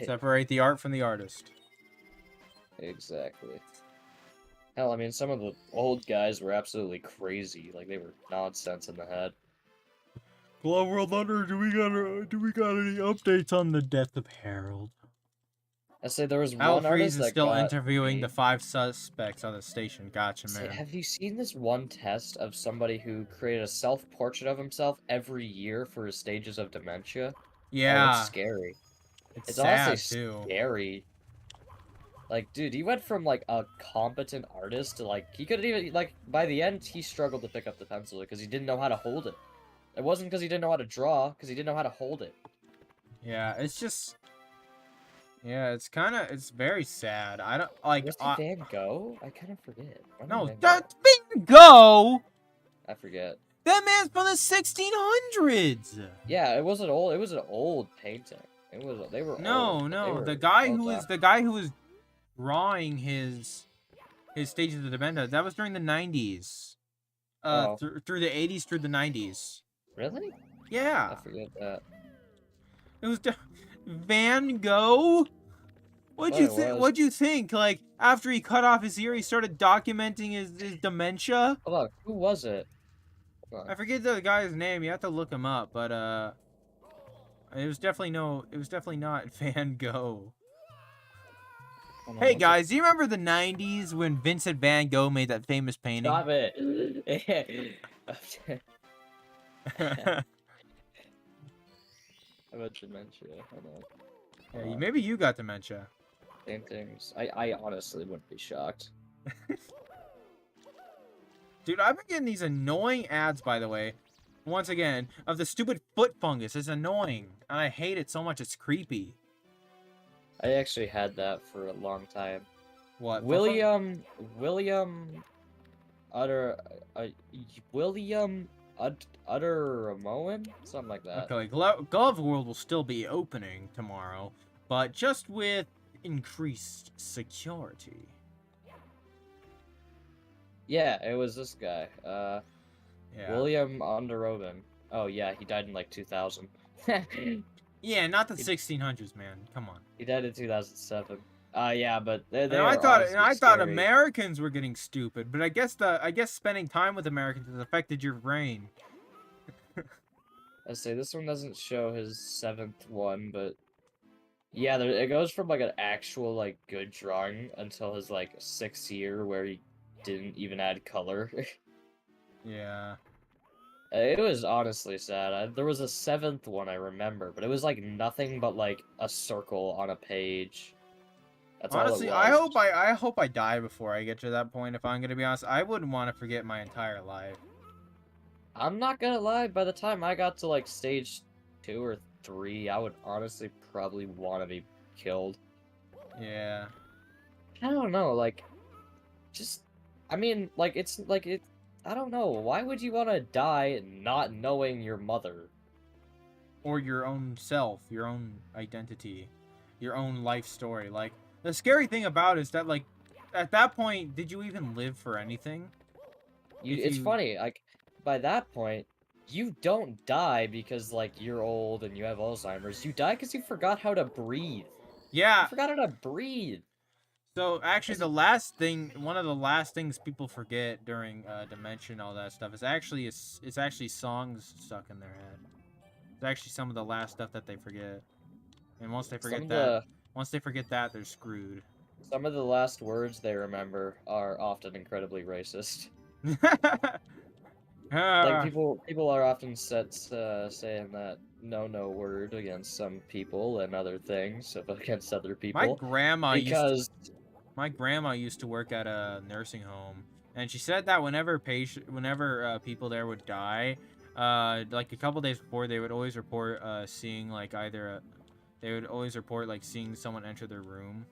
Separate the art from the artist. Exactly. Hell, I mean, some of the old guys were absolutely crazy. Like, they were nonsense in the head. Glove World Under, do we got any updates on the death of Harold? I say there was Al one Freeze artist is that still got interviewing me. the 5 suspects on the station. Gotcha, Say, man. have you seen this one test of somebody who created a self-portrait of himself every year for his stages of dementia? Oh, Yeah. it's scary. It's It's sad, honestly too. scary. Like, dude, he went from, like, a competent artist to, like, he couldn't even, like, by the end, he struggled to pick up the pencil because he didn't know how to hold it. It wasn't because he didn't know how to draw, because he didn't know how to hold it. Yeah, it's just... Yeah, it's very sad. I don't, like... Was it Van Gogh? I kind of forget. When did No, Van Gogh- that's Van Gogh! I forget. That man's from the 1600s! Yeah, it was an old painting. They were No, old, but they no, were the guy well who was done. the guy who was drawing his stages of dementia, that was during the 90s. Oh. Through the 80s through the 90s. Really? I Yeah. forget that. It was Van Gogh. What'd Thought you it think? was. What'd you think? Like after he cut off his ear, he started documenting his dementia. Hold on, who was it? Hold on. I forget the guy's name. You have to look him up, but it was definitely not Van Gogh. Hold on, Hey what's it- guys, do you remember the 90s when Vincent Van Gogh made that famous painting? Stop it! I bet dementia. Hold on. Yeah, maybe you got dementia. Paintings. I honestly wouldn't be shocked. Dude, I've been getting these annoying ads, by the way. Once again, of the stupid foot fungus. It's annoying. And I hate it so much, it's creepy. I actually had that for a long time. What? William Uttermoen? Something like that. Okay, Glove World will still be opening tomorrow, but just with increased security. Yeah, it was this guy. Yeah. William Onderoven. Oh yeah, he died in like 2000. Yeah, not the 1600s, man. Come on. He died in 2007. Yeah, but they And were I thought honestly scary. Americans were getting stupid, but I guess spending time with Americans has affected your brain. I say this one doesn't show his 7th one, but Yeah, it goes from like an actual like good drawing until his like 6th year where he didn't even add color. Yeah. It was honestly sad. There was a 7th one I remember, but it was like nothing but like a circle on a page. That's all it Honestly, I was. hope I die before I get to that point. If I'm gonna be honest, I wouldn't want to forget my entire life. I'm not gonna lie, by the time I got to like stage 2 or 3, I would honestly probably want to be killed. Yeah. I don't know, like, just, I mean, like, I don't know, why would you want to die not knowing your mother? Or your own self, your own identity, your own life story. Like, the scary thing about it is that, like, at that point, did you even live for anything? It's you funny, like, by that point, you don't die because, like, you're old and you have Alzheimer's. You die because you forgot how to breathe. You Yeah. forgot how to breathe. So actually, That's- one of the last things people forget during dementia and all that stuff is actually it's actually songs stuck in their head. It's actually some of the last stuff that they forget. And once they forget that, they're screwed. Some of the last words they remember are often incredibly racist. Like Ah, people are often saying that no word against some people and other things against other my people grandma used to, because my grandma used to work at a nursing home, and she said that whenever people there would die, like a couple days before, they would always report seeing like they would always report like seeing someone enter their room,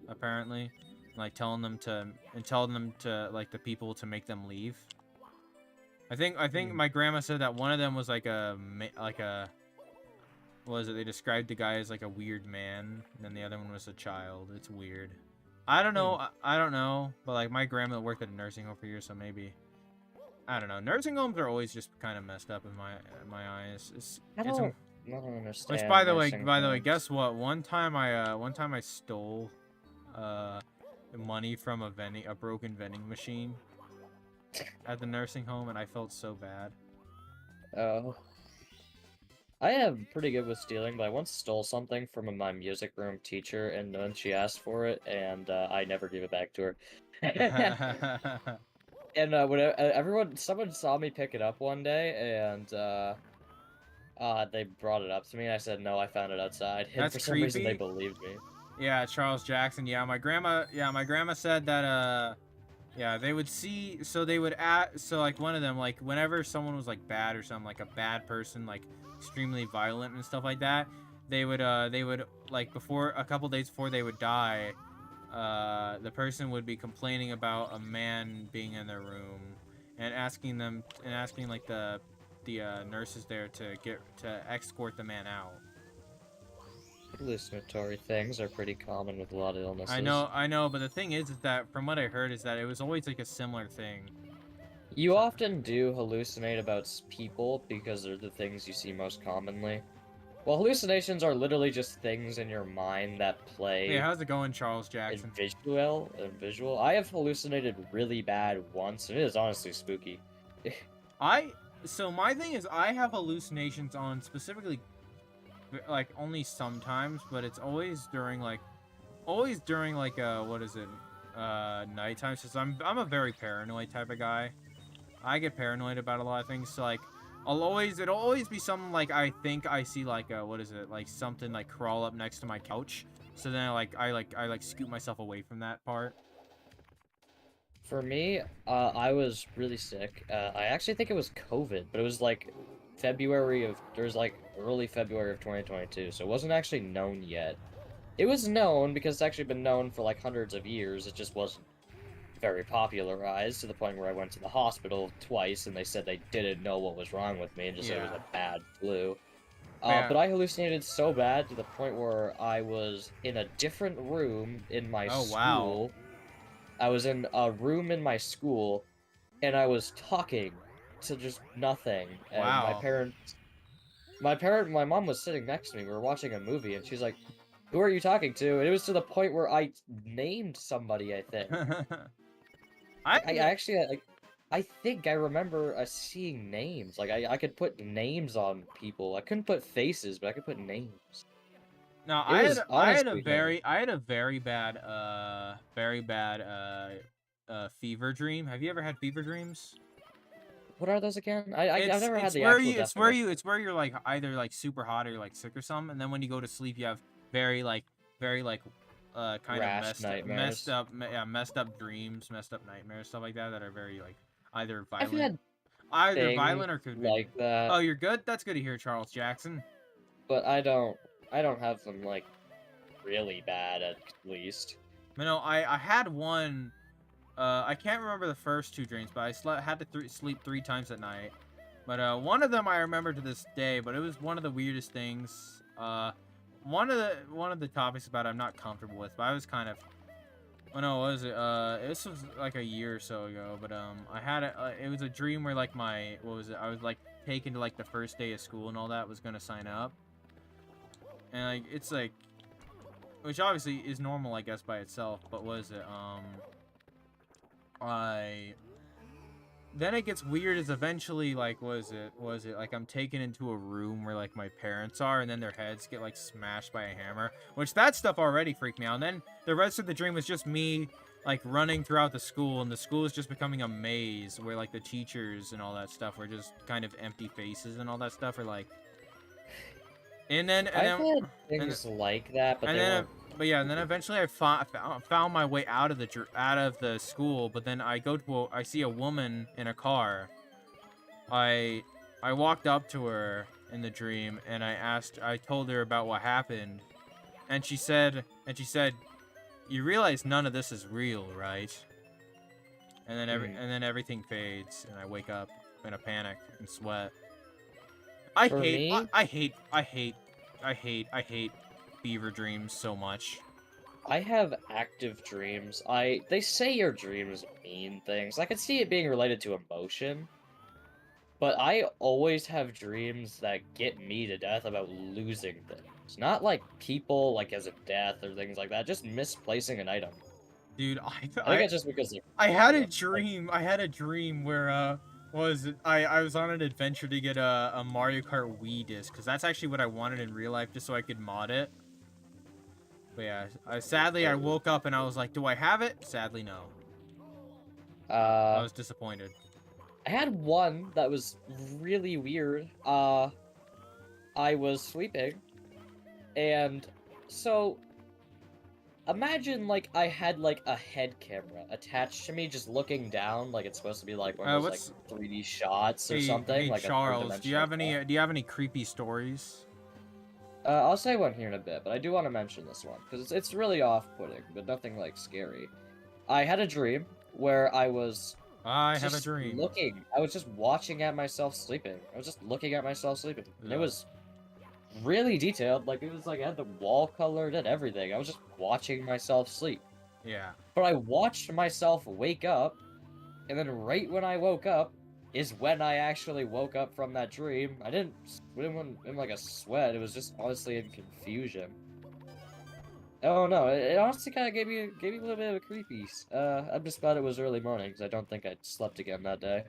apparently, like telling them to like the people to make them leave. I think my grandma said that one of them was like what was it? They described the guy as like a weird man, and then the other one was a child. It's weird. I don't know. I don't know. But like my grandma worked at a nursing home for years, so maybe I don't know. Nursing homes are always just kind of messed up in my eyes. I It's don't understand. which nursing by the way, homes. guess what? One time I stole uh money from a broken vending machine at the nursing home, and I felt so bad. Oh, I am pretty good with stealing, but I once stole something from my music room teacher, and then she asked for it, and I never gave it back to her. And someone saw me pick it up one day, and they brought it up to me. And I said no, I found it outside, and That's for some reason they creepy. believed me. Yeah, Charles Jackson. Yeah, my grandma said that yeah, they would see, so they would so like one of them, like whenever someone was like bad or something, like a bad person, like extremely violent and stuff like that, they would like before a couple days before they would die, the person would be complaining about a man being in their room and asking like the nurses there to escort the man out. Hallucinatory things are pretty common with a lot of illnesses. I know, but the thing is that from what I heard is that it was always like a similar thing. You often do hallucinate about people because they're the things you see most commonly. Well, hallucinations are literally just things in your mind that play. Hey, how's it going, Charles Jackson? Visual. I have hallucinated really bad once, and it is honestly spooky. So my thing is I have hallucinations on specifically like only sometimes, but it's always during like what is it? Nighttime, since I'm a very paranoid type of guy. I get paranoid about a lot of things, so like it'll always be something like I think I see like what is it? Like something like crawl up next to my couch. So then I scoot myself away from that part. For me, I was really sick. I actually think it was COVID, but it was like early February of 2022, so it wasn't actually known yet. It was known because it's actually been known for like hundreds of years. It just wasn't very popularized to the point where I went to the hospital twice and they said they didn't know what was wrong with me and just said it was a bad flu. Yeah. But I hallucinated so bad to the point where I was in a different room in my school. Wow. I was in a room in my school and I was talking to just nothing. And Wow. my mom was sitting next to me. We were watching a movie and she's like, "Who are you talking to?" And it was to the point where I named somebody, I think. I think I remember seeing names. Like I could put names on people. I couldn't put faces, but I could put names. No, It was I had a honestly very bad fever dream. Have you ever had fever dreams? What are those again? I've never had It's the where actual definition. it's where you're like either like super hot or you're like sick or something, and then when you go to sleep you have very like kind of Rash nightmares. messed up dreams, messed up nightmares, stuff like that that are very like either I've violent, had things or could be. like that, Oh, you're good. That's good to hear, Charles Jackson. but I don't have them like really bad at least. No, I had one. I can't remember the first two dreams, but I had to sleep 3 times at night. But one of them I remember to this day, but it was one of the weirdest things. One of the topics about it I'm not comfortable with, but I was kind of. Oh no, what was it? This was like a year or so ago, but I had it was a dream where like what was it? I was like taken to like the first day of school and all that, was gonna sign up, and like it's like, which obviously is normal I guess by itself, but was it then it gets weird is eventually like was it like I'm taken into a room where like my parents are, and then their heads get like smashed by a hammer, which that stuff already freaked me out. And then the rest of the dream was just me like running throughout the school, and the school is just becoming a maze where like the teachers and all that stuff were just kind of empty faces and all that stuff, or like, and then I've had things like that, but and they then weren't. but yeah, and then eventually I found my way out of the school. But then I see a woman in a car. I walked up to her in the dream, and I told her about what happened, and she said, "You realize none of this is real, right?" And then everything fades, and I wake up in a panic and sweat. I For hate me? I hate fever dreams so much. I have active dreams. They say your dreams mean things. I can see it being related to emotion, but I always have dreams that get me to death about losing things. Not like people, like as a death or things like that, just misplacing an item. Dude, I think it's just because I had a like, dream. I had a dream where I was on an adventure to get a Mario Kart Wii disc, because that's actually what I wanted in real life, just so I could mod it. But yeah, sadly I woke up and I was like, do I have it? Sadly, no. I was disappointed. I had one that was really weird. I was sleeping, and so imagine like I had like a head camera attached to me, just looking down, like it's supposed to be like one of those like 3D shots or something. Hey like Charles, do you have any creepy stories? I'll say one here in a bit, but I do want to mention this one because it's really off-putting, but nothing like scary. I had a dream where I was. I have a dream. I was just watching at myself sleeping. I was just looking at myself sleeping, and it Yeah. was really detailed. Like it was like I had the wall colored and everything. I was just watching myself sleep. Yeah. But I watched myself wake up, and then right when I woke up is when I actually woke up from that dream. I didn't in like a sweat. It was just honestly in confusion. Oh no! It honestly kind of gave me a little bit of a creepies. I'm just glad it was early morning because I don't think I slept again that day.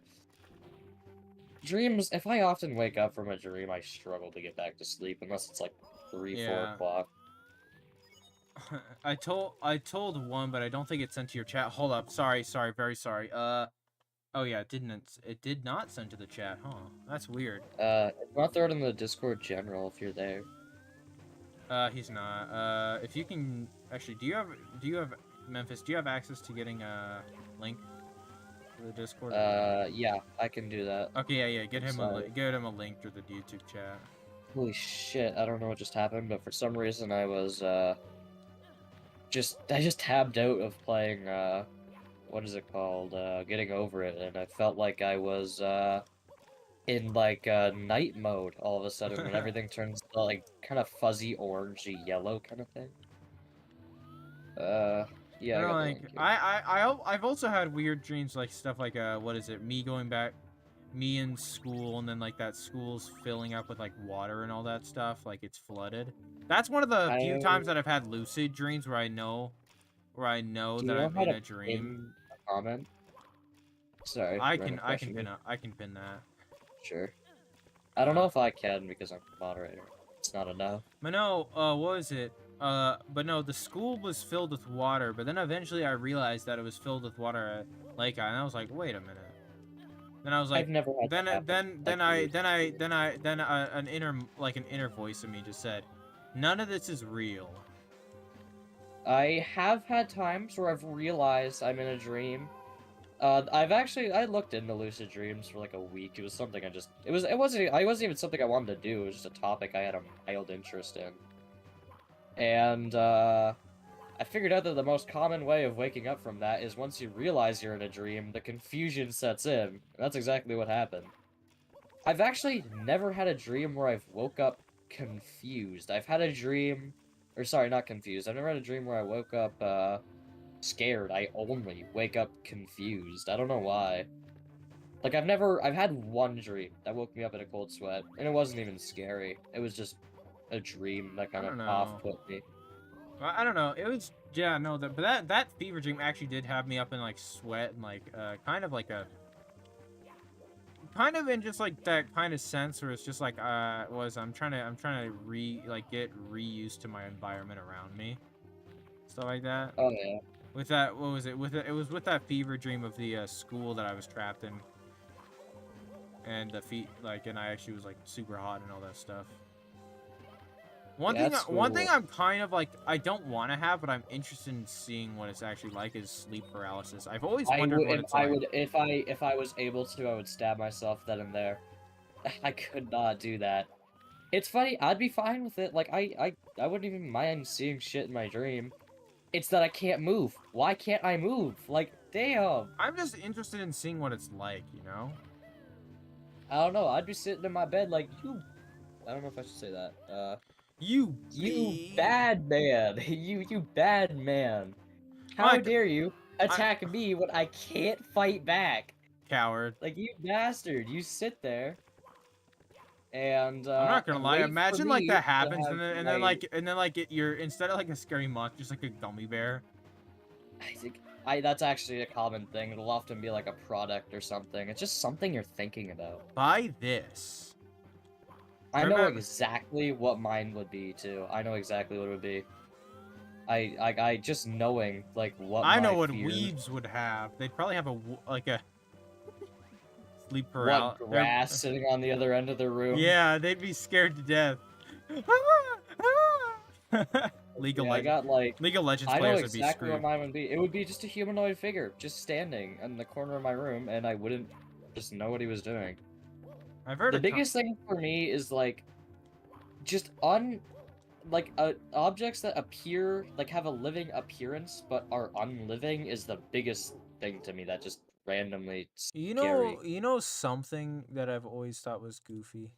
Dreams. If I often wake up from a dream, I struggle to get back to sleep unless it's like 4 o'clock. I told one, but I don't think it sent to your chat. Hold up. Sorry, very sorry. Oh yeah, it did not send to the chat, huh? That's weird. I'll throw it in the Discord general if you're there. He's not. If you can actually, do you have Memphis? Do you have access to getting a link to the Discord? Yeah, I can do that. Okay, yeah. Get him a link through the YouTube chat. Holy shit! I don't know what just happened, but for some reason I was I just tabbed out of playing what is it called? Getting Over It, and I felt like I was in like night mode all of a sudden when everything turns to, like kind of fuzzy orangey yellow kind of thing. Yeah. No, like I've also had weird dreams, like stuff like what is it? Me in school, and then like that school's filling up with like water and all that stuff, like it's flooded. That's one of the few times that I've had lucid dreams where I know that I'm in a dream. A comment? Sorry. I can pin that. Sure. I don't know if I can because I'm the moderator. That's not enough. But no, what was it? But no, the school was filled with water, but then eventually I realized that it was filled with water at Lake Eye, and I was like, wait a minute. Then I was like, I've never had that happen, an inner voice in me just said, none of this is real. I have had times where I've realized I'm in a dream. I looked into lucid dreams for like a week. It was something it wasn't even something I wanted to do. It was just a topic I had a mild interest in. And, I figured out that the most common way of waking up from that is once you realize you're in a dream, the confusion sets in. That's exactly what happened. I've actually never had a dream where I've woke up confused. I've had a dream... Or, sorry, not confused. I've never had a dream where I woke up, scared. I only wake up confused. I don't know why. Like, I've had one dream that woke me up in a cold sweat, and it wasn't even scary. It was just a dream that kind of off-put me. I don't know. It was, yeah, no, but that fever dream actually did have me up in, like, sweat and, like, kind of in just, like, that kind of sense where it's just, like, I'm trying to get reused to my environment around me. Stuff like that. Oh, yeah. With that, what was it? It was with that fever dream of the, school that I was trapped in. And the and I actually was, like, super hot and all that stuff. One thing I'm kind of like, I don't want to have, but I'm interested in seeing what it's actually like is sleep paralysis. I've always wondered what it's like. If I was able to, I would stab myself then and there. I could not do that. It's funny, I'd be fine with it. Like, I wouldn't even mind seeing shit in my dream. It's that I can't move. Why can't I move? Like, damn. I'm just interested in seeing what it's like, you know? I don't know, I'd be sitting in my bed like, I don't know if I should say that. You bad man. You bad man. How dare you attack me when I can't fight back? Coward. Like, you bastard. You sit there and, I'm not gonna lie, wait imagine for like me that to happens have and then you're instead of like a scary monk, just like a gummy bear. I think that's actually a common thing. It'll often be like a product or something. It's just something you're thinking about. Buy this. I know exactly what mine would be too. I know exactly what it would be. I just knowing like what I know what weebs would have. They'd probably have a sleep paralysis. What, grass sitting on the other end of the room? Yeah, they'd be scared to death. League of Legends I know players exactly would be screwed. what mine would be. It would be just a humanoid figure, just standing in the corner of my room, and I wouldn't just know what he was doing. I've heard the biggest thing for me is like, just objects that appear like have a living appearance but are unliving is the biggest thing to me that just randomly scary. You know something that I've always thought was goofy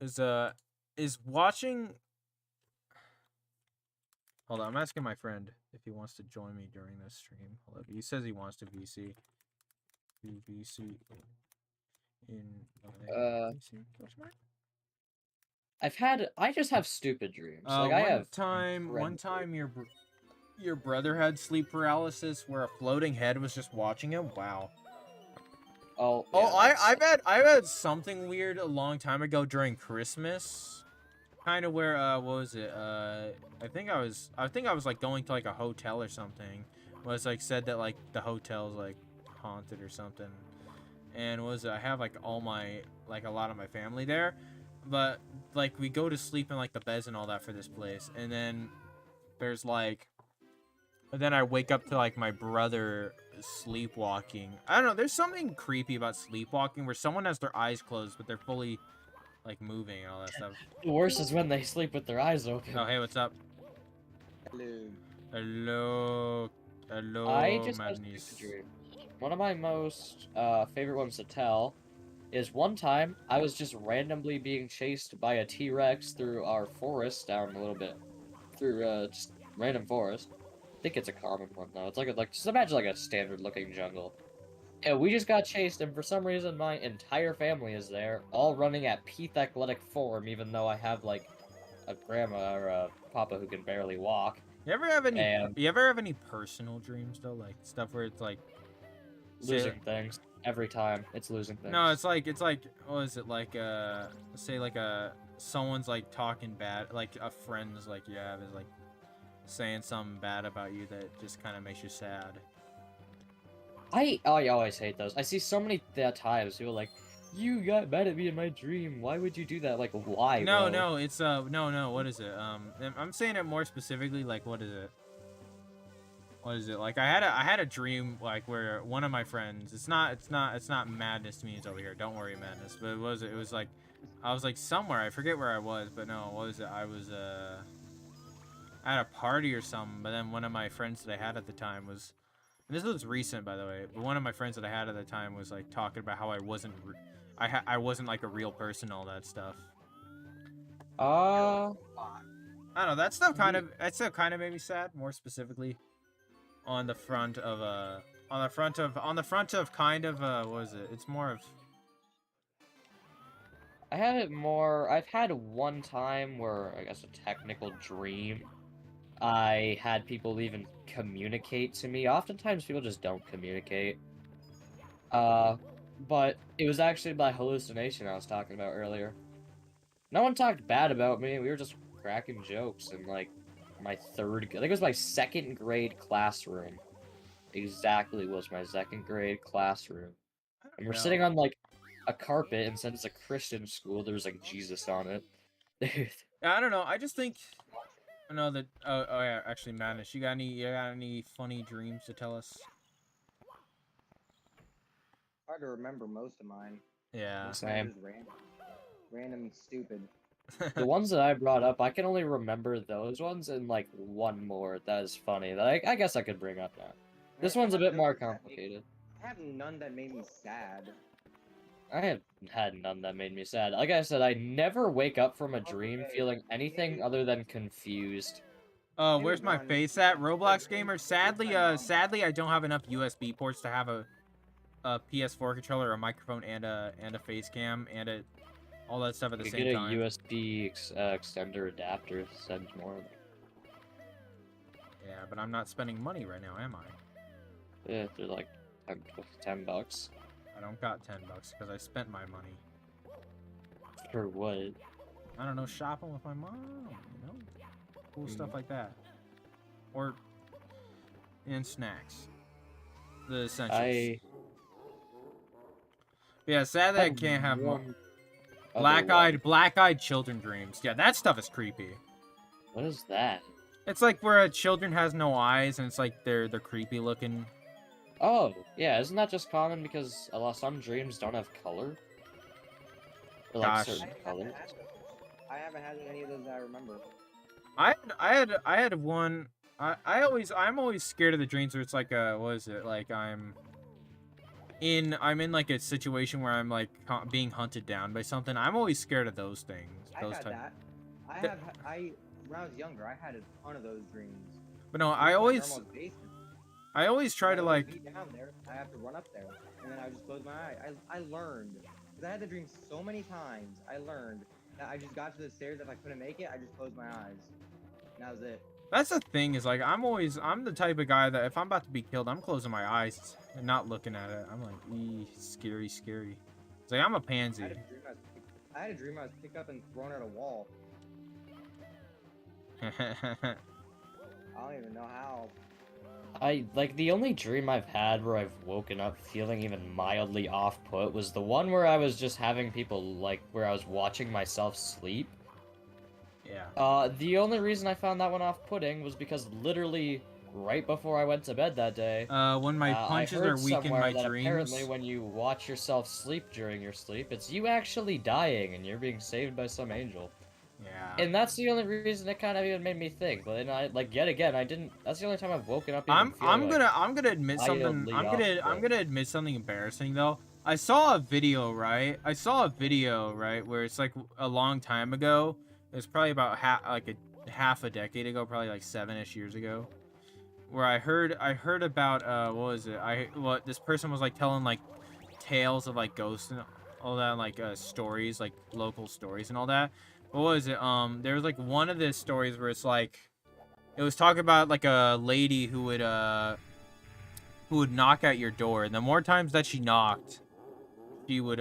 is watching. Hold on, I'm asking my friend if he wants to join me during this stream. Hold up, he says he wants to VC. VC I just have stupid dreams. One time your brother had sleep paralysis where a floating head was just watching him. Wow. I've had something weird a long time ago during Christmas. Kind of where what was it? I think I was like going to like a hotel or something. Was like said that like the hotel's like haunted or something. And I have like a lot of my family there, but like we go to sleep in like the beds and all that for this place, and then there's like, then I wake up to like my brother sleepwalking. I don't know, there's something creepy about sleepwalking where someone has their eyes closed but they're fully like moving and all that stuff. The worst is when they sleep with their eyes open. Oh, hey, what's up? Hello. I just have stupid dreams. One of my most favorite ones to tell is one time I was just randomly being chased by a T-Rex through our forest down a little bit. Through just random forest. I think it's a common one though. It's like just imagine like a standard looking jungle. And we just got chased, and for some reason my entire family is there, all running at peak athletic form, even though I have like a grandma or a papa who can barely walk. You ever have any personal dreams though, like stuff where it's like losing things every time? It's losing things. No, it's like what is it like? Say like someone's like talking bad, like a friend's like you have is like saying something bad about you that just kind of makes you sad. I always hate those. I see so many times people like, you got mad at me in my dream. Why would you do that? Like, why? No, bro? no, it's no. What is it? I'm saying it more specifically. Like, what is it? What is it? Like, I had a dream like where one of my friends. It's not madness to me. It's over here. Don't worry, madness. But it was like, I was like somewhere. I forget where I was. But no, what was it? I was at a party or something. But then one of my friends that I had at the time was. And this was recent, by the way. But one of my friends that I had at the time was like talking about how I wasn't. I wasn't like a real person, all that stuff. Uh, I don't know. That stuff kind of made me sad. More specifically, on the front of kind of what was it? It's more of. I had it more. I've had one time where I guess a technical dream. I had people even communicate to me. Oftentimes people just don't communicate. But it was actually my hallucination I was talking about earlier. No one talked bad about me. We were just cracking jokes in like my I think it was my second grade classroom. Exactly was my second grade classroom. And we're sitting on like a carpet, and since it's a Christian school, there's like Jesus on it. I don't know. I just think. I know that. Oh yeah. Actually, Madness. You got any funny dreams to tell us? Hard to remember most of mine. Yeah. Most of mine Same. is random and stupid. The ones that I brought up, I can only remember those ones and like one more that is funny that I guess I could bring up now. This one's a bit more complicated. I have none that made me sad. I have had none that made me sad. Like I said, I never wake up from a dream feeling anything other than confused. Where's my face at? Roblox gamer. Sadly, I don't have enough USB ports to have a PS4 controller, a microphone, and a face cam, and all that stuff at the You same get a time. USB extender adapter, send more. Yeah, but I'm not spending money right now, am I? Yeah, they're like $10. I don't got $10 because I spent my money. For what? I don't know, shopping with my mom, you know? Cool stuff like that. Or, and snacks. The essentials. Yeah, sad that I can't have black-eyed children dreams. Yeah, that stuff is creepy. What is that? It's like where a children has no eyes, and it's like they're creepy looking. Oh, yeah, isn't that just common because some dreams don't have color? Or like Gosh. certain colors? I haven't had any of those that I remember. I had one. I'm always scared of the dreams where it's like what is it, like I'm in like a situation where I'm like being hunted down by something. I'm always scared of those things. Those I had that. When I was younger, I had a ton of those dreams. But no, I always try to like. Be down there, I have to run up there, and then I just close my eye. I learned because I had the dream so many times. I learned that I just got to the stairs. If I couldn't make it, I just closed my eyes. And that was it. That's the thing is like I'm the type of guy that if I'm about to be killed, I'm closing my eyes and not looking at it. I'm like, scary. It's like I'm a pansy. I had a dream I was picked up and thrown at a wall. I don't even know how. The only dream I've had where I've woken up feeling even mildly off-put was the one where I was just having people, where I was watching myself sleep. Yeah. The only reason I found that one off-putting was because literally right before I went to bed that day, when my punches are weak in my dreams. Apparently when you watch yourself sleep during your sleep, it's you actually dying and you're being saved by some angel. Yeah. And that's the only reason it kind of even made me think. But then yet again, I didn't. That's the only time I've woken up. I'm gonna admit something. I'm gonna admit something embarrassing though. I saw a video, right? Where it's like a long time ago. It was probably about half a decade ago, probably like 7-ish years ago. Where I heard about what was it? This person was like telling like tales of like ghosts and all that, like stories, like local stories and all that. What was it? There was like one of the stories where it's like, it was talking about like a lady who would knock at your door, and the more times that she knocked, she would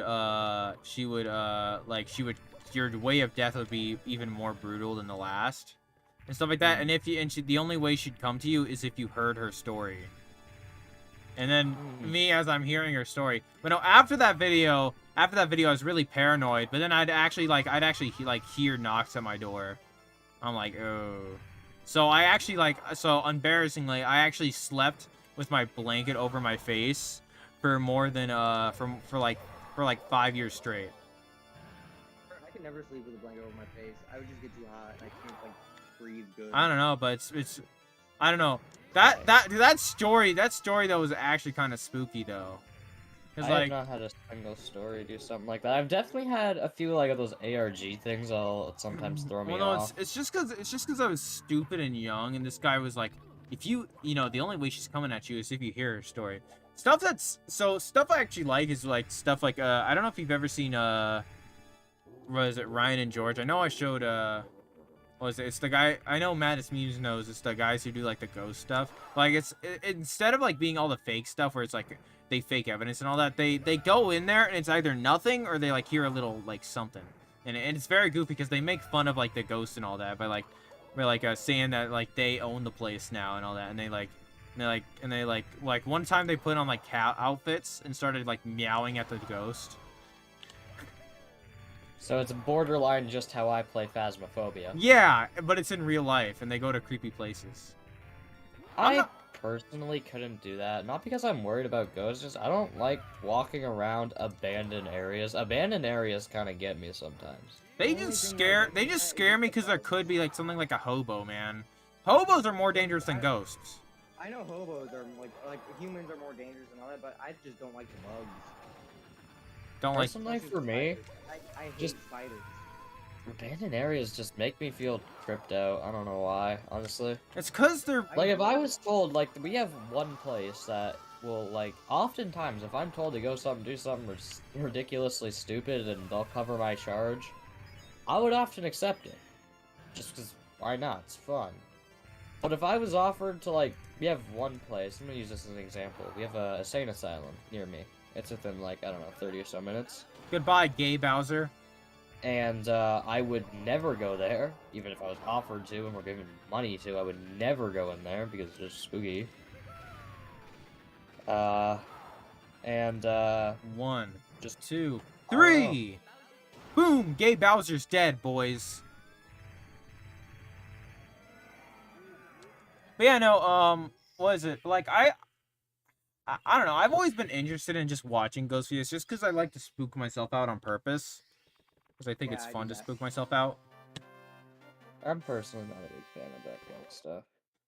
your way of death would be even more brutal than the last, and stuff like that. And the only way she'd come to you is if you heard her story. And then me, as I'm hearing her story, but no, after that video, I was really paranoid. But then I'd actually hear knocks at my door. I'm like, oh. So I actually embarrassingly, I actually slept with my blanket over my face for more than for like 5 years straight. I could never sleep with a blanket over my face. I would just get too hot and I can't like breathe good. I don't know, but it's I don't know. That story though was actually kind of spooky though. I have not had a single story do something like that. I've definitely had a few like of those ARG things that'll sometimes throw me off. It's just cause I was stupid and young, and this guy was like, if you know, the only way she's coming at you is if you hear her story. Stuff I actually like is like stuff like I don't know if you've ever seen what is it, Ryan and George? I know I showed what is it? It's the guy I know Mattis Memes knows. It's the guys who do like the ghost stuff. Like instead of like being all the fake stuff where it's like they fake evidence and all that, they go in there and it's either nothing or they like hear a little like something, and it's very goofy because they make fun of like the ghosts and all that by saying that like they own the place now and all that, and they one time they put on like cat outfits and started like meowing at the ghost. So it's borderline just how I play Phasmophobia. Yeah, but it's in real life and they go to creepy places. I personally couldn't do that. Not because I'm worried about ghosts, just I don't like walking around abandoned areas. Abandoned areas kind of get me sometimes. They just scare me because there could be like something like a hobo, man. Hobos are more dangerous than ghosts. I know hobos are like humans are more dangerous and all that, but I just don't like the bugs. Personally, for me, I hate just spiders. Abandoned areas just make me feel tripped out. I don't know why, honestly. It's because they're like, if I was told, like, we have one place that will, like, oftentimes if I'm told to do something ridiculously stupid and they'll cover my charge, I would often accept it. Just because, why not? It's fun. But if I was offered to, like, we have one place, I'm gonna use this as an example. We have a insane asylum near me. It's within, like, I don't know, 30 or so minutes. Goodbye, gay Bowser. And I would never go there, even if I was offered to and were given money to. I would never go in there because it's just spooky. One, just 2, 3. Boom! Gay Bowser's dead, boys. But yeah, no, what is it? Like, I don't know. I've always been interested in just watching ghost videos just because I like to spook myself out on purpose. Because I think it's fun to spook myself out. I'm personally not a big fan of that kind of stuff.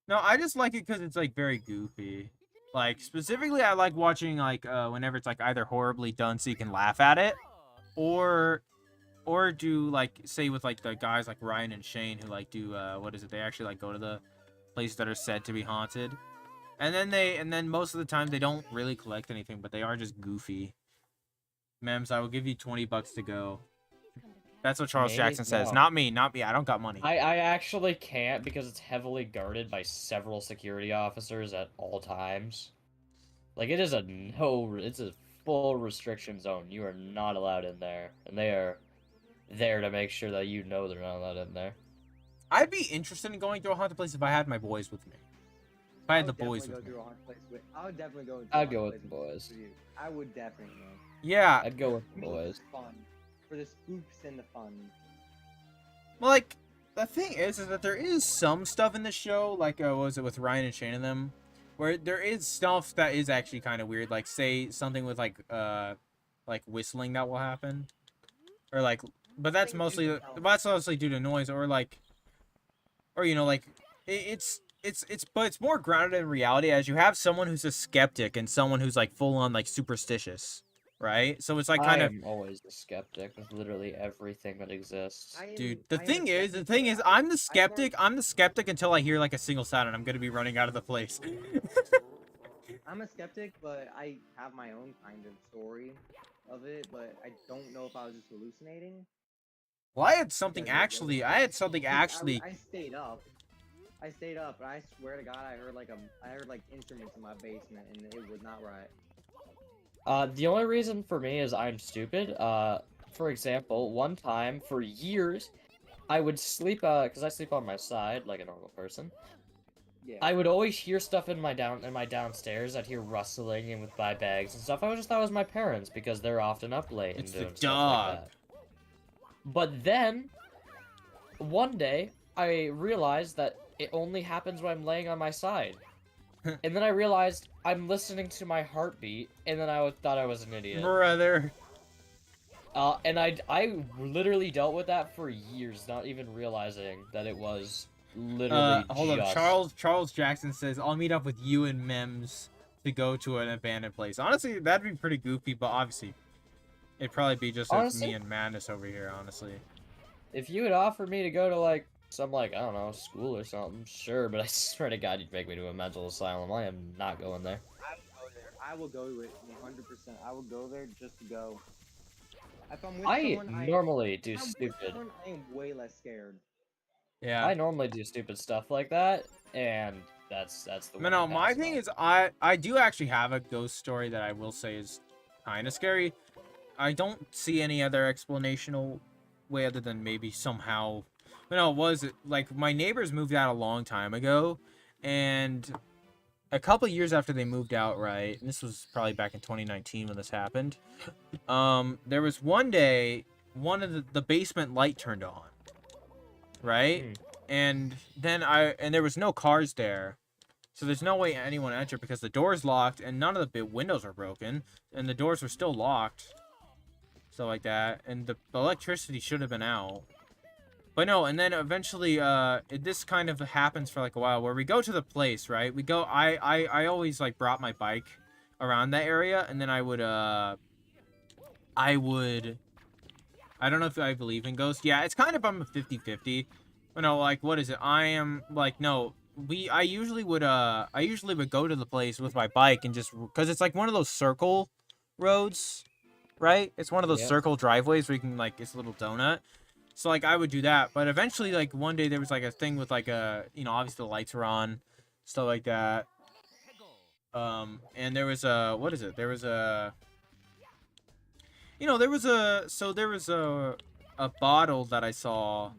No, I just like it because it's, like, very goofy. Like, specifically, I like watching, like, whenever it's, like, either horribly done so you can laugh at it, or do, like, say with, like, the guys like Ryan and Shane who, like, do, what is it? They actually, like, go to the places that are said to be haunted. And then most of the time, they don't really collect anything, but they are just goofy. Mems, I will give you $20 to go. That's what Charles Jackson says. No. Not me. I don't got money. I actually can't because it's heavily guarded by several security officers at all times. Like, it's a full restriction zone. You are not allowed in there. And they are there to make sure that you know they're not allowed in there. I'd be interested in going to a haunted place if I had my boys with me. If I had the boys with me. I would definitely go. I'd go with the boys. I would definitely go. Yeah. I'd go with the boys. Fun. For the spooks and the fun. Well, like, the thing is that there is some stuff in the show, like, what was it with Ryan and Shane and them, where there is stuff that is actually kind of weird, like, say, something with, like whistling that will happen, or, like, but that's mostly due to noise, or, like, or, you know, like, but it's more grounded in reality, as you have someone who's a skeptic and someone who's, like, full-on, like, superstitious. Right? So it's like kind of. I'm always a skeptic with literally everything that exists. Dude, the thing is, I'm the skeptic. I'm the skeptic until I hear like a single sound, and I'm gonna be running out of the place. I'm a skeptic, but I have my own kind of story of it, but I don't know if I was just hallucinating. Well, I had something actually. I stayed up. But I swear to God, I heard like instruments in my basement, and it was not right. The only reason for me is I'm stupid. for example, one time for years, I would sleep, because I sleep on my side like a normal person. Yeah. I would always hear stuff in my downstairs. I'd hear rustling and with my bags and stuff. I always just thought it was my parents because they're often up late and It's the doing stuff dog. like that. But then, one day, I realized that it only happens when I'm laying on my side. And then I realized I'm listening to my heartbeat, and then I thought I was an idiot. Brother. And I literally dealt with that for years, not even realizing that it was literally Hold just... up. Charles Jackson says, I'll meet up with you and Mems to go to an abandoned place. Honestly, that'd be pretty goofy, but obviously, it'd probably be just Honestly? me and Madness over here, honestly. If you had offered me to go to, like, some, like, I don't know, school or something, sure, but I swear to God you'd take me to a mental asylum. I am not going there. I will go there. I will go to it 100%. I will go there just to go. If I'm with I someone, normally do if I'm with stupid. someone, I am way less scared. Yeah. I normally do stupid stuff like that, and that's the one No, I'm my passing thing on. is, I do actually have a ghost story that I will say is kind of scary. I don't see any other explanational way other than maybe somehow... No, it was, like, my neighbors moved out a long time ago, and a couple years after they moved out, right, and this was probably back in 2019 when this happened, there was one day, one of the basement light turned on, right? And then there was no cars there, so there's no way anyone entered because the door's locked and none of the big windows were broken, and the doors were still locked, stuff like that, and the electricity should have been out. But no, and then eventually, this kind of happens for like a while, where we go to the place, right? We go, I always like brought my bike around that area, and then I don't know if I believe in ghosts. Yeah, it's kind of, I'm a 50-50. But no, like, what is it? I am, like, no, I usually would go to the place with my bike and just, because it's like one of those circle roads, right? It's one of those Yep. circle driveways where you can, like, it's a little donut. So, like, I would do that. But eventually, like, one day there was, like, a thing with, like, obviously the lights were on, stuff like that. And there was a, what is it? There was a, there was a bottle that I saw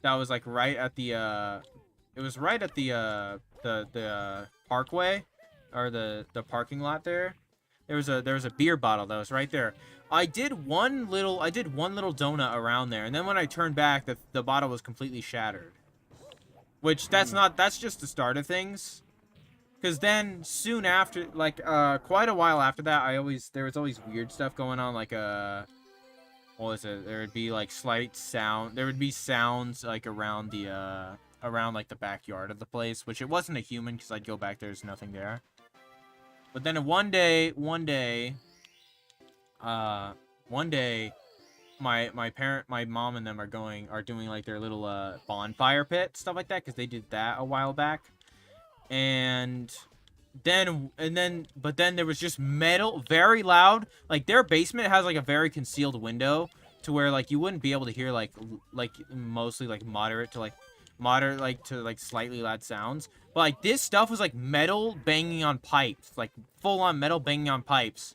that was, like, right at the, it was right at the parkway, or the parking lot there. There was a beer bottle that was right there. I did one little donut around there, and then when I turned back, the bottle was completely shattered. Which, that's just the start of things. Because then, soon after, like, quite a while after that, there was always weird stuff going on, like, what was it? There would be, like, there would be sounds, like, around like, the backyard of the place, which it wasn't a human, because I'd go back, there's nothing there. But then one day, my mom and them are doing like their little bonfire pit, stuff like that, because they did that a while back. But then there was just metal, very loud. Like, their basement has like a very concealed window to where like you wouldn't be able to hear like mostly like moderate to slightly loud sounds. But like this stuff was like metal banging on pipes, like full on metal banging on pipes.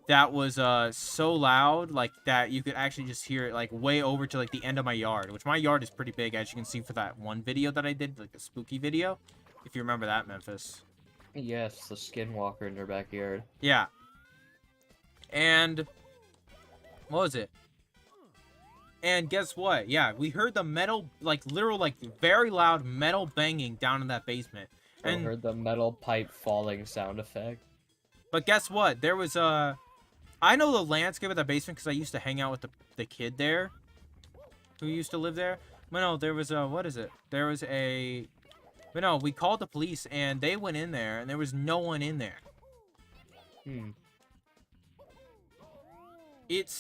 That was so loud, like, that you could actually just hear it, like, way over to, like, the end of my yard. Which, my yard is pretty big, as you can see for that one video that I did, like, a spooky video. If you remember that, Memphis. Yes, the skinwalker in your backyard. Yeah. And, what was it? And guess what? Yeah, we heard the metal, like, literal, like, very loud metal banging down in that basement. I heard the metal pipe falling sound effect. But guess what? There was, I know the landscape of that basement because I used to hang out with the kid there who used to live there. But no, there was a, what is it? There was a, but no, we called the police and they went in there and there was no one in there.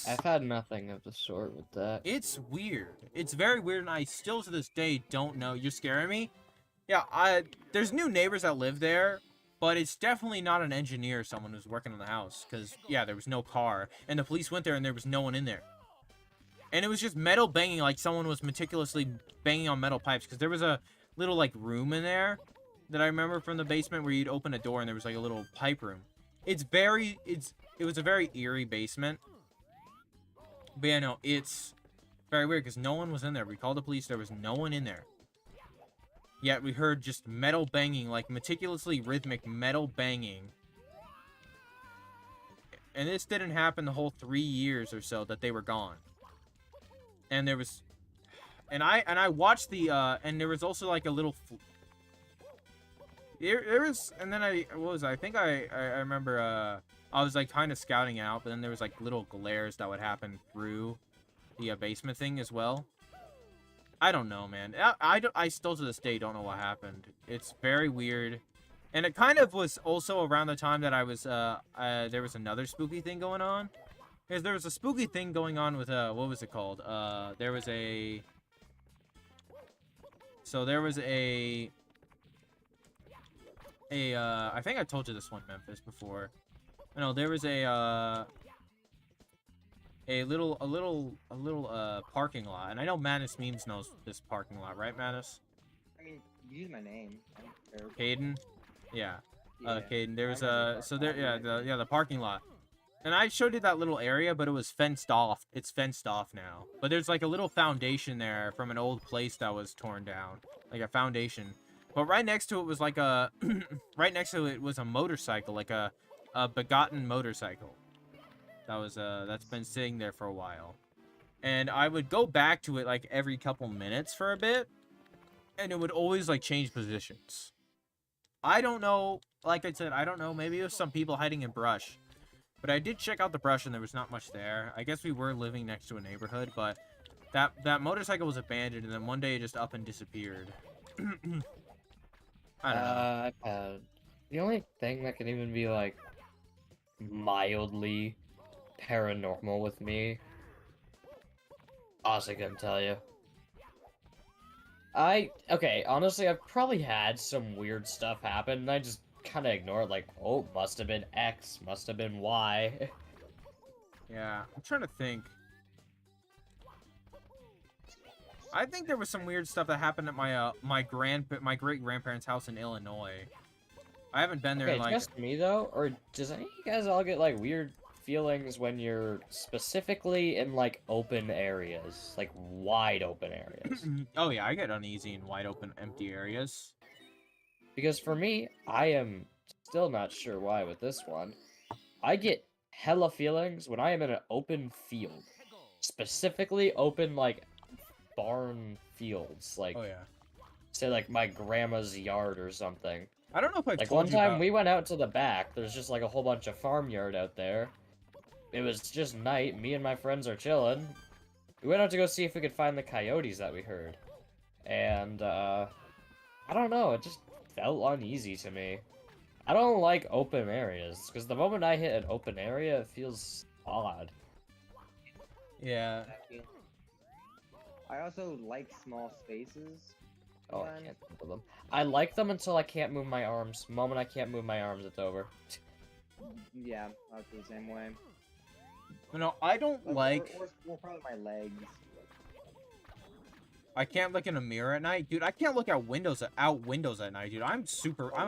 I've had nothing of the sort with that. It's weird. It's very weird, and I still to this day don't know. You're scaring me? Yeah, there's new neighbors that live there. But it's definitely not an engineer or someone who's working on the house. Because, yeah, there was no car. And the police went there and there was no one in there. And it was just metal banging, like someone was meticulously banging on metal pipes. Because there was a little, like, room in there that I remember from the basement where you'd open a door and there was, like, a little pipe room. It was a very eerie basement. But yeah, no, it's very weird because no one was in there. We called the police. There was no one in there. Yet we heard just metal banging, like meticulously rhythmic metal banging. And this didn't happen the whole 3 years or so that they were gone. And there was, and I watched the, and there was also like a little, there was, and then I think I remember, I was like kind of scouting out, but then there was like little glares that would happen through the basement thing as well. I don't know, man. I still to this day don't know what happened. It's very weird. And it kind of was also around the time that I was, there was another spooky thing going on. Because there was a spooky thing going on with, what was it called? There was a... So there was I think I told you this one, Memphis, before. No, there was a little parking lot. And I know Manus Memes knows this parking lot, right, Manus? I mean, use my name. I don't care. Caden? Yeah. Yeah. Caden, there was I remember a, so that there, yeah, the parking lot. And I showed you that little area, but it was fenced off. It's fenced off now. But there's like a little foundation there from an old place that was torn down. Like a foundation. But right next to it was like a, right next to it was a motorcycle, like a begotten motorcycle. That was, that's been sitting there for a while. And I would go back to it like every couple minutes for a bit. And it would always like change positions. I don't know, like I said, I don't know. Maybe it was some people hiding in brush. But I did check out the brush and there was not much there. I guess we were living next to a neighborhood, but that motorcycle was abandoned and then one day it just up and disappeared. I don't know. The only thing that can even be like mildly paranormal with me, honestly couldn't tell you. Okay, honestly, I've probably had some weird stuff happen and I just kind of ignore it, like, oh, must have been X, must have been Y. Yeah, I'm trying to think. I think there was some weird stuff that happened at my my great grandparents' house in Illinois. I haven't been there Okay, in like. just me though, or does any of you guys all get like weird feelings when you're specifically in like open areas, like wide open areas? Oh yeah, I get uneasy in wide open, empty areas. Because for me, I am still not sure why with this one. I get hella feelings when I am in an open field. Specifically open, like, barn fields. Like, Oh yeah. say, like, my grandma's yard or something. I don't know if I Like, told one you time about... we went out to the back. There's just, like, a whole bunch of farmyard out there. It was just night. Me and my friends are chilling. We went out to go see if we could find the coyotes that we heard. And, I don't know. It just felt uneasy to me. I don't like open areas, because the moment I hit an open area, it feels odd. Yeah. I also like small spaces. Oh, I sometimes. can't think of them. I like them until I can't move my arms. The moment I can't move my arms, it's over. Yeah, I feel the same way. No, I don't like... Or probably my legs. I can't look in a mirror at night. Dude, I can't look out windows at night, dude. I'm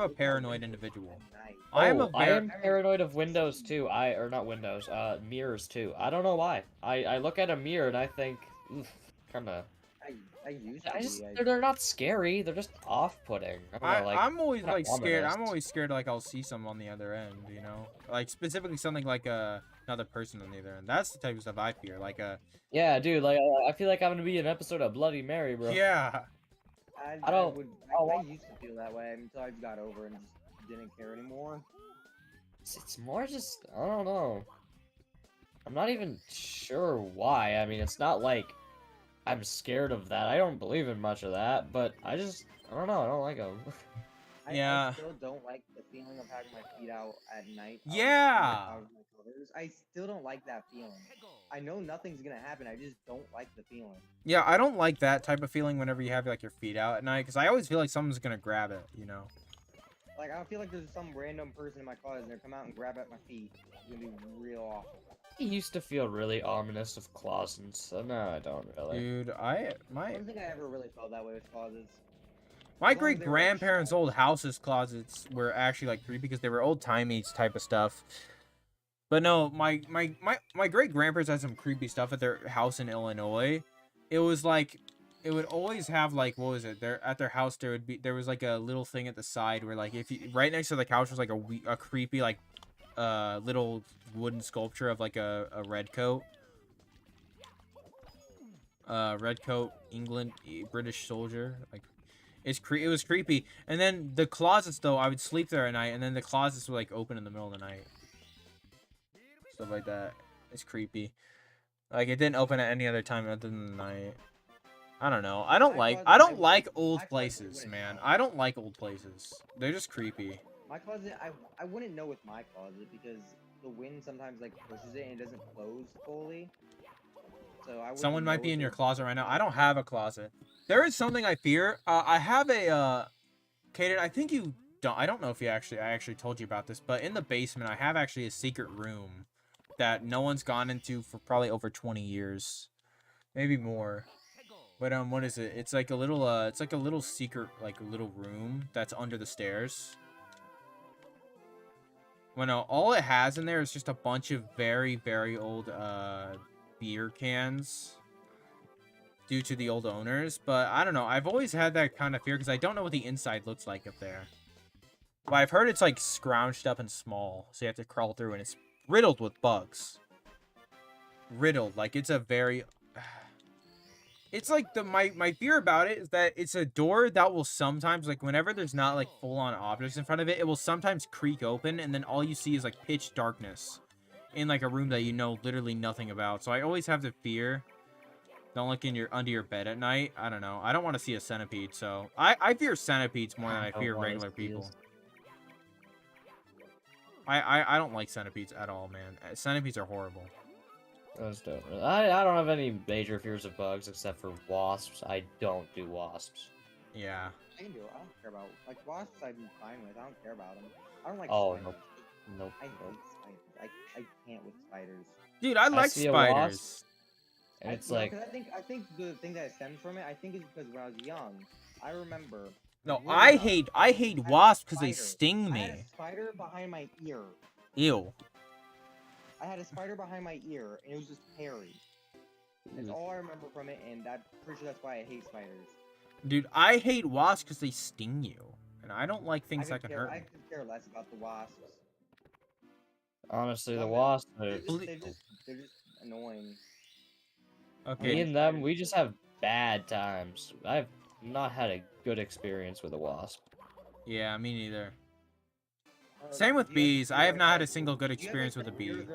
a paranoid individual. Night. I am I am paranoid of windows too. Or not windows, mirrors too. I don't know why. I look at a mirror and I think, oof, kinda. I used to be. They're not scary. They're just off-putting. I don't know, like, I'm always kinda like scared. ominous. I'm always scared like I'll see some on the other end, you know? Like specifically something like another person on the other end. That's the type of stuff I fear. Like Yeah, dude. Like, I feel like I'm gonna be in an episode of Bloody Mary, bro. yeah. I I don't- used to feel that way until I got over it and just didn't care anymore. It's more just, I don't know. I'm not even sure why. I mean, it's not like I'm scared of that. I don't believe in much of that, but I don't know. I don't like them. Yeah. I still don't like the feeling of having my feet out at night. Yeah. Out of my covers. I still don't like that feeling. I know nothing's gonna happen. I just don't like the feeling. Yeah, I don't like that type of feeling whenever you have like your feet out at night because I always feel like someone's gonna grab it, you know? Like, I feel like there's some random person in my closet and they're come out and grab at my feet. It's gonna be real awful. I used to feel really ominous of closets, so no, I don't really. Dude, I don't think I ever really felt that way with closets. my As long as they great were, like, grandparents' small. old houses closets were actually like creepy because they were old timey type of stuff. But no, my great grandparents had some creepy stuff at their house in Illinois. It was like, it would always have like, what was it? There at their house there was like a little thing at the side where like if you right next to the couch was like a creepy like little wooden sculpture of like a red coat. Red coat, England, British soldier. Like, it was creepy. And then the closets though, I would sleep there at night, and then the closets would like open in the middle of the night. Stuff like that. It's creepy. Like, it didn't open at any other time other than the night. I don't know. I don't like old places, man. I don't like old places. They're just creepy. My closet, I wouldn't know with my closet because the wind sometimes like pushes it and it doesn't close fully. So I wouldn't Someone know might be if in your it- closet right now. I don't have a closet. There is something I fear. I have a Kaden, I think you don't. I don't know if I actually told you about this, but in the basement I have actually a secret room that no one's gone into for probably over 20 years, maybe more. But what is it? It's like a little secret like little room that's under the stairs. Well, no, all it has in there is just a bunch of very, very old beer cans due to the old owners. But I don't know. I've always had that kind of fear because I don't know what the inside looks like up there. But I've heard it's like scrounged up and small, so you have to crawl through, and it's riddled with bugs. Riddled, like it's a very... It's like my fear about it is that it's a door that will sometimes, like whenever there's not like full-on objects in front of it, it will sometimes creak open, and then all you see is like pitch darkness in like a room that you know literally nothing about. So I always have the fear. Don't look under your bed at night. I don't know. I don't want to see a centipede, so I fear centipedes more than I fear regular people. I don't like centipedes at all, man. Centipedes are horrible. I don't have any major fears of bugs except for wasps. I don't do wasps. Yeah. I can do it. I don't care about like wasps. I'm fine with. I don't care about them. I don't like. Oh, spiders. nope. I hate spiders. I can't with spiders. Dude, I like see a spiders. wasp, and it's No, like, 'cause I think the thing that stems from it, I think is because when I was young, I remember. No, growing I up, hate I had a wasps because they spider. sting I me. had a spider behind my ear. Ew. I had a spider behind my ear, and it was just hairy. That's all I remember from it, and I'm pretty sure that's why I hate spiders. Dude, I hate wasps because they sting you. And I don't like things that can hurt I me. could care less about the wasps. honestly, the Some- wasps They're are... just, they're just annoying. Me Okay. and them, we just have bad times. I've not had a good experience with a wasp. Yeah, me neither. Same with bees. I have not had a single good experience with a bee. Of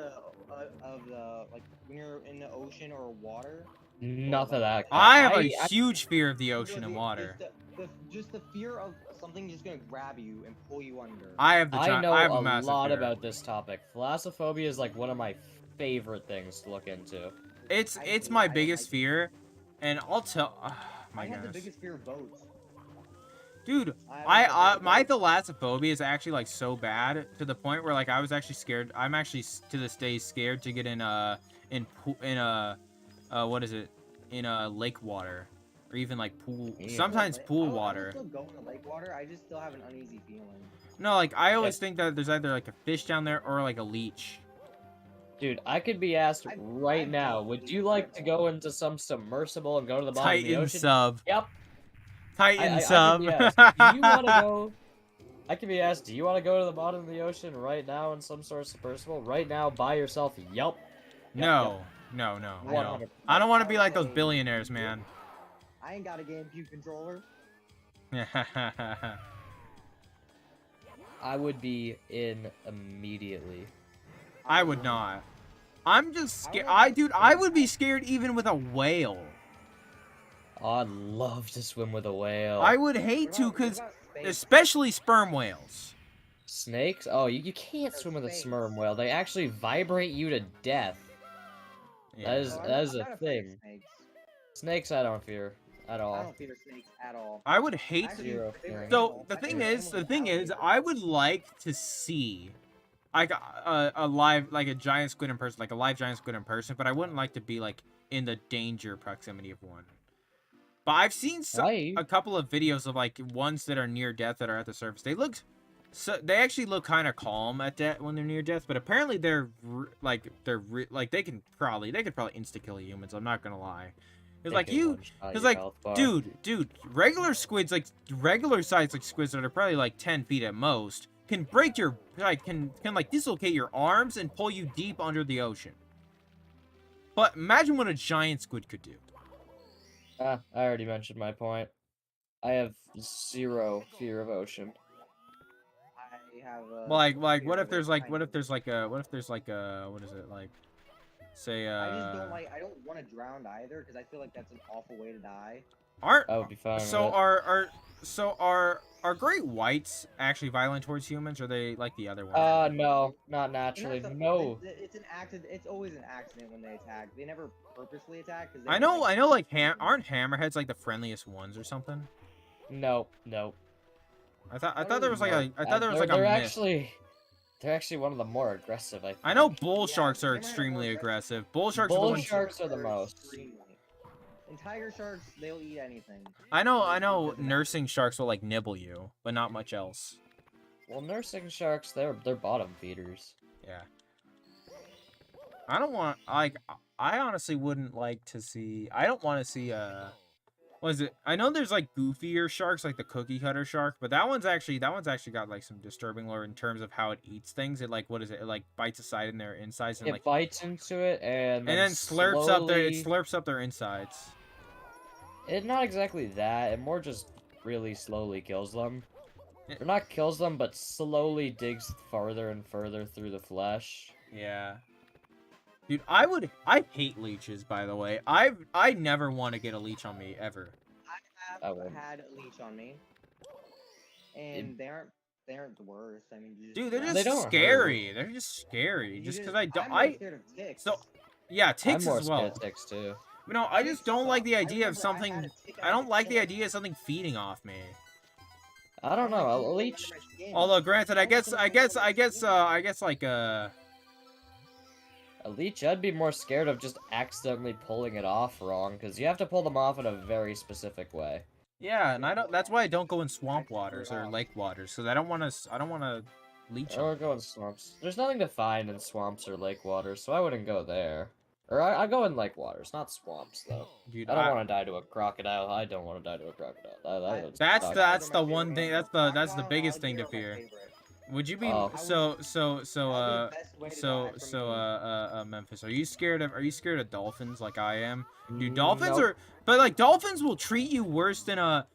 the like when you're in the ocean or water. Nothing of that. I have a I- huge fear of the No, ocean and water. Just the fear of something just gonna grab you and pull you under. I have the I know I have a a massive lot fear. about this topic. Thalassophobia is like one of my favorite things to look into. It's I my hate- biggest fear, and I'll tell. My I have the goodness, biggest fear of boats. dude. My thalassophobia is actually like so bad to the point where like I was actually scared. I'm actually to this day scared to get in what is it, in lake water, or even like pool. Yeah. Sometimes pool I would water. still go in the lake water. I just still have an uneasy feeling. No, like I always think that there's either like a fish down there or like a leech. Dude, I could be asked right I've now, done would these you like to before. go into some submersible and go to the bottom of the Titan ocean? sub. Yep. Titan I sub. could be asked, do you want to go? I could be asked, do you want to go to the bottom of the ocean right now in some sort of submersible? Right now, by yourself? Yep. No. No. 100%. I don't want to be like those billionaires, man. I ain't got a GameCube controller. I would be in immediately. I would not. I'm just scared. I I would be scared even with a whale. Oh, I'd love to swim with a whale. I would hate What to, about- because what about space? especially sperm whales. Snakes? Oh, you can't swim with a sperm whale. They actually vibrate you to death. Yeah. That is- Oh, I'm that is not a afraid of thing. snakes. Snakes, I don't fear at I all. don't fear snakes at all. I would hate. Actually, Zero my favorite feeling. So animal- the my thing favorite is, alligator. I would like to see, like a live, like a giant squid in person, like a live giant squid in person. But I wouldn't like to be like in the danger proximity of one. But I've seen Why? a couple of videos of like ones that are near death that are at the surface. They look So they actually look kind of calm at death when they're near death, but apparently like they could probably insta kill humans. I'm not gonna lie. It's like you, it's like, dude, regular squids, like regular size like squids that are probably like 10 feet at most, can break your can like dislocate your arms and pull you deep under the ocean. But imagine what a giant squid could do. I already mentioned my point. I have 0 fear of ocean. I have Like fear what of if there's it, like kind what of. if there's like a what is it like, say I just don't like. I don't want to drown either because I feel like that's an awful way to die. aren't I would be fine so with it. are great whites actually violent towards humans, or are they like the other ones? No, not They're naturally. not No. It's an accident. It's always an accident when they attack. They never purposely attack. Cause I know like aren't hammerheads like the friendliest ones or something? No. I thought there was like a They're myth. they're actually one of the more aggressive, I think. I know bull sharks are they might have more extremely aggressive. aggressive. Bull sharks are the Bull ones. sharks are the most. Extremely. And tiger sharks, they'll eat anything. I know nursing sharks will like nibble you, but not much else. Well, nursing sharks, they're bottom feeders. Yeah. I don't want like I honestly wouldn't like to see. I don't want to see what is it? I know there's like goofier sharks, like the cookie cutter shark, but that one's actually got like some disturbing lore in terms of how it eats things. It like, what is it? It like bites aside in their insides and It like bites into it and then slurps up their insides. It's not exactly that. It more just really slowly kills them. Or not kills them, but slowly digs farther and further through the flesh. Yeah. Dude, I hate leeches, by the way. I never want to get a leech on me ever. I I have wouldn't. had a leech on me, and they aren't the worst. I mean, Dude, they're They just don't scary. They're just scary. Just because I don't. I'm more scared of ticks. So yeah, I'm ticks more as scared well. of ticks too. But no, I just don't like the idea of remember I something. had a tick I on don't my like the skin. idea of something feeding off me. I don't know. A Like, leech. under my skin. Although, granted, I guess like A leech, I'd be more scared of just accidentally pulling it off wrong, because you have to pull them off in a very specific way. yeah, and I don't. That's why I don't go in swamp waters or lake waters, because I don't want to leech Or on. go in swamps. There's nothing to find in swamps or lake waters, so I wouldn't go there. Or I go in lake waters, not swamps, though. Dude, I don't want to die to a crocodile. I don't want to die to a crocodile. That would That's suck. that's Those are the my one favorite thing. animals. That's the Crocodile, biggest thing to alligator are my fear. favorite. Would you be Oh. Memphis? Are you scared of dolphins like I am? Dude, Mm, dolphins nope. are, but like dolphins will treat you worse than a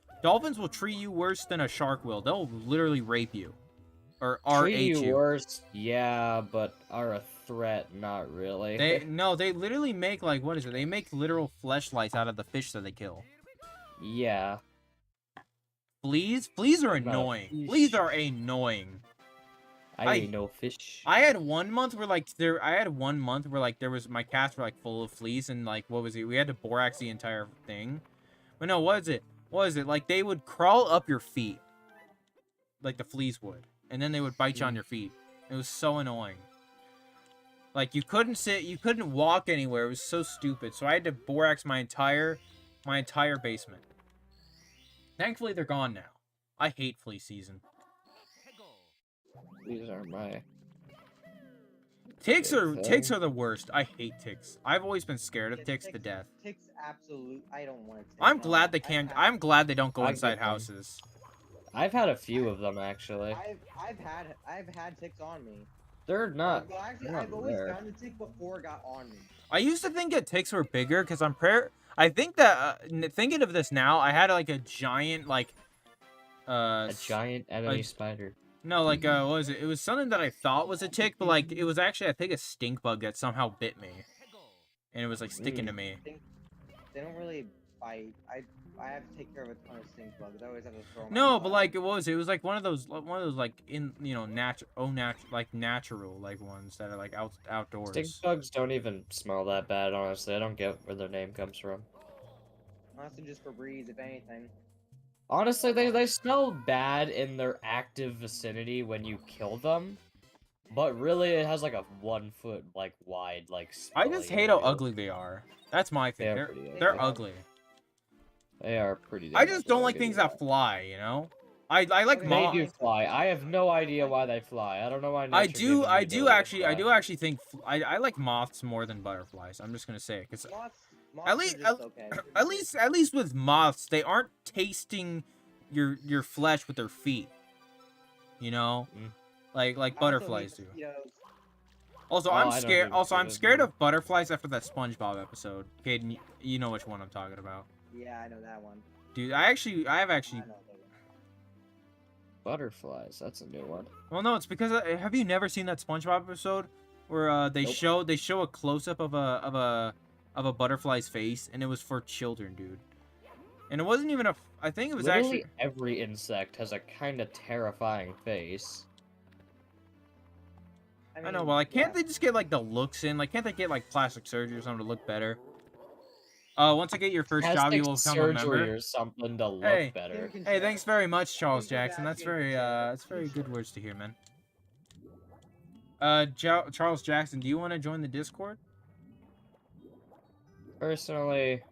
shark will. They'll literally rape you, or Treat RH you you. worse, yeah, but are a threat, not really. They literally make like, what is it? They make literal fleshlights out of the fish that they kill. Yeah. Fleas are No, annoying. fish. Fleas are annoying. I ain't no fish. I had 1 month where like there was my cats were like full of fleas, and like, what was it? We had to borax the entire thing. But no, what is it? Like they would crawl up your feet, like the fleas would, and then they would bite you on your feet. It was so annoying. Like you couldn't walk anywhere. It was so stupid. So I had to borax my entire basement. Thankfully, they're gone now. I hate flea season. These are my... Ticks are Okay. the worst. I hate ticks. I've always been scared of ticks to death. Ticks, absolute. I don't want to. I'm glad they can't. I'm glad they don't go I inside get them. houses. I've had a few of them, actually. I've had ticks on me. They're not... Well, actually, they're not I've always rare. found a tick before it got on me. I used to think that ticks were bigger because I think that thinking of this now, I had like a giant like A giant enemy like- spider. no, like what was it? It was something that I thought was a tick, but like it was actually, I think, a stink bug that somehow bit me, and it was like sticking to me. They don't really bite. I have to take care of a ton of stink bugs. I always have to throw them. No, but like it was like one of those like in natural like ones that are like outdoors. Stink bugs don't even smell that bad, honestly. I don't get where their name comes from. Honestly, just for breeze, if anything. Honestly, they smell bad in their active vicinity when you kill them. But really, it has like a 1 foot like wide like. I just smelling hate how area. ugly they are. That's my thing. They're pretty They're ugly. They are pretty. I damn just don't ugly, like I'll things give you that fly, you know? I like Okay, They moths. do fly. I have no idea why they fly. I don't know why. I nature gave do them the I ability do to actually I fly. do actually think I like moths more than butterflies. I'm just gonna say it because Moths at are least just okay. at least with moths they aren't tasting your flesh with their feet. You know, Mm. like I also hate butterflies do. mosquitoes. Also, Oh, I'm I don't scared. do Also, I'm mosquitoes scared either. of butterflies after that SpongeBob episode. Caden, you know which one I'm talking about, Yeah, I know that one. dude. I have I actually. know that one. Butterflies. That's a new one. Well, no, it's because have you never seen that SpongeBob episode where they Nope. show a close up of a butterfly's face, and it was for children, dude. And it wasn't even a. I think it was Literally actually. every insect has a kind of terrifying face. I know. mean, Well, like, can't yeah. they just get like the looks in? Like, can't they get like plastic surgery or something to look better? Once I get your first job, Plastic you will become a surgery member. or something to look Hey. better. Kim can Hey, share. thanks very much, Charles Kim Jackson. That's Kardashian can very share. that's very Kim good share. words to hear, man. Charles Jackson, do you want to join the Discord? Personally,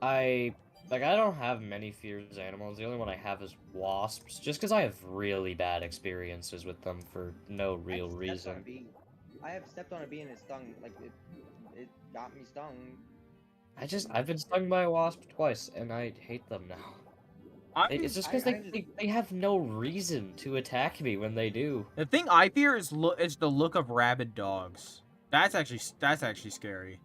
I don't have many fears of animals. The only one I have is wasps, just because I have really bad experiences with them for no real I've stepped on a reason. bee. I have stepped on a bee and it stung. Like it got me stung. I've been stung by a wasp twice, and I hate them now. It's just because they have no reason to attack me when they do. The thing I fear is the look of rabid dogs. That's actually scary.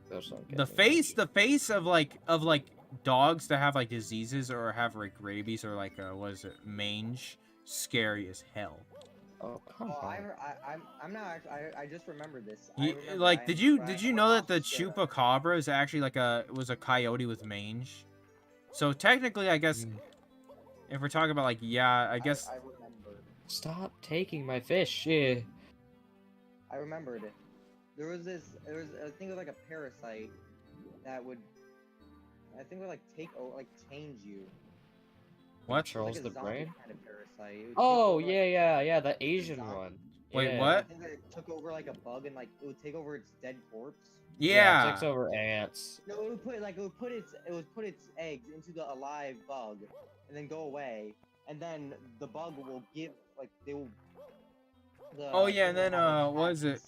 Those don't get The me face of like dogs that have like diseases or have like rabies or like what is it, mange, scary as hell. much. Oh, come Oh, on. I'm not. I just remembered this. You, like, did you know that the chupacabra is actually like was a coyote with mange? So technically, I guess if we're talking about like, yeah, I guess. I remembered. Stop taking my fish. Yeah. I remembered it. There was I think it was like a parasite that would, I think would like change you. What? Controls Like a the zombie brain? kind of parasite. It would take Oh, over, like, yeah, the Asian zombie. one. Wait, Yeah. what? I think that it took over like a bug and like it would take over its dead corpse. Yeah. It takes over ants. No, it would put its eggs into the alive bug, and then go away, and then the bug will give like they will. Oh yeah, and then was it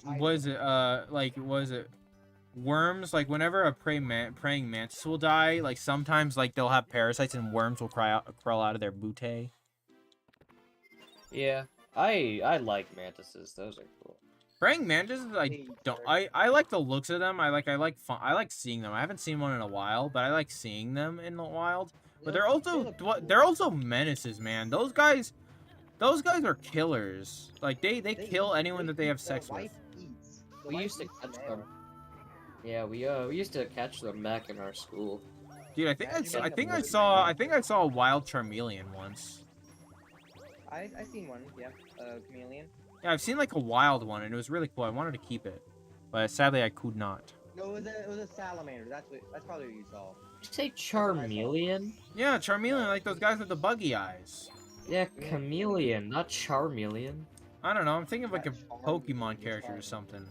worms? Like whenever a praying mantis will die, like sometimes like they'll have parasites and worms will crawl out of their booty. Yeah, I like mantises. Those are cool. Praying mantises, I like the looks of them. I like seeing them. I haven't seen one in a while, but I like seeing them in the wild. But they're also menaces, man. Those guys are killers. Like they kill anyone that they have sex with. We used to catch them. Yeah, we used to catch them back in our school. Dude, I think I saw a wild Charmeleon once. I seen one, yeah, chameleon. Yeah, I've seen like a wild one, and it was really cool. I wanted to keep it, but sadly I could not. No, it was a salamander. That's probably what you saw. Did you say Charmeleon? Yeah, Charmeleon, like those guys with the buggy eyes. Yeah, chameleon, not Charmeleon. I don't know. I'm thinking of like a Charmeleon, Pokemon it's character or Charmeleon. something.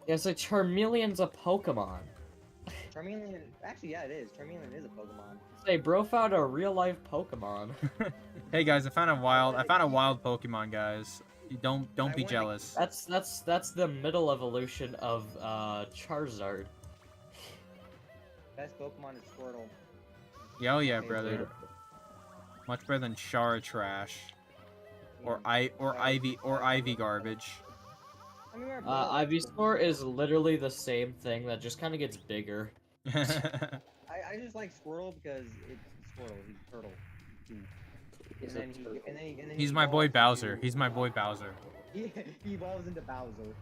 Yeah, it's like Charmeleon's a Pokemon. Charmeleon, actually, yeah, it is. Charmeleon is a Pokemon. Say, bro found a real life Pokemon. Hey guys, I found a wild Pokemon, guys. Don't be wanted to- jealous. That's the middle evolution of Charizard. Best Pokemon is Squirtle. Yeah, oh yeah, Okay, brother. Much better than Chara Trash. Or Ivy garbage. I mean, we're both- Ivysaur is literally the same thing that just kind of gets bigger. I just like Squirtle because it's Squirtle. He's turtle. And then He's my boy Bowser. He's my boy Bowser. He evolves into Bowser.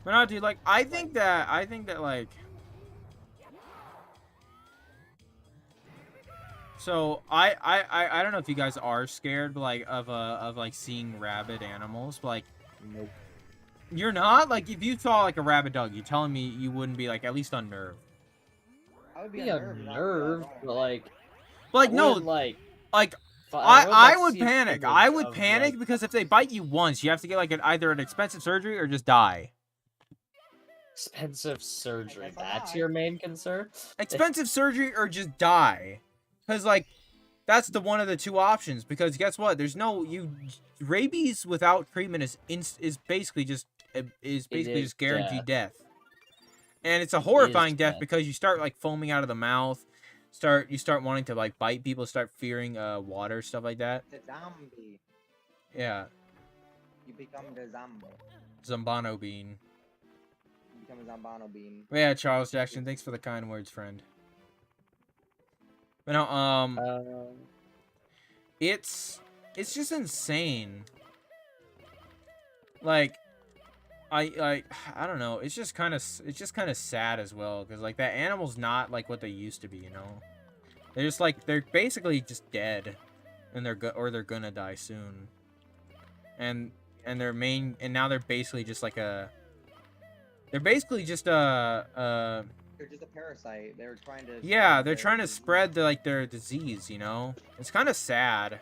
But no, dude, like I think that like. So I don't know if you guys are scared, but like of like seeing rabid animals, but like. Nope. You're not? Like if you saw like a rabid dog, you telling me you wouldn't be like at least unnerved? I would Be unnerved, unnerved, but like, Like I no, wouldn't, like I would see panic. images I would of, panic like, because if they bite you once, you have to get like either an expensive surgery or just die. expensive surgery. That's a That's lie. your main concern. Expensive surgery or just die. Because, like, that's the one of the two options. Because guess what? There's no rabies without treatment is basically just just guaranteed death. And it's a horrifying death because you start like foaming out of the mouth, you start wanting to like bite people, start fearing water, stuff like that. The zombie. Yeah. You become the zombie. Zambano bean. You become a Zambano bean. Yeah, Charles Jackson, thanks for the kind words, friend. But no, it's just insane. Like, I don't know. It's just kind of sad as well because like that animal's not like what they used to be, you know. They're just like they're basically just dead, and they're gonna die soon. And now they're basically just like they're basically just They're just a parasite. They're trying to. Yeah, they're trying to spread their disease, you know? It's kind of sad.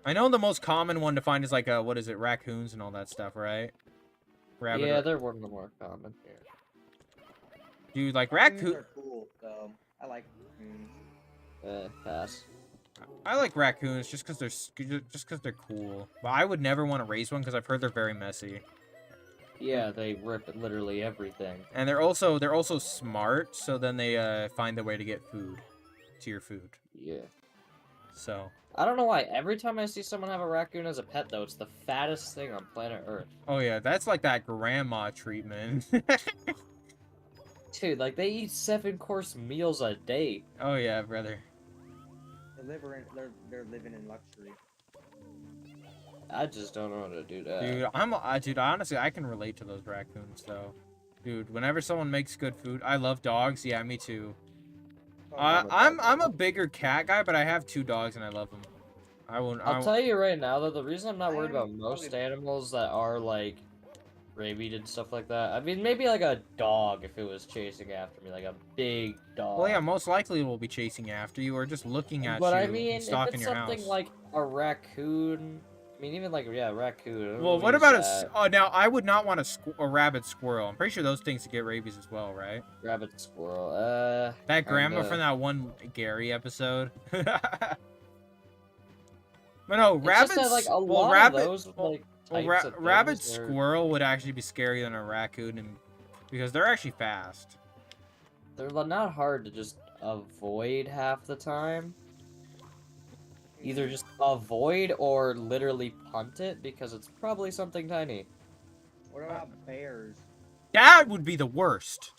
I know the most common one to find is like what is it, raccoons and all that stuff, right? Yeah, they're one of the more common. Dude, like raccoons are cool, so I like raccoons. Pass. I like raccoons just because they're cool. But I would never want to raise one because I've heard they're very messy. Yeah, they rip literally everything. And they're also smart, so then they find a way to get food to your food. Yeah. So. I don't know why. Every time I see someone have a raccoon as a pet, though, it's the fattest thing on planet Earth. Oh yeah, that's like that grandma treatment. Dude, like they eat 7-course meals a day. Oh yeah, brother. They're living in luxury. I just don't know how to do that. Dude, dude, honestly, I can relate to those raccoons though. Dude, whenever someone makes good food, I love dogs. Yeah, me too. I'm a bigger cat guy, but I have 2 dogs and I love them. I'll tell you right now though, the reason I'm not worried about most animals that are like rabied and stuff like that. I mean, maybe like a dog if it was chasing after me, like a big dog. Well, yeah, most likely it will be chasing after you or just looking at you I mean, and stalking if it's your house. something like a raccoon, I mean, even like raccoon. Well, what about now I would not want a rabid squirrel. I'm pretty sure those things get rabies as well, right? Rabbit squirrel. That grandma from that one Gary episode. But no, rabbits. Like, rabbit squirrel would actually be scarier than a raccoon, because they're actually fast. They're not hard to just avoid half the time. Either just avoid or literally punt it because it's probably something tiny. What about bears? That would be the worst.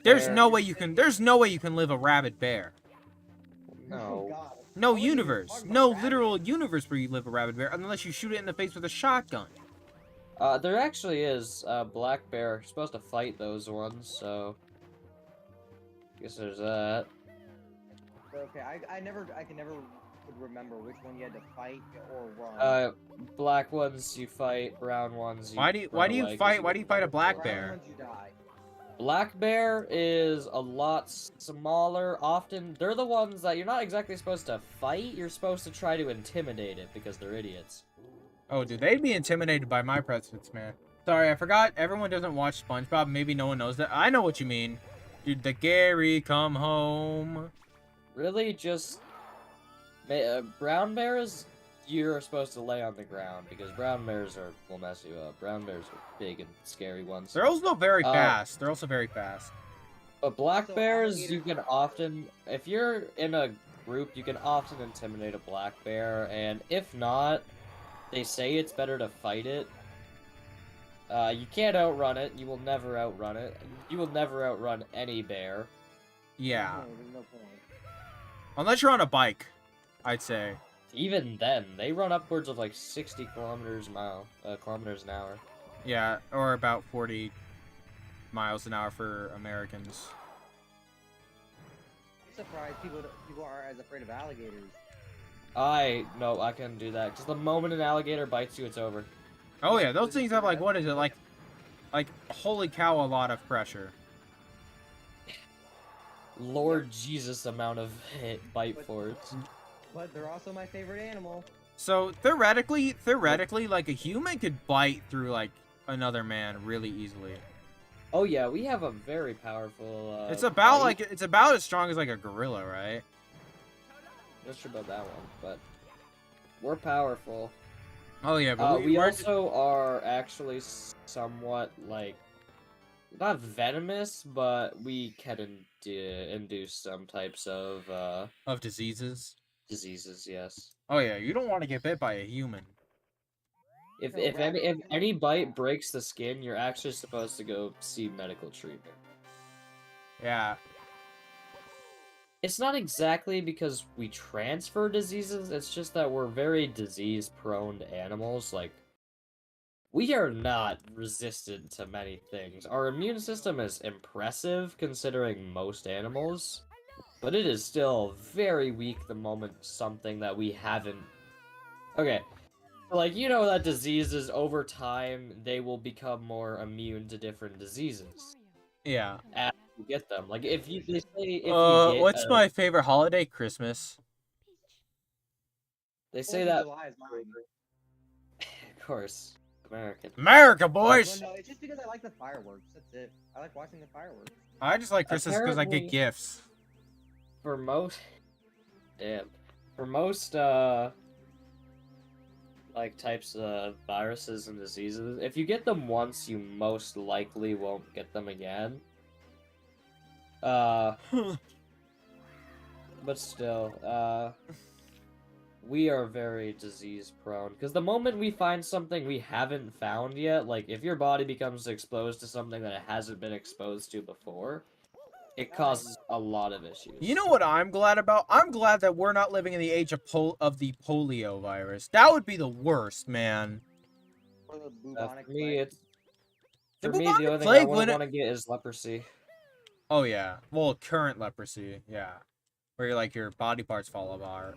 There's no way you can live a rabid bear. No. God. No universe. No literal universe where you live a rabid bear unless you shoot it in the face with a shotgun. There actually is black bear. You're supposed to fight those ones, so I guess there's that. Okay, I can never remember which one you had to fight or run. Black ones you fight, brown ones you Why do you fight a black bear? Brown ones you die. Black bear is a lot smaller. Often, they're the ones that you're not exactly supposed to fight. You're supposed to try to intimidate it because they're idiots. Oh, dude, they'd be intimidated by my presence, man. Sorry, I forgot. Everyone doesn't watch SpongeBob. Maybe no one knows that. I know what you mean. Dude, the Gary come home. Really, just... brown bears, you're supposed to lay on the ground because brown bears will mess you up. Brown bears are big and scary ones. They're also very fast. But black bears, you can often, if you're in a group, you can often intimidate a black bear, and if not, they say it's better to fight it. You can't outrun it. You will never outrun it. You will never outrun any bear. Yeah. No, there's no point. Unless you're on a bike, I'd say. Even then, they run upwards of like 60 kilometers an hour. Yeah, or about 40 miles an hour for Americans. I'm surprised people aren't as afraid of alligators. No, I couldn't do that. Because the moment an alligator bites you, it's over. Oh yeah, those things have like, what is it, like holy cow, a lot of pressure. Lord Jesus amount of bite force. But they're also my favorite animal. So theoretically, like a human could bite through like another man really easily. Oh yeah, we have a very powerful. It's about bite. like it's about as strong as like a gorilla, right? Not sure about that one, but we're powerful. Oh yeah, but We we're also are actually somewhat like not venomous, but we can induce some types of of diseases. diseases. Yes. Oh yeah, you don't want to get bit by a human. If No, if any rabbit if is any like bite that. breaks the skin, you're actually supposed to go see medical treatment. Yeah. It's not exactly because we transfer diseases, it's just that we're very disease-prone animals. Like, we are not resistant to many things. Our immune system is impressive considering most animals, but it is still very weak the moment something that we haven't. Okay, like, you know that diseases over time, they will become more immune to different diseases Yeah. as you get them. Like, if you, they say if you get What's my favorite holiday? Christmas. they Fourth say of that, July is mine. of course, American. America, Well, boys! no, it's just because I like the fireworks. That's it. I like watching the fireworks. I just like Christmas because I get Apparently- gifts. For most, damn, for most like types of viruses and diseases, if you get them once, you most likely won't get them again. But still, we are very disease prone because the moment we find something we haven't found yet, like if your body becomes exposed to something that it hasn't been exposed to before, it causes a lot of issues. You know what I'm glad about? I'm glad that we're not living in the age of the polio virus. That would be the worst, man. Or the For bubonic me, plague. it's The for me the bubonic only thing I plague wouldn't wouldn't- want to get is leprosy. Oh yeah. Well, current leprosy, yeah. Where you're like your body parts fall apart.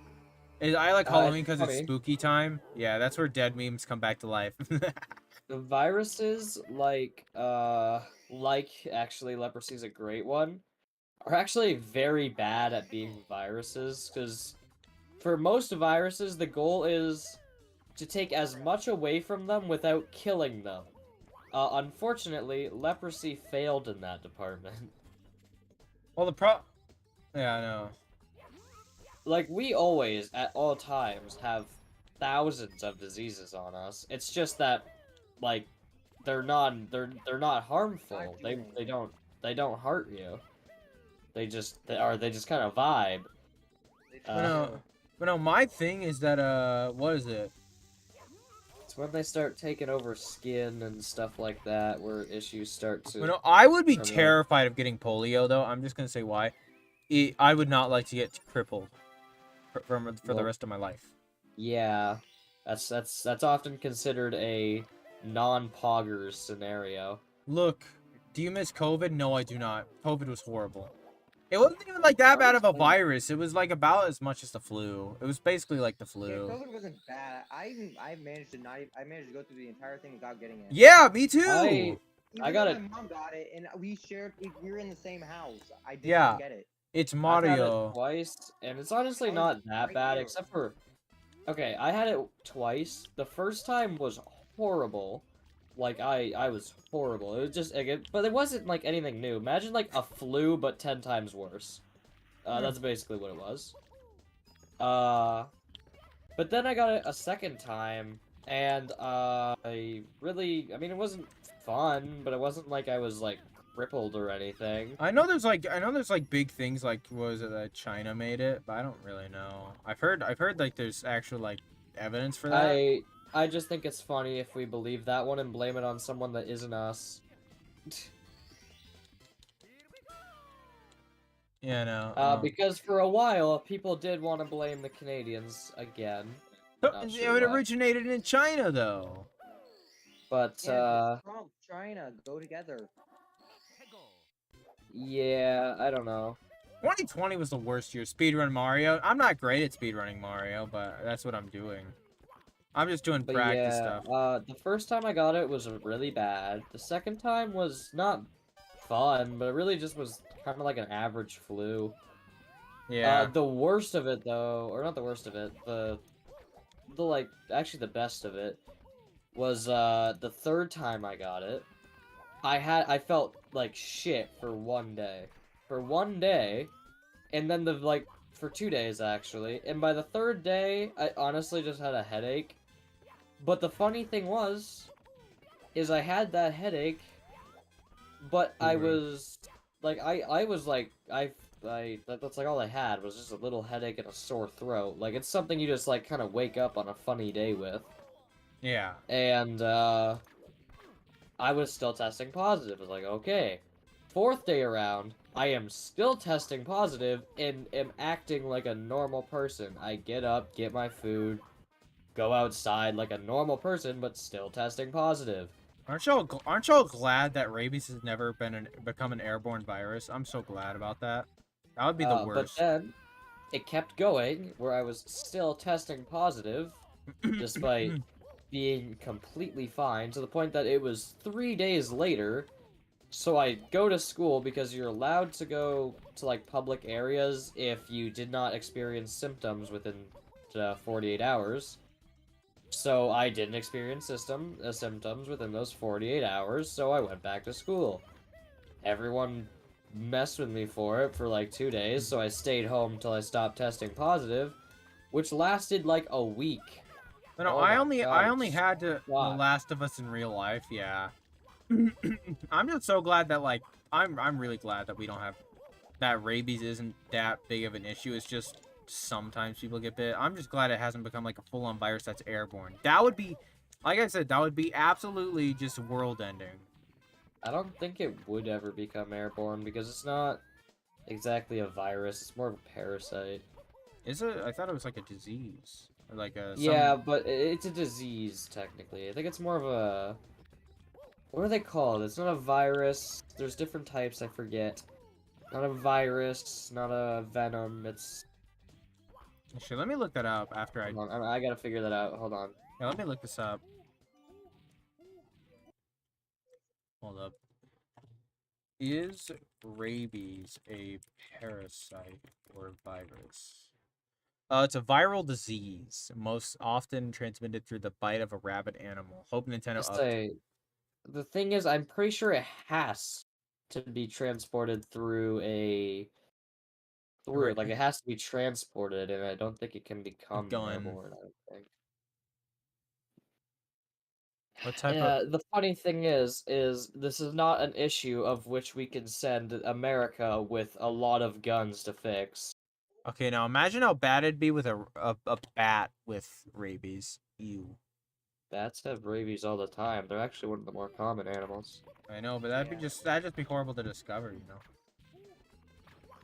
I like Halloween because it's funny. spooky time. Yeah, that's where dead memes come back to life. The viruses, like actually leprosy is a great one, are actually very bad at being viruses, because for most viruses, the goal is to take as much away from them without killing them. Unfortunately, leprosy failed in that department. Well, yeah, I know. Like, we always, at all times, have thousands of diseases on us. It's just that, like, they're not harmful. They don't hurt you. They just kind of vibe. But no, my thing is that what is it? It's when they start taking over skin and stuff like that where issues start to. You know, I would be come in. terrified of getting polio though. I'm just gonna say why. I would not like to get crippled for the Well, rest of my life. Yeah, that's often considered a non-poggers scenario. Look, do you miss COVID? No, I do not. COVID was horrible. It wasn't even like that bad of a virus. It was like about as much as the flu. It was basically like the Yeah, flu. COVID wasn't bad. I managed to not. I managed to go through the entire thing without getting it. Yeah, me too. Even got though it. My mom got it, and we were in the same house. I didn't Yeah. get it. It's I've had it Mario. twice, and it's honestly I was not that right bad, here. except for. Okay, I had it twice. The first time was horrible. Like, I was horrible. It was just, but it wasn't like anything new. Imagine like a flu, but 10 times worse. That's basically what it was. But then I got it a second time, and I mean, it wasn't fun, but it wasn't like I was like crippled or anything. I know there's like big things like what was it that China made it, but I don't really know. I've heard like there's actual like evidence for that. I just think it's funny if we believe that one and blame it on someone that isn't us. Yeah, no. Because for a while, people did want to blame the Canadians again. Not sure It why. originated in China though. But, Yeah, Trump, China, go together. yeah, I don't know. 2020 was the worst year. Speedrun Mario. I'm not great at speedrunning Mario, but that's what I'm doing. I'm just doing But practice yeah, stuff. the first time I got it was really bad. The second time was not fun, but it really just was kind of like an average flu. Yeah. The worst of it, though, or not the worst of it, actually the best of it, was, the third time I got it. I felt like shit for 1 day. For 1 day, and then for 2 days actually. And by the third day, I honestly just had a headache. But the funny thing is I had that headache, but I was like, that's like all I had was just a little headache and a sore throat. Like, it's something you just like kind of wake up on a funny day with. Yeah. And I was still testing positive. I was like, okay, fourth day around, I am still testing positive and am acting like a normal person. I get up, get my food, go outside like a normal person, but still testing positive. Aren't y'all glad that rabies has never become an airborne virus? I'm so glad about that. That would be the But worst. then it kept going, where I was still testing positive, despite being completely fine, to the point that it was 3 days later. So I go to school because you're allowed to go to like public areas if you did not experience symptoms within 48 hours. So I didn't experience symptoms within those 48 hours, so I went back to school. Everyone messed with me for it for like 2 days, so I stayed home till I stopped testing positive, which lasted like a week. No, Oh I my God, only had The God. Last of Us in real life, yeah. I'm just so glad that like I'm really glad that we don't have that rabies isn't that big of an issue. It's just sometimes people get bit. I'm just glad it hasn't become like a full-on virus that's airborne. That would be, like I said, that would be absolutely just world-ending. I don't think it would ever become airborne because it's not exactly a virus, it's more of a parasite. Is it? I thought it was like a disease. Or like a Yeah, but it's a disease, technically. I think it's more of a... What are they called? It's not a virus. There's different types, I forget. Not a virus, not a venom, it's... Actually, let me look that up after I... Hold on, I gotta figure that out, hold on. Yeah, let me look this up. Hold up. Is rabies a parasite or virus? It's a viral disease, most often transmitted through the bite of a rabid animal. Hope Nintendo Just up. say... The thing is, I'm pretty sure it has to be transported through a... Like, it has to be transported, and I don't think it can become Gun. airborne, I don't think. What type Yeah, of... the funny thing is this is not an issue of which we can send America with a lot of guns to fix. Okay, now imagine how bad it'd be with a bat with rabies. Ew. Bats have rabies all the time. They're actually one of the more common animals. I know, but that'd just be horrible to discover, you know.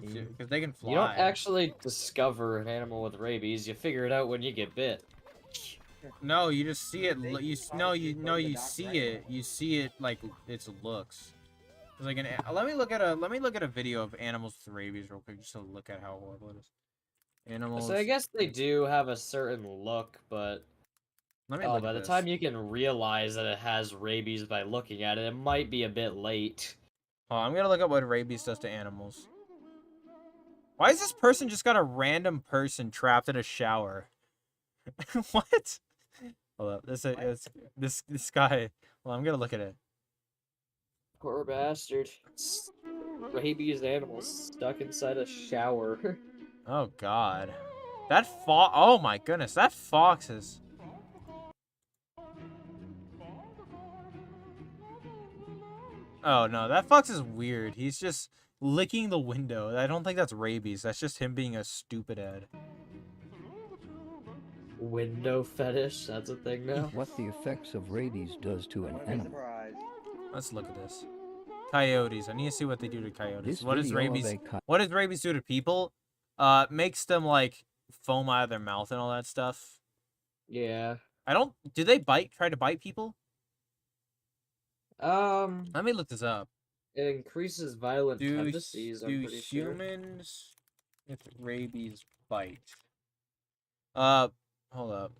Because they can fly. You don't actually discover an animal with rabies. You figure it out when you get bit. No, you just see it. You see it. You see it like its looks. It's like let me look at a video of animals with rabies real quick, just to look at how horrible it is. Animals. So I guess they do have a certain look, but Let me look by at the this. time you can realize that it has rabies by looking at it, it might be a bit late. Oh, I'm gonna look up what rabies does to animals. Why is this person just got a random person trapped in a shower? What? Hold up. This guy. Well, I'm gonna look at it. Poor bastard. Rabies animals stuck inside a shower. Oh God. That fox. Oh my goodness. That fox is. Oh no, that fox is weird. He's just licking the window. I don't think that's rabies. That's just him being a stupid head. Window fetish? That's a thing now? What the effects of rabies does to an animal. Surprise. Let's look at this. Coyotes. I need to see what they do to coyotes. This What does video of rabies? a What does rabies do to people? Makes them like foam out of their mouth and all that stuff. Yeah. I don't. Do they bite? Try to bite people? It Let me look this up. increases violent Do tendencies, I'm pretty sure. humans with rabies bite? Hold up.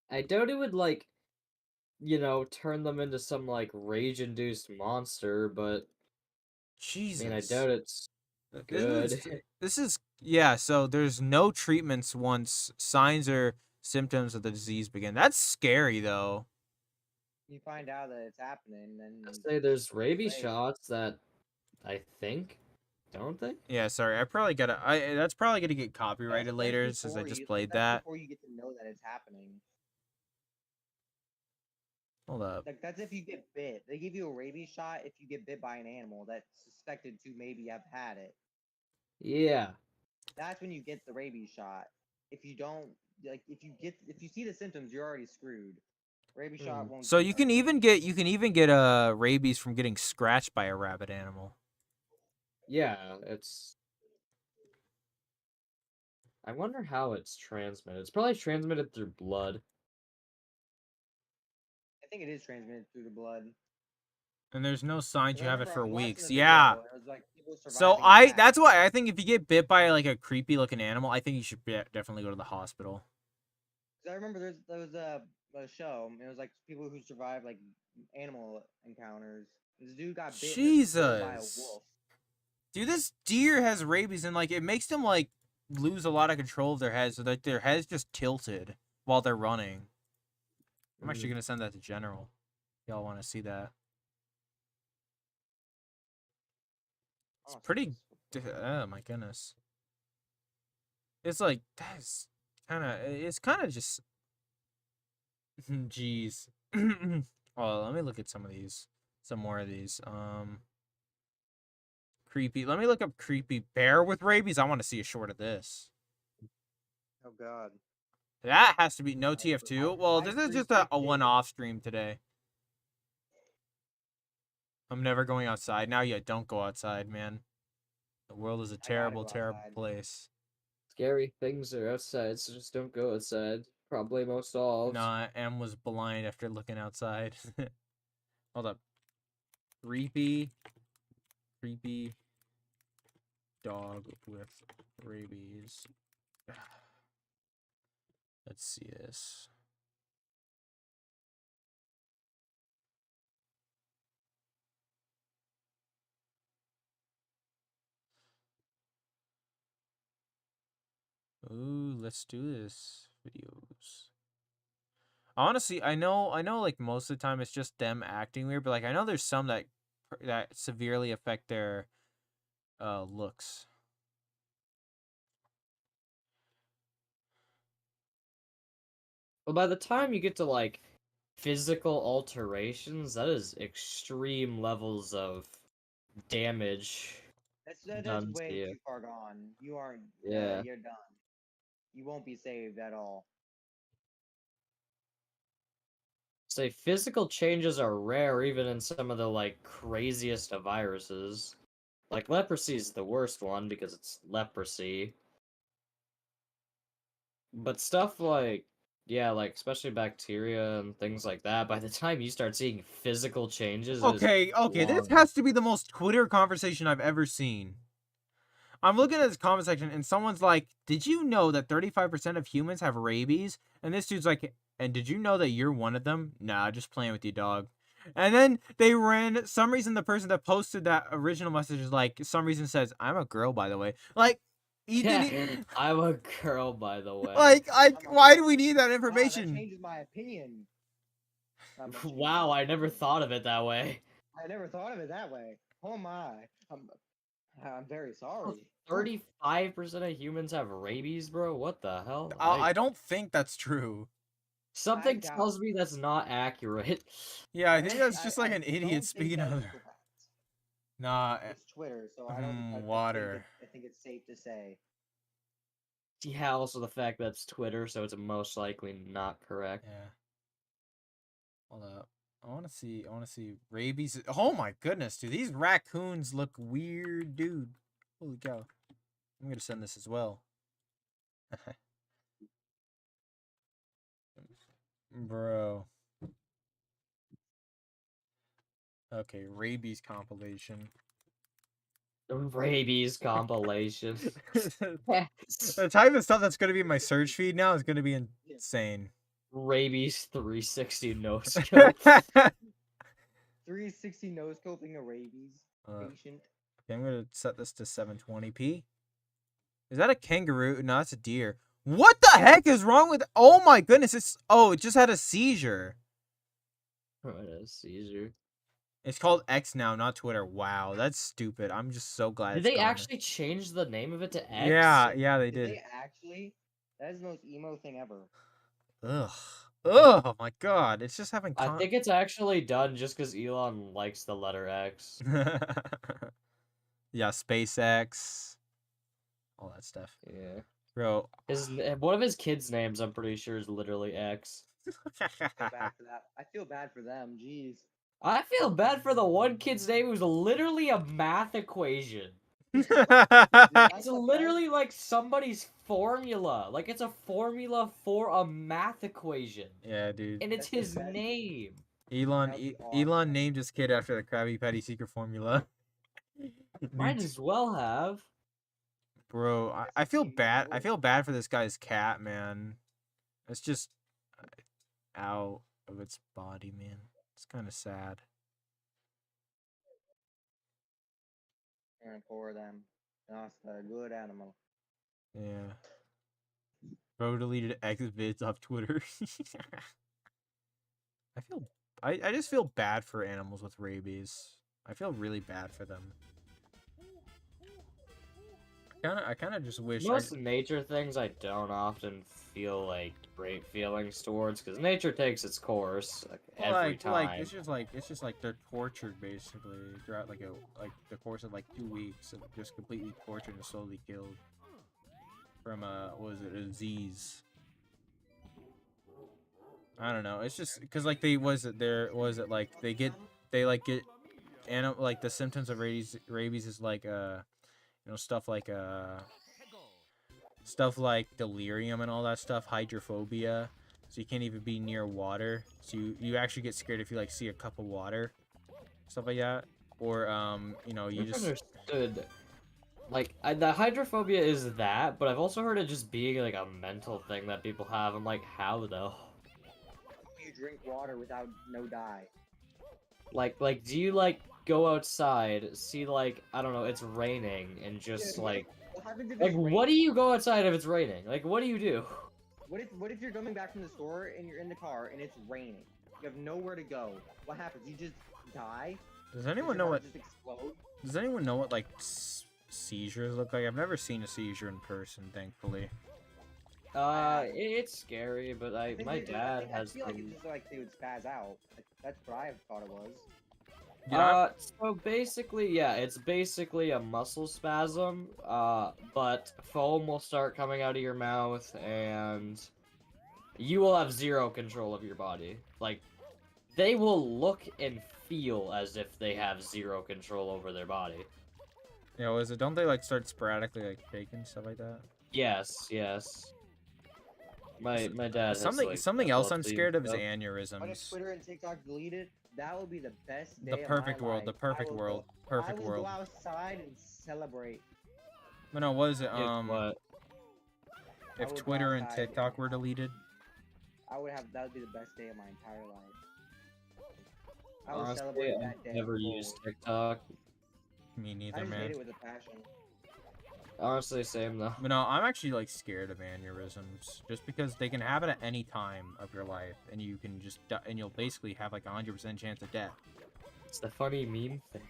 I doubt it would, like, turn them into some, like, rage-induced monster, but, Jesus. I mean, I doubt it's good. This is yeah. So there's no treatments once signs or symptoms of the disease begin. That's scary though. You find out that it's happening, then I say there's it's rabies late. shots that I think, don't they? Yeah, sorry. I probably gotta. That's probably gonna get copyrighted That's later since I before just played that's that. before you get to know that it's happening. Hold up. Like that's if you get bit. They give you a rabies shot if you get bit by an animal that's suspected to maybe have had it. Yeah. That's when you get the rabies shot. If you don't, like, if you see the symptoms, you're already screwed. Rabies shot won't. So do you can nothing. even get rabies from getting scratched by a rabid animal. Yeah, it's. I wonder how it's transmitted. It's probably transmitted through blood. I think it is transmitted through the blood. And there's no signs 'Cause you I have it remember I for was watching weeks. the Yeah. video, and it was like people So surviving that. that's why I think if you get bit by like a creepy looking animal, I think you should definitely go to the hospital. 'Cause I remember there was a show. It was like people who survived like animal encounters. This dude got bit and was killed by a Jesus. wolf. Dude, this deer has rabies and like it makes them like lose a lot of control of their heads, so that their heads just tilted while they're running. I'm actually gonna send that to General. Y'all want to see that? It's pretty. Oh my goodness. It's like that's kind of. It's kind of just. Jeez. Oh, let me look at some of these. Some more of these. Creepy. Let me look up creepy bear with rabies. I want to see a short of this. Oh God. That has to be no TF2. Well, this is just a 360. one-off stream today. I'm never going outside. Now, yeah, don't go outside, man. The world is a terrible, go terrible outside. place. Scary things are outside, so just don't go outside. Probably most all. Nah, M was blind after looking outside. Hold up. Creepy dog with rabies. Let's see this. Ooh, let's do this. Videos. Honestly, I know, like, most of the time it's just them acting weird, but, like, I know there's some that severely affect their, looks. But by the time you get to, like, physical alterations, that is extreme levels of damage That's done to way you. too far gone. You aren't. Yeah. You're done. You won't be saved at all. Say physical changes are rare even in some of the like craziest of viruses. Like leprosy is the worst one because it's leprosy. But stuff like yeah, like especially bacteria and things like that, by the time you start seeing physical changes, it is Okay, this long. has to be the most Twitter conversation I've ever seen. I'm looking at this comment section and someone's like, "Did you know that 35% of humans have rabies?" And this dude's like, "And did you know that you're one of them?" Nah, just playing with you, dog. And then they ran, some reason the person that posted that original message is like, some reason says, "I'm a girl, by the way." Like, he didn't. I'm a girl, by the way. Like, I'm a why do girl. we need that Wow, that information? changes my opinion. Not much changes Wow, my I never opinion. thought of it that way. I never thought of it that way. Oh my. I'm very sorry. 35% of humans have rabies, bro? What the hell? I don't think that's true. Something doubt tells me that's not accurate. Yeah, I think that's just like I an don't idiot think speaking that's of. correct. Nah. It's Twitter, so I don't. Water. I think it's safe to say. Yeah, also the fact that it's Twitter, so it's most likely not correct. Yeah. Hold up. I want to see rabies. Oh my goodness, dude. These raccoons look weird, dude. Holy cow. I'm going to send this as well. Bro. Okay, rabies compilation. Rabies compilation. The type of stuff that's going to be in my search feed now is going to be insane. Rabies 360 no scope. 360 no scoping a rabies patient. Okay, I'm going to set this to 720p. Is that a kangaroo? No, that's a deer. What the heck is wrong with... Oh my goodness, it just had a seizure. What a seizure. It's called X now, not Twitter. Wow, that's stupid. I'm just so glad Did it's they gone. actually change the name of it to X? Yeah, they Did did. they actually? That is the most emo thing ever. Ugh. Oh my god, it's just having I think it's actually done just because Elon likes the letter X. Yeah, SpaceX. All that stuff. Yeah. Bro. One of his kids' names, I'm pretty sure, is literally X. I feel bad for that. I feel bad for them. Jeez. I feel bad for the one kid's name who's literally a math equation. That's It's the literally like somebody's formula. Like it's a formula for a math equation. Yeah, dude. And it's That's the his best. name. Elon That would be Elon awesome. named his kid after the Krabby Patty secret formula. Might as well have. Bro, I feel bad. I feel bad for this guy's cat, man. It's just out of its body, man. It's kind of sad. And for them. That's a good animal. Yeah. Bro deleted X vids off Twitter. I just feel bad for animals with rabies. I feel really bad for them. I kind of just wish Most nature things I don't often feel like great feelings towards because nature takes its course every time. Like it's just like they're tortured basically throughout like the course of like 2 weeks of just completely tortured and slowly killed from what was it, a disease. I don't know. It's just because like they get like the symptoms of rabies is like stuff like delirium and all that stuff, hydrophobia, so you can't even be near water, so you actually get scared if you like see a cup of water, stuff like that, or you just understood. Like the hydrophobia is that, but I've also heard it just being like a mental thing that people have. I'm like, how though? You drink water without no dye. Like do you like go outside, see like I don't know, it's raining and just like What happens if like it's what do raining? you go outside if it's raining? Like what do you do? What if you're coming back from the store and you're in the car and it's raining? You have nowhere to go. What happens? You just die? does Does anyone your know heart what just explode? does anyone know what like seizures look like? I've never seen a seizure in person, thankfully. It's scary, but my dad I has feel like some- it's just like they would spaz out. That's what I thought it was. So basically, yeah, it's basically a muscle spasm, but foam will start coming out of your mouth, and you will have zero control of your body. Like, they will look and feel as if they have zero control over their body. Is it, don't they like start sporadically like shaking, stuff like that? Yes. My dad has, Something else I'm epilepsy scared of is stuff. But if aneurysms. Twitter and TikTok deleted, that would be the best day The of perfect my world, life. the perfect world, perfect I will world. go outside and celebrate. But no, what is it? Yeah, what? I If would go Twitter and outside TikTok were deleted, that would be the best day of my entire life. I would Honestly, celebrate I've that day. never used TikTok. me I neither, just hate man. it with a passion. Honestly, same though. But no, I'm actually like scared of aneurysms, just because they can happen at any time of your life, and you can just and you'll basically have like 100% chance of death. It's the funny meme thing.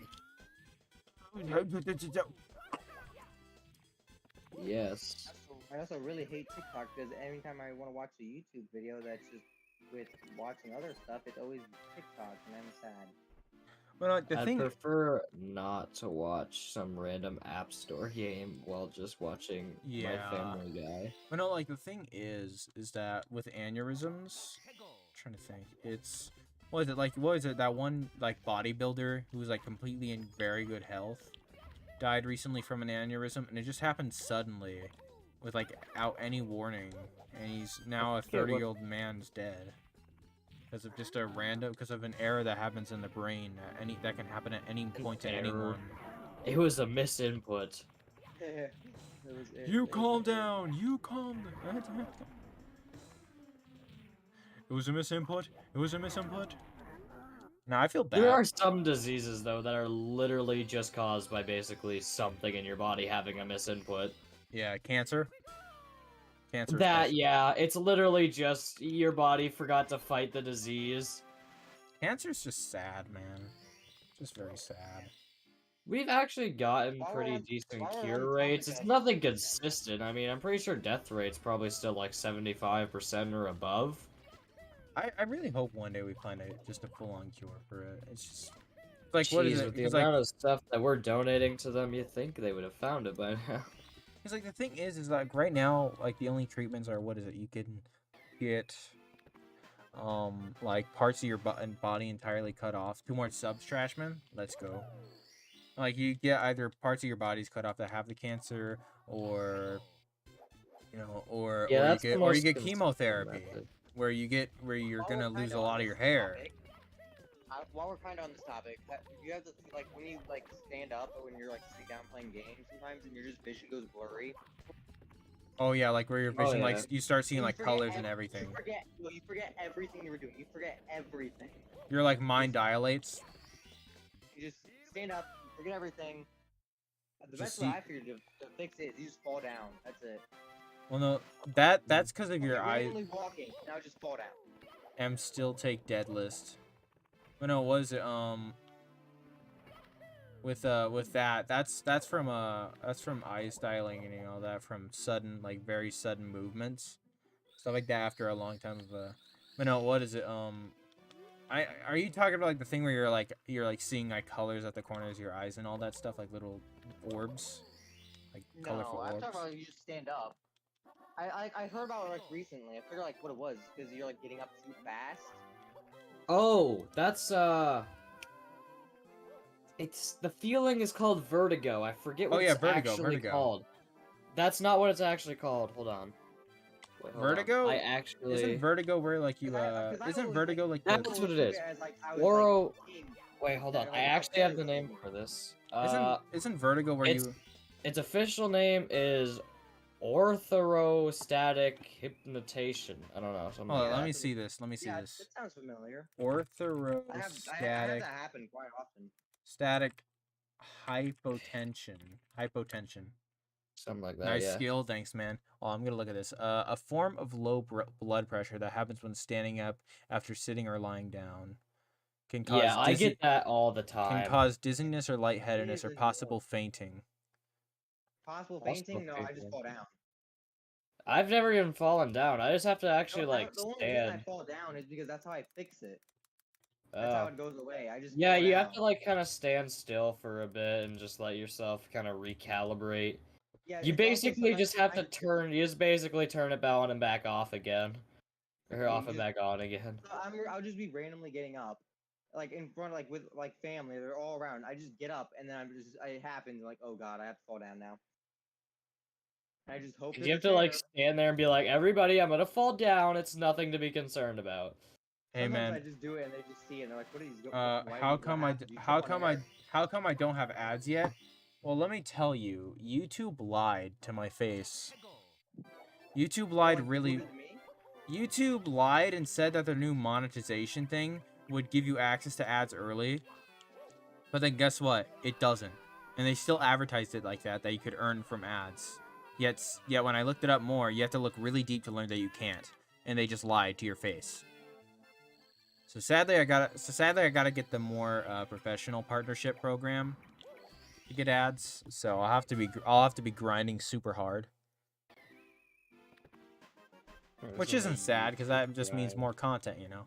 Yes. I also really hate TikTok because every time I want to watch a YouTube video that's just with watching other stuff, it's always TikTok, and I'm sad. But like the I'd thing, prefer not to watch some random App Store game while just watching Yeah. My Family Guy. but no, like the thing is that with aneurysms, I'm trying to think, it's what is it that one like bodybuilder who was like completely in very good health died recently from an aneurysm, and it just happened suddenly, without any warning, and he's now a forget what- 30-year-old man's dead. Because of just because of an error that happens in the brain, that can happen at any point to error. anyone. It was a misinput. You calm down. You calm down. It was a misinput. It was a misinput. No, I feel bad. There are some diseases though that are literally just caused by basically something in your body having a misinput. Yeah, cancer. Cancer. Yeah, it's literally just your body forgot to fight the disease. Cancer's just sad, man. Just very sad. We've actually gotten While we're pretty on- decent while we're on cure the rates. topic It's of- nothing consistent. I mean, I'm pretty sure death rate's probably still like 75% or above. I really hope one day we find just a full-on cure for it. It's just like, what is Jeez, it? with the Because amount of stuff that we're donating to them, you'd think they would have found it by now. like the thing is like right now, like the only treatments are, what is it? You can get like parts of your body entirely cut off. 2 more subs, Trashman. Let's go. Like you get either parts of your bodies cut off that have the cancer, or you know, or Yeah, or you that's the get most or consistent chemotherapy, method. where you're While gonna we're lose kinda a on lot of this your hair. topic, while we're kind of on this topic, you have to like when you like stand up or when you're like sitting down playing games sometimes and your just vision goes blurry. Oh yeah, like where your Oh, vision, like yeah. you start seeing You like forget colors and everything. You forget everything you were doing. You forget everything. Your like mind dilates. You just stand up, you forget everything. The Just best way see- I figured to fix it is you just fall down. That's it. Well, no, that's because of your You're eye. randomly walking. Now just fall down. M still take dead list. But no, what is it? With that, that's from eyes dilating and all that, from sudden, like very sudden movements, stuff like that after a long time of But no, what is it? Are you talking about like the thing where you're like seeing like colors at the corners of your eyes and all that stuff, like little orbs, like colorful No, I'm orbs? talking about you just stand up. I heard about it like recently. I figured like what it was because you're like getting up too fast. Oh, that's it's the feeling is called vertigo. I forget what Oh, yeah, it's vertigo, actually vertigo. called. That's not what it's actually called. Hold on. Wait, hold on. Vertigo? I actually Isn't vertigo where like you 'Cause I isn't always, vertigo like That's the what it is. As, like, I was, Oro. like, in- Wait, hold on. Like, I actually have the upstairs. name for this. isn't vertigo where it's- you Its official name is orthostatic hypnotation. I don't know. Something Hold on, like let that. me see this. Let me see Yeah, this. that sounds familiar. I have Orthostatic that happen quite often. static hypotension. Hypotension. Something like that. Nice Yeah. skill, thanks, man. Oh, I'm gonna look at this. A form of low blood pressure that happens when standing up after sitting or lying down. Can cause Yeah, I get that all the can time. cause dizziness or lightheadedness or Jesus, possible fainting. Possible Possible fainting? No, I just fainting. fall down. I've never even fallen down. I just have to actually No, like the only reason I stand. fall down is because that's how I fix it. That's how Oh. it goes away. I just Yeah, fall you have down. to like kind of stand still for a bit and just let yourself kind of recalibrate. Yeah, You it's also basically sometimes just have I to turn. You just basically turn it on and back off again, or Yeah, off you and just- back on again. I'll just be randomly getting up, like in front, like with like family. They're all around. I just get up, and then it happens. Like, oh god, I have to fall down now. I just hope. You have to like There. stand there and be like, "Everybody, I'm gonna fall down. It's nothing to be concerned about." Hey, Sometimes man. I just do it, and they just see it, and they're like, "What are these?" How come I don't have ads yet? Well, let me tell you, YouTube lied to my face. YouTube lied YouTube lied and said that their new monetization thing would give you access to ads early. But then guess what? It doesn't. And they still advertised it like that you could earn from ads. Yet when I looked it up more, you have to look really deep to learn that you can't. And they just lied to your face. So sadly I gotta get the more professional partnership program to get ads. So I'll have to be grinding super hard. Which isn't sad, because that just means more content, you know?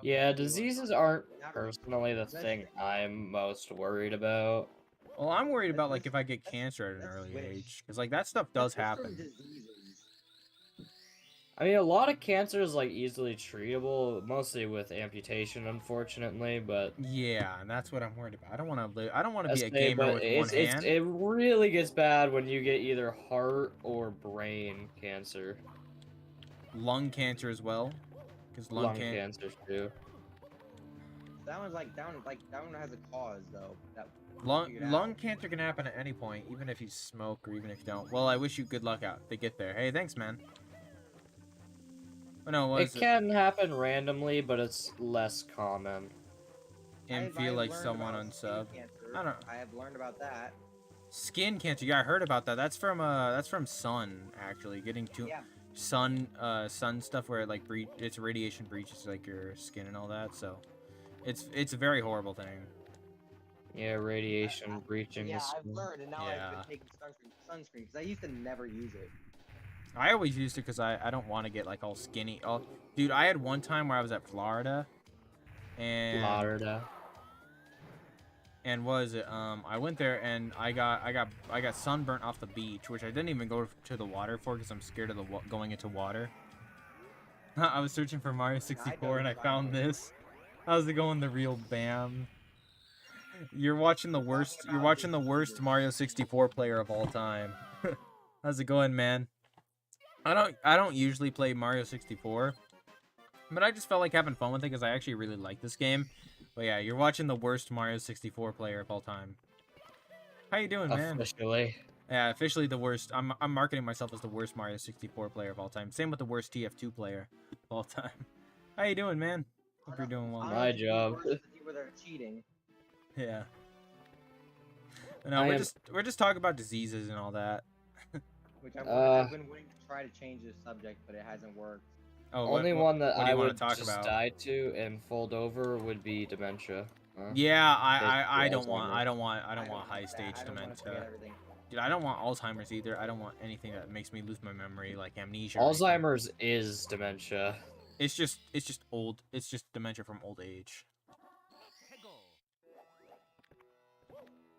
Yeah, diseases aren't personally the thing I'm most worried about. Well, I'm worried about, like, if I get cancer at an early age. Because, like, that stuff does happen. I mean, a lot of cancer is, like, easily treatable, mostly with amputation, unfortunately, but... Yeah, and that's what I'm worried about. I don't want to be a but gamer with one hand. it really gets bad when you get either heart or brain cancer. Lung cancer as well. Because lung cancer, too. That one has a cause though. Lung cancer can happen at any point, even if you smoke or even if you don't. Well, I wish you good luck out to get there. Hey, thanks, man. Oh, no, It can happen randomly, but it's less common. And feel like someone unsub. I don't. I have learned about that. Skin cancer. Yeah, I heard about that. That's from sun actually. Getting too Yeah. sun stuff where it like it's radiation breaches like your skin and all that. So it's a very horrible thing. Yeah, radiation breaching Yeah, the I've skin. learned, and now Yeah. I've been taking sunscreen because I used to never use it. I always used it because I don't want to get like all skinny. Oh, dude, I had one time where I was at Florida, and Florida. and was it I went there and I got sunburnt off the beach, which I didn't even go to the water for because I'm scared of the going into water. I was searching for Mario 64 and I found this. How's it going, the real Bam? You're watching the worst Mario 64 player of all time. How's it going, man? I don't usually play Mario 64, but I just felt like having fun with it because I actually really like this game. But yeah, you're watching the worst Mario 64 player of all time. How you doing, man? Officially. Yeah, officially the worst. I'm marketing myself as the worst Mario 64 player of all time. Same with the worst TF2 player of all time. How you doing, man? Hope you're doing well. My job. Where they're cheating. Yeah. No, we're just talking about diseases and all that. Which I've been waiting to try to change this subject, but it hasn't worked. Oh, Only one that what do I you wanna would talk just about? die to and fold over would be dementia. Yeah, I Basically don't want want high that. stage I don't wanna forget dementia. everything. Dude, I don't want Alzheimer's either. I don't want anything that makes me lose my memory, like amnesia. or anything. Alzheimer's is dementia. It's just old. It's just dementia from old age.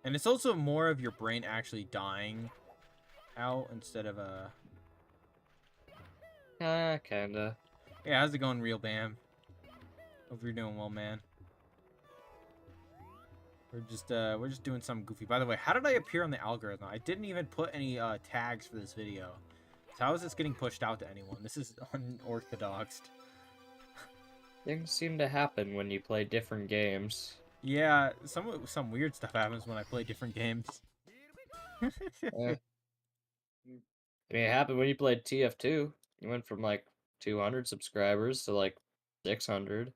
And it's also more of your brain actually dying out instead of Kinda. Yeah, how's it going, Real Bam? Hope you're doing well, man. We're just doing something goofy. By the way, how did I appear on the algorithm? I didn't even put any tags for this video. So how is this getting pushed out to anyone? This is unorthodox. Things seem to happen when you play different games. Yeah, some weird stuff happens when I play different games. I mean, it happened when you played TF2. You went from like 200 subscribers to like 600.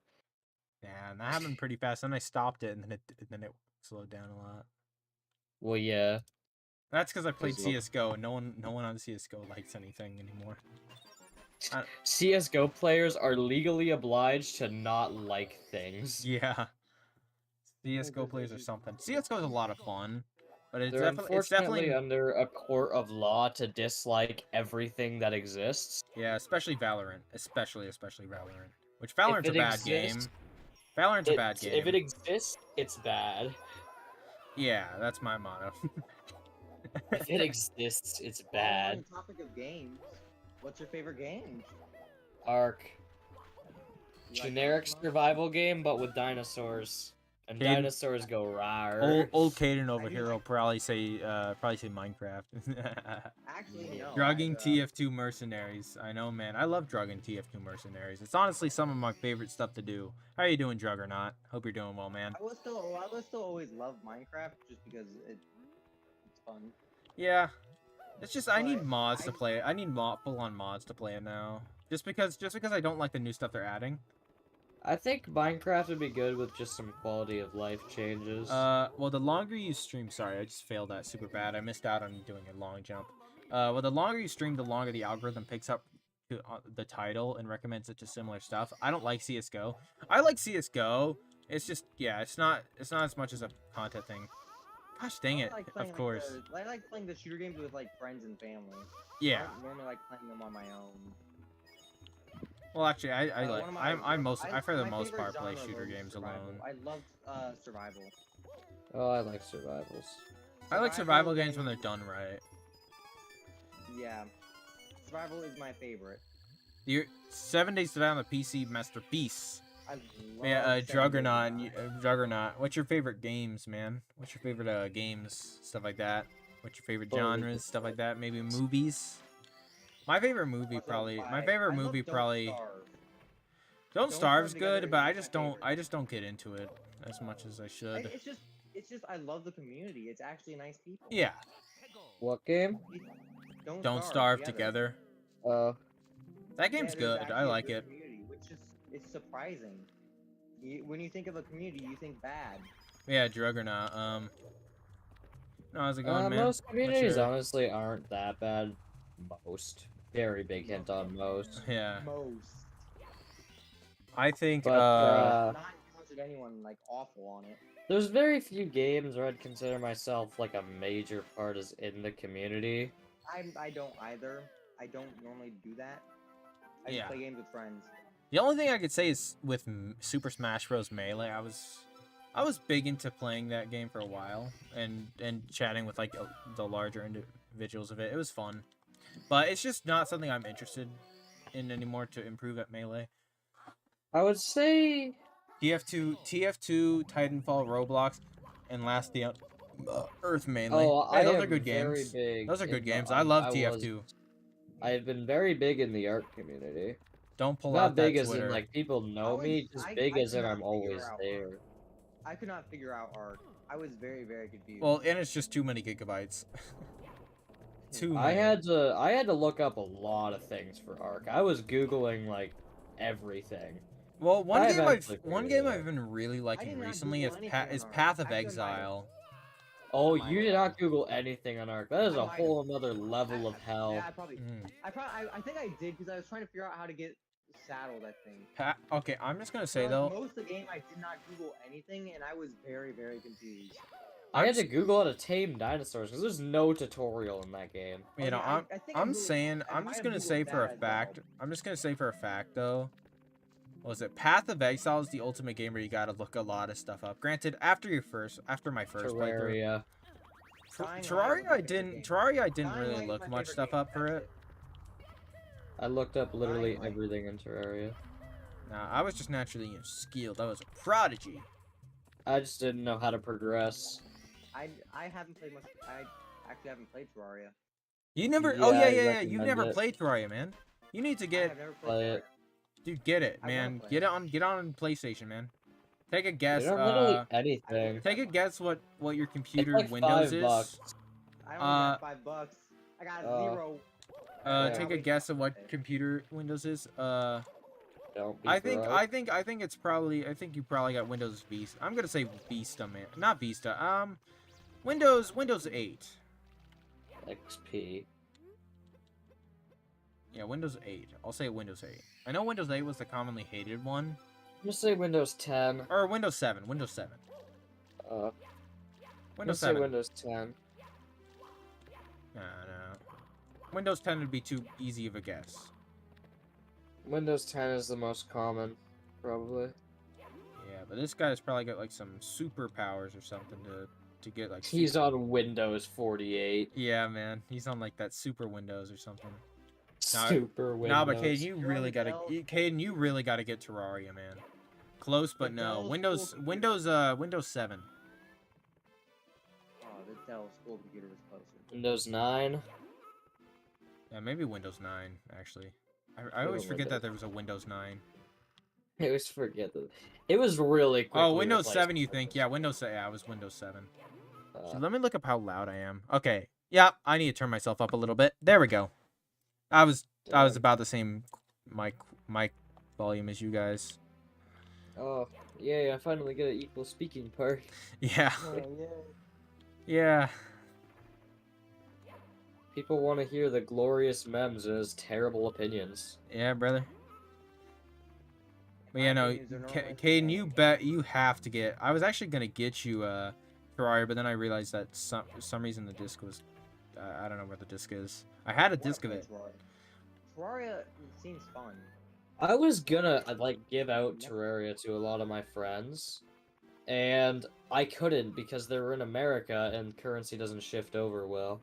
Yeah, and that happened pretty fast. Then I stopped it, and then it slowed down a lot. Well, yeah. That's because I played As well. CS:GO. No one on CS:GO likes anything anymore. CS:GO players are legally obliged to not like things. Yeah, CS:GO players are something. CS:GO is a lot of fun, but it's They're definitely unfortunately under a court of law to dislike everything that exists. yeah, especially Valorant, especially Valorant. Which Valorant's a it bad game. exists, Valorant's a bad game. If it exists, it's bad. Yeah, that's my motto. If it exists, it's On bad. the topic of games, what's your favorite game? Ark. You like Generic Pokemon? survival game, but with dinosaurs. And Caden- dinosaurs go rawr. old Caden over here will probably say Minecraft. Actually, no. Drugging I've, TF2 mercenaries. I know, man. I love drugging TF2 mercenaries. It's honestly some of my favorite stuff to do. How you doing, Juggernaut? Hope you're doing well, man. I will still always love Minecraft just because it's fun. Yeah. It's just I need But mods to I- play it. I need full-on mods to play it now. Just because I don't like the new stuff they're adding. I think Minecraft would be good with just some quality of life changes. Well, the longer you stream, sorry, I just failed that super bad. I missed out on doing a long jump. Well, the longer you stream, the longer the algorithm picks up the title and recommends it to similar stuff. I don't like CS:GO. I like CS:GO. It's just, yeah, it's not as much as a content thing. Gosh dang it, of course. I like playing the shooter games with like friends and family. I Yeah. don't normally like playing them on my own. Well, actually, I like, One of my- I for the my most favorite part play genre, shooter though, is games survival. alone. I love survival. Oh, I like survivals. I like survival games when they're done right. Yeah, survival is my favorite. You're 7 Days to Die on the PC masterpiece. I love Yeah, Seven Days to Juggernaut, Die. Juggernaut. What's your favorite games, man? What's your favorite games, stuff like that? What's your favorite genres, stuff like that? Maybe movies. My favorite movie Also, probably. I My favorite love movie Don't probably. Starve. Don't Don't Starve's Starve Together good, but is I my just don't. favorite. I just don't get into it as much as I should. It's just I love the community. It's actually nice people. Yeah. What game? Don't Starve Together. That game's Yeah, there's good. I actually a like good it. community, which is it's surprising. When you think of a community, you think bad. Yeah, Juggernaut. No, how's it going, man? Most communities your- honestly aren't that bad. Most. Very big hint on most. Yeah. Most. I think, But, Not encountered anyone like awful on it. there's very few games where I'd consider myself like a major part is in the community. I don't either. I don't normally do that. I Yeah. just play games with friends. the only thing I could say is with Super Smash Bros. Melee, I was big into playing that game for a while and chatting with like the larger individuals of it. It was fun, but it's just not something I'm interested in anymore to improve at Melee. I would say TF2, Titanfall, Roblox, and Last the Earth mainly. Oh, Hey, I those are am good very games. big. Those are good in the games. I love I TF2. I've been very big in the art community. Don't pull Not out that big as Twitter. in like people know me, just big I as could in not I'm figure always out there. I could not figure out art. I was very, very confused. Well, and it's just too many gigabytes. Too I many. had to look up a lot of things for Arc. I was googling like everything. Well, one I game eventually one figured game it out. I've been really liking did not recently Google anything is on Path Ark. of I couldn't find it. Exile. Oh, Mine you is. did not Google anything on Arc. That is I a might whole another level of hell. Yeah, I probably. Mm. I think I did because I was trying to figure out how to get saddled. I think. Okay, I'm just gonna For, say like, though. most of the game, I did not Google anything, and I was very, very confused. I had to Google how to tame dinosaurs because there's no tutorial in that game. You know, I think I I'm Googled- saying I I'm might just have gonna Googled say for a that as well. fact. I'm just gonna say for a fact though. Was it Path of Exile is the ultimate game where you gotta look a lot of stuff up. Granted, after my first playthrough. Terraria. Dying Light was Terraria, my I favorite didn't. game. Terraria, I didn't Dying really Light is look my much favorite stuff game, up for that's it. I looked up literally Dying Light. everything in Terraria. Nah, I was just naturally skilled. I was a prodigy. I just didn't know how to progress. I haven't played much. I actually haven't played Terraria. You never. Yeah, oh yeah, I yeah, yeah. You've recommend never it. played Terraria, man. You need to I get. have never play played it. Terraria. Dude, get it, I wanna man. play Get it. Get on PlayStation, man. Take a You guess. don't literally anything. Take a guess what your It's computer like Windows $5. is. I only got $5. I got zero. Yeah. Take a guess of what computer Windows is. Don't be I think broke. it's probably. I think you probably got Windows Vista. I'm gonna say Vista, man. Not Vista. Windows 8. XP. Yeah, Windows 8. I'll say Windows 8. I know Windows 8 was the commonly hated one. I'm gonna say Windows 10. Or Windows 7. Windows 7. I'm gonna Windows say 7. Windows 10. No. Windows 10 would be too easy of a guess. Windows 10 is the most common, probably. Yeah, but this guy's probably got like some superpowers or something to get like. He's on Windows 48. Yeah, man. He's on like that super Windows or something. Super Windows. Nah, but Caden, you You're really on gotta. Dell. Caden, you really gotta get Terraria, man. Close, but The no. Dell Windows. school Windows 7. Oh, the Dell school computer was closer. Windows 9. Yeah, maybe Windows 9 actually. I always forget that there was a Windows 9. I always forget that. It was really quick. Oh, Windows 7. You think? Yeah, Windows. Yeah, it was Windows 7. So let me look up how loud I am. Okay. Yeah, I need to turn myself up a little bit. There we go. I was about the same mic volume as you guys. Oh, yeah, I finally get an equal speaking part. Yeah. Oh, yeah. Yeah. People want to hear the glorious memes and his terrible opinions. Yeah, brother. But My yeah, no, opinions are normally Caden, you bet you have to get. I was actually gonna get you Terraria, but then I realized that for some reason the disc was. I don't know where the disc is. I had a disc of it. Terraria seems fun. I was gonna, like, give out Terraria to a lot of my friends, and I couldn't because they were in America and currency doesn't shift over well.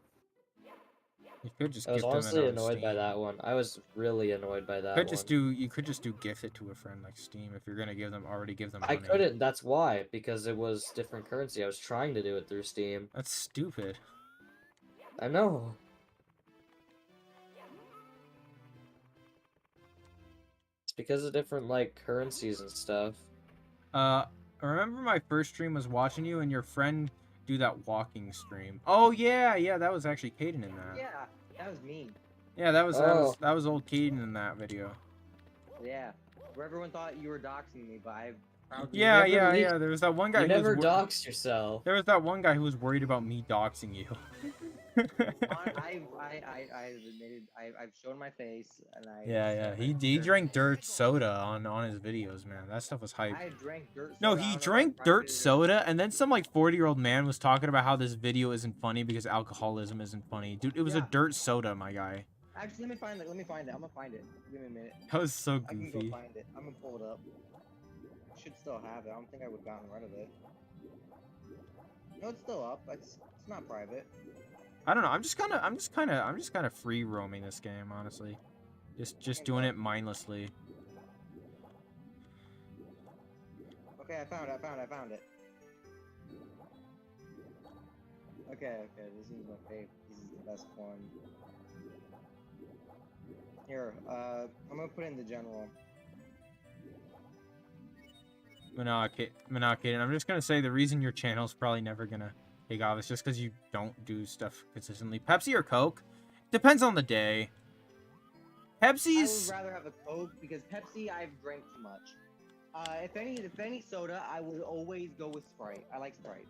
You could just. I was gift them it honestly on annoyed by Steam. that one. I was really annoyed by that Could one. just do. You could just do gift it to a friend like Steam if you're gonna give them already give them money. I couldn't, that's why, because it was different currency. I was trying to do it through Steam. That's stupid. I know. It's because of different, like, currencies and stuff. I remember my first stream was watching you and your friend do that walking stream. Oh yeah, that was actually Caden in that. Yeah, that was me. Yeah, that was Oh. that was old Caden in that video. Yeah. Where everyone thought you were doxing me, but proud to Yeah, never yeah, leaked- yeah. There was that one guy You who was never wor- doxed yourself. There was that one guy who was worried about me doxing you. I've admitted I've shown my face and I Yeah. He drank dirt soda on his videos, man. That stuff was hype. I drank dirt soda. No, I he don't know if I drank tried dirt it or- soda, and then some like 40-year-old man was talking about how this video isn't funny because alcoholism isn't funny. Dude, it was a Yeah. dirt soda, my guy. Actually, let me find it. I'm gonna find it. Give me a minute. That was so I can go goofy. find it. I'm gonna pull it up. I should still have it. I don't think I would have gotten rid of it. No, it's still up. It's not private. I don't know. I'm just kind of free roaming this game, honestly. Just doing it mindlessly. Okay, I found it. Okay, this is my favorite. This is the best one. Here, I'm gonna put it in the general. Monocated. I'm just gonna say the reason your channel's probably never gonna take off is just because you don't do stuff consistently. Pepsi or Coke? Depends on the day. Pepsi's. I would rather have a Coke because Pepsi I've drank too much. If any soda, I would always go with Sprite. I like Sprite.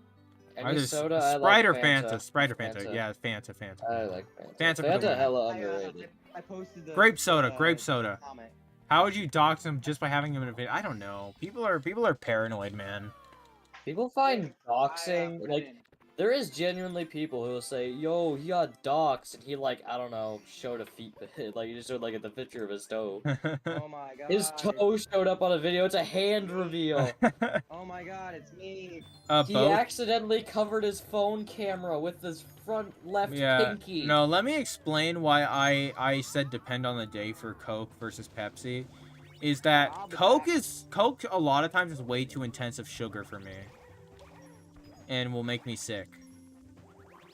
Any Either soda, I Sprite like or Fanta. Sprite or Fanta. Yeah, Fanta. I like Fanta. Fanta for the Fanta win. hella underrated. I posted the Grape soda. comment. How would you dox him just by having him in a video? I don't know. People are paranoid, man. People find doxing put it like in. there is genuinely people who will say, "Yo, he got doxed," and he like I don't know showed a feet like he just showed like the picture of his toe. Oh my god. His toe showed up on a video. It's a hand reveal. Oh my god, it's me. He Both. accidentally covered his phone camera with his front left Yeah. pinky. No, let me explain why I said depend on the day for Coke versus Pepsi. Is that Coke a lot of times is way too intense of sugar for me. And will make me sick.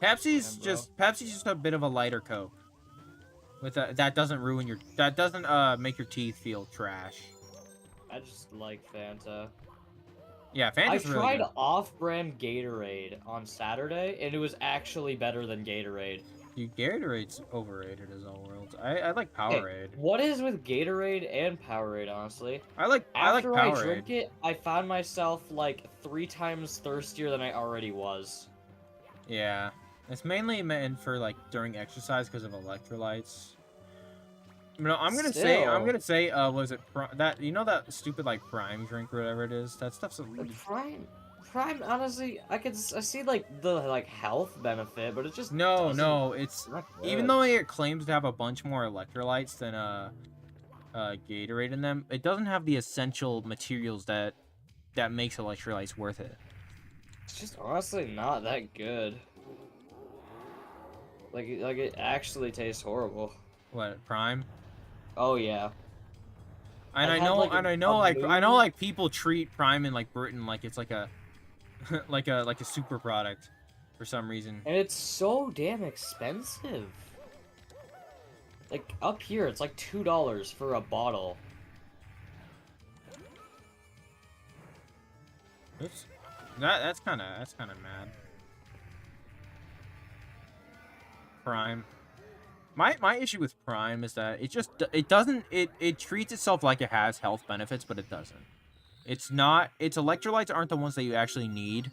Pepsi's just a bit of a lighter Coke. With that doesn't make your teeth feel trash. I just like Fanta. Yeah, I Fanta's really tried good. off-brand Gatorade on Saturday, and it was actually better than Gatorade. Dude, Gatorade's overrated as all worlds. I like Powerade. What is with Gatorade and Powerade, honestly? I like After I Powerade. drink it, I found myself like 3 times thirstier than I already was. Yeah, it's mainly meant for like during exercise because of electrolytes. No, I'm gonna say, was it that that stupid like Prime drink or whatever it is? That stuff's a Prime, honestly, I see like the health benefit, but it just no, it's not even good. though it claims to have a bunch more electrolytes than Gatorade in them, it doesn't have the essential materials that makes electrolytes worth it. It's just honestly not that good. Like it actually tastes horrible. What, Prime? Oh yeah. And I I had, know, like, and a I know, like movie- people treat Prime in like Britain like it's like a like a super product for some reason. And it's so damn expensive. Like up here, it's like $2 for a bottle. Oops. That's kind of mad. Prime. My issue with Prime is that it treats itself like it has health benefits, but it doesn't. Its electrolytes aren't the ones that you actually need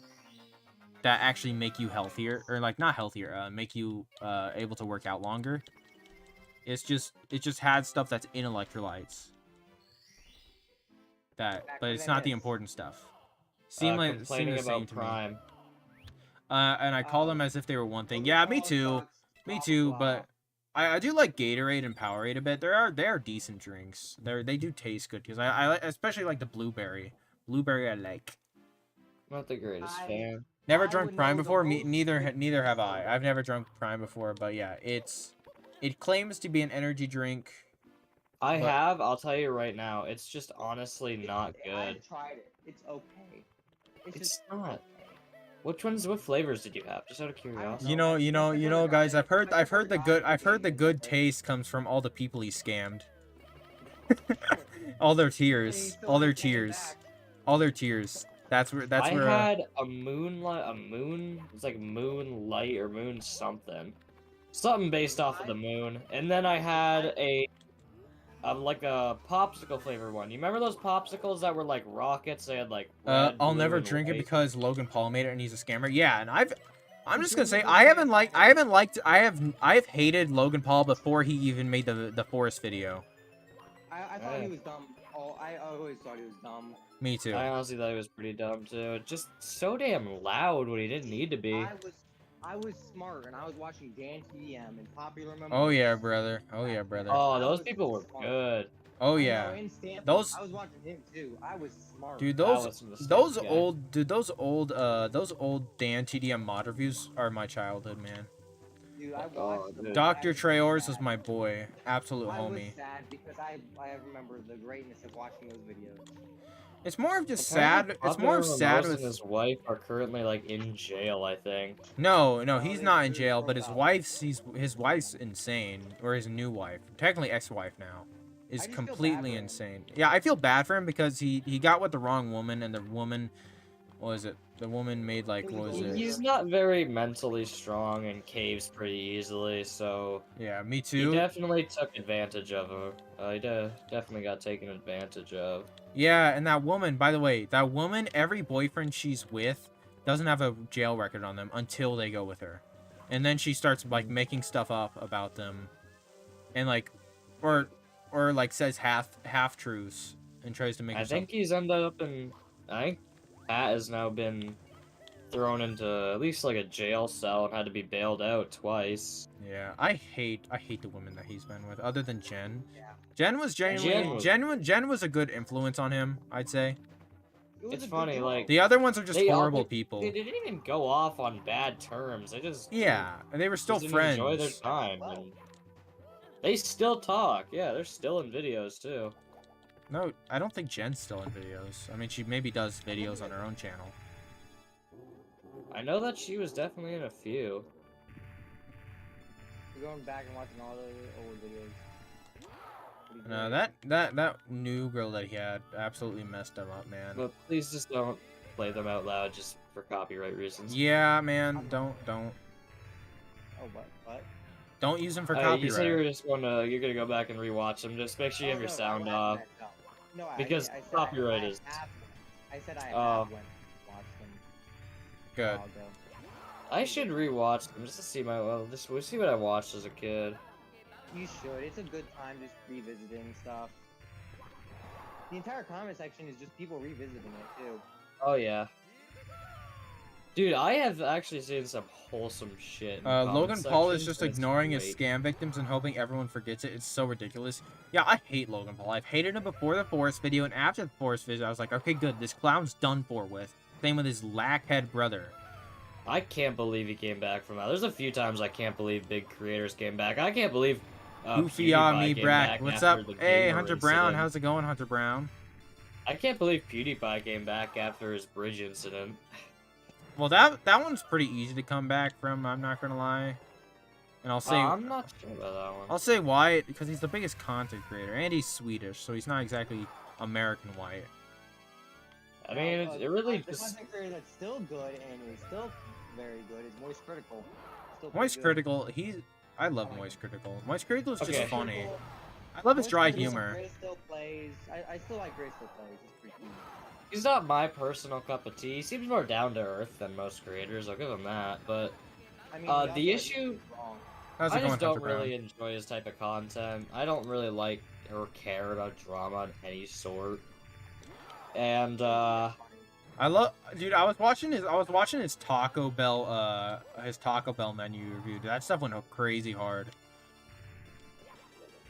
that actually make you healthier, or like not healthier, make you able to work out longer. It just has stuff that's in electrolytes. But it's not the important stuff. Seemed the Complaining same about to me. Prime. And I call them as if they were one thing. Yeah, me too. Me too, but I do like Gatorade and Powerade a bit. They are decent drinks. They do taste good because I especially like the blueberry. Blueberry I like. Not the greatest fan. Never I drunk would Prime know the before. most- Neither have I. I've never drunk Prime before, but yeah, it claims to be an energy drink. I But- have. I'll tell you right now. It's just honestly not good. I've tried it. It's okay. It's not. What flavors did you have? Just out of curiosity. You know, guys. I've heard the good taste comes from all the people he scammed. all their tears. That's where. I had a moon. It's like moonlight or moon something based off of the moon, and then I had a like a popsicle flavor one. You remember those popsicles that were like rockets? They had like red, I'll blue, never and drink it white? because Logan Paul made it and he's a scammer. Yeah, and I'm just gonna say I have hated Logan Paul before he even made the Forest video. I thought he was dumb. Oh, I always thought he was dumb. Me too. I honestly thought he was pretty dumb too. Just so damn loud when he didn't need to be. I was smart and I was watching Dan TDM and Popular Member. Oh yeah, brother. Oh yeah, brother. Oh, those people were good. Oh I yeah. know, in Stanford, Those I was watching him too. I was smart. dude, That was some those mistakes, guy. those old Dan TDM mod reviews are my childhood, man. Dude, I Oh, watched them. dude. Dr. I was Treors sad. was my boy, absolute I was homie. sad because I remember the greatness of watching those videos. It's more of just Apparently, sad. It's more of Popular sad Mimosa with and his wife are currently like in jail, I think. No, No, he's they not in really jail, broke but his up. his wife's insane, or his new wife, technically ex-wife now, is I just feel bad completely for him. insane. Yeah, I feel bad for him because he got with the wrong woman, and the woman, what was it? The woman made like, what was it? He's not very mentally strong and caves pretty easily, so Yeah, me he too. definitely took advantage of her. Definitely got taken advantage of. Yeah, and that woman, by the way, that woman, every boyfriend she's with doesn't have a jail record on them until they go with her. And then she starts like making stuff up about them. And like or like says half truths and tries to make I herself. think he's ended up in. I think Pat has now been thrown into at least like a jail cell and had to be bailed out twice. Yeah, I hate the women that he's been with other than Jen. Yeah. Jen was genuinely Jen was a good influence on him, I'd say. It was It's a good funny, job. like The other ones are just they all- horrible people. They didn't even go off on bad terms. They just Yeah, and they were still didn't friends. enjoy their time. And they still talk. Yeah, they're still in videos too. No, I don't think Jen's still in videos. I mean, she maybe does videos on her own channel. I know that she was definitely in a few. We're going back and watching all the old videos. Pretty No, great. that new girl that he had absolutely messed him up, man. But please just don't play them out loud just for copyright reasons. Yeah, man, don't Oh, what? don't use them for You said you were copyright. just you're gonna go back and rewatch them. Just make sure you have your sound off. No, Because I said copyright I is- have- I said I Oh. have went and watched them. a Good. while ago. I should rewatch them just to see we'll see what I watched as a kid. You should. It's a good time just revisiting stuff. The entire comment section is just people revisiting it too. Oh yeah. Dude, I have actually seen some wholesome shit. In the comment Logan Paul is sections, just and it's ignoring his great. scam victims and hoping everyone forgets it. It's so ridiculous. Yeah, I hate Logan Paul. I've hated him before the Forest video, and after the Forest video, I was like, okay, good. This clown's done for with. Same with his lackhead brother. I can't believe he came back from that. There's a few times I can't believe big creators came back. I can't believe Goofy on PewDiePie me, came Brack. back What's after up? the Hey, gamer Hunter Brown. incident. How's it going, Hunter Brown? I can't believe PewDiePie came back after his bridge incident. Well, that one's pretty easy to come back from. I'm not gonna lie. And I'll say I'm not sure about that one. I'll say why, because he's the biggest content creator, and he's Swedish, so he's not exactly American white. I mean, it really the just content creator that's still good and is still very good is Moist Critical. Still pretty Moist good. Critical, I love Moist Critical. Moist Critical is just Okay. funny. I love his Moist dry Critical, humor. Gray still plays. I still like Gray still plays. It's pretty cool. he's not my personal cup of tea. He seems more down to earth than most creators. I'll give him that. But I mean, the he also issue- is wrong. How's I it going, just don't Hunter Brown? really enjoy his type of content. I don't really like or care about drama of any sort. And I love, dude. I was watching his Taco Bell menu review. That stuff went crazy hard.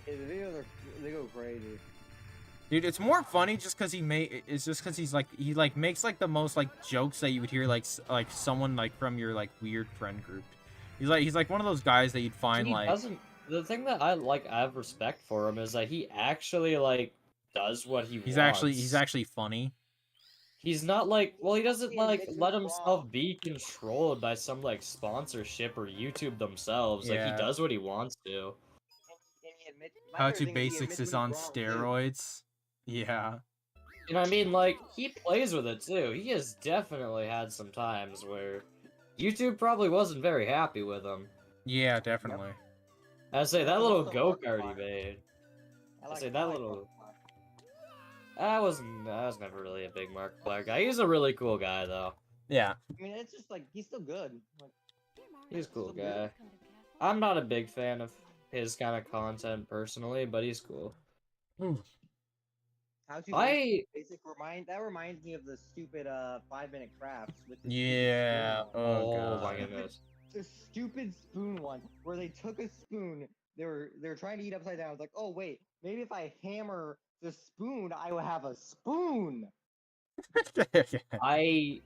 Yeah, the videos they go crazy. Dude, it's more funny just because he makes like the most like jokes that you would hear like someone like from your like weird friend group. He's like one of those guys that you'd find he like doesn't. The thing that I have respect for him is that he actually like does what he he's wants. actually funny. He's not like, well, he doesn't He like admits let he's himself wrong. be controlled by some like sponsorship or YouTube themselves. Like Yeah. he does what he wants to. And he admits, my How favorite to thing is he Basics admits is when on he's wrong, too. steroids. Yeah. And I mean, like, he plays with it too. He has definitely had some times where YouTube probably wasn't very happy with him. Yeah, definitely. I say that But little also go-kart he Pokemon. made. say that little. I was never really a big Markiplier guy. He's a really cool guy though. Yeah. I mean, it's just like he's still good. Like, He's a cool guy. I'm not a big fan of his kind of content personally, but he's cool. how to I basic that reminds me of the stupid 5-minute crafts with the Yeah. stupid spoon one. Oh oh my god. goodness. The stupid spoon one where they took a spoon, they were trying to eat upside down. I was like, oh wait, maybe if I hammer the spoon, I will have a spoon. I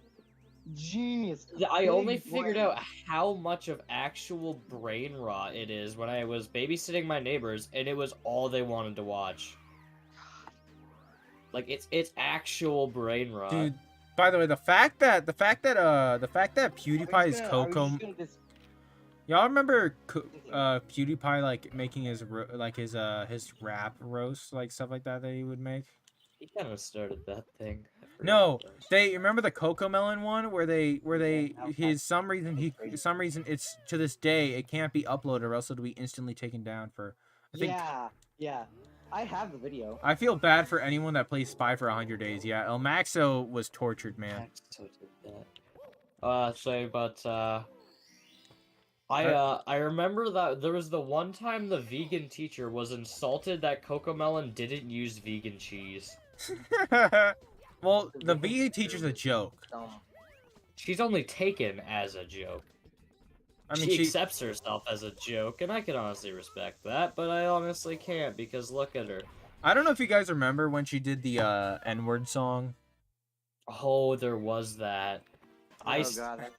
Genius. only Big figured brain. out how much of actual brain rot it is when I was babysitting my neighbors, and it was all they wanted to watch. Like it's actual brain rot. Dude, by the way, the fact that PewDiePie's Coco. Y'all remember PewDiePie like making his his rap roast, like stuff like that he would make? He kind of started that thing. I forgot No, what it was. they remember the Coco Melon one where some reason it's to this day it can't be uploaded or else it'll be instantly taken down for. I think Yeah. I have the video. I feel bad for anyone that plays Spy for 100 days. Yeah, El Maxo was tortured, man. So did that. I remember that there was the one time the vegan teacher was insulted that Cocomelon didn't use vegan cheese. Well, the vegan teacher's a joke. She's only taken as a joke. I mean, She accepts herself as a joke, and I can honestly respect that, but I honestly can't because look at her. I don't know if you guys remember when she did the N-word song. Oh, there was that. I God.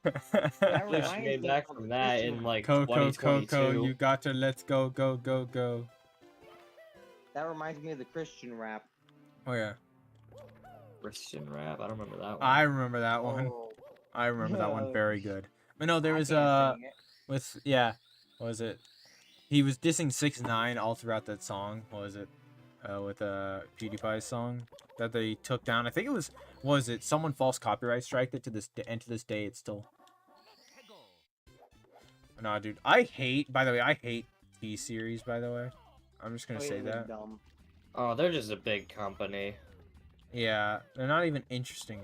just came back from that in like Coco, 2022. you got to let's go, go, go, go. That reminds me of the Christian rap. Oh yeah, Christian rap. I don't remember that one. I remember that one. Oh, I remember that one very good. But no, there I was can't sing it. with what was it? He was dissing 6ix9ine all throughout that song. What was it? With PewDiePie's song that they took down. I think it was it someone false copyright striked it to this day it's still. Nah, dude, I hate T-Series, by the way. I'm just gonna Oh, yeah, say they're that. dumb. Oh, they're just a big company. Yeah, they're not even interesting.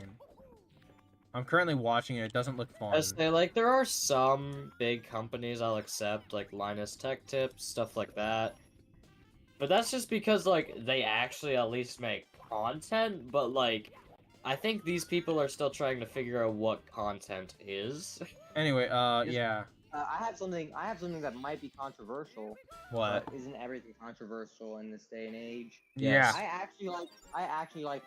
I'm currently watching it. It doesn't look fun. I say, like, there are some big companies I'll accept, like Linus Tech Tips, stuff like that. But that's just because, like, they actually at least make content, but, like, I think these people are still trying to figure out what content is. Anyway, yeah. I have something that might be controversial. What? But isn't everything controversial in this day and age? Yeah. I actually like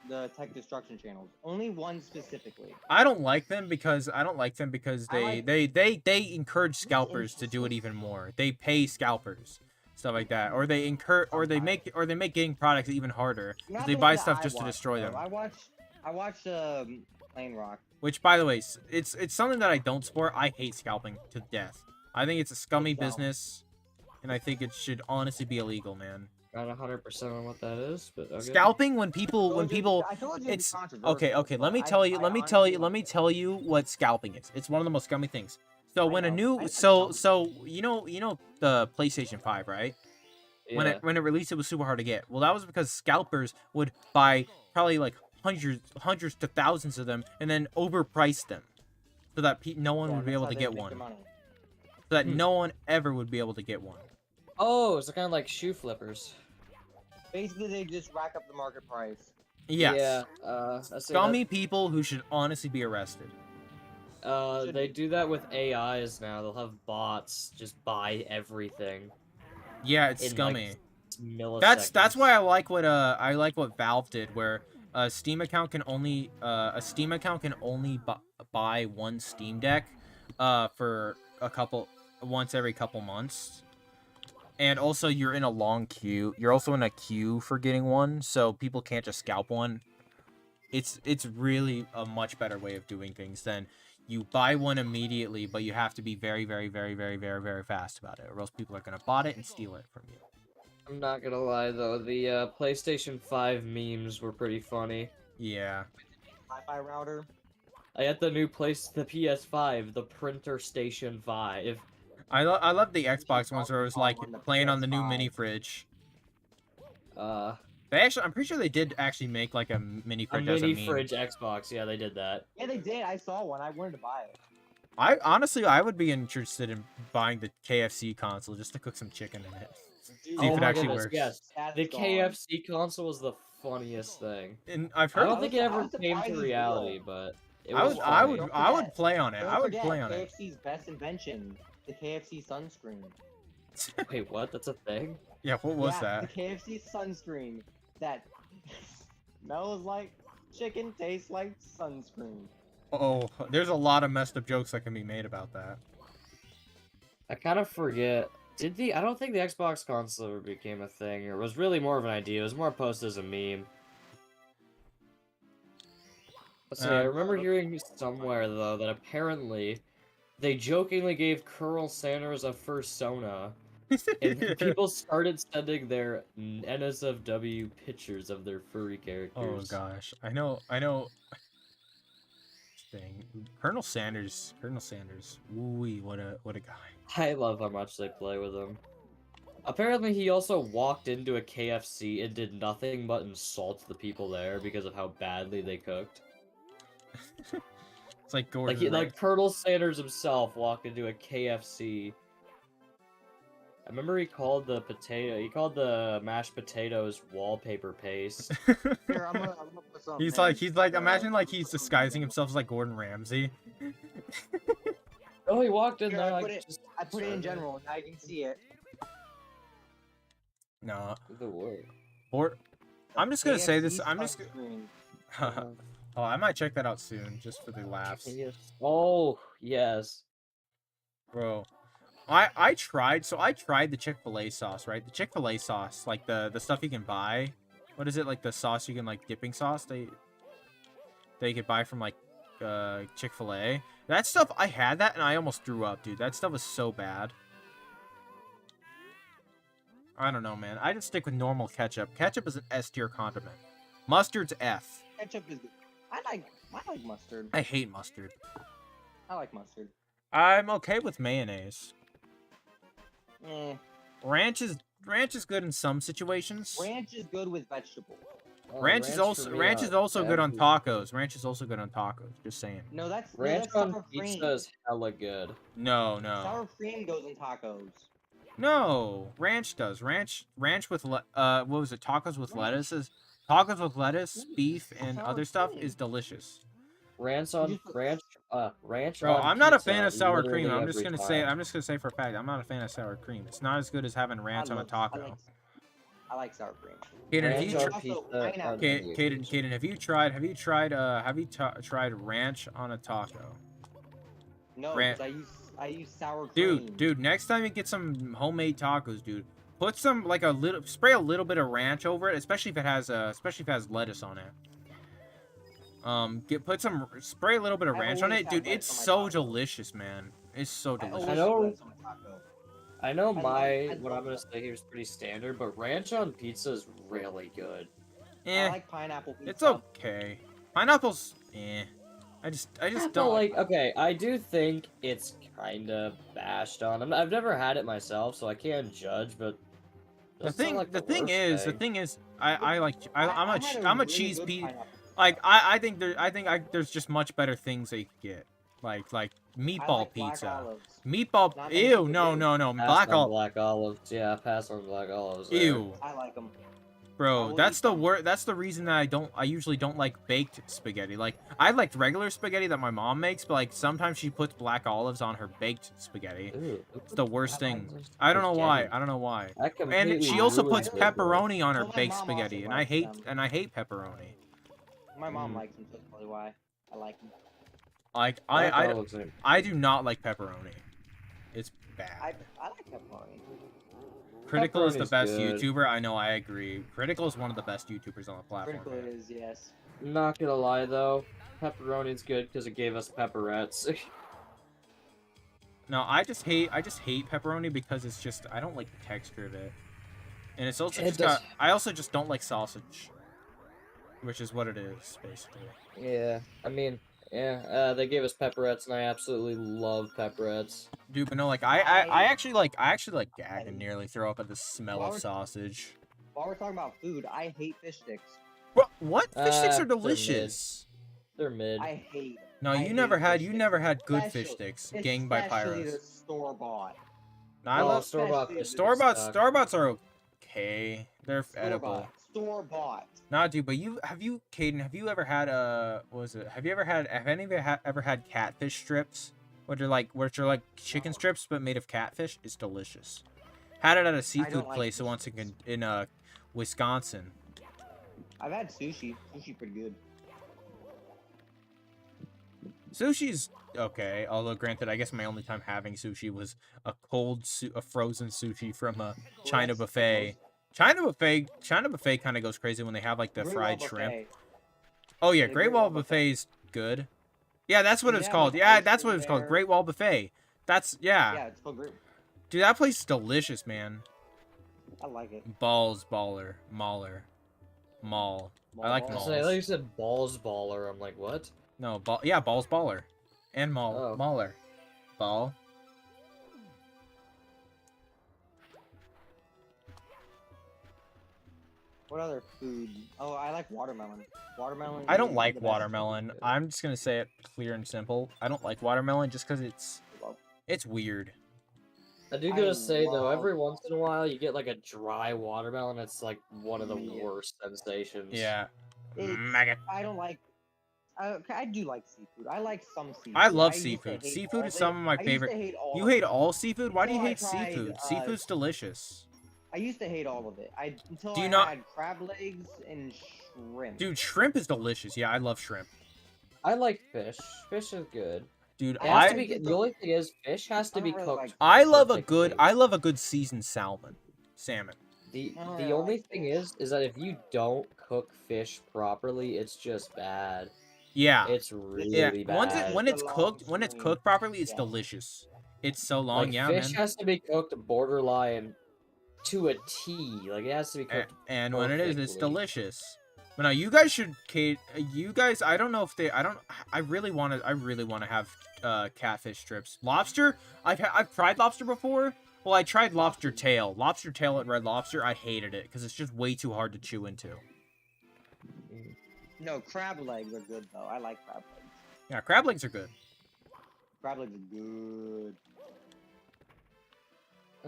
the tech destruction channels. Only one specifically. I don't like them because I they encourage scalpers to do it even more. They pay scalpers, stuff like that, or they make getting products even harder. 'Cause Not they the buy one that stuff I just to watched, destroy though. them. I watched Plane Rock. Which, by the way, it's something that I don't support. I hate scalping to death. I think it's a scummy It's dumb. business, and I think it should honestly be illegal, man. Not 100% on what that is, but okay. Scalping when I people told you it's controversial, okay. Let but me I tell you. Let me tell honestly you. Let me like it. tell you what scalping is. It's one of the most scummy things. So when a know, new I so you know the PlayStation 5, right? Yeah. When it released, it was super hard to get. Well, that was because scalpers would buy probably like hundreds to thousands of them and then overprice them, so that no one Yeah, would be that's able how to they get make one. their money. So that no one ever would be able to get one. Oh, so kind of like shoe flippers. Basically, they just rack up the market price. Yes. Yeah. I say Scummy people who should honestly be arrested. They do that with AIs now. They'll have bots just buy everything. Yeah, it's in, scummy. Like, milliseconds. That's why I like what Valve did, where a Steam account can only buy one Steam Deck for once every couple months. And also you're in a long queue. You're also in a queue for getting one, so people can't just scalp one. It's really a much better way of doing things than you buy one immediately, but you have to be very, very, very, very, very, very fast about it, or else people are gonna bot it and steal it from you. I'm not gonna lie though, the PlayStation 5 memes were pretty funny. Yeah. Wi-Fi router. I got the PS5, the Printer Station 5. I love the Xbox ones where it was like playing on the new mini fridge. They actually, I'm pretty sure they did actually make like a mini A fridge as a mini meme. fridge Xbox. Yeah, they did that. Yeah, they did. I saw one. I wanted to buy it. I honestly, I would be interested in buying the KFC console just to cook some chicken in it. See if Oh it my actually goodness, works. yes. That's The gone. KFC console was the funniest thing. And I've I heard. don't think it I ever was came surprised to it's reality, real. but it I was would, funny. I would, Don't I would forget- play on it. Don't I would forget play on it. KFC's best invention, the KFC sunscreen. Wait, what? That's a thing? Yeah, what was Yeah, that? the KFC sunscreen that smells like chicken, tastes like sunscreen. Oh, there's a lot of messed up jokes that can be made about that. I kind of forget. I don't think the Xbox console ever became a thing, or was really more of an idea. It was more posted as a meme. Let's see, I remember hearing somewhere, though, that apparently they jokingly gave Colonel Sanders a fursona, and people started sending their NSFW pictures of their furry Oh characters. gosh, I know. Dang, Colonel Sanders. Ooh, what a guy. I love how much they play with him. Apparently, he also walked into a KFC and did nothing but insult the people there because of how badly they cooked. It's like Gordon. Like Colonel Sanders himself walked into a KFC. I remember he called the mashed potatoes wallpaper paste. Here, I'm gonna put some. He's like, imagine like he's disguising himself as like Gordon Ramsay. Oh, he walked in Here, there I like put it- just I put it in general. Now you can see it. No, the word. or I'm just gonna say this. KFC I'm just. sunscreen. Oh, I might check that out soon, just for the laughs, Oh, yes. bro. I tried the Chick-fil-A sauce, right? The Chick-fil-A sauce, like the stuff you can buy. What is it, like the sauce you can like dipping sauce they you could buy from like Chick-fil-A. That stuff, I had that and I almost threw up, dude. That stuff was so bad. I don't know, man. I just stick with normal ketchup. Ketchup is an S tier condiment. Mustard's F. Ketchup is good. I like mustard. I hate mustard. I like mustard. I'm okay with mayonnaise. Eh. Ranch is good in some situations. Ranch is good with vegetables. Oh, Ranch is also good on tacos. Ranch is also good on tacos. Just saying. No, that's Ranch that's on sour pizza cream. is hella good. No. Sour cream goes in tacos. No, ranch does. Ranch with what was it? Tacos with lettuce, beef, and Sour other stuff cream. is delicious. Ranch on ranch. Bro, on I'm not a pizza fan of sour cream. literally I'm just every gonna time. say for a fact, I'm not a fan of sour cream. It's not as good as having ranch on a taco. I like sour cream. Kaden, Ranch have you on Also, pizza. pineapple. on Kaden, have you tried ranch on a taco? No, Ranch. 'cause I use sour cream. Dude, next time you get some homemade tacos, dude, put some spray a little bit of ranch over it, especially if it has lettuce on it. Spray a little bit of I ranch on always it, dude. have It's lettuce on my so taco. delicious, man. It's so delicious. I know- lettuce on a taco. I know I what I'm love gonna say here is pretty standard, but ranch on pizza is really good. Eh, I like pineapple pizza. it's okay. Pineapple's I just But, don't like, okay, I do think it's kind of bashed on. I've never had it myself, so I can't judge. But the thing is, I'm a really cheese good pea. pineapple Like I think there's just much better things that you could get. Like I meatball like black pizza. olives. Meatball. Not many Ew, people no, do. no, no. pass on black olives. Yeah, pass on black olives. there. Ew, I like them. I bro. will That's eat the them. word. That's the reason that I usually don't like baked spaghetti. Like I liked regular spaghetti that my mom makes, but like sometimes she puts black olives on her baked spaghetti. Ooh, It's the worst I thing. like I don't know why. spaghetti. I don't know why. That And completely she also ruins puts it, though. pepperoni on her Well, my baked mom also spaghetti, and I likes hate them. pepperoni. My mom Mm. likes them, so that's probably why I like them. Like Black I olives are- I do not like pepperoni. It's I bad. like pepperoni. Critical is the Pepperoni's best good. YouTuber. I know. I agree. Critical is one of the best YouTubers on the platform. Critical man. is yes. Not gonna lie though, pepperoni's good because it gave us pepperettes. No, I just hate pepperoni because it's just I don't like the texture of it, and it's also It just does- I also just don't like sausage, which is what it is basically. Yeah, I mean, yeah, they gave us pepperettes, and I absolutely love pepperettes. Dude, but no, like I actually like gag and nearly throw up at the smell of Flour- sausage. while we're talking about food, I hate fish sticks. What? Fish sticks are they're mid. delicious. They're mid. I hate. No, I you hate never had fish you sticks. never had good fish Especially- sticks. Gang by Especially the Pyros. store bought. No, I Oh, love store-bought especially fish the sticks suck. store-bought are okay. They're Store edible. bought. Store bought. Nah, dude, but Caden, have you ever had what was it? Have any of you ever had catfish strips? Which are like chicken strips but made of catfish? It's delicious. Had it at a seafood like place fish once in Wisconsin. I've had sushi. Sushi pretty good. Sushi's okay, although granted, I guess my only time having sushi was a frozen sushi from a China buffet. China buffet kind of goes crazy when they have like the Great fried Wall shrimp. Buffet. Oh yeah, The Great Wall Buffet's good. Yeah, that's what Does it's it have, called. like, Yeah, ice that's what cream it's called. there? Great Wall Buffet. That's Yeah, it's called great. Dude, that place is delicious, man. I like it. Balls baller, mauler, mall. I like I malls. thought you said balls baller. I'm like, what? No, yeah, balls baller, and Oh. mauler, ball. What other food? Oh, I like watermelon. Watermelon. I don't is like the best. watermelon. I'm just gonna say it clear and simple. I don't like watermelon just because it's weird. I do I gotta say though, love- every once in a while you get like a dry watermelon. It's like one of the Yeah. worst sensations. Yeah. It's- Mega. I don't like. I do like seafood. I like some seafood. I love used to seafood. hate Seafood all is of some it. of my I used to favorite. hate all You of hate it. all seafood? Why do you Until I hate tried, seafood? Seafood's delicious. I used to hate all of it. Until Do you I not- had crab legs and shrimp. Dude, shrimp is delicious. Yeah, I love shrimp. I like fish. Fish is good. Dude, It has I to be. The only thing is, fish has to I be don't really cooked. like- I love perfectly. I love a good seasoned salmon. Salmon. The Oh, the yeah, I only like thing fish. is that if you don't cook fish properly, it's just bad. Yeah. It's really Yeah. bad. When it's The long cooked stream. properly, it's Yeah. delicious. It's so long, Like yeah, fish man. has to be cooked borderline to a T. Like it has to be cooked. And when it is, it's perfectly. delicious. But now you guys should, you guys, I don't know if they, I really want to have catfish strips. Lobster, I've tried lobster before. Well, I tried lobster tail at Red Lobster. I hated it because it's just way too hard to chew into. No, crab legs are good though. I like crab legs. Yeah, crab legs are good. Crab legs are good.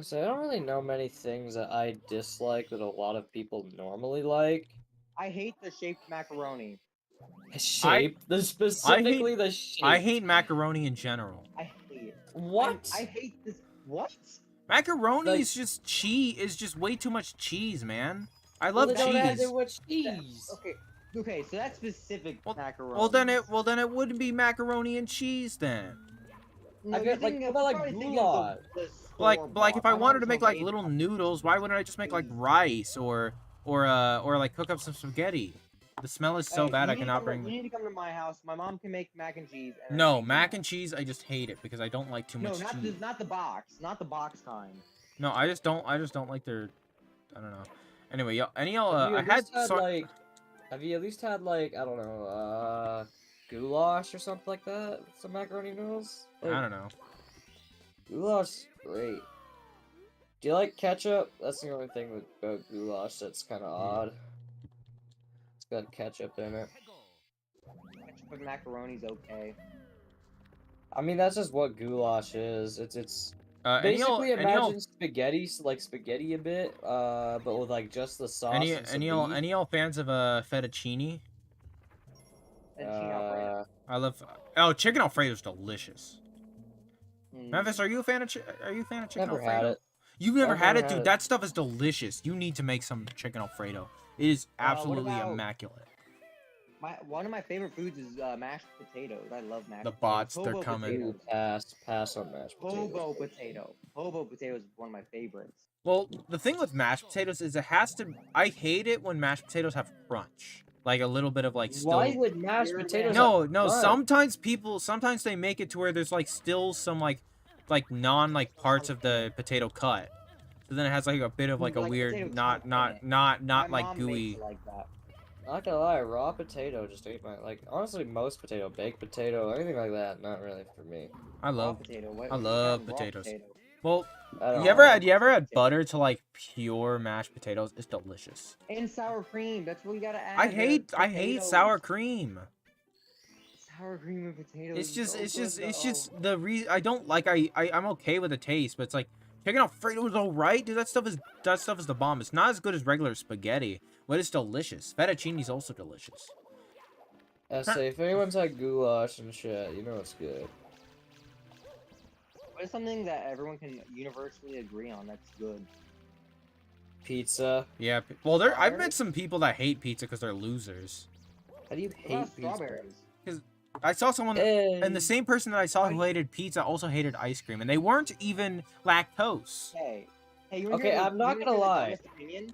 So I don't really know many things that I dislike that a lot of people normally like. I hate the shaped macaroni. Shape, specifically the shape. I hate macaroni in general. I hate it. What? I hate this. What? Macaroni Like- is just cheese. Is just way too much cheese, man. I Well, love they don't add cheese. too much cheese. Okay. Okay, so that's specific macaroni. Well, then it wouldn't be macaroni and cheese then. No, I you're get, like, thinking what of- about, like, probably thinking goulash? of the Like if store-bought. I My wanted to mom make told like me little noodles, why wouldn't I just make like rice or like cook up some spaghetti? The smell is so Hey, bad you I need to cannot come to- bring. You need to come to my house. My mom can make mac and cheese. And No, everything. mac and cheese. I just hate it because I don't like too No, much cheese. not the box, not the box kind. No, I just don't like their. I don't know. Anyway, y'all. Have you I at had. least like, have you at least had like, I don't know, goulash or something like that? Some macaroni noodles? Like, I don't know. Goulash, great. Do you like ketchup? That's the only thing with goulash that's kind of odd. It's got ketchup in it. Ketchup with macaroni's okay. I mean, that's just what goulash is. It's Any basically y'all- imagine spaghetti, like spaghetti a bit, but with like just the sauce. and some beef. any y'all fans of fettuccine? And Chino Alfredo. I love. Oh, chicken Alfredo's delicious. Mm. Memphis, are you a fan of chicken Never Alfredo? had it. You've never I've had never it, had dude. it. That stuff is delicious. You need to make some chicken Alfredo. It is what absolutely about- immaculate. One of my favorite foods is mashed potatoes. I love mashed. The potatoes. bots, they're Hobo coming. Ooh, potatoes. pass on mashed potatoes. Hobo potato. Hobo potato is one of my favorites. Well, the thing with mashed potatoes is it has to. I hate it when mashed potatoes have crunch, like a little bit of like still. Why would mashed You're potatoes? No, have no. crunch? Sometimes they make it to where there's like still some like non like parts of the potato cut. So then it has like a bit of like a Like weird, potato not chunk in not it. not My like mom gooey. makes it like that. Not gonna lie, raw potato just ate my like. Honestly, most potato, baked potato, anything like that, not really for me. I Raw love. potato. What, I what love kind of raw potatoes. potato? Well, I don't you ever know. had butter to like pure mashed potatoes? It's delicious. And sour cream. That's what you gotta add. I to hate sour potatoes. cream. Sour cream and potatoes. It's just is so good, it's though. just the reason I don't like I'm okay with the taste, but it's like chicken Alfredo is alright, dude. That stuff is the bomb. It's not as good as regular spaghetti, but it's delicious. Fettuccine is also delicious. I say, if anyone's had goulash and shit, you know it's good. What is something that everyone can universally agree on that's good? Pizza. Yeah, well, I've met Strawberries? some people that hate pizza because they're losers. How do you What hate about pizza? strawberries? I saw someone, Hey. and the same person that I saw who Why- hated pizza also hated ice cream, and they weren't even lactose. Hey, you wanna Okay, hear the- I'm not you wanna gonna hear the lie. dumbest opinion?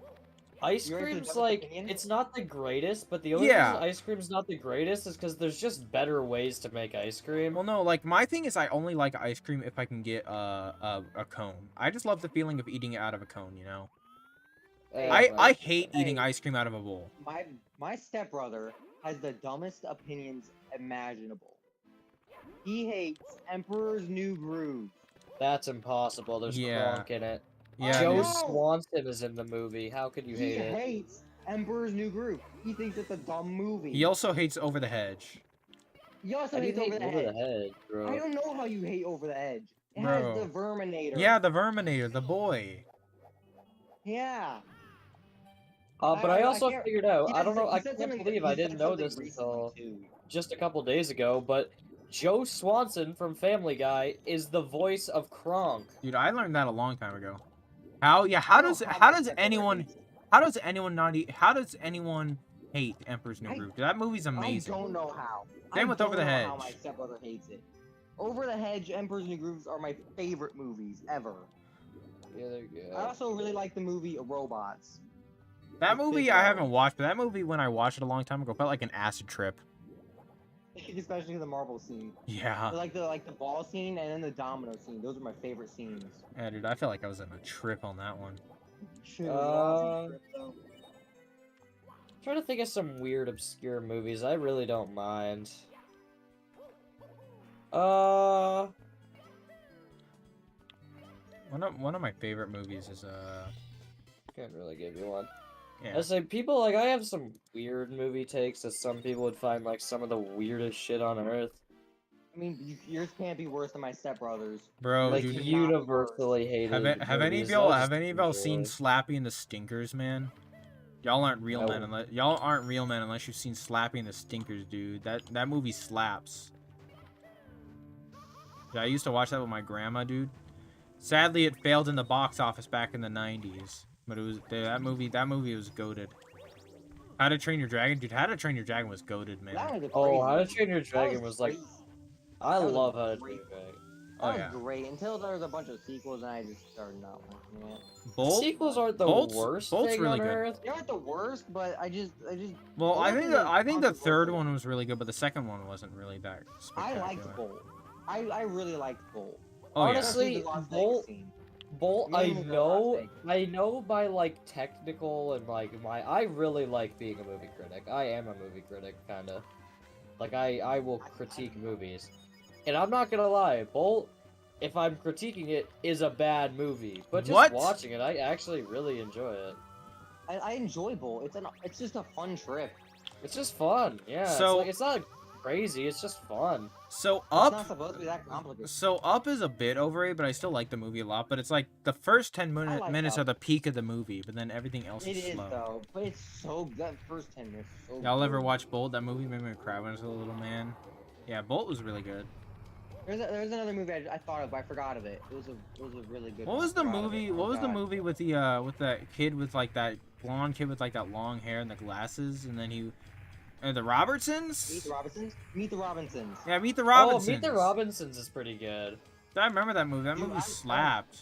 Ice You're into the cream's dumbest like, opinion? it's not the greatest, but the only Yeah. reason ice cream's not the greatest is because there's just better ways to make ice cream. Well, no, like my thing is I only like ice cream if I can get a cone. I just love the feeling of eating it out of a cone, you know. I hate eating Hey. ice cream out of a bowl. My stepbrother has the dumbest opinions imaginable. He hates Emperor's New Groove. That's impossible. There's Yeah. Kronk in it. Yeah, Joe dude. No. Swanson is in the movie. How could you He hate it? hates Emperor's New Groove. He thinks it's a dumb movie. He also hates Over the Hedge. He also How do you hates hate Over the Over the Hedge. Hedge, bro? I don't know how you hate Over the Edge. It Bro. has the Verminator. Yeah, the Verminator, the boy. Yeah. But I also can't- figured out, he I don't said- know, he I said can't something- believe he I said didn't know something this recently, until too. just a couple days ago, but Joe Swanson from Family Guy is the voice of Kronk. Dude, I learned that a long time ago. How I don't know does my does stepbrother anyone hates it. how does anyone not eat, how does anyone hate Emperor's New I- Groove? Dude, that movie's amazing. I don't know how. Same with Over the I don't know how my Hedge. stepbrother hates it. Over the Hedge, Emperor's New Grooves are my favorite movies ever. Yeah, they're good. I also really like the movie Robots. That with movie Big I Red. haven't watched, but that movie when I watched it a long time ago felt like an acid trip. Especially the marble scene. Yeah. Like the ball scene and then the domino scene. Those are my favorite scenes. Yeah, dude, I feel like I was in a trip on that one. Shit, it was an awesome Uh, trip, though. trying to think of some weird, obscure movies. I really don't mind. One of my favorite movies is Can't really give you one. yeah. I say people like I have some weird movie takes that some people would find like some of the weirdest shit on earth. I mean, yours can't be worse than my stepbrother's. Bro, Like dude, you- universally hated. have any of movies. y'all I'll have just any of y'all seen enjoy. Slappy and the Stinkers, man? Y'all aren't real men No. unless y'all aren't real men unless you've seen Slappy and the Stinkers, dude. That movie slaps. Yeah, I used to watch that with my grandma, dude. Sadly, it failed in the box office back in the 90s, but it was that movie was goated. How to Train Your Dragon, dude. How to Train Your Dragon was goated, man. That was a Oh, great How to movie. Train Your That Dragon was like great. I that was a love How to Train great- Your Dragon. Oh That yeah. was great until there was a bunch of sequels and I just started not liking it. Bolt. Sequels aren't the Bolt's- worst Bolt's thing really on good. earth. They aren't the worst, but I just. Well, Bolt I think is the third controversial. one was really good, but the second one wasn't really that I spectacular. liked Bolt. I really liked Bolt. Oh yeah. Honestly, Especially the Las Vegas Bolt- scene. Bolt, Me I and the know, Las Vegas. I know by like technical and like I really like being a movie critic. I am a movie critic, kinda. Like I will critique movies, and I'm not gonna lie, Bolt, if I'm critiquing it, is a bad movie. But just What? watching it, I actually really enjoy it. I enjoy Bolt. It's just a fun trip. It's just fun, yeah. So- it's not crazy. It's just fun. So It's not Up. supposed to be that complicated. So Up is a bit overrated, but I still like the movie a lot. But it's like the first 10 like minutes Up. are the peak of the movie, but then everything else It is is slow. though, but it's so that first 10 minutes. Is so Y'all ever good. watch Bolt? That movie made me cry when I was a little man. Yeah, Bolt was really good. There's another movie I thought of, but I forgot of it. It was a really good. What one. was the I forgot of movie? it. What Oh, was the God. movie with that kid with like that blonde kid with like that long hair and the glasses, and then the Robertsons? Meet the Robinsons. Meet the Robinsons. Yeah, Meet the Robinsons. Oh, Meet the Robinsons is pretty good. I remember that movie. That Dude, movie I'm- slapped.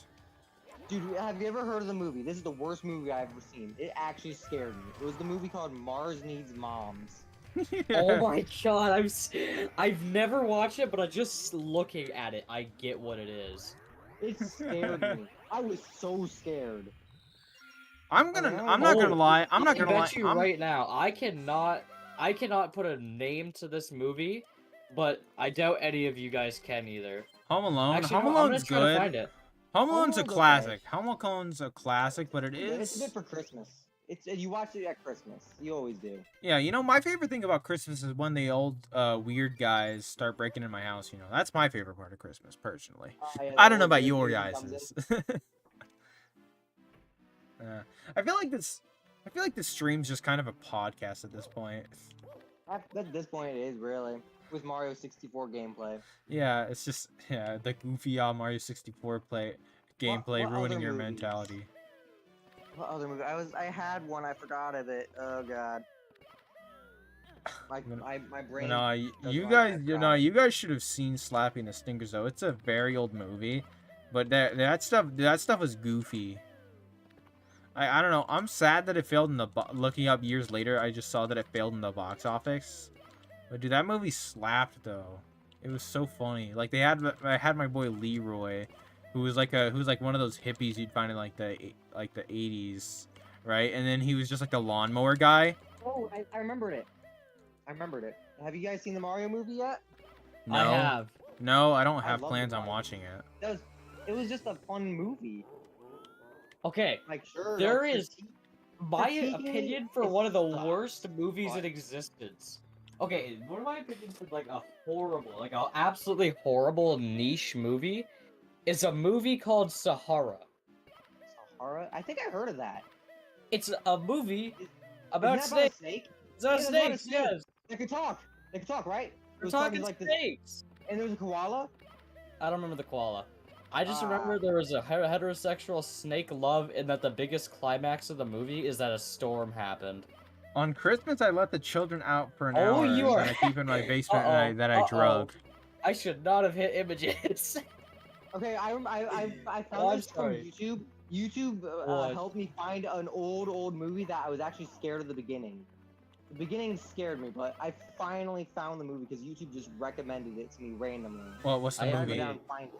Dude, have you ever heard of the movie? This is the worst movie I've ever seen. It actually scared me. It was the movie called Mars Needs Moms. Oh my god, I've never watched it, but I just looking at it, I get what it is. It scared me. I was so scared. I'm not gonna lie. I'm not I gonna lie. bet you right now, I cannot put a name to this movie, but I doubt any of you guys can either. Home Alone. Actually, Home no, I'm gonna Alone's try to good. find it. Home Alone's a Alone's okay. classic. Home Alone's a classic, but It's is. good for Christmas. You watch it at Christmas. You always do. Yeah, you know, my favorite thing about Christmas is when the old weird guys start breaking in my house. You know, that's my favorite part of Christmas, personally. Yeah, I the don't know old about Disney your music comes in. guys's. I feel like this. I feel like this stream's just kind of a podcast at this point. At this point, it is really with Mario 64 gameplay. Yeah, it's just the goofy Mario 64 gameplay what ruining other your movies? mentality. What other movie? I had one. I forgot of it. Oh god. My brain. No, does you like guys, that you guys should have seen Slapping the Stinkers though. It's a very old movie, but that stuff was goofy. I don't know. I'm sad that it failed in the looking up years later. I just saw that it failed in the box office. But dude, that movie slapped though. It was so funny. Like I had my boy Leroy, who was like one of those hippies you'd find in like the 80s, right? And then he was just like a lawnmower guy. Oh, I remembered it. Have you guys seen the Mario movie yet? No, I have. no, I don't I have love plans the on Mario watching it. It was just a fun movie. Okay, Like sure. there like, is my critiquing opinion for it one of the sucks, worst movies in but- existence. Okay, one of my opinions for like a absolutely horrible niche movie is a movie called Sahara. Sahara? I think I heard of that. It's a movie Is- about Isn't that about a snakes. snake? It's about Yeah, it's about a snakes, snake. yes. They could talk. They could talk, right? It We're was talking like this, snakes. and there was a koala. I don't remember the koala. I just Ah. remember there was a heterosexual snake love, and that the biggest climax of the movie is that a storm happened. On Christmas, I let the children out for an Oh, hour you are- that I keep in my basement Uh-oh, that I drug. I should not have hit images. Okay, I found Oh, I'm this from sorry. YouTube. YouTube What? helped me find an old movie that I was actually scared of the beginning. The beginning scared me, but I finally found the movie because YouTube just recommended it to me randomly. Well, what's the I I gotta movie? go down and find it.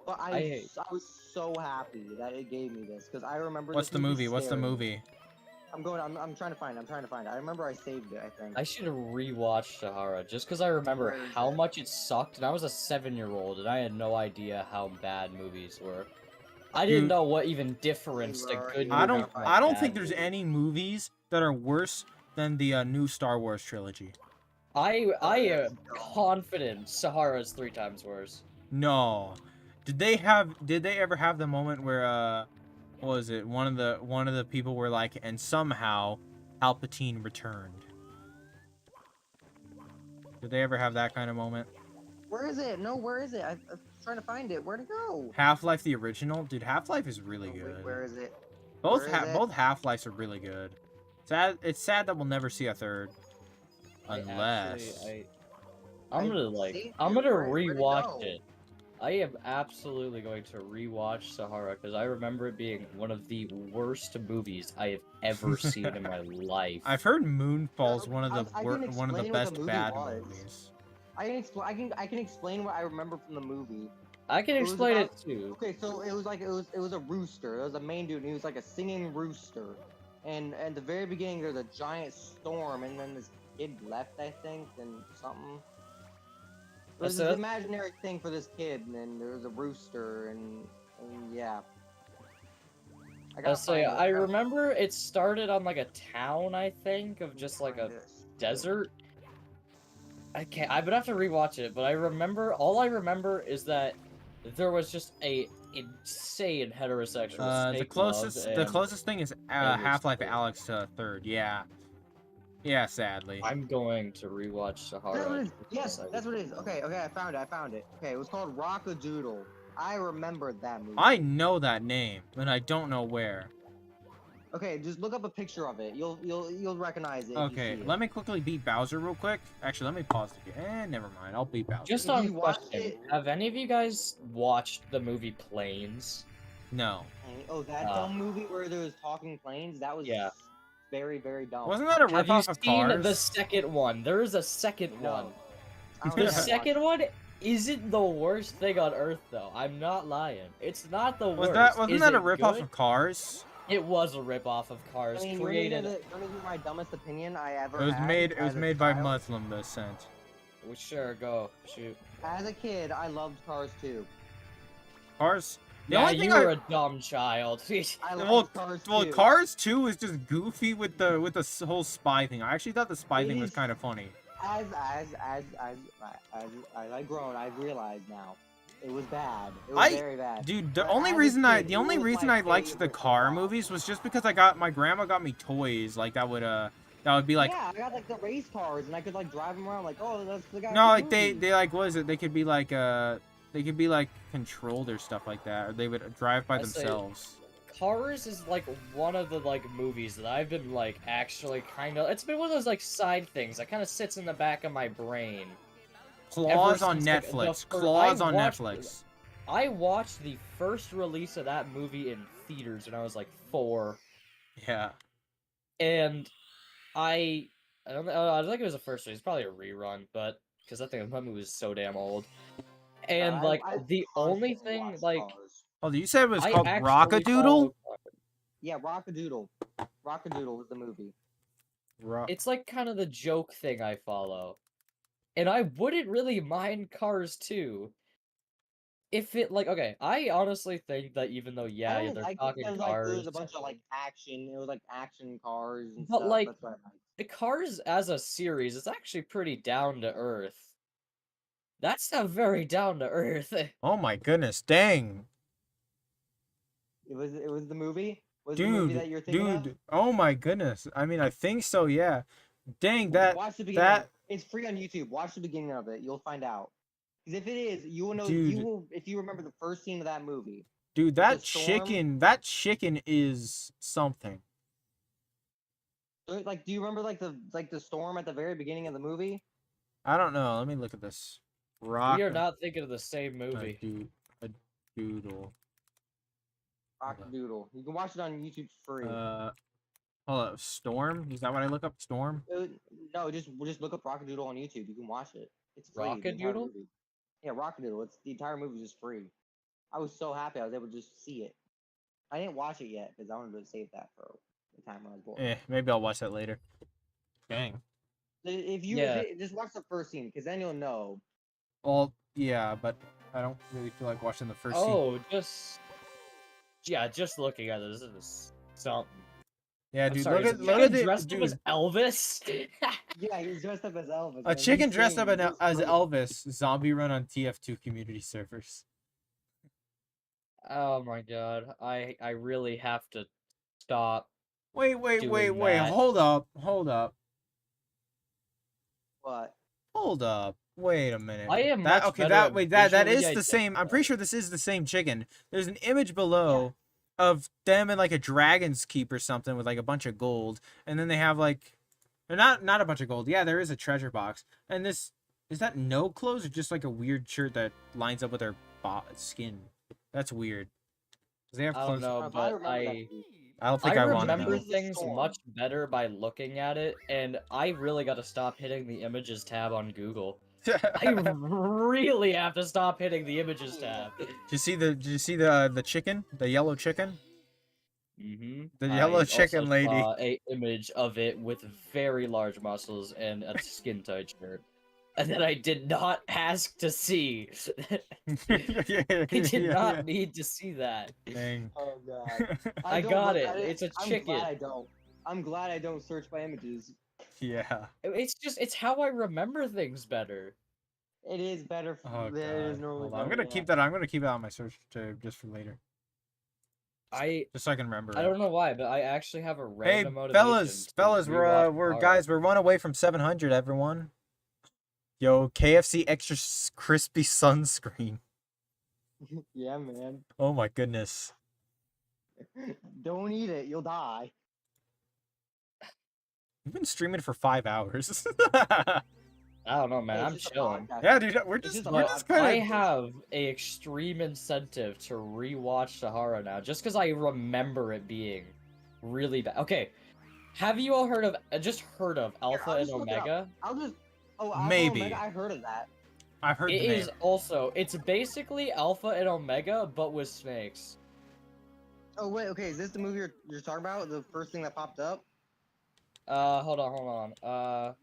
But I was so happy that it gave me this because I remember. What's this the movie? What's the scared me. movie? I'm trying to find it. I remember I saved it. I think. I should have rewatched Sahara just because I remember Where is how it? much it sucked, and I was a 7-year-old, and I had no idea how bad movies were. I didn't Dude. know what even difference the good. I movie don't. from a I don't bad think there's movie. any movies that are worse than the new Star Wars trilogy. I am confident Sahara's 3 times worse. No. Did they ever have the moment where what was it? One of the people were like, and somehow Palpatine returned. Did they ever have that kind of moment? Where is it? No, where is it? I'm trying to find it. Where'd it go? Half-Life the original? Dude, Half-Life is really Oh, wait, good. where is it? Both where is it? both Half-Lives are really good. It's sad that we'll never see a third. Unless I'm I gonna saved I'm it. gonna Where'd it rewatch go? it. I am absolutely going to rewatch Sahara because I remember it being one of the worst movies I have ever seen in my life. I've heard Moonfall's one of the I can one of the explain what the best movie bad was. movies. I can explain what I remember from the movie. I can It was explain about- it too. Okay, so it was a rooster. It was a main dude, and he was like a singing rooster. And at the very beginning, there's a giant storm, and then this kid left, I think, and something. It was That's this it? imaginary thing for this kid, and then there was a rooster, and yeah. I'll say I remember it started on like a town, I think, of just like a desert. I would have to rewatch it, but all I remember is that there was just a insane heterosexual The snake closest love, the and closest thing is was Half-Life cool. Alex third. Yeah. Yeah, sadly. I'm going to rewatch Sahara. That's what it is. Yes, because that's what it is. Okay, I found it. Okay, it was called Rock-a-Doodle. I remembered that movie. I know that name, but I don't know where. Okay, just look up a picture of it. You'll recognize it. Okay, let me quickly beat Bowser real quick. Actually, let me pause the game. Never mind. I'll beat Bowser. Just If on you watched question, it- have any of you guys watched the movie Planes? No. Oh, that dumb movie where there was talking planes. That was Yeah. very, very dumb. Wasn't that a Have you ripoff of seen Cars? the second one? There is a second No. one. I don't The think I second watched one isn't the worst thing on earth, though. I'm not lying. It's not the Was worst. that wasn't Is that a it ripoff good? of Cars? It was a ripoff of it. Cars, I mean, created. You wanna hear my dumbest opinion I ever It was had made as a by child? Muslim descent. Well, sure, go shoot. As a kid, I loved Cars too. Cars The Yeah, only thing you were a dumb child. I well, like Cars well, 2. Cars 2 is just goofy with the whole spy thing. I actually thought the spy It thing was is- kind of funny. As I grown, I've realized now. It was bad. It was very bad. Dude, the But only as a reason kid, the it only was reason my I liked the favorite to car watch. movies was just because my grandma got me toys like that would be like Yeah, I got like the race cars, and I could like drive them around. Like, oh, that's the guy. no, from like the they movie. like what is it? They could be like controlled or stuff like that, or they would drive by I say- themselves. Cars is like one of the like movies that I've been like actually kind of. It's been one of those like side things that kind of sits in the back of my brain. Claws ever on since, like, the Netflix. fir- Claws I on watched- Netflix. I watched the first release of that movie in theaters when I was like 4, Yeah. and I don't know. I think it was the first release. Probably a rerun, but because I think that movie was so damn old. And like the only constantly thing watch like Cars. Oh, you said it was I called actually Rockadoodle? follow- Yeah, Rockadoodle. Rockadoodle was the movie. It's like kind of the joke thing I follow. And I wouldn't really mind Cars 2. If it like okay, I honestly think that even though I yeah, only they're liked it talking because like there was cars, a bunch of like action. It was like action cars and but stuff. like That's what I liked. the Cars as a series is actually pretty down to earth. That's not very down to earth. Oh my goodness, dang. It was the movie. Was it the movie that you're thinking of? Dude, oh my goodness. I mean, I think so, yeah. Dang, that Watch the beginning. Of that it. It's free on YouTube. Watch the beginning of it. You'll find out. Because if it is, you will know. Dude. You will if you remember the first scene of that movie. dude, the that storm. chicken is something. Like, do you remember like the storm at the very beginning of the movie? I don't know. Let me look at this. Rock We are not thinking of the same a movie. doodle. Rockadoodle. You can watch it on YouTube for free. Hold up, Storm? Is that what I look up? Storm? No, just look up Rockadoodle on YouTube. You can watch it. It's free. the entire Rockadoodle? movie. Yeah, Rockadoodle. It's the entire movie is just free. I was so happy I was able to just see it. I didn't watch it yet because I wanted to save that for the time when I was bored. Maybe I'll watch that later. Dang. If you Yeah. just watch the first scene because then you'll know. Well, yeah, but I don't really feel like watching the first scene. Oh, just looking at this is something. Yeah, I'm dude, sorry, look is at the chicken dressed up dude. as Elvis? Yeah, he's dressed up as Elvis. A man. chicken He's dressed up singing. as It's great. Elvis. Zombie run on TF2 community servers. Oh my god, I really have to stop. Wait. Doing that. Hold up. What? Wait a minute. I am that much okay. better That at wait. That visually is the same. I'm pretty identifying. sure this is the same chicken. There's an image below of them in like a dragon's keep or something with like a bunch of gold, and then they have like, they're not a bunch of gold. Yeah, there is a treasure box, and this is that no clothes or just like a weird shirt that lines up with their skin. That's weird. 'Cause they have I don't clothes. know, I but remember that movie. I don't think I want to remember know. things Storm. much better by looking at it, and I really got to stop hitting the images tab on Google. I really have to stop hitting the images tab. Did you see the chicken? The yellow chicken? Mm-hmm. The yellow chicken lady. Saw a image of it with very large muscles and a skin tight shirt. And then I did not ask to see. I did not need to see that. Dang. Oh god. I don't got look it. at It's a I'm chicken. glad I don't. I'm glad I don't search by images. Yeah. It's how I remember things better. It is better. Oh There is god. no. Hold on. I'm gonna keep that. I'm gonna keep it on my search to just for later, just so I can remember. I it. don't know why, but I actually have a Hey, random motivation. fellas, to we're rewatch we're Naruto. guys, we're 1 away from 700. Everyone. Yo, KFC extra crispy sunscreen. Yeah, man. Oh my goodness. Don't eat it. You'll die. We've been streaming for 5 hours. I don't know, man. Hey, I'm it's just a chilling. podcast. Yeah, dude, we're It's just just a we're But just podcast. I kind of. have a extreme incentive to rewatch Sahara now, just because I remember it being really bad. Okay, have you all heard of just heard of Alpha I'll and just look it up. Omega? I'll just. Oh, Alpha Maybe. Omega, I heard of that. I've heard It the name. is also it's basically Alpha and Omega, but with snakes. Oh wait, okay. Is this the movie you're talking about? The first thing that popped up? Hold on.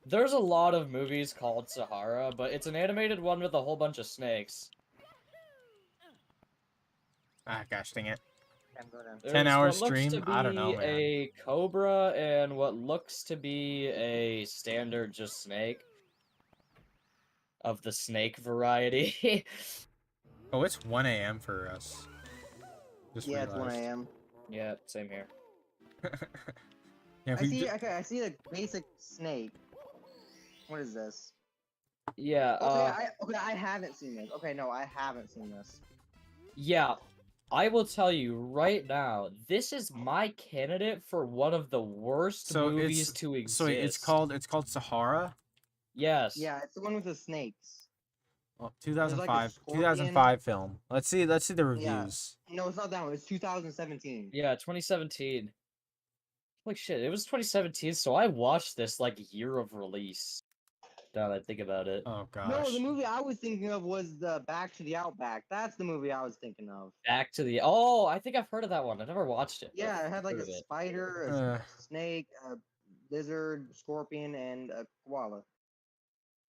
There's a lot of movies called Sahara, but it's an animated one with a whole bunch of snakes. Ah, gosh, dang it. I'm gonna. There's 10-hour what looks stream? to I don't know, be man. a cobra and what looks to be a standard just snake. Of the snake variety. Oh, it's 1 a.m. for us. Just Yeah, it's 1 realized. a.m. Yeah, same here. Yeah, I we see. ju- Okay, I see the basic snake. What is this? Yeah, Okay, I haven't seen this. Okay, no, I haven't seen this. yeah. I will tell you right now, this is my candidate for one of the worst So movies it's to exist. so it's called Sahara. Yes. Yeah, it's the one with the snakes. Oh, There's like a 2005, scorpion. 2005 film. Let's see the Yeah. reviews. No, it's not that one. It's 2017. Yeah, 2017. Holy shit, it was 2017, so I watched this like year of release. Now that I think about it. Oh gosh. No, the movie I was thinking of was the Back to the Outback. That's the movie I was thinking of. Back to the Oh, I think I've heard of that one. I've never watched it. but Yeah, it had like heard a of it. spider, Uh. a snake, a lizard, scorpion, and a koala.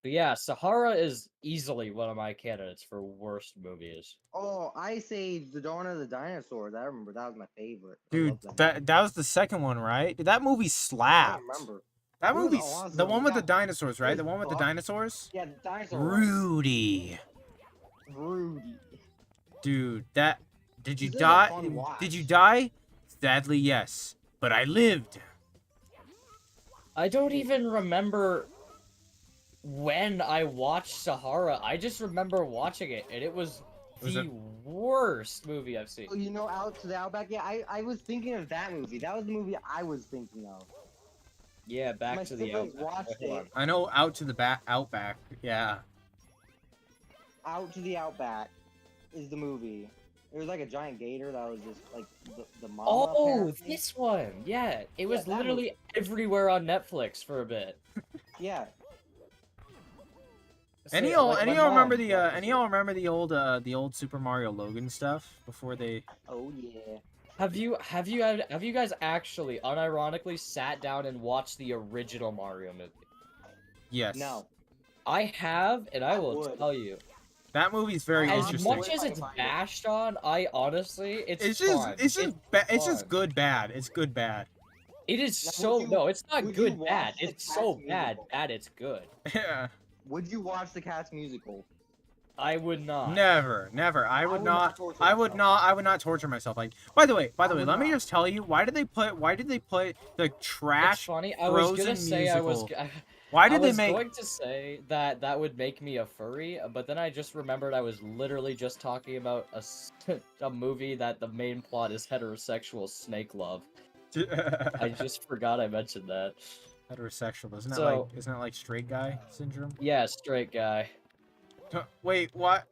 But yeah, Sahara is easily one of my candidates for worst movies. Oh, I say The Dawn of the Dinosaurs. I remember that was my favorite. I Dude, love that was the second one, right? Dude, that movie I slapped. don't remember. That It was movie's the awesome. one with Yeah, the dinosaurs, right? was The one with the fuck- dinosaurs. Yeah, the dinosaur. one. Rudy, Rudy. dude, that did you This is a die? fun watch. Did you die? Sadly, yes, but I lived. I don't even remember when I watched Sahara. I just remember watching it, and it was Was the it- worst movie I've seen. Oh, you know, Out to the Outback. Yeah, I was thinking of that movie. That was the movie I was thinking of. Yeah, My back to the siblings Outback. watched Hold it. on. I know out to the outback. Yeah. Out to the Outback is the movie. It was like a giant gator that was just like the mama. Oh, apparently. this one. Yeah, it was that literally everywhere on Netflix for a bit. Yeah. Any Say, y'all like, any my y'all mom remember watches any it. y'all remember the old Super Mario Logan stuff before they? Oh yeah. Have you guys actually unironically sat down and watched the original Mario movie? Yes. No. I have, and I I will would. tell you. That movie's very As As interesting. much as it's bashed on, I honestly, it's fun. it's just fun. good bad. It's good bad. It is Now, so would you- no, it's not would you good bad. watch the It's so Cats bad musical? bad it's good. Yeah. Would you watch the Cats musical? I would not. Never. I would not. torture I would myself. not. I would not torture myself. Like, by the way, I would let me not. just tell you, why did they put the It's trash? funny. I was Frozen gonna say I was. musical? Why I did they was make? going to say that that would make me a furry, but then I just remembered I was literally just talking about a movie that the main plot is heterosexual snake love. I just forgot I mentioned that. Heterosexual, isn't that So- isn't that like straight guy syndrome? Yeah, straight guy. Wait, what?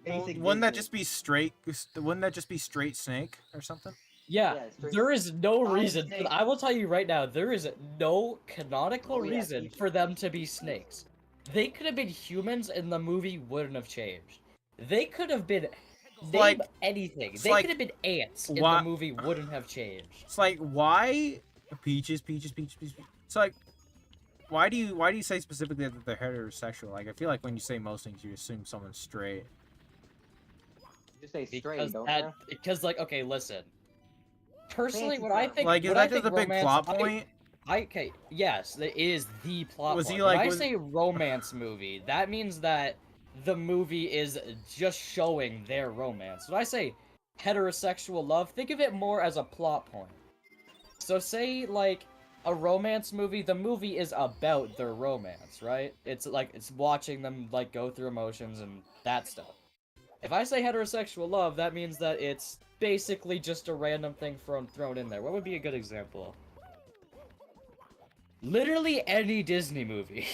Basic Wouldn't that Disney. just be straight? Wouldn't that just be straight snake or something? Yeah, Yeah, straight- there is no Oh, reason. snake. I will tell you right now, there is no canonical Oh, yeah, reason Peach. for them to be snakes. They could have been humans and the movie wouldn't have changed. They could have been name like- anything. it's They like- could have been ants and why- the movie wouldn't have changed. It's like why peaches. It's like why do you say specifically that they're heterosexual? Like I feel like when you say most things, you assume someone's straight. Just say straight, Because don't that you? because like okay, listen. Personally, Fancy when I term. think Like is when that I just think a big romance, plot I- point? okay, yes, that is the plot. Was he point. like- when I was- say romance movie, that means that the movie is just showing their romance. When I say heterosexual love, think of it more as a plot point. So say like a romance movie, the movie is about their romance, right? It's like it's watching them like go through emotions and that stuff. If I say heterosexual love, that means that it's basically just a random thing thrown in there. What would be a good example? Literally any Disney movie.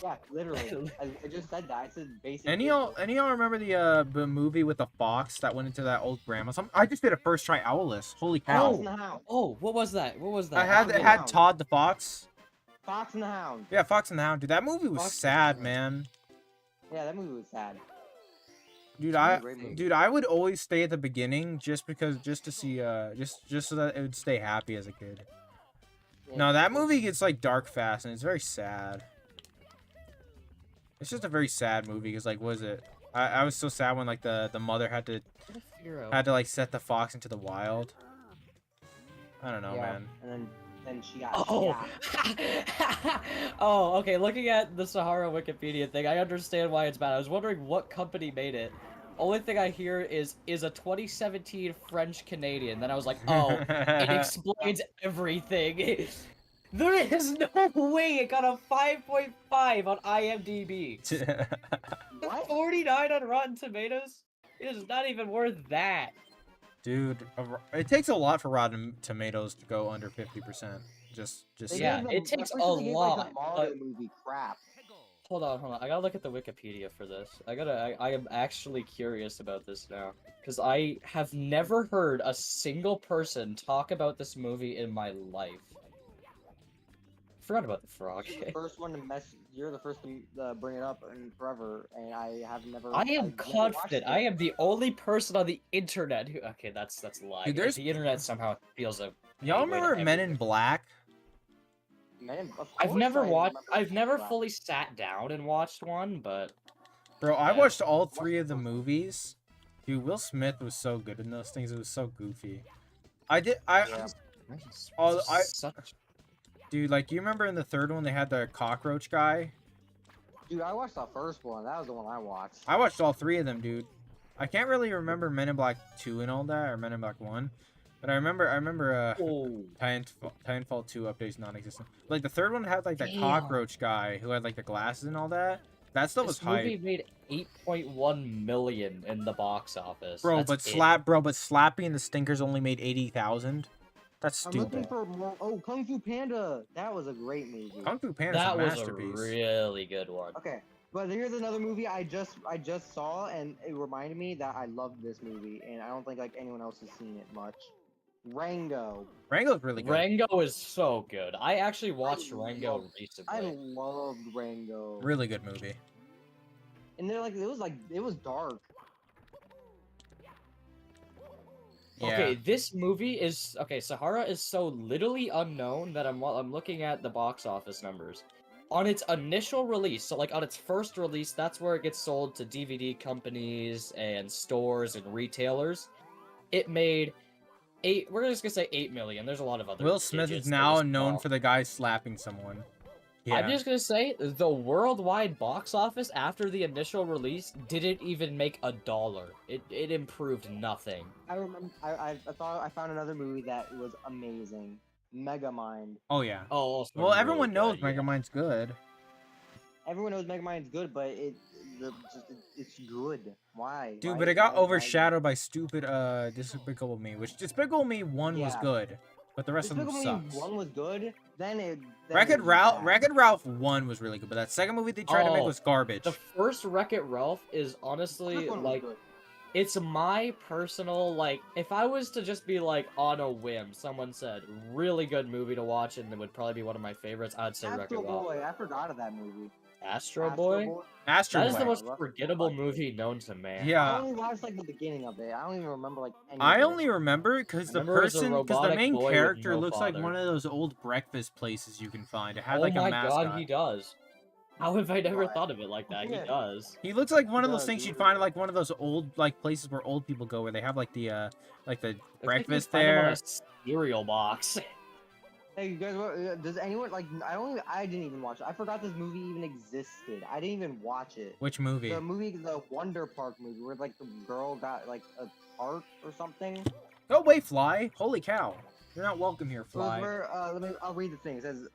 Yeah, literally. I just said that. I said basic. Any Disney. y'all remember the movie with the fox that went into that old grandma's? I just did a first try Owless. Holy Fox cow! and the Hound. Oh, what was that? What was that? I had Fox it and had Hound. Todd the fox. Fox and the Hound. Yeah, Fox and the Hound. Dude, that movie was Fox and the sad, Hound. man. Yeah, that movie was sad. Dude, It's a great movie. I would always stay at the beginning just to see just so that it would stay happy as a kid. Yeah, No, that it's- movie gets like dark fast and it's very sad. It's just a very sad movie because like what is it? I was so sad when like the mother had to like set the fox into the wild. I don't know, Yeah, man. and then she got. Oh. Oh, okay. Looking at the Sahara Wikipedia thing, I understand why it's bad. I was wondering what company made it. Only thing I hear is a 2017 French Canadian. Then I was like, oh, it explains everything. There is no way it got a 5.5 on IMDb. What? 49 on Rotten Tomatoes? It is not even worth that. Dude, it takes a lot for Rotten Tomatoes to go under 50%. Just They Yeah, gave it the- takes I'm a pretty sure they gave, like, lot, the Mario but- movie crap. Hold on. I gotta look at the Wikipedia for this. I am actually curious about this now. Because I have never heard a single person talk about this movie in my life. Forgot about the frog. You're the first one to mess. You're the first to bring it up in forever, and I have never. I I've am never confident. watched it. I am the only person on the internet who. Okay, that's lying. Dude, there's- The internet somehow feels a. Y'all way to remember Men in everything. Black? Man, of I've course never I watched. remember I've never that. fully sat down and watched one, but Bro, I Yeah. watched all Watch 3 the of the first one. movies. Dude, Will Smith was so good in those things. It was so goofy. I such. dude, like you remember in the 3rd one they had the cockroach guy? Dude, I watched the first one. That was the one I watched. I watched all 3 of them, dude. I can't really remember Men in Black 2 and all that, or Men in Black 1. But I remember Oh. Titanfall 2 updates non-existent. Like the 3rd one had like the Damn. cockroach guy who had like the glasses and all that. That stuff was This movie hype. made 8.1 million in the box office. Bro, That's it. but Slappy and the Stinkers only made 80,000. That's I'm looking stupid. for more. Oh, Kung Fu Panda. That was a great movie. Kung Fu Panda's That a was a masterpiece. really good one. Okay, but here's another movie I just saw, and it reminded me that I loved this movie, and I don't think like anyone else has seen it much. Rango. Rango's really good. Rango is so good. I actually watched I Rango love- recently. I loved Rango. Really good movie. And they're like, it was dark. Yeah. Okay, this movie is okay. Sahara is so literally unknown that I'm looking at the box office numbers. On its initial release, so like on its first release, that's where it gets sold to DVD companies and stores and retailers. It made we're just gonna say 8 million. There's a lot of other. Will Smith is digits that now just known fall. for the guy slapping someone. Yeah. I'm just gonna say the worldwide box office after the initial release didn't even make $1. It improved nothing. I remember. I thought I found another movie that was amazing. Megamind. Oh yeah. Oh, also Well, really everyone knows good, yeah. Megamind's good. Everyone knows Megamind's good, but it's good. Why? Dude, Why- but it got why- overshadowed by stupid Despicable Me, which Despicable Me 1 was Yeah. good, but the rest of them Despicable Me sucks. 1 was good. Then it. Wreck-It Ralph 1 was really good, but that second movie they tried to make Oh, was garbage. The first Wreck-It Ralph is honestly like it's my personal like if I was to just be like on a whim, someone said really good movie to watch and it would probably be one of my favorites, I'd say Astro Wreck-It Ralph. Boy. I forgot of that movie. Astro Boy? Astro That is Boy. the most Rough- forgettable movie known to man. I Yeah. only watched like the beginning of it. I don't even remember like any I of it. only remember because the Remember it was a the robotic main boy with character no looks like father. one of those old breakfast places you can find. It had Oh like my a mascot. god, he does. How have I never What? thought of it like that? Yeah. He does. He looks like one of those does, things he you'd really find at does. like one of those old like places where old people go where they have like the Looks like you breakfast find him on there. a cereal box. Hey, you guys, does anyone like? I didn't even watch it. I forgot this movie even existed. I didn't even watch it. Which movie? The Wonder Park movie, where like the girl got like a heart or something. Go away, Fly! Holy cow! You're not welcome here, It was Fly. where, I'll read the thing. It says,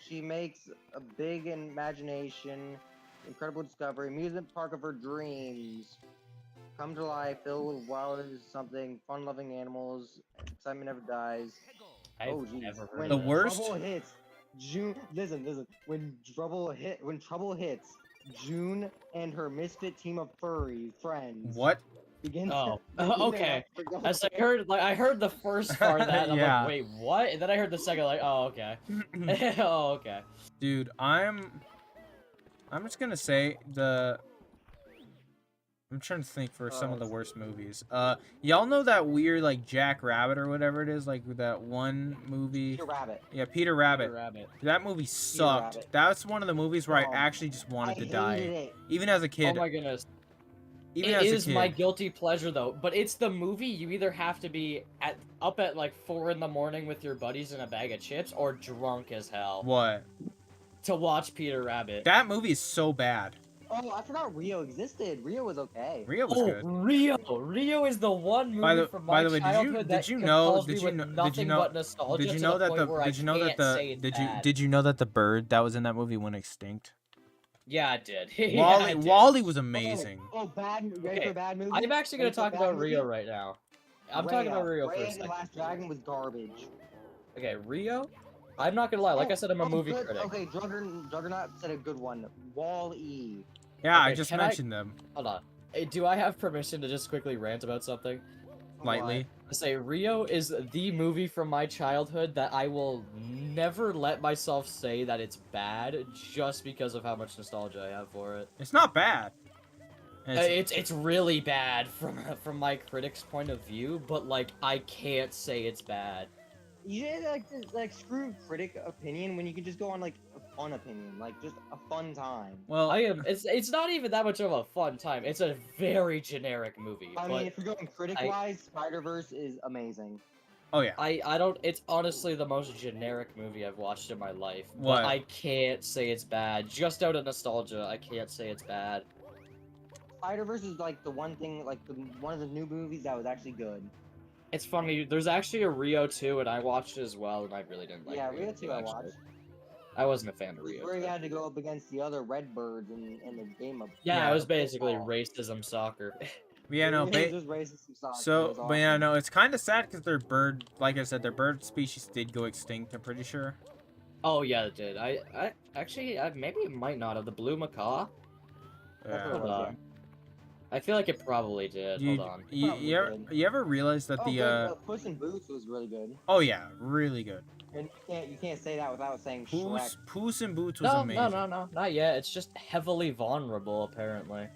she makes a big imagination, incredible discovery, amusement park of her dreams. Come to life, filled with wild something, fun-loving animals, excitement never dies. I've Oh, geez. never heard When The of that. worst- trouble hits, June. Listen. When trouble hits, June and her misfit team of furry friends. What? Begin Oh, begin their okay. afterglow- As I heard the first part of that, and I'm Yeah. like, wait, what? And then I heard the second, like, oh, okay. Oh, okay. Dude, I'm just gonna say the I'm trying to think for some of the worst movies. Y'all know that weird like Jack Rabbit or whatever it is, like that one movie. Peter Rabbit. Yeah, Peter Rabbit. Peter Rabbit. That movie sucked. Rabbit. That's one of the movies where I Oh, actually just wanted to die, hated it. even as a Oh kid. my goodness. Even It as a is kid. my guilty pleasure though, but it's the movie you either have to be up at like 4 in the morning with your buddies and a bag of chips, or drunk as hell What? to watch Peter Rabbit. That movie is so bad. Oh, I forgot Rio existed. Rio was okay. Rio was Oh, good. Rio is the one movie from my by the way, childhood did that you know compels did me you with know did nothing you know but nostalgia did you to know the that point the where I did you know that can't the say it's bad. did you know that the bird that was in that movie went extinct? Yeah, I did. Yeah, Wally I did. Wally was amazing. Oh, bad. Ready Okay, for a bad movie? I'm actually gonna Ready for a talk bad about movie? Rio right now. I'm talking about Rio for a Raya and the second. Last Dragon was garbage. Okay, Rio? I'm not gonna lie, like I said, I'm a movie good. critic. Okay, Juggernaut said a good one. Wall-E. Yeah, I Okay, just can I- mentioned them Hold on. Hey, do I have permission to just quickly rant about something? lightly. I say Rio is the movie from my childhood that I will never let myself say that it's bad just because of how much nostalgia I have for it. It's not bad. And It's really bad from my critic's point of view, but like I can't say it's bad. You did like screw critic opinion when you can just go on like a fun opinion, like just a fun time. well, It's not even that much of a fun time. It's a very generic movie. I but mean, if you're going critic-wise, Spider-Verse is amazing. oh yeah. I don't. It's honestly the most generic movie I've watched in my life. What? But I can't say it's bad. Just out of nostalgia, I can't say it's bad. Spider-Verse is like the one thing, like one of the new movies that was actually good. It's funny. There's actually a Rio 2, and I watched it as well, and I really didn't like. Yeah, Rio 2 I actually. watched. I wasn't a fan of Rio. Where he 2. had to go up against the other Redbirds in the game of. Yeah, it was basically football. racism soccer. Yeah, no, It was just racist soccer. It so, was but yeah, awesome. no, it's kind of sad because their bird, like I said, their bird species did go extinct. I'm pretty sure. Oh yeah, it did. I actually maybe it might not have the blue macaw. That's Yeah. what it Hold was, on. I feel like it probably did. You, Hold on. you ever realize that yeah. the Puss in Boots was really good. oh yeah, really good. And you can't say that without saying Shrek. Puss in Boots was No, amazing. no, not yet. It's just heavily vulnerable, apparently.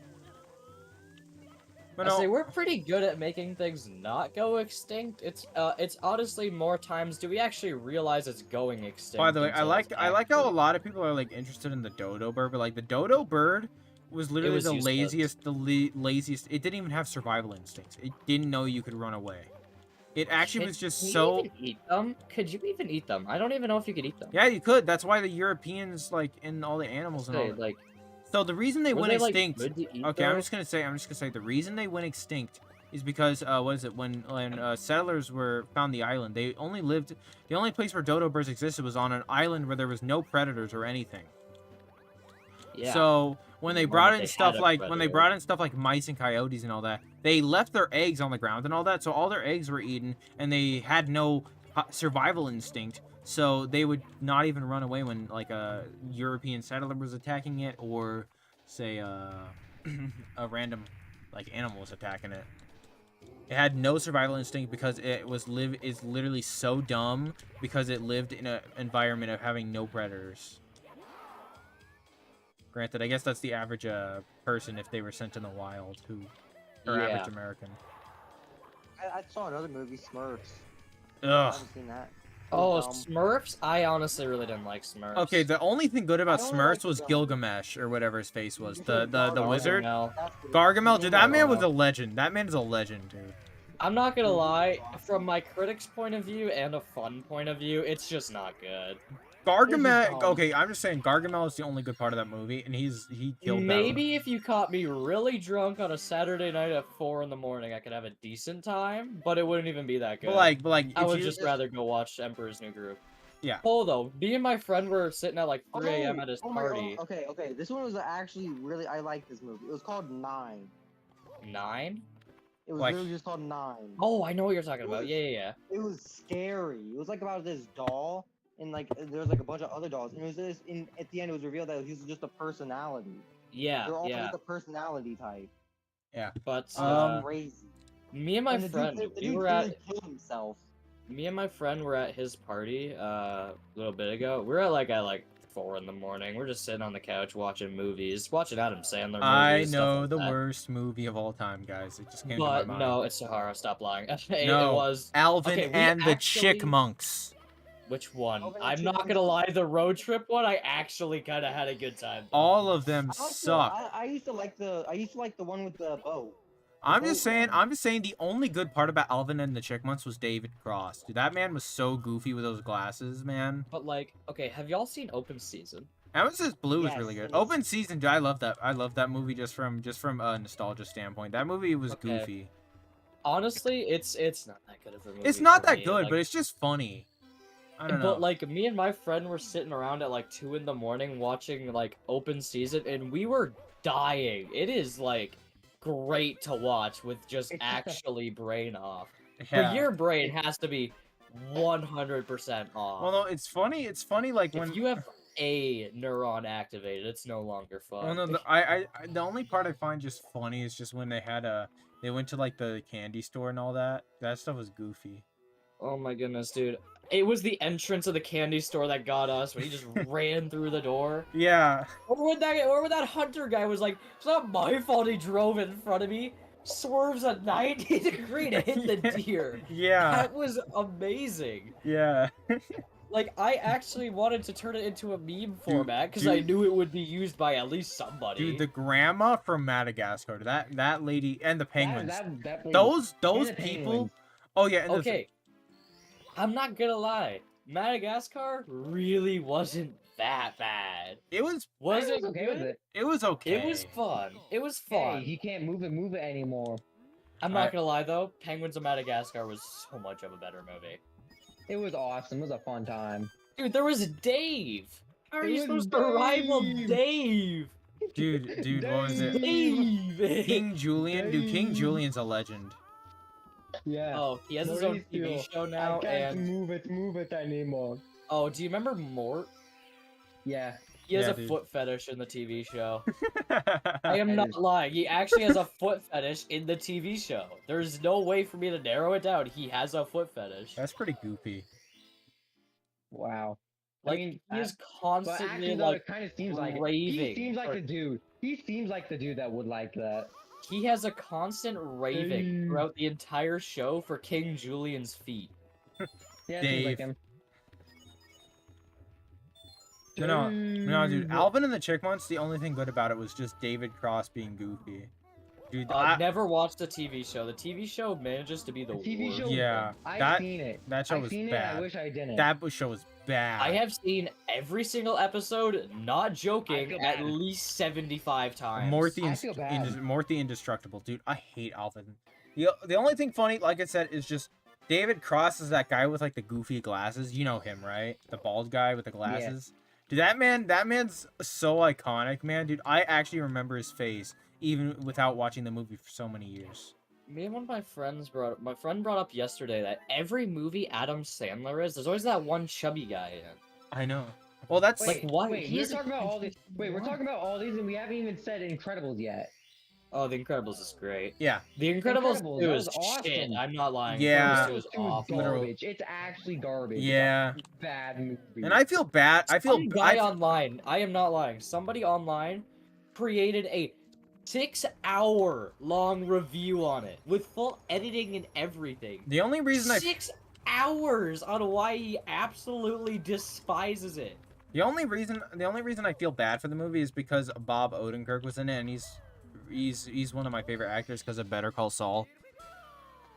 But I no, say we're pretty good at making things not go extinct. It's honestly more times do we actually realize it's going extinct. by the way, I until it's like how a actually- lot of people are like interested in the dodo bird, but like the dodo bird was literally was the useless. laziest. It didn't even have survival instincts. It didn't know you could run away. It actually was just Can so. you even eat them? Could you even eat them? I don't even know if you could eat them. Yeah, you could. That's why the Europeans like in all the animals and all. Say, That. like, So the reason they were went they, like, extinct. good to eat, Okay, I'm though? just gonna say the reason they went extinct is because what is it when settlers were found the island, they only lived, the only place where dodo birds existed was on an island where there was no predators or anything. Yeah. So when they Well, brought but in they stuff had a like when they predator. brought in stuff like mice and coyotes and all that, they left their eggs on the ground and all that, so all their eggs were eaten and they had no survival instinct. So they would not even run away when like a European settler was attacking it, or say a random like animal was attacking it. It had no survival instinct because it is literally so dumb because it lived in an environment of having no predators. Granted, I guess that's the average person if they were sent in the wild, who or Yeah. average American. I saw another movie, Smurfs. I Ugh. haven't seen that. Oh, Dumb. Smurfs? I honestly really didn't like Smurfs. Okay, the only thing good about I only Smurfs like was the- Gilgamesh or whatever his face was. You The said the wizard. Gargamel. That's the- Gargamel, dude, that man was a Gargamel. legend. That man is a legend, dude. I'm not gonna lie, from my critic's point of view and a fun point of view, it's just not good. Gargamel, dumb. okay, I'm just saying Gargamel is the only good part of that movie, and he killed that. Maybe if you caught me really drunk on a Saturday night at 4 in the morning, I could have a decent time, but it wouldn't even be that good. But like, I if would you, just rather go watch Emperor's New Groove. Yeah. Oh, though, me and my friend were sitting at like 3 a.m. Oh, at his oh my- party. oh, okay. This one was actually really. I liked this movie. It was called 9. 9? It was Like- literally just called 9. Oh, I know what you're talking about. Yeah, yeah, yeah. It was scary. It was like about this doll, and like there was like a bunch of other dolls, and it was just at the end it was revealed that he was just a personality. Yeah, They're all yeah. like a personality type. But Crazy. me and my And the friend, dude, the we dude were literally at killed himself. me and my friend were at his party a little bit ago. We were at like 4 in the morning. We're just sitting on the couch watching movies, watching Adam Sandler movies. I stuff know like the that. worst movie of all time, guys. It just came to But my mind. no, it's Sahara. Stop lying. It No, was Alvin okay, we and the actually- Chickmunks. Which one? Alvin and I'm not Chipmunks. gonna lie, the road trip one, I actually kind of had a good time. though. All of them I like suck. I used to like the one with the boat. I'm just boat saying. one. I'm just saying. The only good part about Alvin and the Chickmunks was David Cross. Dude, that man was so goofy with those glasses, man. But like, okay, have y'all seen Open Season? Evans's Blue is Yes, really good. it is. Open Season, dude, I love that. I love that movie just from a nostalgia standpoint. That movie was Okay. goofy. Honestly, it's not that good of a movie. It's not for that me, good, like- but it's just funny. I don't know. But like me and my friend were sitting around at like 2 in the morning watching like Open Season, and we were dying. It is like great to watch with just It's just a- actually brain off. Yeah. But your brain has to be 100% off. Well, no, it's funny. It's funny, like when If you have a neuron activated, it's no longer fun. Well, no, the only part I find just funny is just when they went to like the candy store and all that. That stuff was goofy. Oh my goodness, dude. It was the entrance of the candy store that got us when he just ran through the door. Yeah. Or when that hunter guy was like, it's not my fault he drove in front of me. Swerves a 90 degree to hit the deer. Yeah. That was amazing. Yeah. Like, I actually wanted to turn it into a meme format because I dude. knew it would be used by at least somebody. Dude, the grandma from Madagascar, that lady, and the penguins. That place- Those and the people. penguins. Oh yeah. And Okay, I'm not gonna lie. Madagascar really wasn't that bad. It was. Was it okay good? with it. It was okay. It was fun. It was Hey, fun. he can't move it anymore. I'm not gonna lie though, Penguins of Madagascar was so much of a better movie. It was awesome. It was a fun time. Dude, there was Dave. How are It you was supposed to rival Dave. Dave? Dude, what was it? Dave. King Julian. Dude, King Dave. Julian's a legend. Yeah. Oh, he has his own TV show now, and move it anymore. oh, do you remember Mort? Yeah. He has Yeah, a dude. foot fetish in the TV show. I am That not is- lying. He actually has a foot fetish in the TV show. There's no way for me to narrow it down. He has a foot fetish. That's pretty goofy. Wow. Like, I mean, he is but constantly actually, though, like it kind of seems like it. raving He seems like for- the dude. He seems like the dude that would like that. he has a constant raving Dave. throughout the entire show for King Julian's feet. Yeah, it seems Dave. like him. No, dude. Alvin and the Chickmunks. The only thing good about it was just David Cross being goofy. Dude, I've never watched the TV show. The TV show manages to be the The TV worst. show. Yeah, I've that- seen it. that show I've was seen bad. it. I wish I didn't. that show was bad. I have seen every single episode, not joking, feel at bad. least 75 times. I feel bad. Morty Indestructible, dude. I hate Alvin. The only thing funny, like I said, is just David Cross is that guy with like the goofy glasses. You know him, right? The bald guy with the glasses. Dude, that man's so iconic, man. Dude, I actually remember his face even without watching the movie for so many years. Me and one of my friends my friend brought up yesterday that every movie Adam Sandler is, there's always that one chubby guy in it. I know. Well, that's Like, why? Wait, we're talking about all these. Wait, we're talking about all these, and we haven't even said Incredibles yet. Oh, The Incredibles is great. yeah. The Incredibles, Incredibles, 2 that is was awesome. shit. I'm not lying. Yeah. Incredibles 2 is It was awful. Literally. garbage. It's actually garbage. Yeah. It's a bad movie. And I feel bad. I feel Some guy online, I am not lying, somebody online created a 6-hour long review on it with full editing and everything. the only reason 6 hours on why he absolutely despises it. the only reason I feel bad for the movie is because Bob Odenkirk was in it, and he's one of my favorite actors because of Better Call Saul.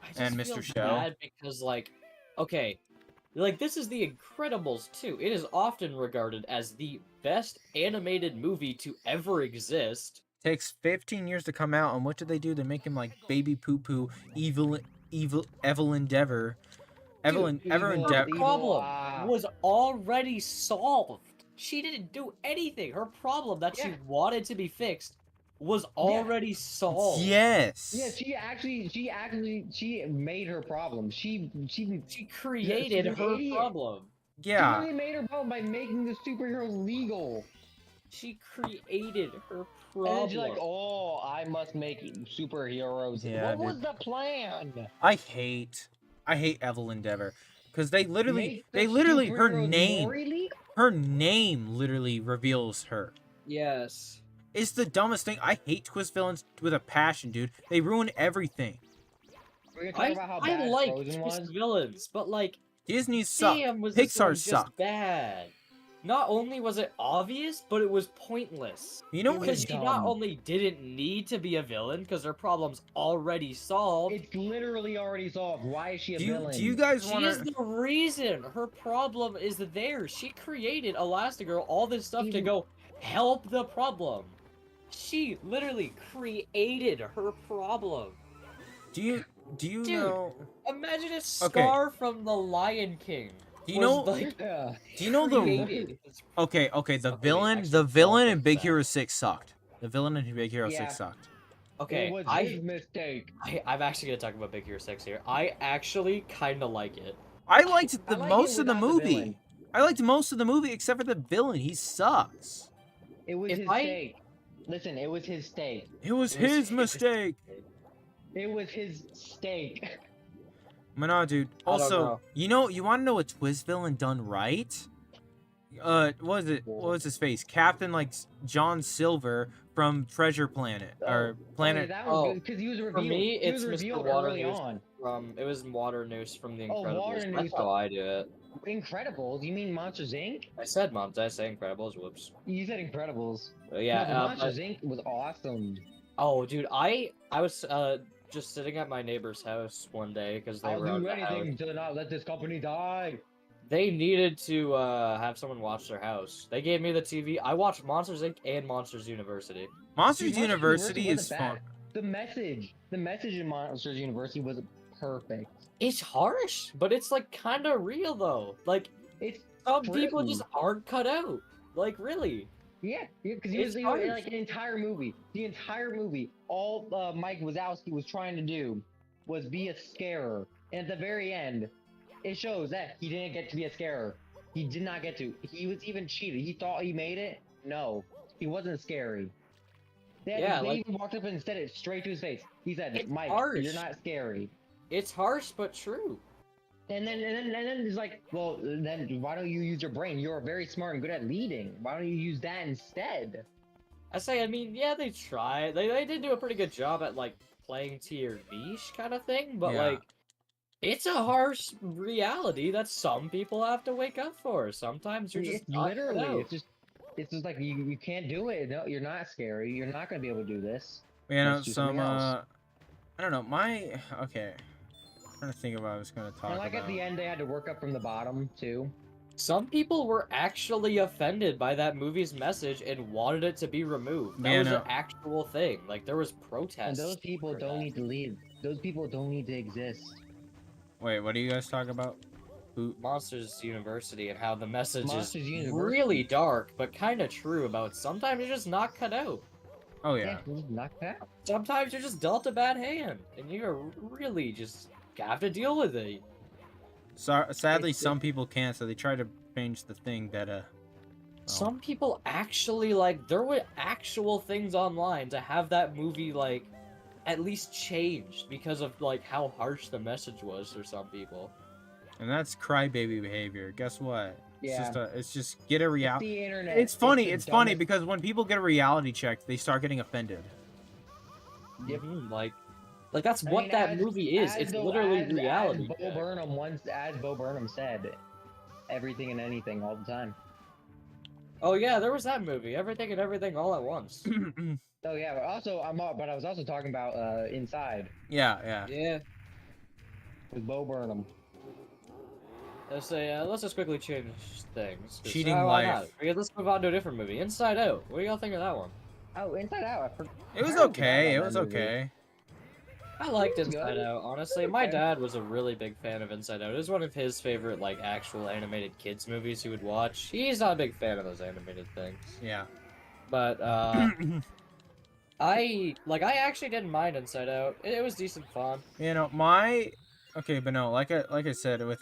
I just And feel Mr. Show. bad because, like, okay, like, this is The Incredibles 2. It is often regarded as the best animated movie to ever exist. Takes 15 years to come out, and what did they do? They make him like baby poo poo, evil Evelyn Dever. Evelyn evil- Dever. evil, Problem ah. was already solved. She didn't do anything. Her problem that she Yeah. wanted to be fixed was already solved. Yes. Yeah, she made her problem. She Created an her idiot. problem. Yeah. She really made her problem by making the superheroes legal. She created her And then she's problem. like, "Oh, I must make superheroes." Yeah, what was the plan? I hate Evelyn Dever because they literally Make the her superheroes name. more illegal? Her name literally reveals her. Yes. It's the dumbest thing. I hate twist villains with a passion, dude. They ruin everything. We're gonna talk about how I bad like Frozen twist was. villains, but like, Disney suck. damn, was this Pixar one just suck. bad? Not only was it obvious, but it was pointless. You know It what? Because she not dumb. only didn't need to be a villain, because her problem's already solved. It's literally already solved. Why is she a Do villain? you guys She want is to? the reason. Her problem is there. She created Elastigirl, all this stuff to Even- go help the problem. She literally created her problem. Do you Dude. know? Imagine if Scar from The Lion King Do you was, know? like, Yeah. Do you know the? created. Okay. The Something villain. actually The villain in solved Big that. Hero 6 sucked. The villain in Big Hero Yeah. 6 sucked. Okay, It was I his mistake. I'm actually gonna talk about Big Hero 6 here. I actually kind of like it. I liked I like it most of the without the movie. villain. I liked most of the movie except for the villain. He sucks. It was If his I- mistake. Listen, it was his steak. It was It was his his- mistake. It was his steak. But no, dude. I don't Also, know. you want to know a twist villain done right? What was it? What was his face? Captain like John Silver from Treasure Planet or Planet. that was Oh, good because he was for revealed. me, he it's was Mr. revealed Water early News. on. It was Water Noose from The Oh, Incredibles. Water That's Noose. how I do it. Incredibles? You mean Monsters Inc? I said Mom, did I say Incredibles? Whoops. You said Incredibles. Yeah. No, but Monsters Inc was awesome. Oh, dude, I was just sitting at my neighbor's house one day because they I'll were out do of the house. anything to not let this company die. They needed to have someone watch their house. They gave me the TV. I watched Monsters Inc. and Monsters University. Monsters Dude, University is wasn't fun. bad. The message in Monsters University was perfect. It's harsh, but it's like kind of real though. Like It's some people true. just aren't cut out. Like really. Yeah, because It's he was harsh. like the entire movie, all Mike Wazowski was trying to do was be a scarer, and at the very end, it shows that he didn't get to be a scarer. He did not get to. He was even cheated. He thought he made it. No, he wasn't scary. They even walked up and said it straight to his face. He said, It's "Mike, harsh. you're not scary." It's harsh but true. And then it's like, well, then why don't you use your brain? You're very smart and good at leading. Why don't you use that instead? I mean, yeah, they try. They did do a pretty good job at like playing to your niche kind of thing, but Yeah. like it's a harsh reality that some people have to wake up for. Sometimes you're just It's not cut literally, out. it's just like you can't do it. No, you're not scary. You're not gonna be able to do this. You know, Let's do some something else. I don't know. Okay. I'm trying to think of what I was gonna talk And like about. at the end, they had to work up from the bottom too. Some people were actually offended by that movie's message and wanted it to be removed. That Yeah, was no. an actual thing. Like there was And protests. those people for don't that. need to leave. Those people don't need to exist. Wait, what are you guys talking about? Who? Monsters University and how the message Monsters is University. really dark but kind of true about sometimes you're just not cut out. Oh yeah. just knock that out. Sometimes you're just dealt a bad hand and you're really just have to deal with it. Sadly, It's- some people can't, so they try to change the thing that well, Some people actually like there were actual things online to have that movie like at least changed because of like how harsh the message was for some people. and that's crybaby behavior. Guess what? Yeah. It's just get a It's reality. the internet. It's funny. the It's funny dumbest- because when people get a reality check, they start getting offended. Yep. Like that's I what mean, that as- movie is. as It's though- literally as reality. Bo check. Burnham as Bo Burnham said, everything and anything all the time. Oh yeah, there was that movie. Everything and everything all at once. Oh yeah, but also but I was also talking about Inside yeah. Yeah. with Bo Burnham. Let's say, let's just quickly change things. 'cause, Cheating why life. not? Because let's move on to a different movie. Inside Out. What do y'all think of that one? Oh, Inside Out. It was I forgot okay. It about was that movie. okay. I liked It was Inside good. Out, honestly. It was My okay. dad was a really big fan of Inside Out. It was one of his favorite, like, actual animated kids movies he would watch. He's not a big fan of those animated things. Yeah. But, I actually didn't mind Inside Out. It was decent fun. You know, but no, like I said, with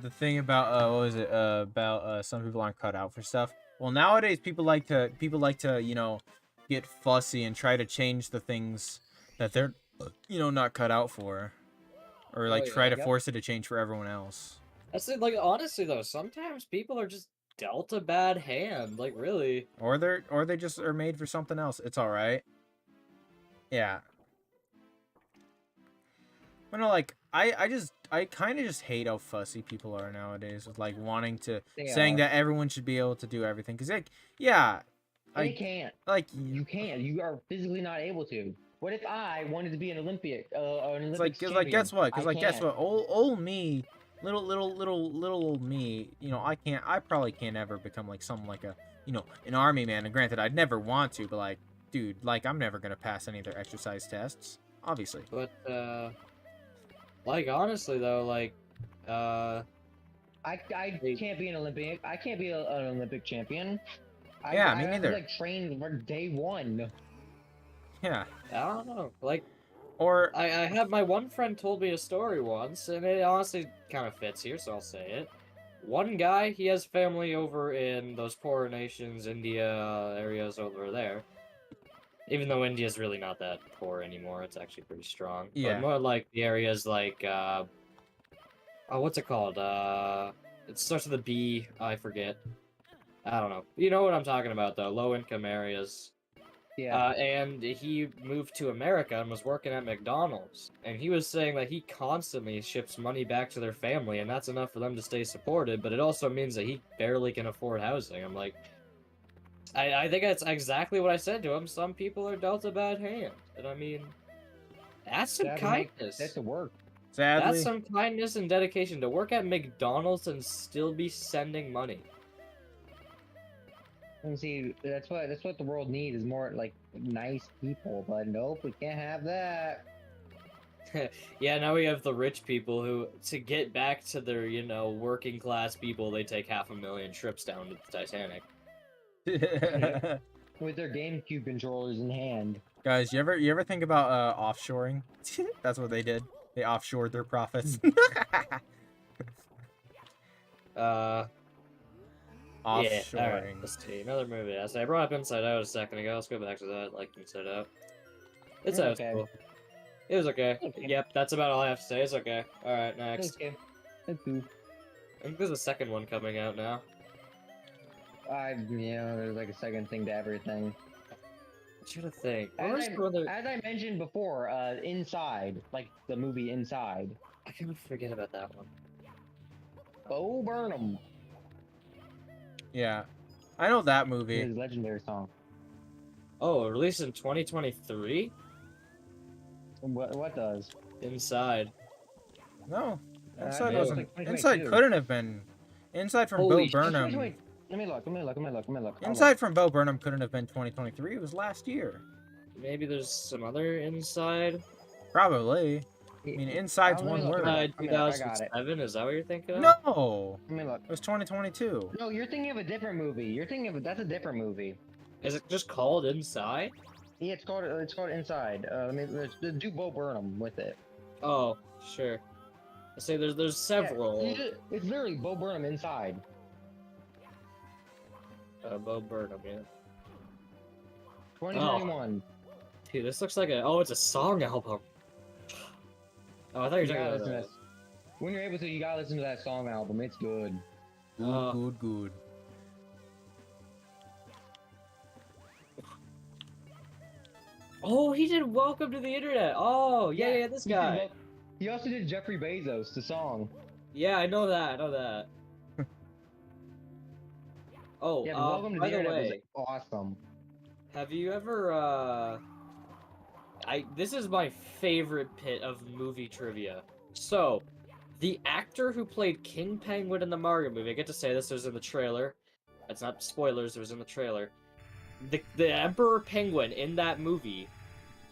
the thing about what was it about some people aren't cut out for stuff. Well, nowadays people like to get fussy and try to change the things that they're not cut out for, or like Oh, try yeah. to force it to change for everyone else. That's it, like, honestly, though, sometimes people are just dealt a bad hand, like, really. Or they just are made for something else. It's all right. Yeah. But no, like I kind of just hate how fussy people are nowadays with like wanting to saying that everyone should be able to do everything. Cause like, yeah, They can't. like You can't. You are physically not able to. What if I wanted to be an Olympic, an Olympics it's like, cause champion? like guess what? Cause I like guess can't. what? Old me, little old me. You know, I probably can't ever become like some like a an army man. And granted, I'd never want to, but like, dude, like I'm never gonna pass any of their exercise tests, obviously. But, like, honestly, though, like, I can't be an Olympic. I can't be an Olympic champion. Yeah, I me have neither. to, like, train for day one. Yeah. I don't know, like, Or I have my one friend told me a story once, and it honestly kind of fits here, so I'll say it. One guy, he has family over in those poorer nations, India areas over there. Even though India's really not that poor anymore, it's actually pretty strong. Yeah. But more like the areas like, oh, what's it called? It starts with a B, I forget. I don't know. You know what I'm talking about, though. Low-income areas. Yeah. And he moved to America and was working at McDonald's. And he was saying that he constantly ships money back to their family, and that's enough for them to stay supported, but it also means that he barely can afford housing. I'm like, I think that's exactly what I said to him. Some people are dealt a bad hand. And I mean, that's some kindness. That's the work. sadly, That's some kindness and dedication to work at McDonald's and still be sending money. And see, that's what the world needs is more like nice people. But nope, we can't have that. Yeah, now we have the rich people who, to get back to their, working class people, they take 500,000 trips down to the Titanic. With their GameCube controllers in hand. guys, you ever think about offshoring? That's what they did. They offshored their profits. Yeah, alright, Offshoring. let's see, another movie. I brought up Inside Out a second ago, let's go back to that, like Inside Out. Inside Out's Okay. cool. It was okay. Okay. Yep, that's about all I have to say, it's okay. Alright, next. Okay. Thank you. I think there's a second one coming out now. There's like a second thing to everything. I'm trying to think. As Where's the other... as I mentioned before, Inside, like the movie Inside. I kind of forget about that one. Bo Burnham. Yeah, I know that movie. His legendary song. Oh, released in 2023? What does? Inside. No, Uh, Inside no, it's wasn't. like 2022. Inside couldn't have been. Inside from Holy Bo shit. Burnham. Wait. Let me look. Hold Inside from Bo Burnham couldn't have been 2023. It was last year. Maybe there's some other Inside? Probably. on. I mean, Inside's Let me one look word. it up. Inside I got it. 2007, is that what you're thinking of? No, Let me look. it was 2022. No, you're thinking of a different movie. That's a different movie. Is it just called Inside? Yeah, it's called Inside. Let's do Bo Burnham with it. Oh, sure. I say there's several. Yeah, it's literally Bo Burnham Inside. Bo Burnham, yeah. 2021. Dude, this looks like it's a song album. Oh, I thought you were You talking gotta about listen to this. When you're able to, you gotta listen to that song album. It's good. Good. Oh, he did Welcome to the Internet. Oh, yeah, this guy. He also did Jeffrey Bezos, the song. Yeah, I know that. Oh, Yeah, but Welcome to by the the Internet way, was awesome. have you ever, this is my favorite bit of movie trivia. So, the actor who played King Penguin in the Mario movie, I get to say this, it was in the trailer. It's not spoilers, it was in the trailer. The Emperor Penguin in that movie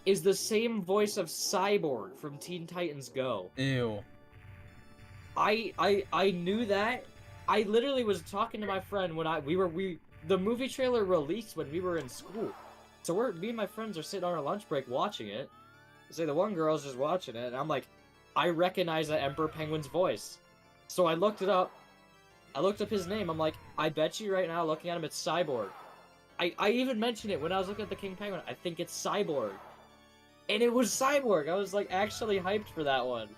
is the same voice of Cyborg from Teen Titans Go. Ew. I knew that. I literally was talking to my friend when the movie trailer released when we were in school. So me and my friends are sitting on our lunch break watching it. Say the one girl's just watching it, and I'm like, I recognize that Emperor Penguin's voice. So I looked it up. I looked up his name. I'm like, I bet you right now, looking at him, it's Cyborg. I even mentioned it when I was looking at the King Penguin. I think it's Cyborg. And it was Cyborg. I was like actually hyped for that one.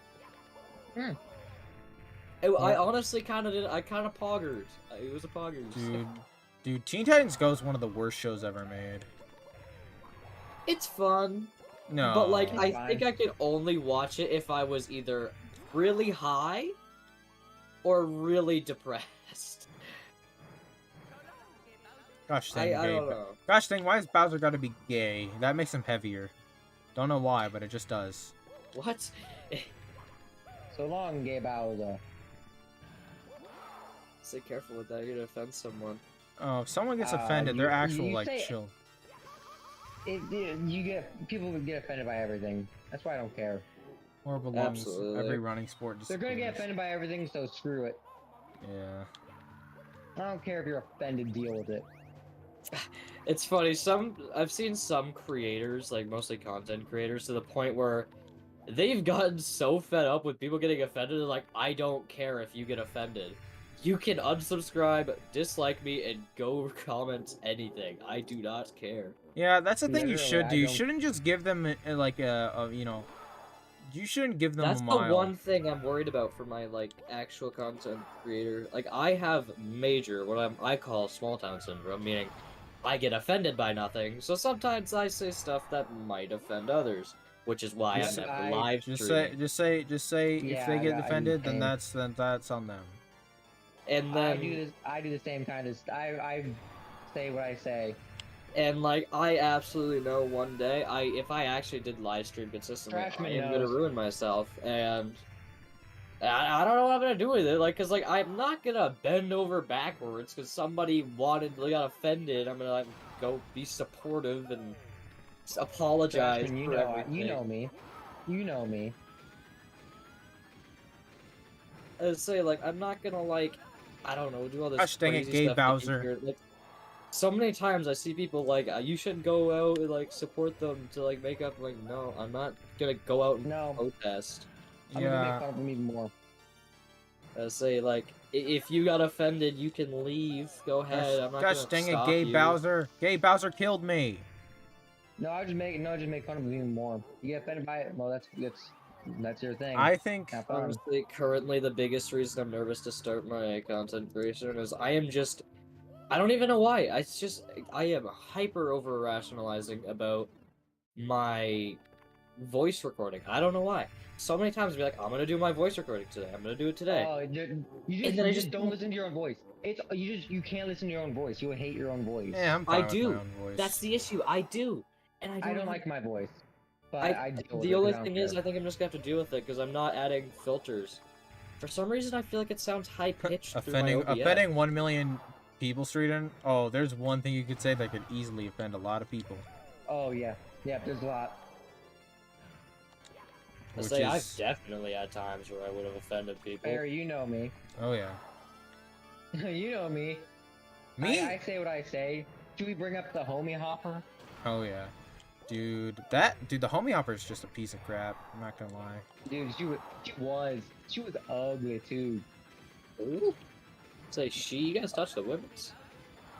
I honestly kind of did. I kind of poggered. It was a poggers. Dude, Teen Titans Go is one of the worst shows ever made. It's fun. No. But, like, It's I fine. think I could only watch it if I was either really high or really depressed. Gosh dang, I don't know. Gosh dang, why has Bowser got to be gay? That makes him heavier. Don't know why, but it just does. What? So long, gay Bowser. Stay careful with that. You're gonna offend someone. Oh, if someone gets offended, they're actual, you like, say- chill. People would get offended by everything. That's why I don't care. Or belongs Absolutely. every running sport. They're gonna get disappears. offended by everything, so screw it. Yeah. I don't care if you're offended. Deal with it. It's funny. I've seen some creators, like mostly content creators, to the point where they've gotten so fed up with people getting offended. They're like, I don't care if you get offended. You can unsubscribe, dislike me, and go comment anything. I do not care. Yeah, that's the thing you Literally, should I do. You don't- shouldn't just give them, like, you know... You shouldn't give them That's a the mile. one thing I'm worried about for my, like, actual content creator. Like, I have major, what I call small town syndrome, meaning I get offended by nothing, so sometimes I say stuff that might offend others, which is why Yes, I'm never I- live Just streaming. say, if Yeah, they I get got- I do offended, the then same. that's on them. And I then, do the same kind of. I say what I say. and like, I absolutely know one day, if I actually did live stream consistently, Trashman I am gonna knows. ruin myself, and I don't know what I'm gonna do with it, like, cause like, I'm not gonna bend over backwards, cause somebody got offended, I'm gonna, like, go be supportive and apologize Trashman, for everything. you know me. You know me. I say, like, I'm not gonna, like, I don't know, do all this Gosh dang it, crazy gay stuff that you Bowser. hear, like, so many times I see people like, you should go out and like support them to like make up. Like, no, I'm not gonna go out and No. protest. I'm gonna make Yeah. fun of him even more. I say, like, if you got offended, you can leave. Go ahead. I'm not Gosh gonna dang it, stop gay you. Bowser. Gay Bowser killed me. No, just make fun of him even more. You get offended by it. Well, that's your thing. I think... Have fun. Honestly, currently the biggest reason I'm nervous to start my content creation is I don't even know why. I am hyper over rationalizing about my voice recording. I don't know why. So many times I'll be like, I'm gonna do my voice recording today. I'm gonna do it today. Oh, And then I you just don't listen to your own voice. You can't listen to your own voice. You would hate your own voice. Yeah, I'm I fine with do. my own voice. That's the issue. I do. And I don't, like my voice, but I- I deal with the it 'cause only I don't thing is, care. I think I'm just gonna have to deal with it because I'm not adding filters. For some reason, I feel like it sounds high pitched through my OBS. offending 1 million people, Streeton. Oh, there's one thing you could say that could easily offend a lot of people. Oh yeah, there's a lot. I Which say is... I've definitely had times where I would have offended people. Barry, you know me. Oh, yeah. You know me. Me? I say what I say. Should we bring up the homie hopper? Oh, yeah. Dude, the homie hopper is just a piece of crap. I'm not gonna lie. Dude, she was ugly too. Ooh. Say she. You guys touch the women's.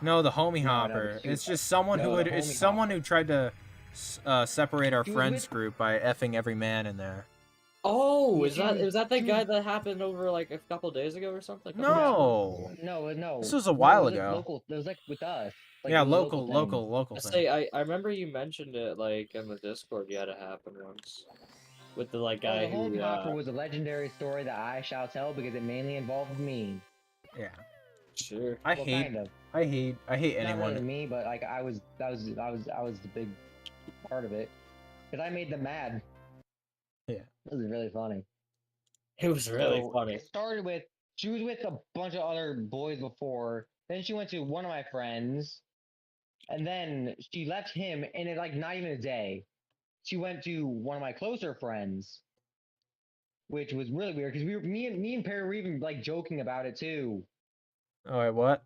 No, the homie No, hopper. she was- It's just someone no, who the would. It's homie someone who tried to separate our She was friends with- group by effing every man in there. Oh, Yeah, is that the she guy was- that happened over like a couple days ago or something? No. No. This was a while it was ago. Local. It was like with us. Like, Yeah, it was a local I thing. say I remember you mentioned it like in the Discord. You had it happen once with the like Oh, guy the who. homie hopper was a legendary story that I shall tell because it mainly involved me. Yeah. Sure. I Well, hate. kind of. I hate Not anyone. really me, but like I was the big part of it because I made them mad. Yeah. It was really funny. It was really So, funny. It started with she was with a bunch of other boys before. Then she went to one of my friends, and then she left him. And it like not even a day, she went to one of my closer friends, which was really weird because me and Perry were even like joking about it too. Oh wait, what?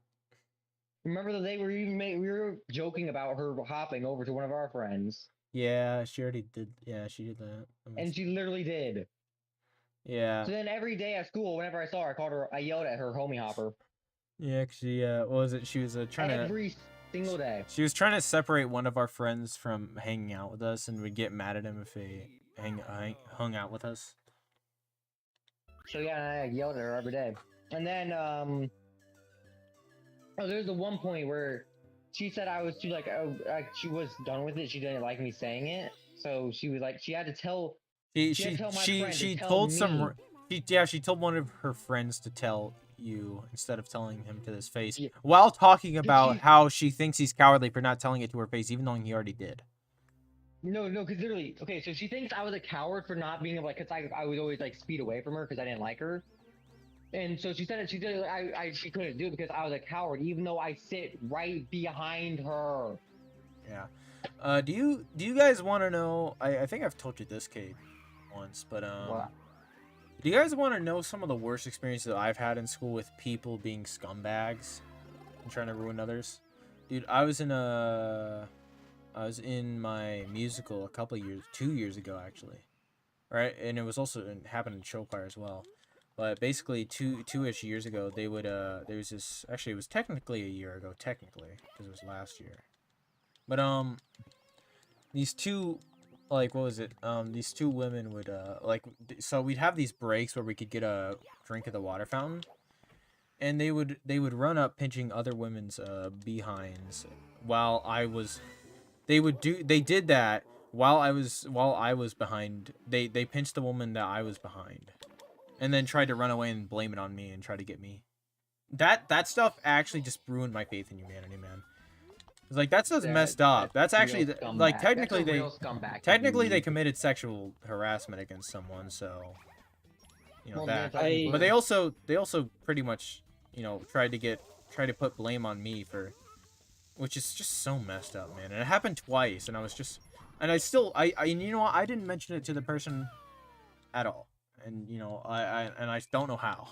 Remember the day we were joking about her hopping over to one of our friends, Yeah, she already did. Yeah, she did that. and she literally did. Yeah. So then every day at school, whenever I saw her, I yelled at her homie hopper. Yeah, 'cause she what was it? She was trying to. Every single day. She was trying to separate one of our friends from hanging out with us, and we'd get mad at him if he hung out with us. So yeah, I yelled at her every day. And then oh, there's the one point where she said I was too like she was done with it. She didn't like me saying it, so she was like she had to tell She tell my she friend to she tell told me. she told one of her friends to tell you instead of telling him to his face, Yeah. while talking about She- how she thinks he's cowardly for not telling it to her face, even though he already did. No, because literally, okay, so she thinks I was a coward for not being able, like, cause I would always like speed away from her because I didn't like her, and so she said she couldn't do it because I was a coward, even though I sit right behind her. Yeah. Do you guys want to know? I think I've told you this, Kate, once, but What? do you guys want to know some of the worst experiences I've had in school with people being scumbags and trying to ruin others? Dude, I was in my musical a couple years, 2 years ago actually, right? And it was also it happened in show choir as well. But basically, two-ish years ago, they would there was this, actually it was technically a year ago, technically, because it was last year. But these two, like, what was it? These two women would so we'd have these breaks where we could get a drink at the water fountain, and they would run up pinching other women's behinds while I was. They did that while I was behind. They pinched the woman that I was behind, and then tried to run away and blame it on me and try to get me. That stuff actually just ruined my faith in humanity, man. It's like, that stuff's messed up. That's actually like technically they committed sexual harassment against someone, so you know that. But they also pretty much, you know, tried to put blame on me for, which is just so messed up, man. And it happened twice, and I was just, and I still, you know what, I didn't mention it to the person at all, and you know, I don't know how.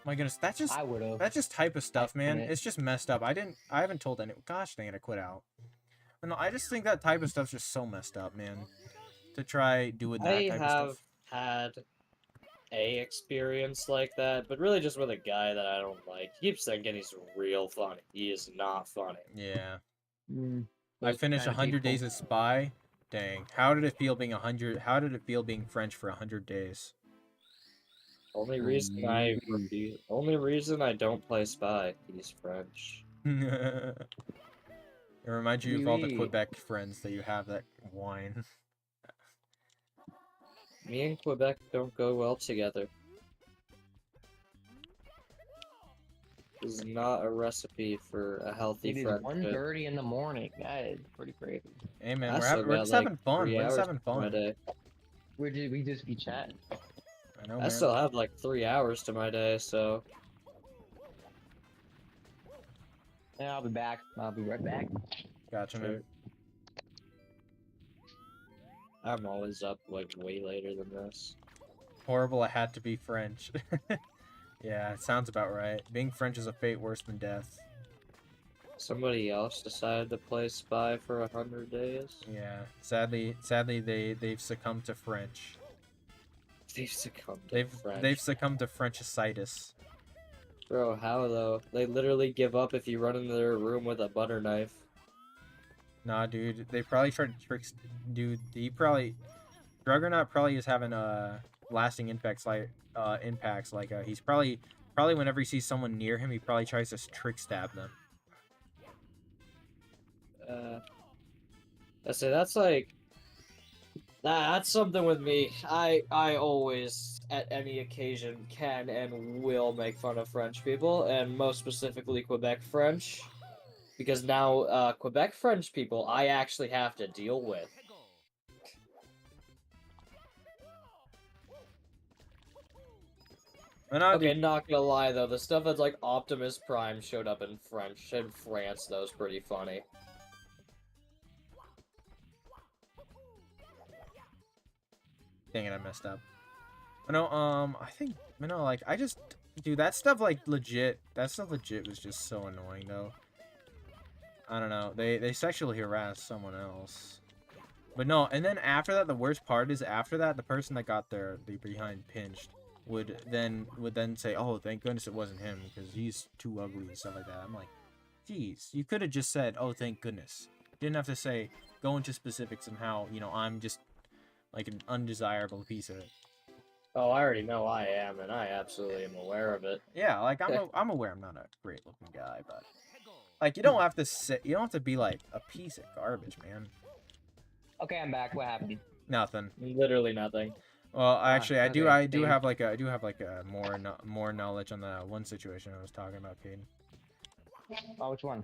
My goodness, that's just type of stuff, man. It's just messed up. I haven't told anyone. Gosh dang it, I quit out. But no, I just think that type of stuff's just so messed up, man. To try doing that type of stuff. I have had a experience like that, but really just with a guy that I don't like. He keeps thinking he's real funny. He is not funny. Yeah. Mm, I finished 100 Days as Spy. Dang. How did it feel being French for 100 days? Only reason I don't play Spy. He's French. It reminds you of all the Quebec friends that you have that whine. Me and Quebec don't go well together. This is not a recipe for a healthy friendship. It is 1:30 in the morning. That is pretty crazy. Hey man, we're just having fun. We're just having fun. We just be chatting. I know, man. I still have like 3 hours to my day, so. Yeah, I'll be back. I'll be right back. Gotcha, man. I'm always up like way later than this. Horrible, I had to be French. Yeah, it sounds about right. Being French is a fate worse than death. Somebody else decided to play Spy for 100 days? Yeah, sadly they've succumbed to French. They've succumbed to French. They've succumbed to Frenchicitis. Bro, how though? They literally give up if you run into their room with a butter knife. Nah, dude, they probably tried to trick. Dude, Juggernaut probably is having lasting impacts like he's probably whenever he sees someone near him, he probably tries to trick stab them. I say that's like that's something with me. I always at any occasion can and will make fun of French people, and most specifically Quebec French, because now Quebec French people I actually have to deal with. Okay, not gonna lie though, the stuff that's like Optimus Prime showed up in France, that was pretty funny. Dang it, I messed up. No, I think, like, I just, dude, that stuff legit was just so annoying though. I don't know, they sexually harassed someone else. But no, and then after that, the worst part is after that, the person that got the behind pinched would then say, "Oh, thank goodness it wasn't him because he's too ugly," and stuff like that. I'm like, geez, you could have just said, "Oh, thank goodness." You didn't have to go into specifics on how, I'm just like an undesirable piece of Oh, I already know I am, and I absolutely am aware of it. Yeah, like I'm aware I'm not a great looking guy, but like you don't have to sit. You don't have to be like a piece of garbage, man. Okay, I'm back. What happened? Nothing. Literally nothing. Well, actually, okay, I do same. have like a more knowledge on the one situation I was talking about, Caden. Oh, which one?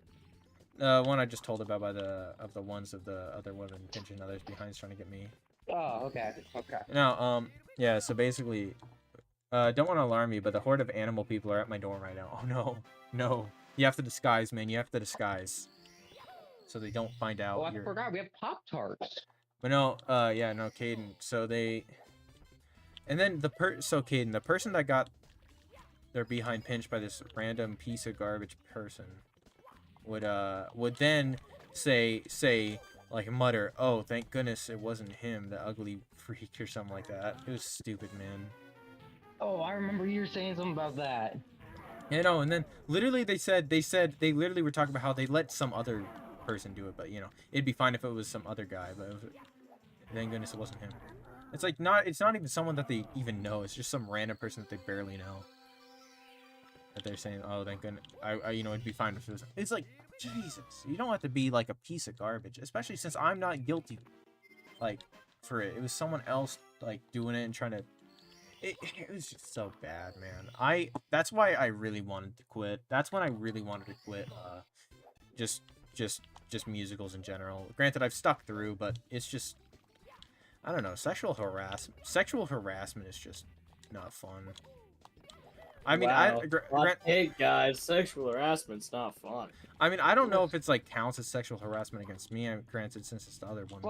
One I just told about by the ones of the other women pinching others behind trying to get me. Oh, okay. Okay. Now, yeah. So basically, don't want to alarm you, but the horde of animal people are at my door right now. Oh no, no. You have to disguise, man. You have to disguise, so they don't find out Oh, I you're. forgot. We have Pop Tarts. But no, yeah, no, Caden. So they, and then so Caden, the person that got their behind pinched by this random piece of garbage person would then say like mutter, "Oh, thank goodness it wasn't him, the ugly freak," or something like that. It was stupid, man. Oh, I remember you were saying something about that. You know, and then literally they literally were talking about how they let some other person do it, but you know, it'd be fine if it was some other guy, but thank goodness it wasn't him. It's like it's not even someone that they even know. It's just some random person that they barely know. That they're saying, "Oh, thank goodness, you know, it'd be fine if it was." It's like, Jesus, you don't have to be like a piece of garbage, especially since I'm not guilty, like, for it. It was someone else like doing it and trying to. It was just so bad, man. That's why I really wanted to quit. That's when I really wanted to quit. Just musicals in general. Granted, I've stuck through, but it's just, I don't know. Sexual harassment is just not fun. I mean, Wow. Hey guys, sexual harassment's not fun. I mean, I don't know if it's like counts as sexual harassment against me. Granted, since it's the other one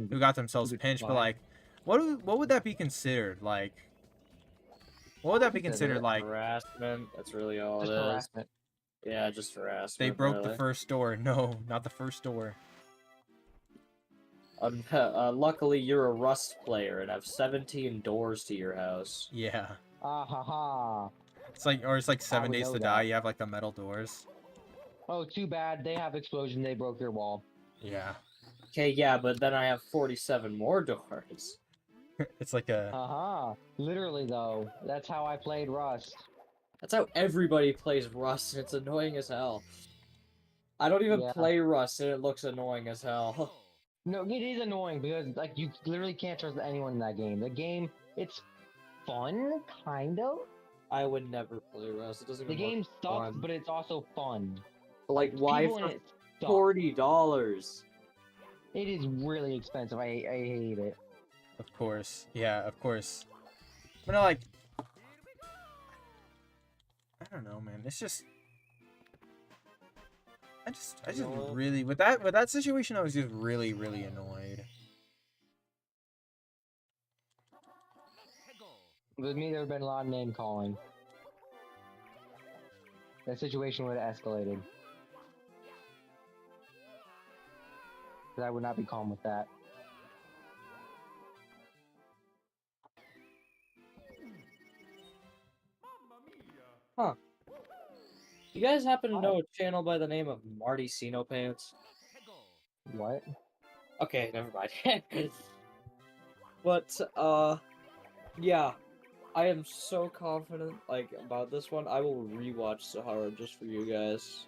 who got themselves pinched, but like, what would that be considered? Like, what would that be considered? Like harassment? That's really all Just it is. harassment. Yeah, just harassment. They broke really. the first door. No, not the first door. Luckily, you're a Rust player and have 17 doors to your house. Yeah. Ah ha ha. It's like 7 Days to that. Die. You have like the metal doors. Oh, too bad. They have explosion. They broke your wall. Yeah. Okay, yeah, but then I have 47 more doors. It's like a. Haha. Literally though, that's how I played Rust. That's how everybody plays Rust, and it's annoying as hell. I don't even play Rust, and it looks annoying as hell. No, it is annoying because like you literally can't trust anyone in that game. The game, it's fun, kind of. I would never play Rust. It doesn't. The even game look sucks, fun. but it's also fun. Like, why People in for it suck. $40? It is really expensive. I hate it. Of course. Yeah, of course. But no, like. I don't know, man. It's just. I just really with that situation I was just really annoyed. With me, there would have been a lot of name calling. That situation would have escalated. Because I would not be calm with that. Huh. You guys happen to know a channel by the name of Marty Sino Pants? What? Okay, never mind. But, yeah. I am so confident, like, about this one. I will rewatch Sahara just for you guys.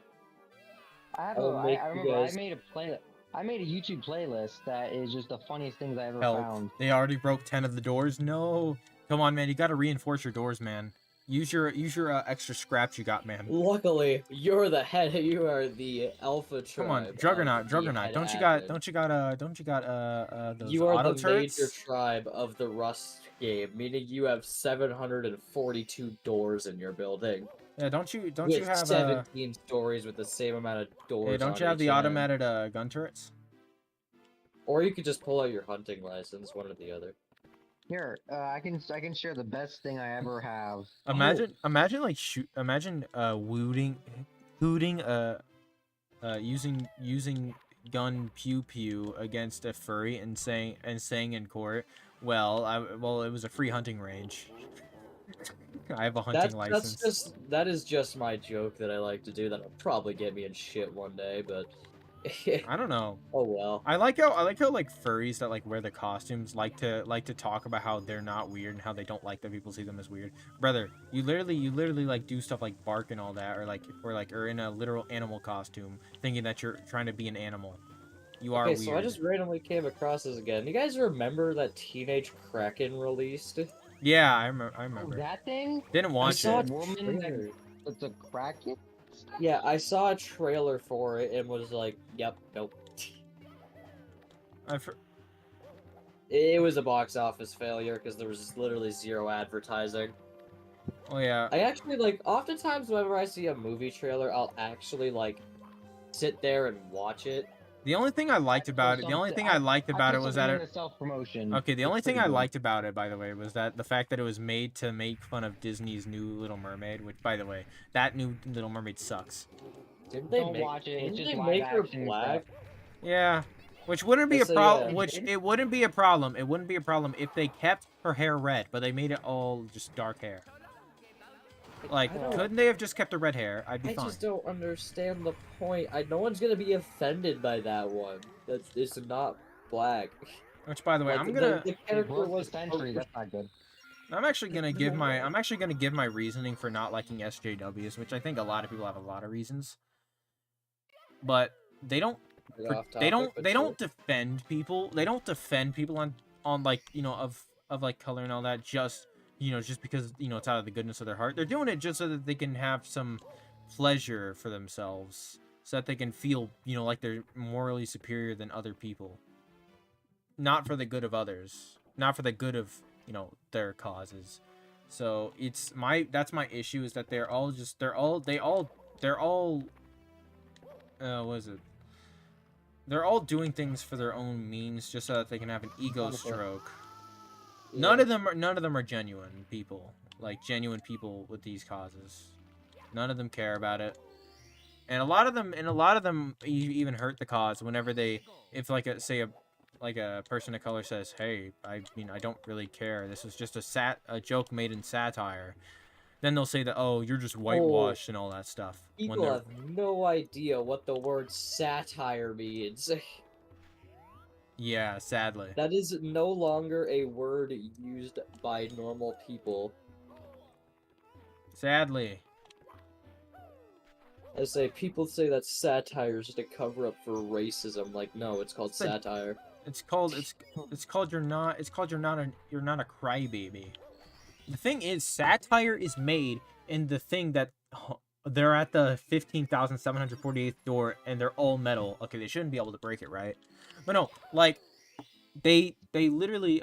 I remember I made a YouTube playlist that is just the funniest things I ever found. They already broke 10 of the doors. No. Come on, man. You got to reinforce your doors, man. Use your extra scraps you got, man. Luckily, you're the head. You are the alpha tribe. Come on, Juggernaut. Don't you got those You are auto the turrets? major tribe of the Rust game, meaning you have 742 doors in your building. Yeah, don't you with have 17 stories with the same amount of doors? Yeah, don't you have the automated gun turrets? Or you could just pull out your hunting license, one or the other. Here, I can share the best thing I ever have. Imagine like hooting using gun pew pew against a furry and saying in court, well, it was a free hunting range. I have a hunting license. That is just my joke that I like to do. That'll probably get me in shit one day, but I don't know. Oh well. I like how like furries that like wear the costumes like to talk about how they're not weird and how they don't like that people see them as weird. Brother, you literally like do stuff like bark and all that, or in a literal animal costume, thinking that you're trying to be an animal. You are Okay, weird. so I just randomly came across this again. You guys remember that Teenage Kraken released? Yeah, I remember. Oh, that thing? Didn't watch saw it. a Woman trailer. that's a Kraken? Yeah, I saw a trailer for it and was like, yep, nope. It was a box office failure because there was just literally zero advertising. Oh yeah. I actually, like, oftentimes whenever I see a movie trailer, I'll actually, like, sit there and watch it. The only thing I liked about it, was that it. Self-promotion. Okay, the only thing I liked about it, by the way, was that the fact that it was made to make fun of Disney's new Little Mermaid. Which, by the way, that new Little Mermaid sucks. Didn't they Don't watch it. It's Didn't just they live make her action black? stuff. Yeah, which wouldn't be a So, problem. yeah. Which it wouldn't be a problem. It wouldn't be a problem if they kept her hair red, but they made it all just dark hair. Like, I don't- couldn't they have just kept the red hair? I'd be I fine. just don't understand the point. No one's gonna be offended by that one. It's not black. Which, by the way, Like, I'm gonna. the It character broke the was century. That's not good. I'm actually gonna give my reasoning for not liking SJWs, which I think a lot of people have a lot of reasons. But they don't they don't defend people. They don't defend people on like, you know, of like color and all that, just, you know, just because, you know, it's out of the goodness of their heart. They're doing it just so that they can have some pleasure for themselves, so that they can feel, you know, like they're morally superior than other people. Not for the good of others, not for the good of, you know, their causes. So that's my issue, is that they're all what is it? They're all doing things for their own means, just so that they can have an ego stroke. Yeah. None of them are genuine people, like genuine people with these causes. None of them care about it, and a lot of them even hurt the cause whenever if like a person of color says, "Hey, I don't really care. This is just a joke made in satire." Then they'll say that, "Oh, you're just whitewashed," and all that stuff. People have no idea what the word satire means. Yeah, sadly. That is no longer a word used by normal people. Sadly. People say that satire is just a cover up for racism. Like, no, it's called satire. It's called you're not a crybaby. The thing is, satire is made in the thing that they're at the 15,748th door and they're all metal. Okay, they shouldn't be able to break it, right? But no, like they literally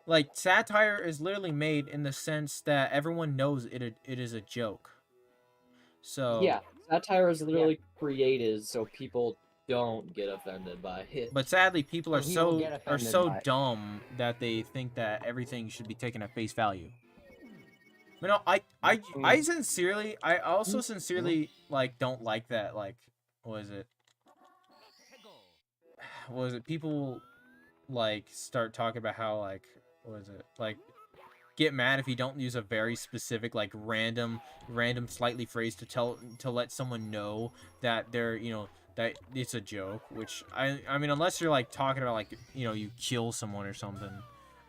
like, satire is literally made in the sense that everyone knows it is a joke. So yeah, satire is literally created so people don't get offended by it. But sadly, people are so by it. dumb that they think that everything should be taken at face value. But no, I also sincerely like don't like that, like, what is it people like start talking about how, like, what is it, like, get mad if you don't use a very specific, like, random slightly phrase to let someone know that they're, you know, that it's a joke. Which I mean, unless you're like talking about, like, you know, you kill someone or something,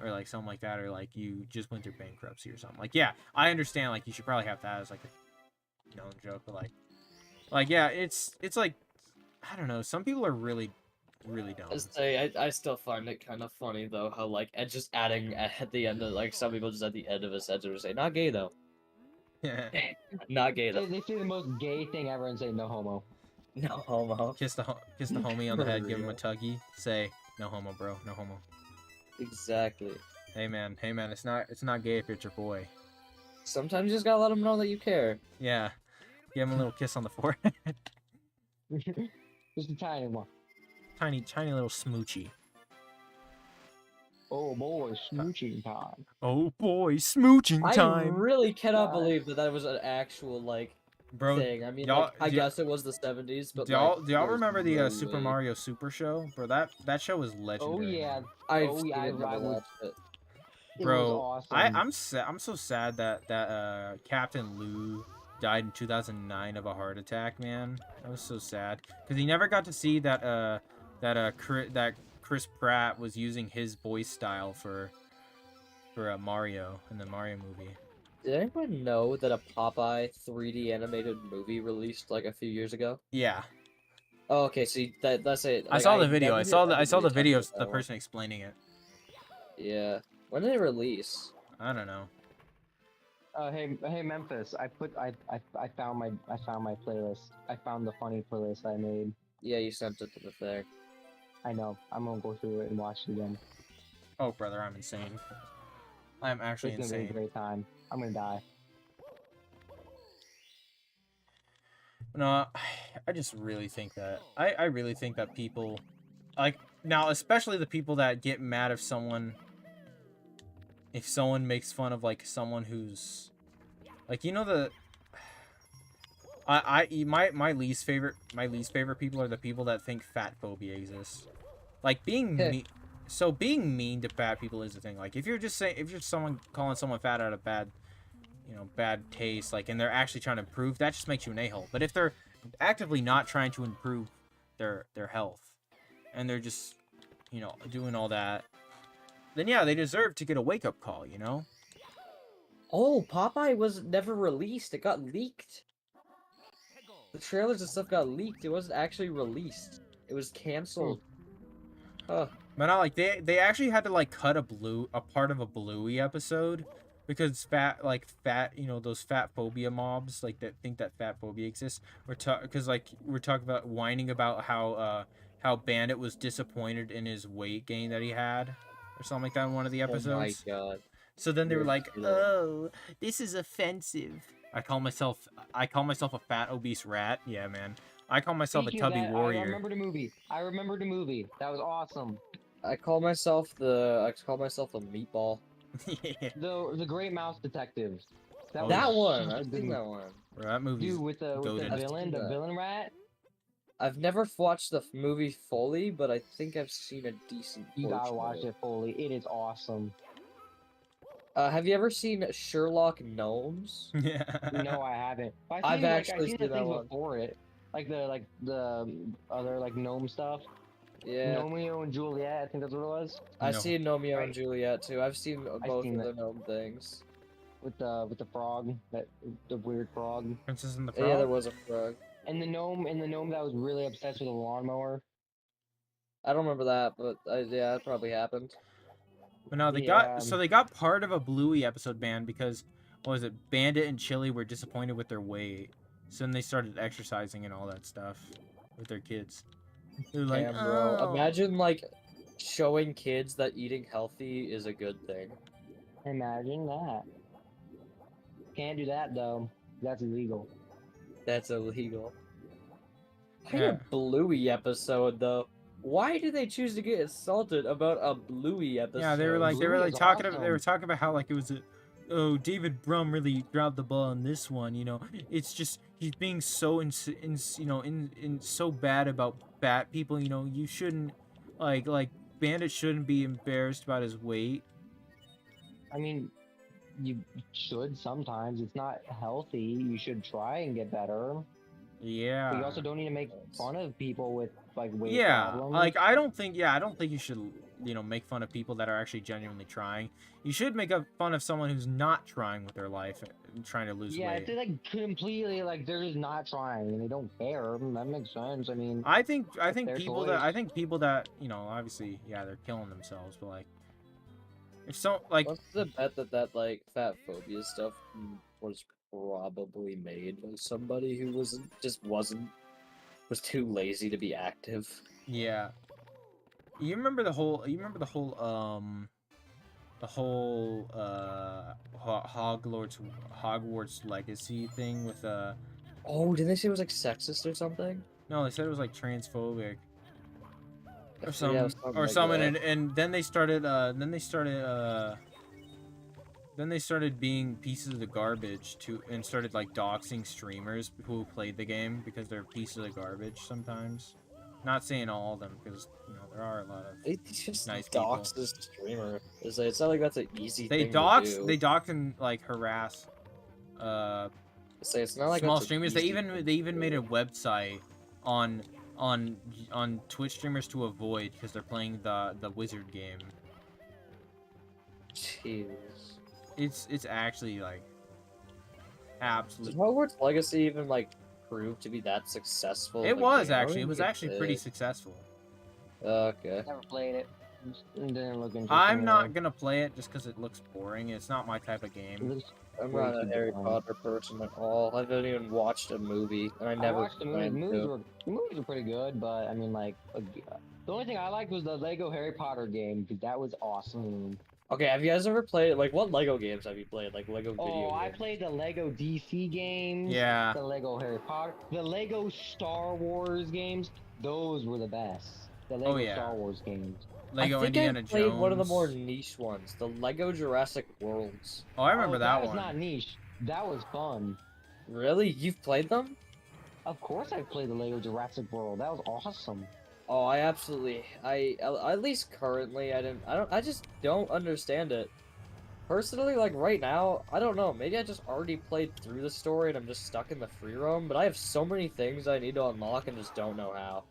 or like something like that, or like you just went through bankruptcy or something. Like, yeah, I understand, like, you should probably have that as like a known joke, but like yeah, it's like, I don't know, some people are really dumb. I still find it kind of funny though how, like, just adding at the end of, like, some people just at the end of a sentence say not gay though. Not gay though. They say the most gay thing ever and say no homo. No homo. Kiss the homie on the head, give him a tuggy, say no homo, bro, no homo. Exactly. Hey man, it's not gay if it's your boy. Sometimes you just gotta let them know that you care. Yeah, give him a little kiss on the forehead. Just a tiny one. Tiny little smoochy. Oh boy, smooching time. Oh boy, smooching time. I really cannot believe that was an actual, like, bro thing. I mean, like, I guess it was the 70s, but do y'all there's remember the no Super way. Mario Super Show? Bro, that show was legendary. Oh yeah. I've Oh, yeah, never I would- watched it. It Bro, was awesome. I'm so sad that Captain Lou died in 2009 of a heart attack, man. That was so sad. Because he never got to see that Chris Pratt was using his voice style for Mario in the Mario movie. Did anyone know that a Popeye 3D animated movie released like a few years ago? Yeah. Oh, okay, so that's it. I Like, saw the video. I saw never the really video of touched that the one. person explaining it. Yeah. When did it release? I don't know. Hey Memphis, I found my playlist. I found the funny playlist I made. Yeah, you sent it to the thing. I know. I'm gonna go through it and watch it again. Oh, brother, I'm insane. I'm actually It's gonna be a insane. great time. I'm gonna die. No, I just really think that I really think that people, like, now especially the people that get mad if someone makes fun of like someone who's like, you know, the my least favorite people are the people that think fat phobia exists. Like being mean. So being mean to fat people is the thing. Like if you're someone calling someone fat out of bad taste, like, and they're actually trying to improve, that just makes you an a-hole. But if they're actively not trying to improve their health, and they're just, you know, doing all that, then yeah, they deserve to get a wake-up call, you know? Oh, Popeye was never released. It got leaked. The trailers and stuff got leaked. It wasn't actually released. It was canceled. Huh. But not like they actually had to like cut a part of a Bluey episode because you know, those fat phobia mobs like that think that fat phobia exists. We're talking about whining about how Bandit was disappointed in his weight gain that he had or something like that in one of the episodes. Oh my god. So then they were You're like, kidding. "Oh, this is offensive." I call myself a fat obese rat. Yeah, man. I call myself Speaking a of tubby that, warrior. I remember the movie. That was awesome. I call myself a meatball. Yeah. The Great Mouse Detective. Oh, That yeah. one. such a I've good seen movie. that one. Bro, that movie's Dude, with the goated. villain rat. I've never watched the movie fully, but I think I've seen a decent You gotta portion of watch it fully. It is awesome. Have you ever seen Sherlock Gnomes? Yeah. No, I haven't. But I've actually I've seen seen the that things one. before it, like the other like gnome stuff. Yeah. Romeo and Juliet. I think that's what it was. I've No. seen Romeo and Right. Juliet too. I've seen both seen of the that. gnome things. With the frog, the weird frog, Princess and the Frog. Yeah, there was a frog. and the gnome that was really obsessed with a lawnmower. I don't remember that, but yeah, it probably happened. But no, they Yeah. got part of a Bluey episode banned because what was it? Bandit and Chili were disappointed with their weight, so then they started exercising and all that stuff with their kids. They're like, Damn, bro. "Oh." Imagine like showing kids that eating healthy is a good thing. Imagine that. Can't do that though. That's illegal. That's illegal. Yeah. A Bluey episode though. Why did they choose to get assaulted about a Bluey episode? Yeah, they were Bluey is talking awesome. about how like it was oh, David Brum really dropped the ball on this one, you know. It's just he's being so so bad about fat people, you know. You shouldn't like Bandit shouldn't be embarrassed about his weight. I mean, you should sometimes. It's not healthy. You should try and get better. Yeah. But you also don't need to make fun of people with like weight Yeah, problems. like I don't think you should, you know, make fun of people that are actually genuinely trying. You should make fun of someone who's not trying with their life and trying to lose yeah, weight. if they like completely like they're just not trying and they don't care, that makes sense. I mean, I think their people that you know, obviously, yeah, they're killing themselves, but like if so like What's the bet that like fat phobia stuff was probably made by somebody who was too lazy to be active. yeah. You remember the whole Hogwarts Legacy thing with Oh, did they say it was like sexist or something? no, they said it was like transphobic. Or Yeah, something, something or like something, that. and then they started being pieces of the garbage and started like doxing streamers who played the game because they're pieces of garbage sometimes. Not saying all of them because you know there are a lot of It's just nice dox people. this streamer. It's not like that's an easy They thing dox to do. they dox and like harass Say it's not like Small it's an streamers. easy They even made a website on Twitch streamers to avoid because they're playing the wizard game. Jeez. It's actually like Did absolutely. Hogwarts Legacy even like prove to be that successful? It of a was game? I don't actually. It even was think actually pretty did. successful. Okay. Never played it. Didn't look interesting. I'm at not all. gonna play it just because it looks boring. It's not my type of It game. looks I'm way not a too Harry boring. Potter person at all. I haven't even watched a movie, and I I never watched the movies. plan to. The movies were pretty good, but I mean, like, the only thing I liked was the Lego Harry Potter game because that was awesome. Okay, have you guys ever played, like, what Lego games have you played? Like, Lego video Oh, I games? played the Lego DC games. Yeah. The Lego Harry Potter, the Lego Star Wars games. Those were the best. The Lego yeah. Star Wars games. Lego I think Indiana I played Jones. one of the more niche ones, the Lego Jurassic Worlds. Oh, I remember that was one. not niche. That was fun. Really? You've played them? Of course, I played the Lego Jurassic World. That was awesome. Oh, I absolutely, at least currently, I just don't understand it. Personally, like, right now, I don't know, maybe I just already played through the story and I'm just stuck in the free roam, but I have so many things I need to unlock and just don't know how.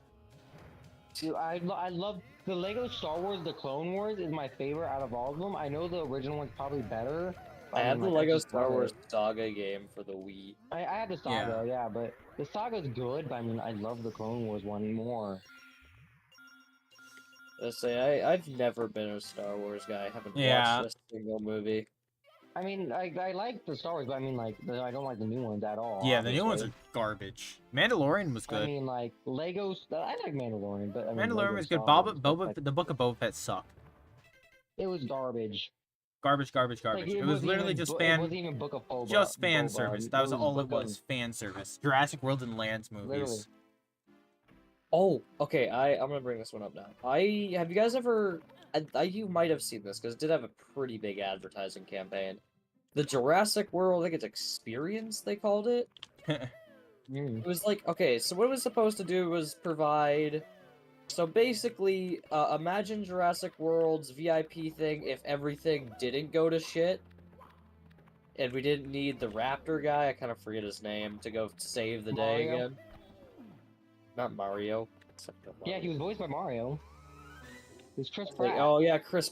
Dude, I love the Lego Star Wars. The Clone Wars is my favorite out of all of them. I know the original one's probably better. I had mean, the like, Lego just Star love Wars it. Saga game for the Wii. I had the Saga, yeah, but the Saga's good. But I mean, I love the Clone Wars one more. Let's say, I've never been a Star Wars guy, I haven't Yeah. watched a single movie. I mean, I like the Star Wars, but I mean, like, I don't like the new ones at all. Yeah, the new ones obviously. are garbage. Mandalorian was good. I mean, like Legos. I like Mandalorian, but I mean, Mandalorian Lego was good. Star Wars, The Book of Boba Fett sucked. it was garbage. Garbage. Like, It was wasn't literally even just It fan, wasn't even Book of Boba. just fan Boba. service. That was all it Book of- was. Fan service. Jurassic World and Lands movies. Literally. Oh, okay. I'm gonna bring this one up now. Have you guys ever? You might have seen this because it did have a pretty big advertising campaign. The Jurassic World, I think it's Experience they called it. Mm. It was like, okay, so what it was supposed to do was provide. So basically, imagine Jurassic World's VIP thing if everything didn't go to shit, and we didn't need the Raptor guy. I kind of forget his name to go save the day Mario? again. Not Mario. Except for Yeah, he Mario. was voiced by Mario. It was Chris Like, Pratt. oh yeah, Chris.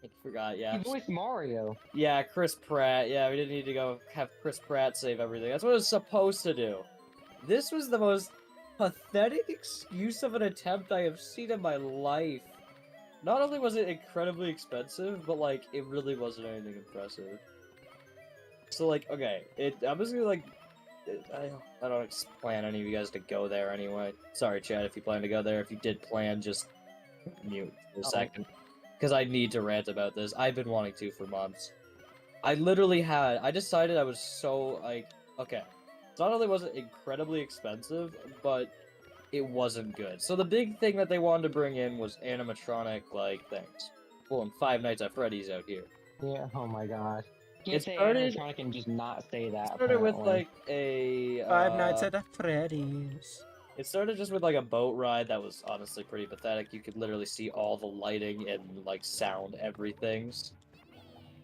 I forgot. Yeah. He voiced Mario. Yeah, Chris Pratt. Yeah, we didn't need to go have Chris Pratt save everything. That's what it was supposed to do. This was the most pathetic excuse of an attempt I have seen in my life. Not only was it incredibly expensive, but like it really wasn't anything impressive. So like, okay, I'm just gonna like, I don't plan any of you guys to go there anyway. Sorry, Chad, if you plan to go there. If you did plan, just mute for a second. Because I need to rant about this. I've been wanting to for months. I decided I was so, like, okay. So not only was it incredibly expensive, but it wasn't good. So the big thing that they wanted to bring in was animatronic, like, things. Pulling Five Nights at Freddy's out here. Yeah. Oh my gosh. Can't It say started- animatronic and just not say that. It started with, apparently. like, a... Five Nights at Freddy's. It started just with like a boat ride that was honestly pretty pathetic. You could literally see all the lighting and like sound everything's.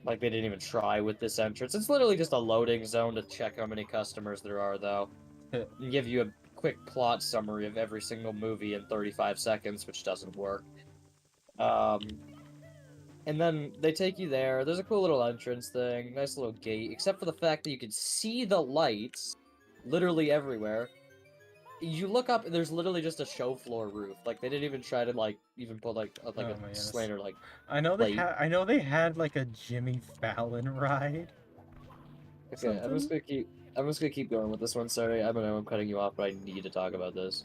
Like they didn't even try with this entrance. It's literally just a loading zone to check how many customers there are though. And give you a quick plot summary of every single movie in 35 seconds, which doesn't work. And then they take you there. There's a cool little entrance thing, nice little gate, except for the fact that you can see the lights literally everywhere. You look up and there's literally just a show floor roof. Like they didn't even try to like even put like Oh my a goodness. slant or like. I know they Like- I know they had like a Jimmy Fallon ride. Okay, I'm just gonna keep going with this one. Sorry, I know I'm cutting you off, but I need to talk about this.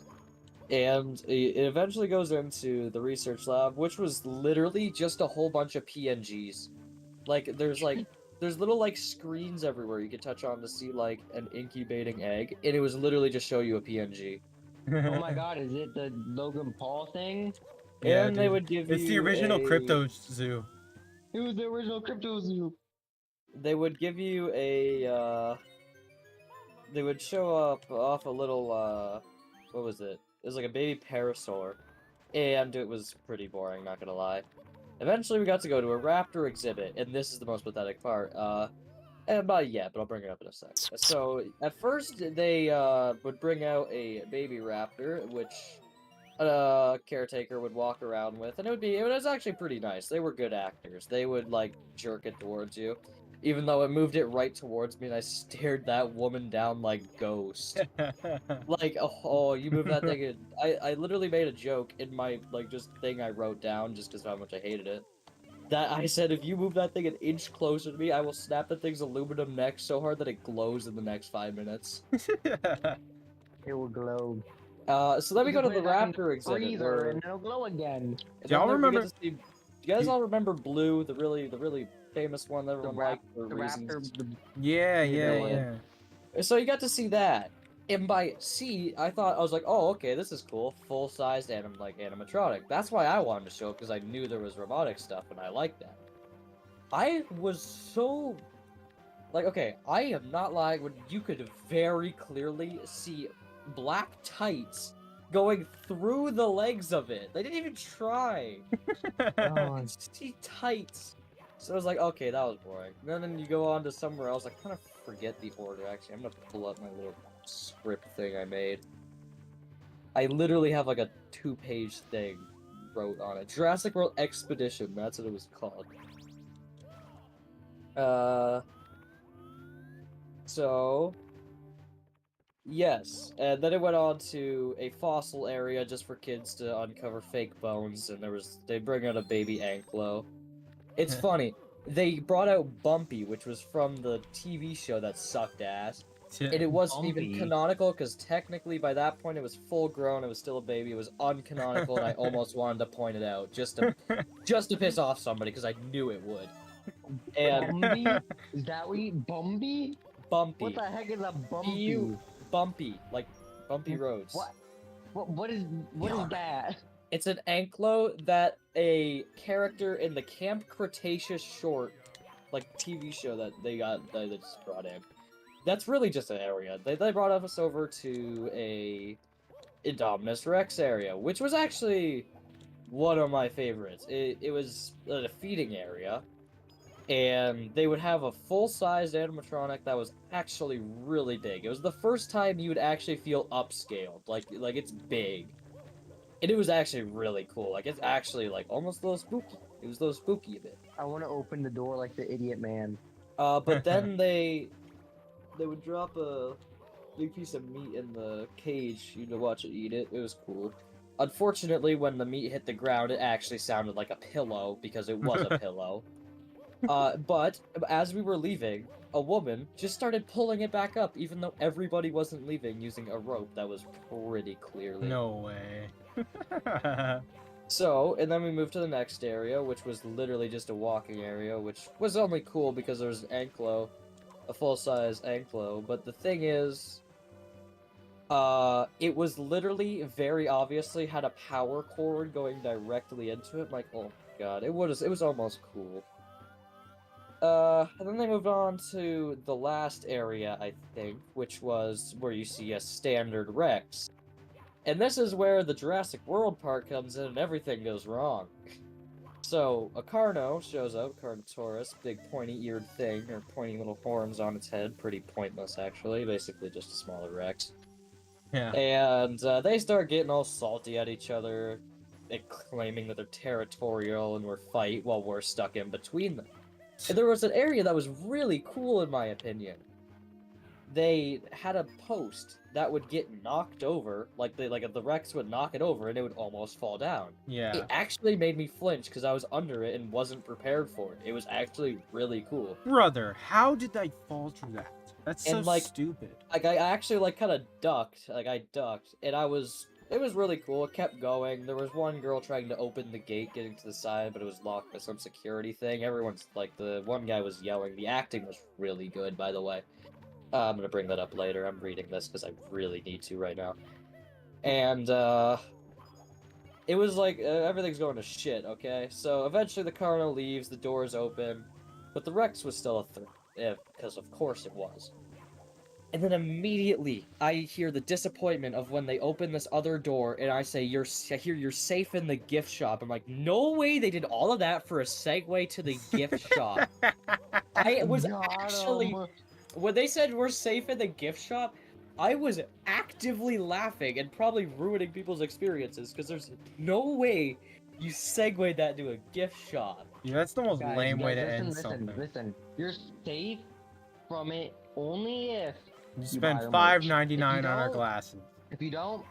And it eventually goes into the research lab, which was literally just a whole bunch of PNGs. Like there's little like screens everywhere you could touch on to see like an incubating egg, and it was literally just show you a PNG. Oh my god, is it the Logan Paul thing? Yeah, And they dude. would give It's the you original a- Crypto Zoo. It was the original Crypto Zoo. They would give you a they would show up off a little what was it? It was like a baby parasaur. And it was pretty boring, not gonna lie. Eventually we got to go to a raptor exhibit, and this is the most pathetic part. Not yet, but I'll bring it up in a sec. So at first they would bring out a baby raptor, which a caretaker would walk around with, and it was actually pretty nice. They were good actors. They would like jerk it towards you, even though it moved it right towards me, and I stared that woman down like ghost. Like, oh, you move that thing. And I literally made a joke in my like just thing I wrote down just because how much I hated it. That I said, if you move that thing an inch closer to me, I will snap that thing's aluminum neck so hard that it glows in the next 5 minutes. It will glow. So then we You go to can the put it back in Raptor exhibit freezer where... and it'll glow again. and Do y'all then we get remember- to see- Do you guys all remember Blue, the really famous one that The, everyone rap, liked for the reasons? raptor. Yeah, Yeah, yeah. So you got to see that. And by see, I was like, oh, okay, this is cool. Full-sized animatronic. That's why I wanted to show it, because I knew there was robotic stuff, and I liked that. I was so... Like, okay, I am not lying when you could very clearly see black tights going through the legs of it. They didn't even try. Oh, See tights. So I was like, okay, that was boring. And then you go on to somewhere else. I kind of forget the order, actually. I'm gonna pull up my little script thing I made. I literally have like a 2-page thing wrote on it. Jurassic World Expedition, that's what it was called. So... Yes, and then it went on to a fossil area just for kids to uncover fake bones, and they bring out a baby anklo. It's funny, they brought out Bumpy, which was from the TV show that sucked ass, and it wasn't even Bumpy? canonical, because technically by that point it was full grown, it was still a baby, it was uncanonical, and I almost wanted to point it out, just to piss off somebody, because I knew it would. And Bumby? Is that what you... Bumby? Bumpy. What the heck is a Bumpy? You- Bumpy, like bumpy roads. What is that? It's an anklo that a character in the Camp Cretaceous short, like TV show that they just brought in. That's really just an area. They brought us over to a Indominus Rex area, which was actually one of my favorites. It was a feeding area. And they would have a full-sized animatronic that was actually really big. It was the first time you would actually feel upscaled, like it's big. And it was actually really cool. Like, it's actually, like, almost a little spooky. It was a little spooky a bit. I want to open the door like the idiot man. But then they would drop a big piece of meat in the cage. You'd watch it eat it. It was cool. Unfortunately, when the meat hit the ground, it actually sounded like a pillow, because it was a pillow. But as we were leaving, a woman just started pulling it back up, even though everybody wasn't leaving, using a rope that was pretty clearly. No way. So, and then we moved to the next area, which was literally just a walking area, which was only cool because there was an anklo, a full-size anklo, but the thing is, it was literally very obviously had a power cord going directly into it. Like, oh my god, it was almost cool. And then they moved on to the last area, I think, which was where you see a standard Rex. And this is where the Jurassic World part comes in and everything goes wrong. So, a Carno shows up, Carnotaurus, big pointy-eared thing, or pointy little horns on its head, pretty pointless actually, basically just a smaller Rex. Yeah. And they start getting all salty at each other, claiming that they're territorial and we're fight while we're stuck in between them. And there was an area that was really cool in my opinion. They had a post that would get knocked over, like the Rex would knock it over and it would almost fall down. Yeah. It actually made me flinch because I was under it and wasn't prepared for it. It was actually really cool. Brother, how did I fall through that? That's so And, like, stupid. Like I actually like kind of ducked, and it was really cool. It kept going. There was one girl trying to open the gate, getting to the side, but it was locked by some security thing. Everyone's like, the one guy was yelling. The acting was really good, by the way. I'm gonna bring that up later. I'm reading this because I really need to right now. And it was like everything's going to shit. Okay, so eventually the Carno leaves. The doors open, but the Rex was still a threat. Yeah, because of course it was. And then immediately I hear the disappointment of when they open this other door and I say, I hear you're safe in the gift shop. I'm like, no way they did all of that for a segue to the gift shop. I was actually, when they said we're safe in the gift shop, I was actively laughing and probably ruining people's experiences because there's no way you segue that to a gift shop. Yeah, that's the most Guys, lame way to listen, end listen, something. listen. You're safe from it only if You buy spend our merch. $5.99 on our don't- glasses. If you don't,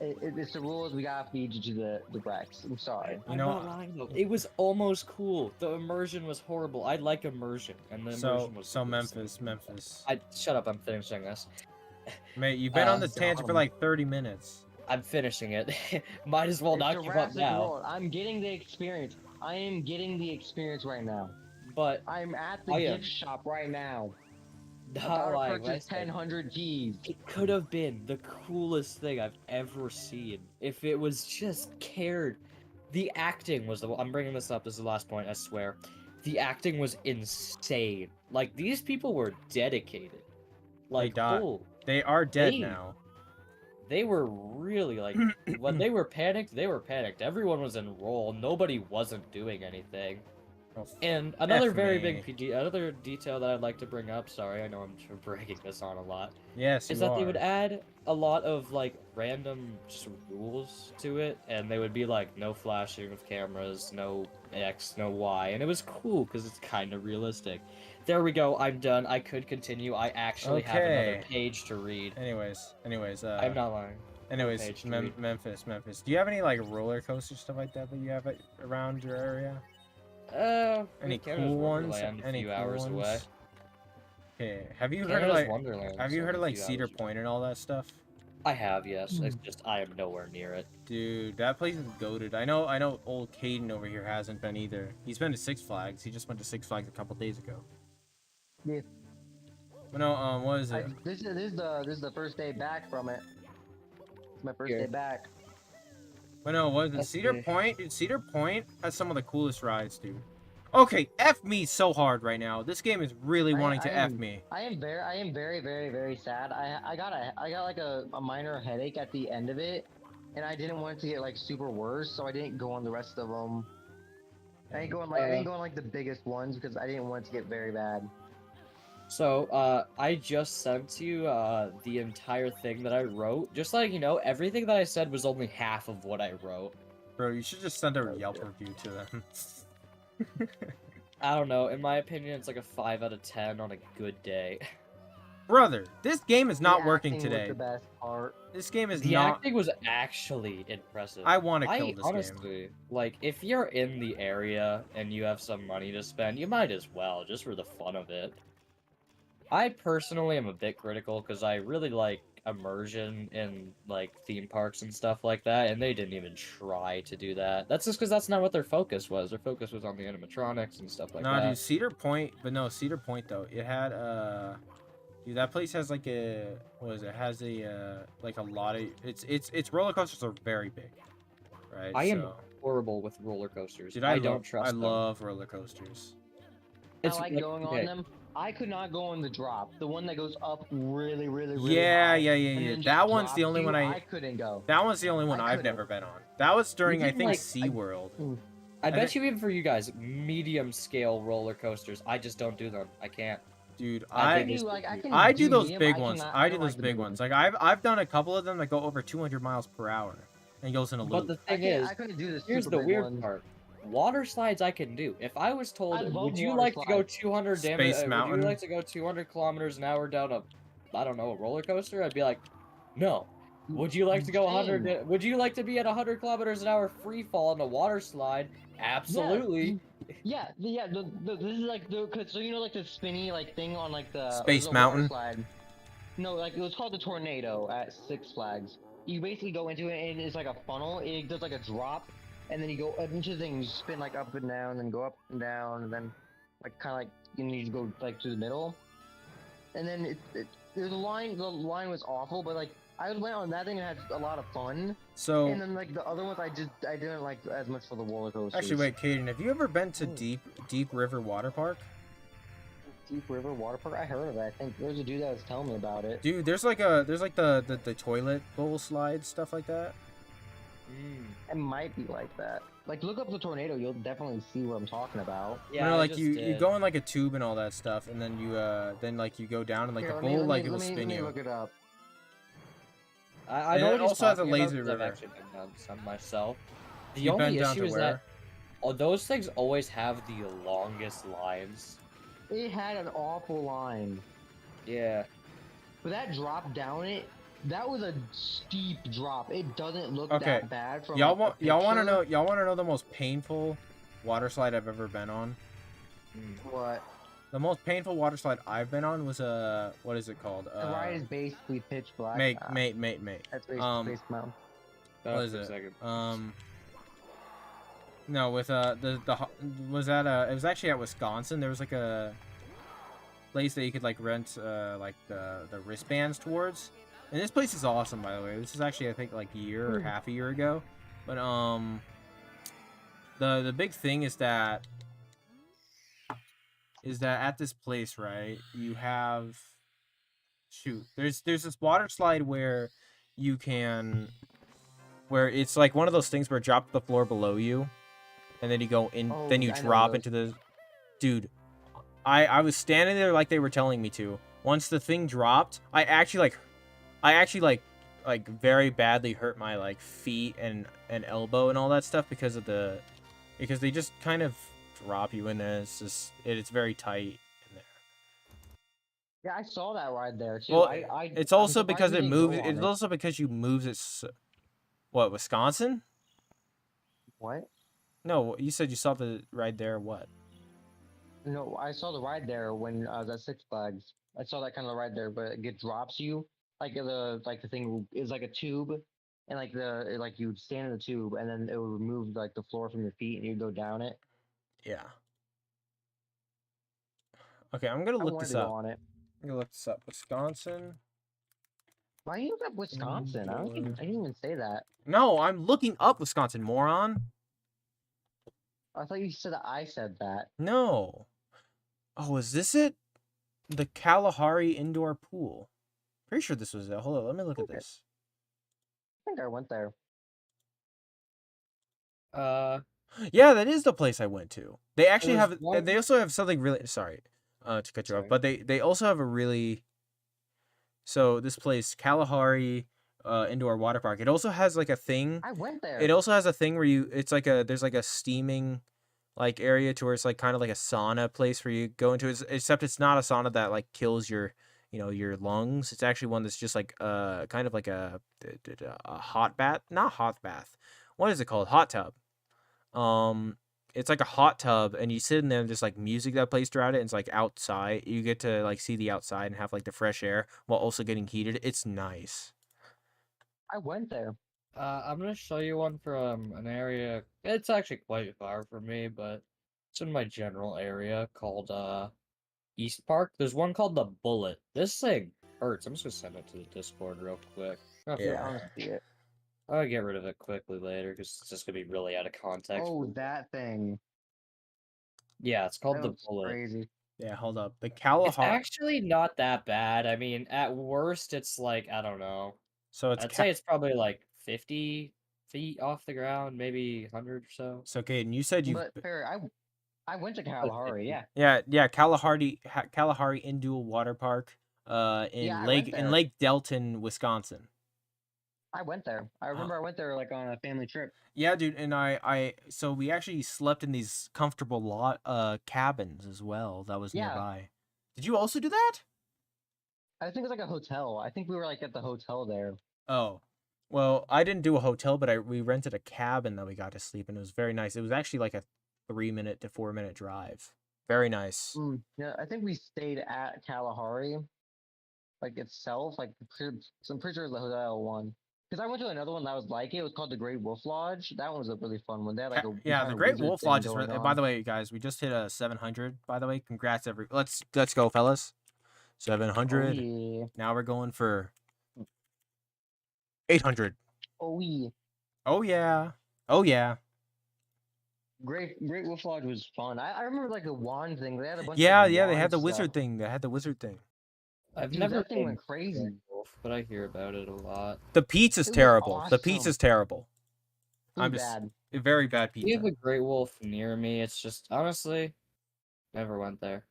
it's the rules. We gotta feed you to the Brex. I'm sorry. You I'm know, not lying though. It was almost cool. The immersion was horrible. I like immersion, and the immersion was so the worst. Memphis. Shut up. I'm finishing this. Mate, you've been on this Got tangent for 'em. like 30 minutes. I'm finishing it. Might as well It's not give up Jurassic now. World. I'm getting the experience. I am getting the experience right now. But I'm at the I am gift shop right now. not About to lying. purchase 1,000 keys. It could have been the coolest thing I've ever seen if it was just cared. The acting was I'm bringing this up. This is the last point. I swear. The acting was insane. Like these people were dedicated. Like died. oh, They are dead They- now. they were really like when they were panicked. They were panicked. Everyone was in roll. Nobody wasn't doing anything. Oh, And another F very me. big another detail that I'd like to bring up. Sorry, I know I'm breaking this on a lot. yes, Is you that are. they would add a lot of like random just rules to it, and they would be like no flashing of cameras, no X, no Y, and it was cool because it's kind of realistic. There we go. I'm done. I could continue. I actually have another Okay. page to read. Anyways, I'm not lying. Anyways, page to read. Memphis. Do you have any like roller coaster stuff like that you have around your area? Any Canada's cool ones? Wonderland, a Any few cool hours ones? away. Okay, have you heard Canada's of like Wonderland. have you heard of a like few Cedar hours away. Point and all that stuff? I have, yes. It's just I am nowhere near it. Dude, that place is goated. I know old Caden over here hasn't been either. He's been to Six Flags. He just went to Six Flags a couple days ago. Yeah. But no, what is it? This is the first day back from it. It's my first Here. day back. But no, what is it? Let's Cedar see. Point? Dude, Cedar Point has some of the coolest rides, dude. Okay, F me so hard right now. This game is really wanting to F me. I am very sad. I got like a minor headache at the end of it, and I didn't want it to get like super worse, so I didn't go on the rest of them. I didn't go on like the biggest ones because I didn't want it to get very bad. So, I just sent you, the entire thing that I wrote. Just like, you know, everything that I said was only half of what I wrote. Bro, you should just send a Yelp review to them. I don't know, in my opinion, it's like a 5 out of 10 on a good day. Brother, this game is not The working acting was today. the best part. This game is The not. acting was actually impressive. I want to kill this game. honestly, like, if you're in the area and you have some money to spend, you might as well, just for the fun of it. I personally am a bit critical because I really like immersion in like theme parks and stuff like that, and they didn't even try to do that. That's just because that's not what their focus was. Their focus was on the animatronics and stuff like No, that. dude, Cedar Point, but no, Cedar Point though. It had dude, that place has like a what is it? Has a like a lot of its roller coasters are very big, right? I am So, horrible with roller coasters. dude, I don't trust I them. love roller coasters. It's I like going okay. on them. I could not go on the drop, the one that goes up really Yeah, high. yeah, and then That just one's the drops only you. one I couldn't go. That one's the only one I I've couldn't. never been on. That was during I Even, think like, SeaWorld. I I bet think- you even for you guys, medium scale roller coasters, I just don't do them. I can't. Dude, I I think do, like, I can I do those medium, big I ones. cannot- I I do don't those like the big big ones. Like I've done a couple of them that go over 200 miles per hour and goes in a But loop. the I thing is, couldn't do this. here's the weird part. Water slides I can do. If I was told, I love would you water like to go slides. 200 Space would Mountain. you like to go 200 kilometers an hour down a, I don't know, a roller coaster? I'd be like, no. Would you like to go 100? Would you like to be at 100 kilometers an hour free fall on a water slide? Absolutely. Yeah. This is like so you know like the spinny like thing on like the Space the water Mountain? slide. No, like it was called the tornado at Six Flags. You basically go into it and it's like a funnel. It does like a drop, and then you go into the thing. You spin like up and down, and go up and down, and then like kind of like you need to go like to the middle. And then there's a line. The line was awful, but like I went on that thing and had a lot of fun. So And then like the other ones, I didn't like as much for the roller coasters. actually, wait, Caden, have you ever been to Deep River Water Park? Deep River Water Park. I heard of it. I think there's a dude that was telling me about it. Dude, there's like the toilet bowl slide stuff like that. It might be like that. Like, look up the tornado. You'll definitely see what I'm talking about. Yeah, You know, I like just you did. go in like a tube and all that stuff, and then you go down and like Here, the let me- bowl let like me- it'll let me- spin let me you. look it up. I And know it what he's also has a talking about laser 'cause I've river. actually been on some myself. The You've only been down issue to is where? that those things always have the longest lines. It had an awful line. Yeah. But that drop down it, that was a steep drop. It doesn't look Okay. that bad from Y'all like, want a y'all want to picture. know y'all want to know the most painful water slide I've ever been on? What? The most painful water slide I've been on was what is it called? The ride is basically pitch black. mate. That's basically Space Mountain. What is for a it? second. No, with was that it was actually at Wisconsin. There was like a place that you could like rent like the wristbands towards. And this place is awesome, by the way. This is actually I think like a year or half a year ago. But the big thing is that at this place, right? You have there's this water slide where you can where it's like one of those things where it drops the floor below you and then you go in Oh, then you I know drop those. into the dude. I was standing there like they were telling me to. Once the thing dropped, I actually like very badly hurt my like feet and elbow and all that stuff because they just kind of drop you in there. It's very tight in there. Yeah, I saw that ride there too. Well, I'm also surprised because we it didn't go moves. on It's it. also because you moves it. What, Wisconsin? What? No, you said you saw the ride there. What? No, I saw the ride there when I was at Six Flags. I saw that kind of ride there, but it drops you. The thing is like a tube, and like you would stand in the tube, and then it would remove like the floor from your feet, and you'd go down it. Yeah. Okay, I'm gonna I look wanted this to go up. on it. I'm gonna look this up. Wisconsin. Why you look up Wisconsin? I didn't even say that. No, I'm looking up Wisconsin, moron. I thought you said I said that. No. Oh, is this it? The Kalahari Indoor Pool. Pretty sure this was it. Hold on, let me look at Okay. this. I think I went there. Yeah, that is the place I went to. They actually There's have. one- They also have something really. Sorry, to cut you off, Sorry. but they also have a really. So this place, Kalahari, indoor water park. It also has like a thing. I went there. It also has a thing where there's like a steaming, like area to where it's like kind of like a sauna place where you go into. Except it's not a sauna that like kills your lungs. It's actually one that's just like kind of like a hot bath, not hot bath. What is it called? Hot tub. It's like a hot tub, and you sit in there and there's like music that plays throughout it. And it's like outside. You get to like see the outside and have like the fresh air while also getting heated. It's nice. I went there. I'm gonna show you one from an area. It's actually quite far from me, but it's in my general area called East Park. There's one called the Bullet. This thing hurts. I'm just gonna send it to the Discord real quick. I want to see it. I'll get rid of it quickly later because it's just gonna be really out of context. Oh, that thing. Yeah, it's called That the looks Bullet. crazy. Yeah, hold up. The It's Kalahari. actually not that bad. I mean, at worst, it's like, I don't know. So it's I'd say it's probably like 50 feet off the ground, maybe 100 or so. So Caden, you said you. But Perry, I went to Kalahari. Yeah. Yeah. Kalahari Indoor Water Park. In Yeah, I went there. Lake Delton, Wisconsin. I went there. I remember I went there like on a family trip. Yeah, dude, and so we actually slept in these comfortable cabins as well that was Yeah. nearby. Did you also do that? I think it was like a hotel. I think we were like at the hotel there. Oh. Well, I didn't do a hotel, but we rented a cabin that we got to sleep in. It was very nice. It was actually like a 3-minute to 4-minute drive. Very nice. Yeah, I think we stayed at Kalahari, like itself. Like, I'm pretty sure it was the hotel one. Because I went to another one that was like it. It was called the Great Wolf Lodge. That one was a really fun one. They had like a Yeah, the entire Great wizard Wolf thing Lodge is. going By on. the way, guys, we just hit a 700. By the way, congrats Let's go, fellas. 700. Oh yeah. Now we're going for 800. Oh yeah. Oh yeah. Oh yeah. Great Wolf Lodge was fun. I remember like the wand thing. They had a bunch Yeah, of yeah, they wand had the stuff. wizard thing. They had the wizard thing. I've Dude, never that thing been went to crazy. Great Wolf, but I hear about it a lot. The pizza's It was terrible. The awesome. pizza's terrible. Too I'm just bad. very bad We have pizza. a Great Wolf near me. It's just honestly, never went there.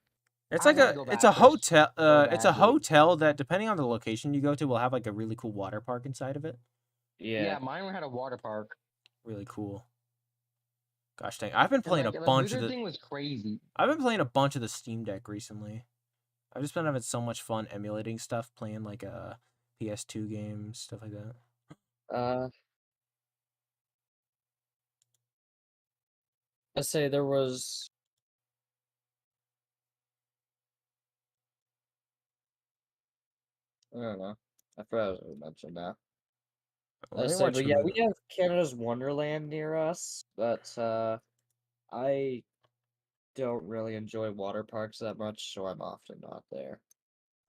It's I like wanna a go it's back a there hotel so it's a badly. hotel that depending on the location you go to will have like a really cool water park inside of it. Yeah. Yeah, mine had a water park. Really cool. Gosh dang. I've been And playing like a the bunch of wizard the thing was crazy. I've been playing a bunch of the Steam Deck recently. I've just been having so much fun emulating stuff, playing like PS2 games, stuff like that. Let's say there was. I don't know. I forgot what I was gonna mention now. Let me Let's say, watch but the yeah, movie. we have Canada's Wonderland near us, but I don't really enjoy water parks that much, so I'm often not there.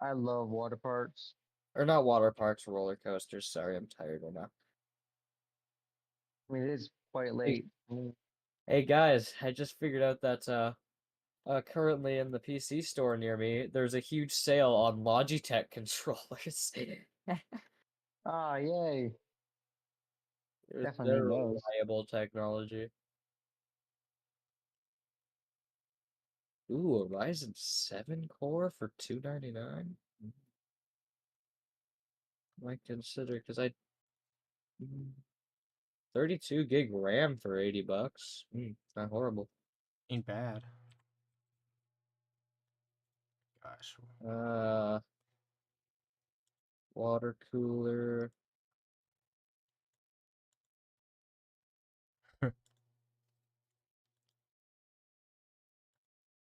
I love water parks. Or not water parks, roller coasters. Sorry, I'm tired right now. I mean, it is quite late. I mean, Hey guys, I just figured out that currently in the PC store near me, there's a huge sale on Logitech controllers. yay! Definitely They're need those. reliable technology. Ooh, a Ryzen 7 core for $299. Might consider because I 32 gig RAM for $80. Not horrible. Ain't bad. Gosh. Water cooler.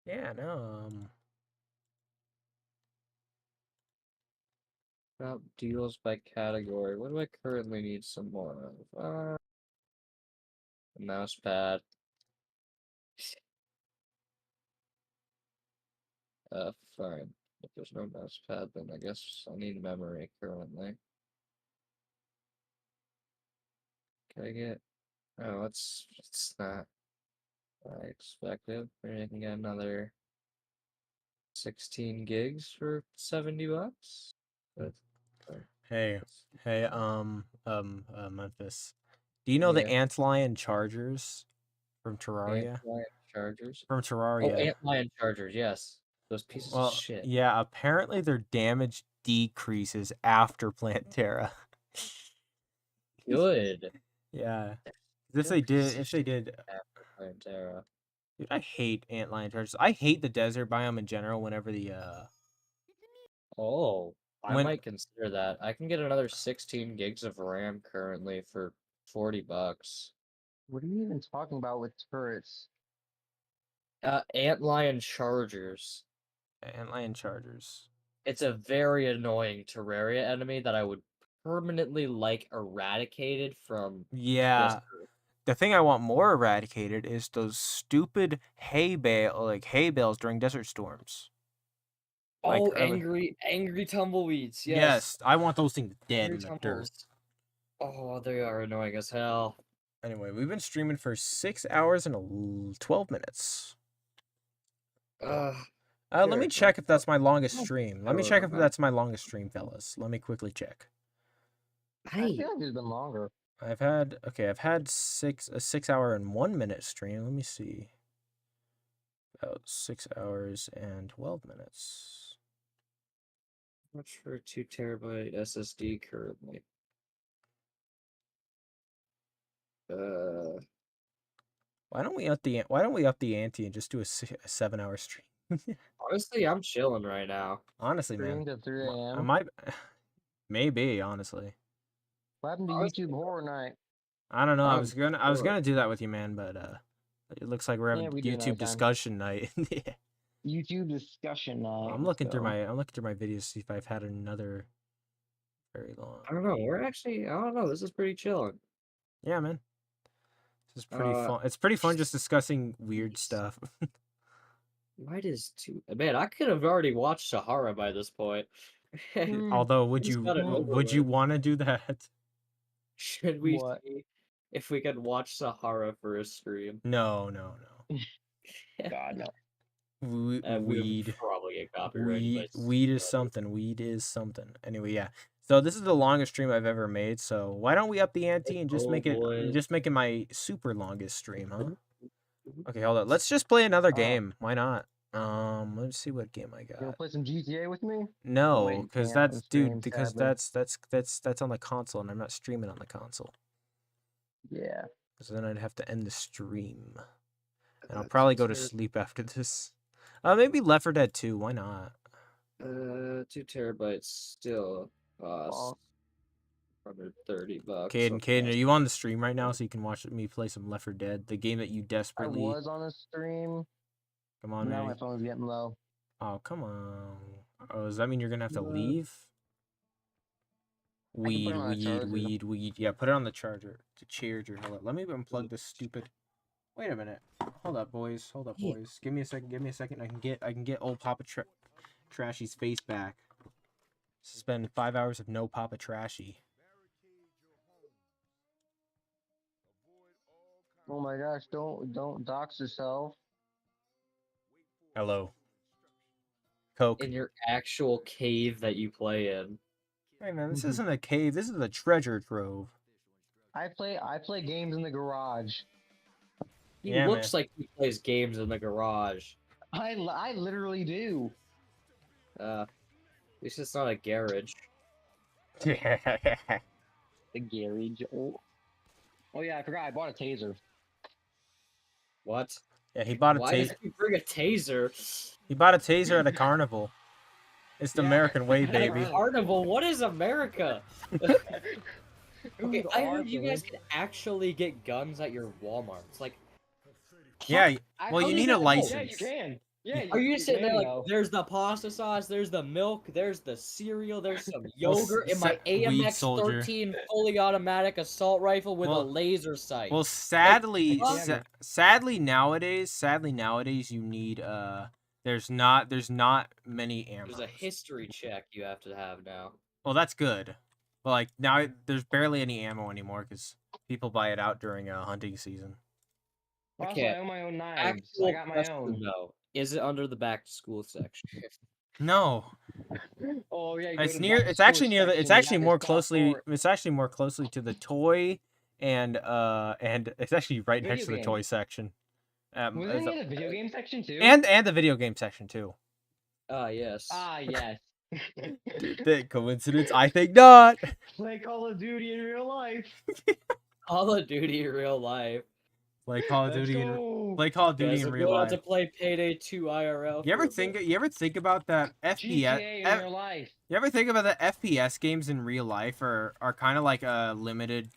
Yeah, no. Top deals by category. What do I currently need some more of? A mouse pad. Fine. If there's no mouse pad, then I guess I need memory currently. Can I get? Oh, it's not what I expected. Maybe I can get another 16 gigs for $70. But, Hey, hey, Memphis. Do you know the yeah, Antlion Chargers from Terraria? Antlion chargers. From Oh, Terraria. Antlion chargers. Yes, those pieces of Well, shit. yeah, apparently their damage decreases after Plantera. Good. Yeah. They're pieces of If they shit did, after Plantera. dude, I hate Antlion Chargers. I hate the desert biome in general whenever Oh, I when might consider that. I can get another 16 gigs of RAM currently for $40. What are you even talking about with turrets? Antlion chargers. Antlion Chargers. It's a very annoying Terraria enemy that I would permanently like eradicated from this Yeah. Earth. The thing I want more eradicated is those stupid hay bales during desert storms. Like Oh, early. angry tumbleweeds. Yes, Yes, I want those things dead angry in the dirt. tumbles. Oh, they are annoying as hell. Anyway, we've been streaming for 6 hours and 12 minutes. Ugh. Let me check if that's my longest Oh, stream. I Let me check if remember. that's my longest stream, fellas. Let me quickly check. I feel like it's been longer. I've had a 6 hour and 1 minute stream. Let me see. About 6 hours and 12 minutes. How much for a 2 TB SSD currently? Why don't we up the ante and just do a 7 hour stream? Honestly, I'm chilling right now. Honestly, man. Stream to 3 I a.m. might maybe, honestly. What happened to Honestly, YouTube Horror Night? I don't know. I I'm was gonna do that with you, man, but it looks like we're having Yeah, we do YouTube nighttime. discussion night. Yeah. YouTube discussion night. I'm looking through my videos to see if I've had another very long. I don't know. I don't know. This is pretty chilling. Yeah, man. This is pretty fun. It's pretty fun just discussing weird stuff. Why does two? Man, I could have already watched Sahara by this point. Although, would Just you got it over want with. to do that? Should we What? see if we could watch Sahara for a stream. No, no, no. God no. We, We would weed. probably get copyrighted. Weed is something. Weed is something. Anyway, yeah. So this is the longest stream I've ever made. So why don't we up the ante and just Oh, make it, boy. just make it my super longest stream, huh? Okay, hold on. Let's just play another game. Why not? Let's see what game I You wanna got. play some GTA with me? No, Wait, because can't on that's stream, because sadly. that's on the console, and I'm not streaming on the console. Yeah. So then I'd have to end the stream, and I'll probably go to sleep after this. Maybe Left 4 Dead 2. Why not? 2 terabytes still cost $130. Caden, are you on the stream right now so you can watch me play some Left 4 Dead, the game that you I desperately... was on a stream. Come on, Now man. my phone's getting low. Oh, come on. Oh, does that mean you're gonna have to What? leave? I can put it on a charger. Weed. Yeah, put it on the charger. The charger. Hold up. Let me unplug this stupid... Wait a minute. Hold up, boys. Give me a second. I can get old Papa Trashy's face back. This has been 5 hours of no Papa Trashy. Oh my gosh, don't dox yourself. Hello. Coke. In your actual cave that you play in. Hey man, this isn't a cave. This is a treasure trove. I play games in the garage. He Yeah, looks like he plays games in the garage. I literally do. At least it's not a garage. The garage. Oh yeah, I forgot. I bought a taser. What? Yeah, he bought a Why does taser. he bring a taser? He bought a taser at a carnival. It's the Yeah, American way, at a baby. Carnival? What is America? It Okay, was I heard you awesome. guys can actually get guns at your Walmarts. Like, Yeah, I- well, how you is need that- a oh, license. Yeah, you can. Yeah, are you sitting there can, like, though. there's the pasta sauce, there's the milk, there's the cereal, there's some Well, yogurt in my weed soldier. AMX-13 fully automatic assault rifle with Well- a laser sight. Well, sadly, Yeah. sadly nowadays, you need there's not many ammo. There's a history check you have to have now. Well, that's good. But like now, there's barely any ammo anymore because people buy it out during hunting season. Also, Okay. I own my own knives. Actual I got my question, own. though. Is it under the back to school section? No, Oh yeah, you go it's to near. back to It's school actually near the. It's section, you actually have to more stop closely. for It's actually more closely to the toy, and it's actually right Video next to the game. toy section. Was as it a- in the video game section too? and the video game section too. Yes. Ah yes. The coincidence? I think not. Play Call of Duty in real life. Call of Duty real life. Like Call of Let's Duty in go. play Call of Duty Guys, in I'm real going life. to play Payday 2 IRL. You ever for a think? bit. You ever think about that FPS? GTA in real life. You ever think about that FPS games in real life are kind of like limited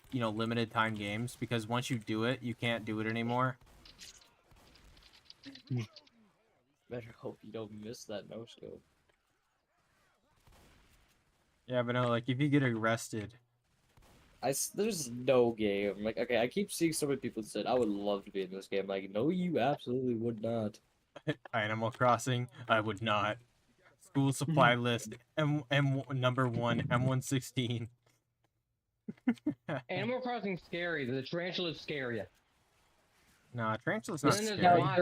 time games because once you do it, you can't do it anymore. Better hope you don't miss that no scope. Yeah, but no, like if you get arrested, There's no game. Like, okay, I keep seeing so many people said I would love to be in this game. Like, no, you absolutely would not. Animal Crossing, I would not. School supply list, number 1, M116. Animal Crossing scary. The tarantula's scary. Nah, Tarantula's not Then there's scary. Now,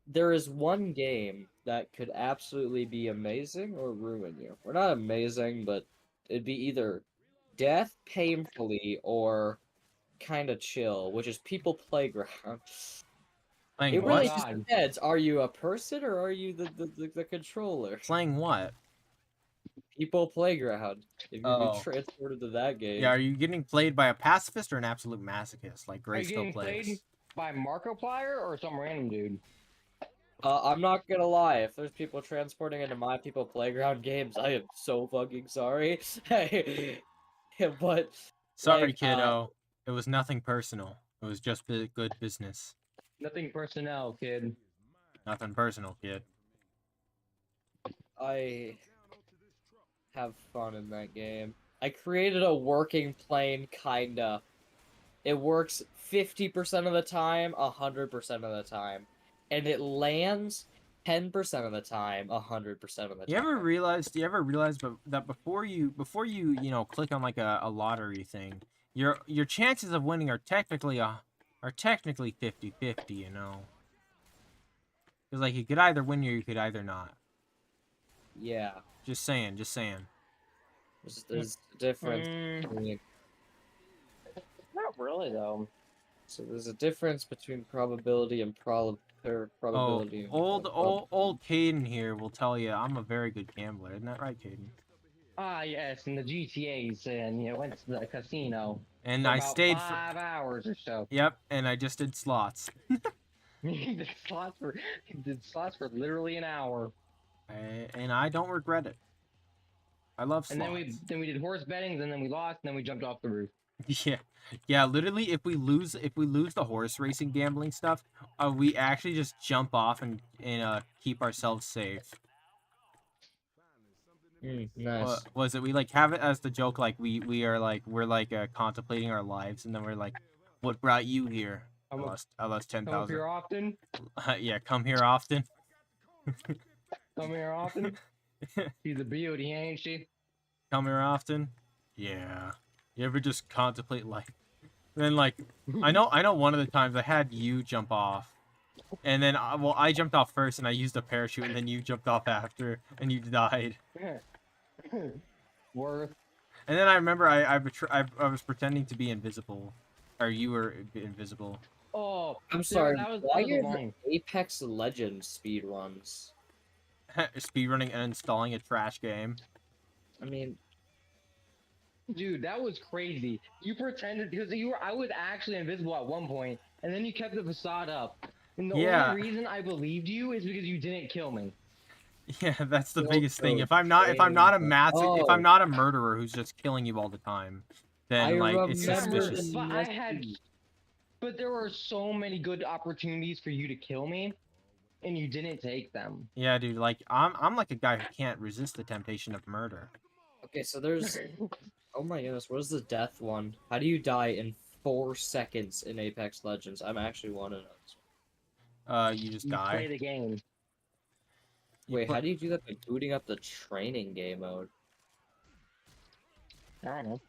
There is one game that could absolutely be amazing or ruin you. Or not amazing, but it'd be either death painfully or kind of chill, which is People Playground. Playing It what? really God. just depends. Are you a person or are you the controller? Playing what? People Playground. If you Oh. be transported to that game. Yeah, are you getting played by a pacifist or an absolute masochist like Are you Grayskull getting plays? played by Markiplier or some random dude? I'm not gonna lie, if there's people transporting into my People Playground games, I am so fucking sorry. But Sorry, like, kiddo. It was nothing personal. It was just good business. Nothing personnel, kid. Nothing personal, kid. I have fun in that game. I created a working plane, kinda. It works 50% of the time, 100% of the time. And it lands 10% of the time, 100% of the time. You ever realize that before you click on like a lottery thing, your chances of winning are technically 50-50, you know. Because like you could either win or you could either not. Yeah. Just saying, just saying. There's a difference. Not really though. So there's a difference between probability and probability. and Old Caden here will tell you I'm a very good gambler. Isn't that right, Caden? Ah, yes, in the GTA's, and went to the casino. And for I about stayed 5 hours or so. Yep, and I just did slots. did slots for literally an hour. And I don't regret it. I love slots. And then we did horse betting, and then we lost, and then we jumped off the roof. Yeah. Literally, if we lose the horse racing gambling stuff, we actually just jump off and keep ourselves safe. Nice. Was it we like have it as the joke like we're contemplating our lives and then we're like, what brought you here? I lost 10,000. Come here often. Yeah, come here often. Come here often. She's a beauty, ain't she? Come here often. Yeah. You ever just contemplate life? And then like, I know one of the times I had you jump off, and then I jumped off first and I used a parachute, and then you jumped off after and you died. Worth. And then I remember I was pretending to be invisible, or you were invisible. Oh, I'm sorry. Why are the Apex Legends speedruns? Speedrunning and installing a trash game. I mean, dude, that was crazy. You pretended because I was actually invisible at one point, and then you kept the facade up. And the only reason I believed you is because you didn't kill me. Yeah, that's the biggest thing. If I'm not a murderer who's just killing you all the time, then it's suspicious. But there were so many good opportunities for you to kill me, and you didn't take them. Yeah, dude. Like I'm like a guy who can't resist the temptation of murder. Okay, so there's. Oh my goodness, what is the death one? How do you die in 4 seconds in Apex Legends? I'm actually wanting to know. You just die. Play the game. Wait, how do you do that by booting up the training game mode? I don't know.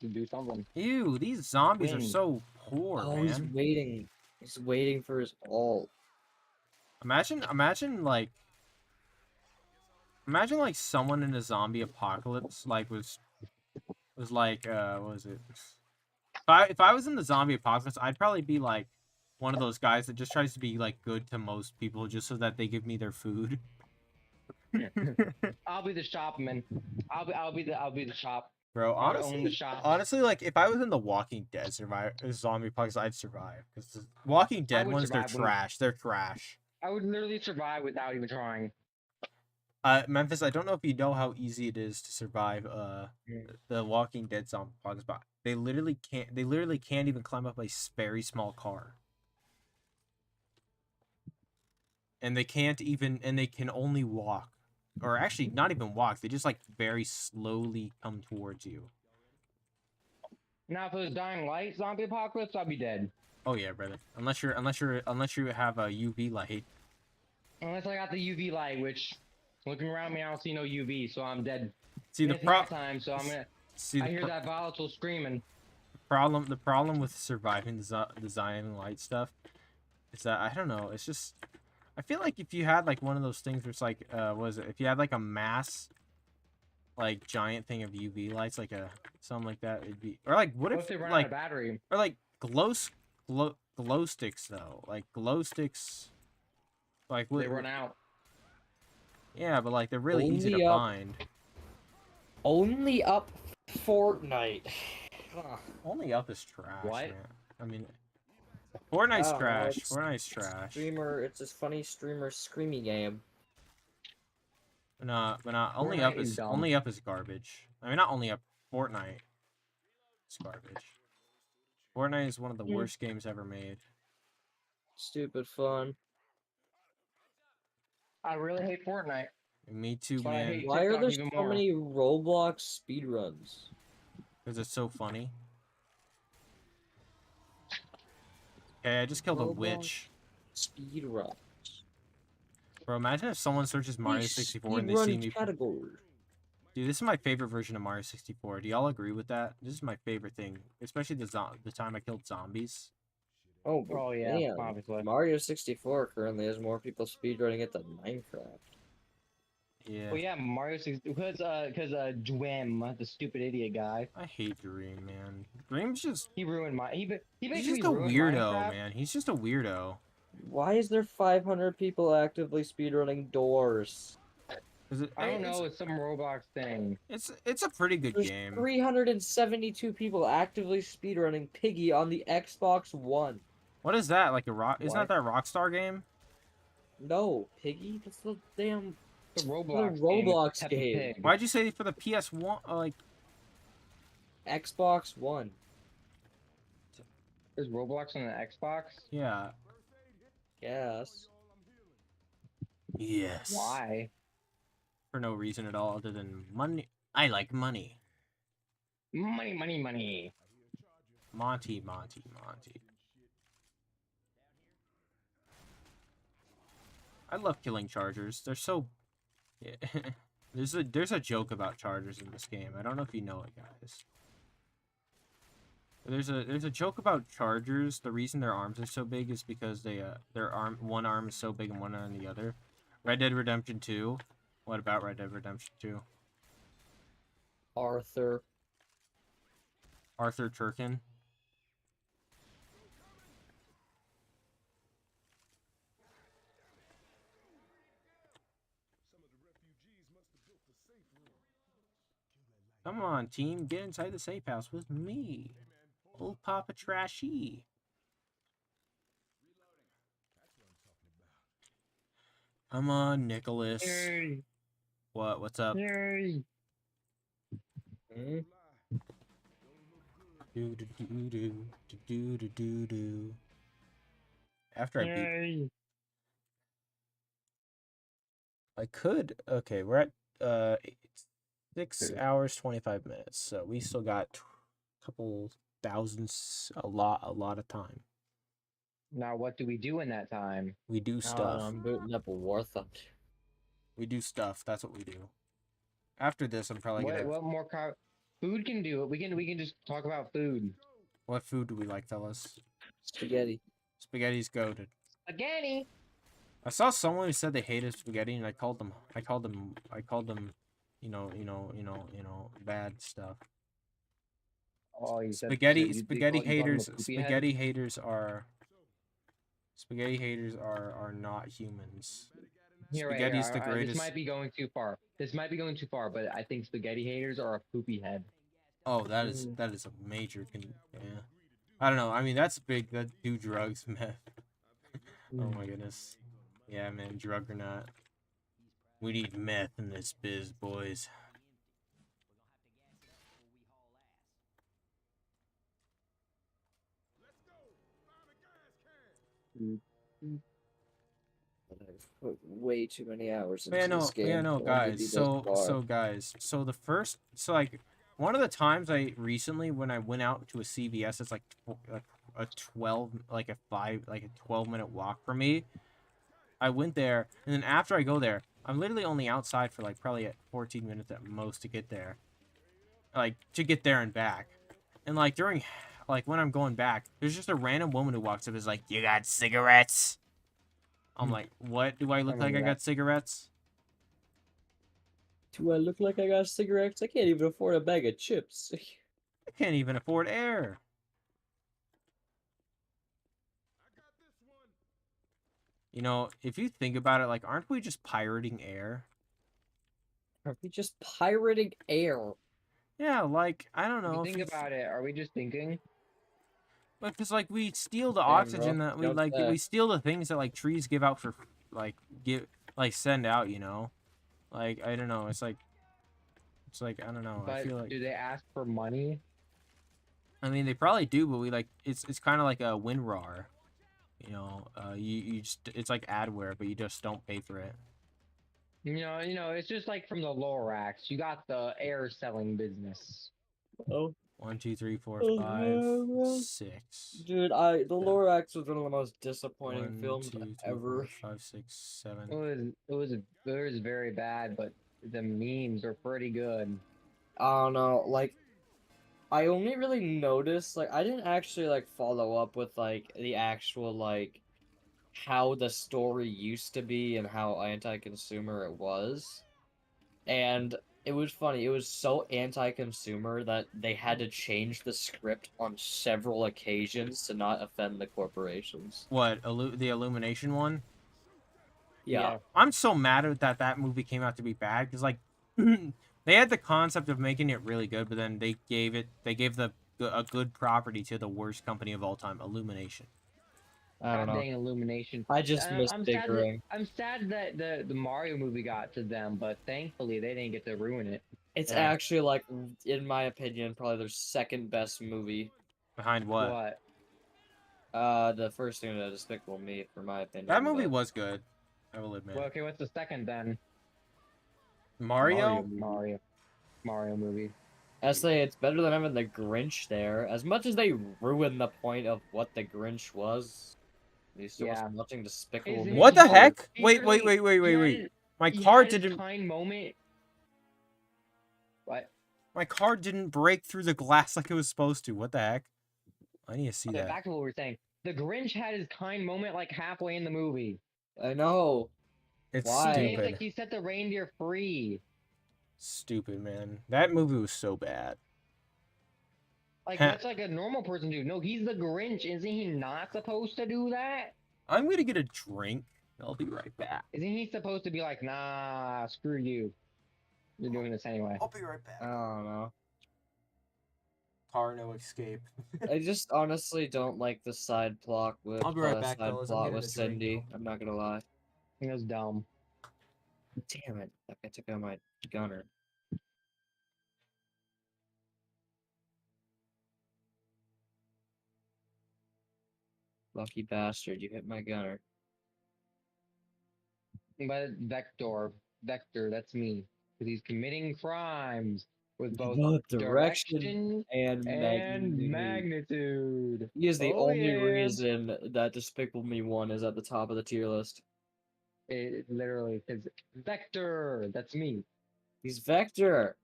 You do something. Ew, these zombies are so poor, man. He's waiting. He's waiting for his ult. Imagine like someone in a zombie apocalypse was like what was it? If I was in the zombie apocalypse, I'd probably be like one of those guys that just tries to be like good to most people just so that they give me their food. I'll be the shopman. I'll be the shop. Bro, honestly, like if I was in the Walking Dead zombie apocalypse, I'd survive because the Walking Dead ones they're trash. They're trash. I would literally survive without even trying. Memphis, I don't know if you know how easy it is to survive the Walking Dead zombie apocalypse, but they literally can't even climb up a very small car. And they can only walk. Or actually not even walk, they just like very slowly come towards you. Now if it was Dying Light zombie apocalypse, I'd be dead. Oh yeah, brother. Unless you have a UV light. Unless I got the UV light, which looking around me I don't see no UV, so I'm dead. See the time, so I'm gonna I hear that volatile screaming. The problem with surviving the Dying Light stuff is that I don't know, it's just I feel like if you had like one of those things where it's like if you had like a mass like giant thing of UV lights, like something like that, it'd be or like what if they run like out of battery? Or like glow sticks though. Like glow sticks like they run out. Yeah, but like they're really easy to find. Only up Fortnite. Only up is trash. What? Man. I mean Fortnite's trash. Fortnite's trash. It's this funny streamer screamy game. But not only up is garbage. I mean not only up, Fortnite is garbage. Fortnite is one of the worst games ever made. Stupid fun. I really hate Fortnite. Me too, man. Why are there so many Roblox speedruns? Because it's so funny. Okay, I just killed a witch. Speedruns. Bro, imagine if someone searches Mario 64 and they see me. Category. Dude, this is my favorite version of Mario 64. Do y'all agree with that? This is my favorite thing, especially the time I killed zombies. Oh, Oh, yeah, man. obviously. Mario 64 currently has more people speedrunning it than Minecraft. Yeah. Well, yeah, Mario 6 because Dwem, the stupid idiot guy, I hate Dream, man. Dream's just he ruined my he he's basically just a ruined weirdo, Minecraft. man. He's just a weirdo. Why is there 500 people actively speedrunning Doors? I don't know, it's some Roblox thing. It's a pretty good There's game. 372 people actively speedrunning Piggy on the Xbox One. What is that? Like a rock? Isn't What? that Rockstar game? No, Piggy? That's the damn The the Roblox, Roblox Peppa game. Pig. Why'd you say for the PS1? Like Xbox One. Is Roblox on the Xbox? yeah. Yes. Yes. Why? For no reason at all other than money. I like money. Money, money, money. Monty, Monty, Monty. I love killing chargers. They're so. Yeah. there's a joke about chargers in this game. I don't know if you know it, guys. There's a joke about chargers. The reason their arms are so big is because one arm is so big and one arm the other. Red Dead Redemption 2. What about Red Dead Redemption 2? Arthur. Arthur Turkin. Come on, team, get inside the safe house with me. Old Papa Trashy. Come on, Nicholas. Yay. What's up? Yay. Hmm? Do do do do do do do do. After I beat, Yay. I could. Okay, we're at 6 hours 25 minutes, so we still got a couple thousands, a lot of time. Now what do we do in that time? We do stuff. I'm booting up a War Thunder. We do stuff. That's what we do. After this, I'm probably gonna. What more food can do it. We can just talk about food. What food do we like, fellas? Spaghetti. Spaghetti's goated. Spaghetti. I saw someone who said they hated spaghetti, and I called them, bad stuff. Oh, you said Spaghetti you call them a poopy head? Spaghetti haters are not humans. Here, Spaghetti's right, the greatest. This might be going too far. But I think spaghetti haters are a poopy head. Oh, that is a major. Yeah, I don't know. I mean, that's big. That do drugs, meth. Oh my goodness. Yeah, man, drug or not. We need meth in this biz, boys. I've put way too many hours into Yeah, this game. for it to guys. be this So far. guys. So the first, like, one of the times I recently when I went out to a CVS, it's like a 12-minute walk for me. I went there, and then after I go there, I'm literally only outside for like probably at 14 minutes at most to get there. Like to get there and back, and like during, like when I'm going back, there's just a random woman who walks up and is like, "You got cigarettes?" I'm like, "What? Do I look like I got cigarettes?" Do I look like I got cigarettes? I can't even afford a bag of chips. I can't even afford air. You know, if you think about it, like, aren't we just pirating air? Are we just pirating air? Yeah, like, I don't If know. you think about it, are we just thinking? Because, like, we steal the Damn, oxygen bro. that we, Don't like, say. we steal the things that, like, trees give out for, like, send out, you know? Like, I don't know. It's like, I don't know. I But feel like, do they ask for money? I mean, they probably do, but we, like, it's kind of like a WinRAR. You know, you just, it's like adware, but you just don't pay for it. You know, it's just like from the Lorax. You got the air selling business. Oh, 1, 2, 3, 4, Oh, 5, yeah, bro. 6. dude, the Lorax was one of the most disappointing 1, films 2, 3, ever. 4, 5, 6, 7. It was very bad, but The memes are pretty good. I don't know, like, I only really noticed, like, I didn't actually, like, follow up with, like, the actual, like, how the story used to be and how anti-consumer it was. And it was funny, it was so anti-consumer that they had to change the script on several occasions to not offend the corporations. What, the Illumination one? Yeah. I'm so mad at that movie came out to be bad because like they had the concept of making it really good, but then they gave a good property to the worst company of all time, Illumination. I don't God know. dang Illumination. I just miss I'm Big sad Ring. I'm sad that the Mario movie got to them, but thankfully they didn't get to ruin it. It's Yeah. actually, like, in my opinion, probably their second best movie. Behind what? What? The first thing that Despicable Me, for my opinion. That movie but... was good. I will admit. Well, okay, what's the second then? Mario? Mario movie. I say it's better than having the Grinch there. As much as they ruined the point of what the Grinch was, you still Yeah. was watching Despicable Me. What the Oh, heck? he Wait. literally- My he car had his didn't. kind moment. What? My car didn't break through the glass like it was supposed to. What the heck? I need to see Okay, that. back to what we were saying. The Grinch had his kind moment like halfway in the movie. I know. It's Why? It's stupid. like he set the reindeer free. Stupid, man. That movie was so bad. Like Ha- that's like a normal person do. No, he's the Grinch. Isn't he not supposed to do that? I'm gonna get a drink. I'll be right back. Isn't he supposed to be like, nah, screw you? You're doing this anyway. I'll be right back. I don't know. Car no escape. I just honestly don't like the side plot with I'll be right back, fellas. I'm getting a drink Cindy. now. I'm not gonna lie. It was dumb. Damn it! I took out my gunner. Lucky bastard! You hit my gunner. But Vector, that's me. Because he's committing crimes with both Both direction and and magnitude. He is the Oh, only yeah. reason that Despicable Me 1 is at the top of the tier list. It literally says Vector, that's me. He's Vector.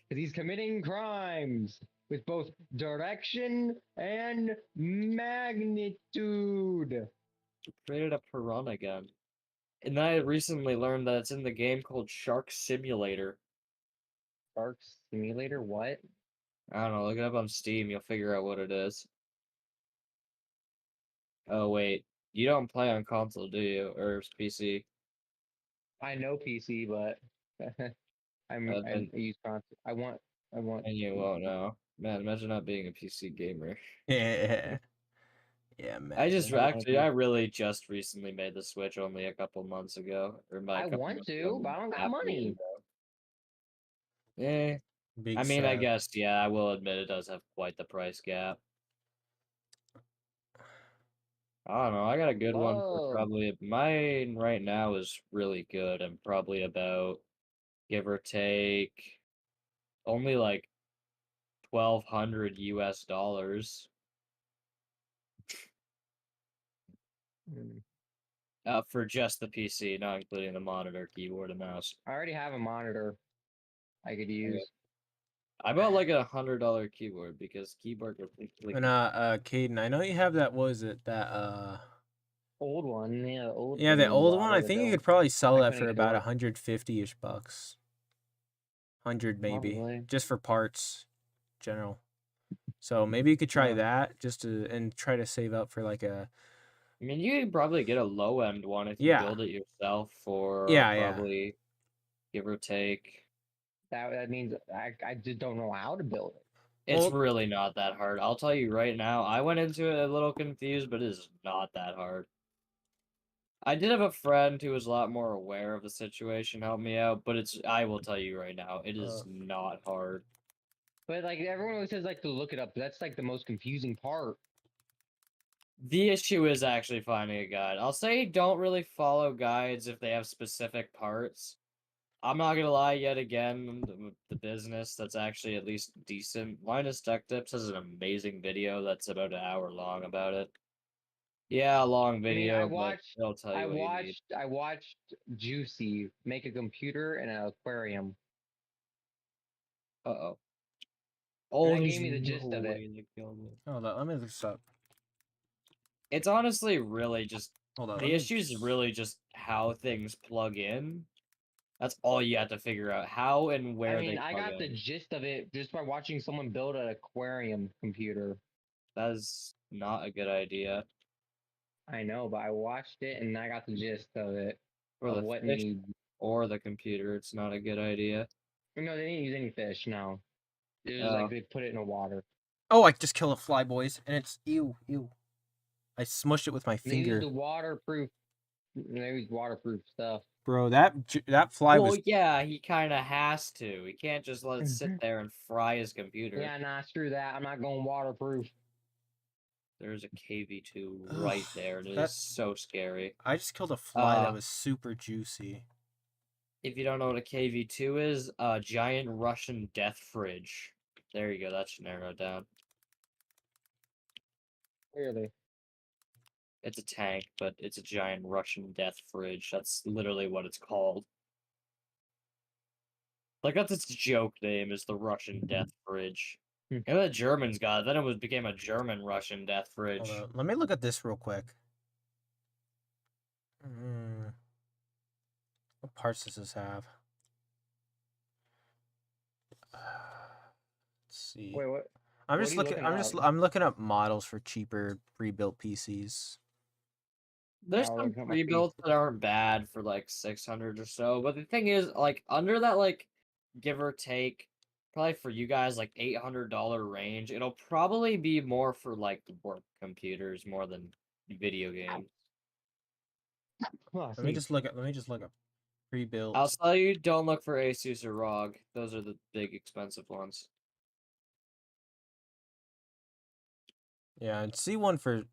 Because he's committing crimes with both direction and magnitude. Created a piranha gun. And I recently learned that it's in the game called Shark Simulator. Shark Simulator, what? I don't know, look it up on Steam, you'll figure out what it is. Oh wait, you don't play on console, do you? Or PC? I know PC, but I use console. I want. And you won't know. Man, imagine not being a PC gamer. Yeah. Yeah, man. I really just recently made the switch only a couple months ago. Or by a I couple want months to, ago, but I don't got half a money. year ago. Eh. Big I mean, I sad. guess, yeah, I will admit it does have quite the price gap. I don't know, I got a good one for Whoa. probably, mine right now is really good and probably about, give or take, only like 1,200 US dollars. For just the PC, not including the monitor, keyboard, and mouse. I already have a monitor I could use. I bought like $100 keyboard because keyboard with And Caden, I know you have that. What is it? That Old one, yeah, old. Yeah, the old one. I think you could probably sell I that for couldn't get about to work. 150-ish bucks. 100 maybe, Probably. just for parts, general. So maybe you could try Yeah. that and try to save up for like a. I mean, you could probably get a low end one if you Yeah. build it yourself for Yeah. probably give or take. That means I just don't know how to build it. It's Well- really not that hard. I'll tell you right now. I went into it a little confused, but it is not that hard. I did have a friend who was a lot more aware of the situation help me out, but I will tell you right now, it is not hard. But like everyone always says, like to look it up. That's like the most confusing part. The issue is actually finding a guide. I'll say don't really follow guides if they have specific parts. I'm not gonna lie, yet again, the business that's actually at least decent. Linus Tech Tips has an amazing video that's about an hour long about it. Yeah, a long I mean, video, but it'll tell you what you need. I watched Juicy make a computer and an aquarium. Uh-oh. And Oh, that there's gave me the no gist of it. way they killed it. Hold on, let me look this up. It's honestly really just Hold on. the issue is really just how things plug in. That's all you have to figure out. How and where I mean, they I plug got the in. gist of it just by watching someone build an aquarium computer. That is not a good idea. I know, but I watched it and I got the gist of it. For Of the what fish needs. or the computer, it's not a good idea. No, they didn't use any fish. No, it was Oh. like they put it in the water. Oh, I just killed a fly, boys, and it's ew. I smushed it with my They used finger. the waterproof. They used waterproof stuff. Bro, that fly Well, was. yeah, he kind of has to. He can't just let it sit Mhm. there and fry his computer. Yeah, nah, screw that. I'm not going waterproof. There's a KV2 right there, and it That- is so scary. I just killed a fly that was super juicy. If you don't know what a KV2 is, a giant Russian death fridge. There you go, that should narrow it down. Clearly. It's a tank, but it's a giant Russian death fridge. That's literally what it's called. Like, that's its joke name, is the Russian death fridge. Hmm. And the Germans got it, then it became a German Russian death fridge. Hold on. Let me look at this real quick. What parts does this have? Let's see. Wait, what? I'm what just are you looking. looking up? I'm looking up models for cheaper pre-built PCs. There's I'll some look at my pre-builts that aren't bad for like 600 or so, but the thing is, like under that, like give or take, probably for you guys like $800 range, it'll probably be more for like work computers more than video games. Oh, Let me just look at pre-built. I'll tell you, don't look for Asus or ROG. Those are the big expensive ones. Yeah, and see one for.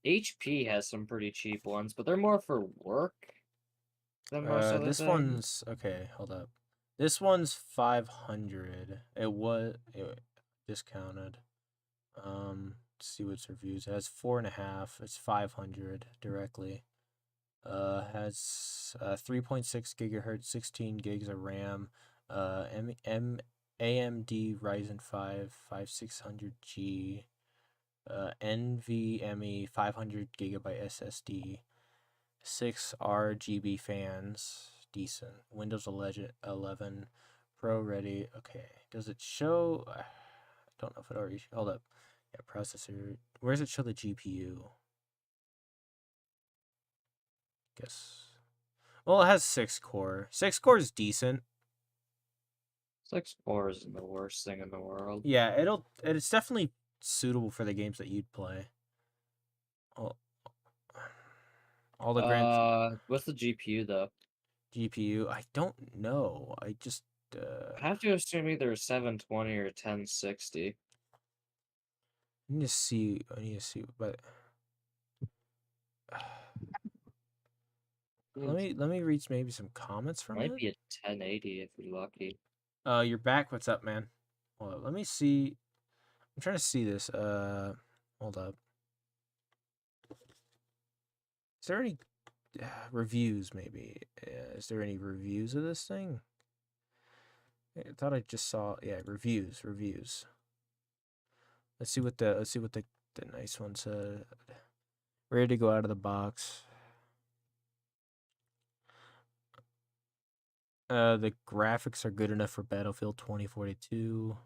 HP has some pretty cheap ones, but they're more for work than most other This things. one's okay. Hold up. This one's 500. It was discounted. Let's see what's reviews. It has 4.5. It's 500 directly. Has 3.6 gigahertz, 16 gigs of RAM. AMD Ryzen 5 5600G. NVMe 500 gigabyte SSD. 6 RGB fans, decent. Windows 11 Pro ready. Okay, does it show? I don't know if it already. Hold up. Yeah, processor. Where does it show the GPU? Guess. Well, it has 6 core. 6 core is decent. 6 core isn't the worst thing in the world. Yeah, it's definitely suitable for the games that you'd play. All the What's the GPU though? GPU, I don't know. I just I have to assume either 720 or 1060. I need to see, but let me read maybe some comments from Might it. be a 1080 if you're lucky. You're back. What's up, man? Hold up. Let me see. I'm trying to see this. Hold up. Is there any reviews? Maybe. Is there any reviews of this thing? I thought I just saw. Yeah, reviews. Let's see what the nice one said. Ready to go out of the box. The graphics are good enough for Battlefield 2042.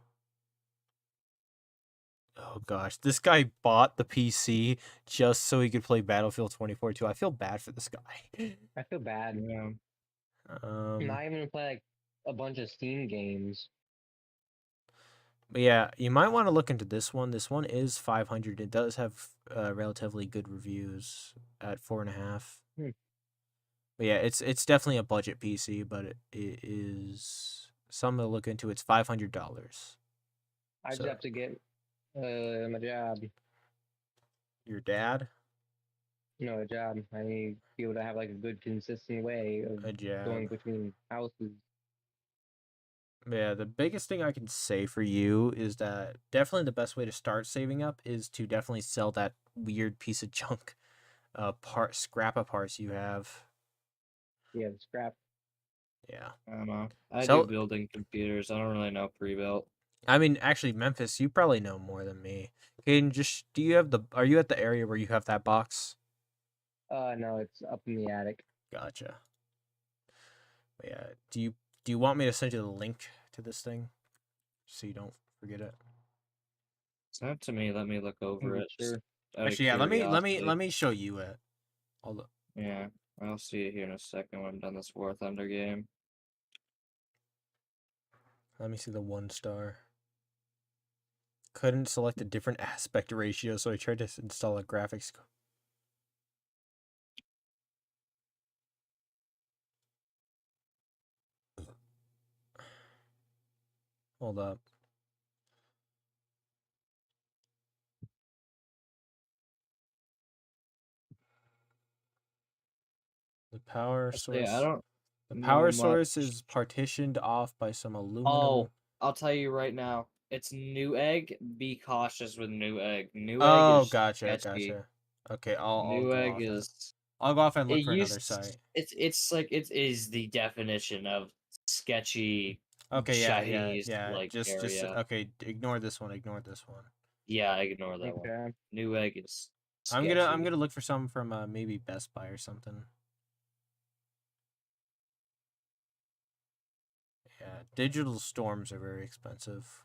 Oh gosh, this guy bought the PC just so he could play Battlefield 2042. I feel bad for this guy. I feel bad. Yeah. I'm not even gonna play like a bunch of Steam games. But yeah, you might want to look into this one. This one is 500. It does have relatively good reviews at 4.5. But yeah, it's definitely a budget PC, but it is something to look into. It's $500. I just have to get my job. Your dad? No, a job. I need to be able to have like a good consistent way of A job. going between houses. Yeah, the biggest thing I can say for you is that definitely the best way to start saving up is to definitely sell that weird piece of junk, scrap of parts you have. Yeah, the scrap. Yeah. I don't know. I do So, building computers. I don't really know pre-built. I mean, actually, Memphis, you probably know more than me. Caden, do you have are you at the area where you have that box? No, it's up in the attic. Gotcha. But yeah, do you want me to send you the link to this thing so you don't forget it? Send it to me. Let me look over it. Just Sure. out of Actually, yeah, curiosity. let me show you it. Hold up. Yeah, I'll see it here in a second when I'm done this War Thunder game. Let me see the 1 star. Couldn't select a different aspect ratio, so I tried to install a graphics. Hold up. The power Yeah, I source. don't The know power much. source is partitioned off by some aluminum. Oh, I'll tell you right now. It's Newegg. Be cautious with Newegg. Newegg Oh, is gotcha, sketchy. gotcha. Okay, I'll go Newegg off it. is I'll go off and it look for another used site. it's like it is the definition of sketchy Okay, Chinese yeah. like Just area. okay. Ignore this one. Ignore this one. Yeah, ignore that one. Okay. Newegg is I'm sketchy. gonna look for some from maybe Best Buy or something. Yeah, digital storms are very expensive.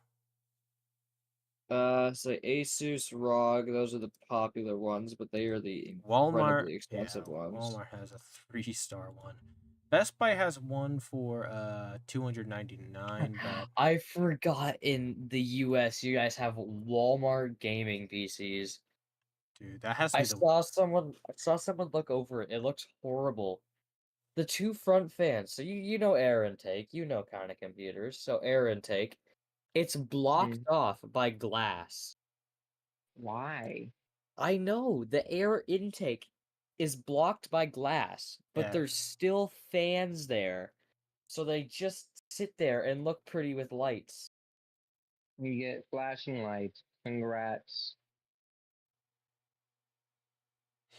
So Asus, ROG, those are the popular ones, but they are the Walmart, incredibly expensive ones. Walmart has a 3-star one. Best Buy has one for $299, but I forgot in the US you guys have Walmart gaming PCs. dude, that has to I be the saw someone look over it. It looks horrible. The two front fans. So you know air intake, you know kind of computers. So air intake, it's blocked Mm. off by glass. Why? I know the air intake is blocked by glass, but yeah. there's still fans there. So they just sit there and look pretty with lights. You get flashing lights. Congrats.